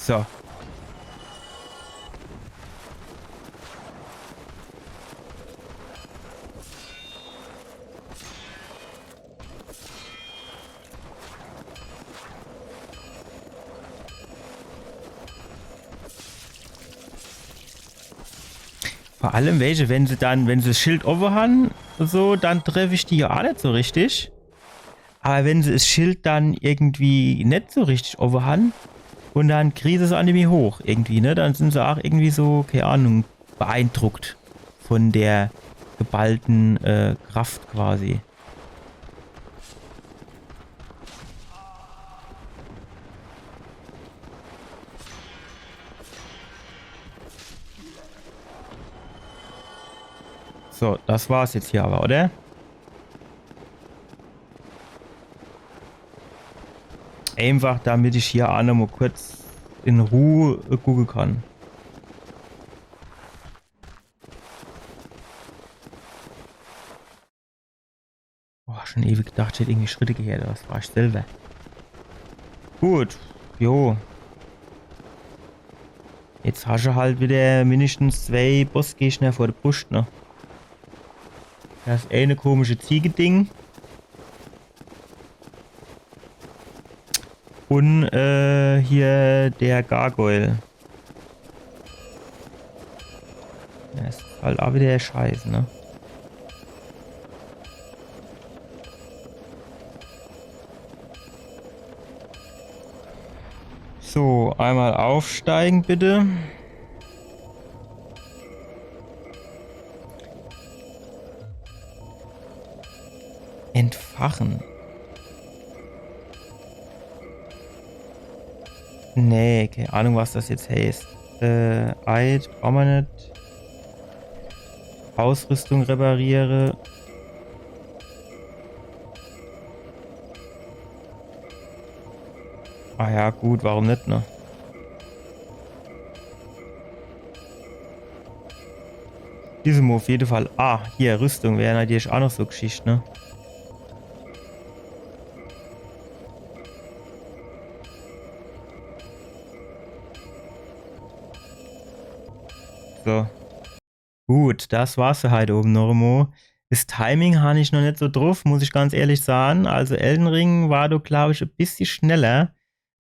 So. Vor allem welche, wenn sie das Schild offen haben, so, dann treffe ich die ja auch nicht so richtig. Aber wenn sie das Schild dann irgendwie nicht so richtig offen haben, und dann kriegen sie es an mir hoch irgendwie, ne? Dann sind sie auch irgendwie so, keine Ahnung, beeindruckt von der geballten Kraft quasi. So, das war's jetzt hier aber, oder? Einfach damit ich hier auch noch mal kurz in Ruhe gucken kann. Oh, schon ewig gedacht, ich hätte irgendwie Schritte gehört, das war ich selber. Gut, jo. Jetzt hast du halt wieder mindestens 2 Bossgegner vor der Brust, ne? Das ist eine komische Ziegeding. Und hier der Gargoyle. Das ist halt auch wieder der Scheiß, ne? So, einmal aufsteigen bitte. Entfachen. Nee, keine Ahnung, was das jetzt heißt. Eid, brauchen wir nicht. Ausrüstung repariere. Ah ja, gut, warum nicht, ne? Diesem auf jeden Fall. Ah, hier, Rüstung wäre natürlich auch noch so Geschichte, ne? So. Gut, das war's für heute oben noch einmal. Das Timing habe ich noch nicht so drauf, muss ich ganz ehrlich sagen. Also Elden Ring war du, glaube ich, ein bisschen schneller.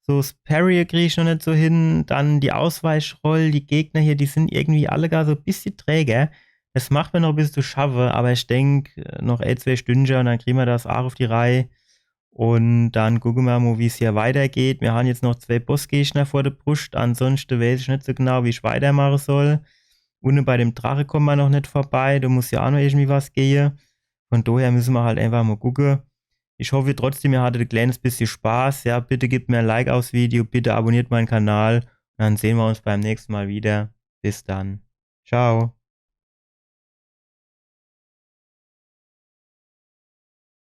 So das Parry kriege ich noch nicht so hin. Dann die Ausweichroll, die Gegner hier, die sind irgendwie alle gar so ein bisschen träger. Das macht mir noch ein bisschen zu schaffen, aber ich denke, noch 2 Stunden und dann kriegen wir das auch auf die Reihe. Und dann gucken wir mal, wie es hier weitergeht. Wir haben jetzt noch 2 Bossgegner vor der Brust. Ansonsten weiß ich nicht so genau, wie ich weitermachen soll. Und bei dem Drache kommen wir noch nicht vorbei. Da muss ja auch noch irgendwie was gehen. Von daher müssen wir halt einfach mal gucken. Ich hoffe trotzdem, ihr hattet ein kleines bisschen Spaß. Ja, bitte gebt mir ein Like aufs Video. Bitte abonniert meinen Kanal. Und dann sehen wir uns beim nächsten Mal wieder. Bis dann. Ciao.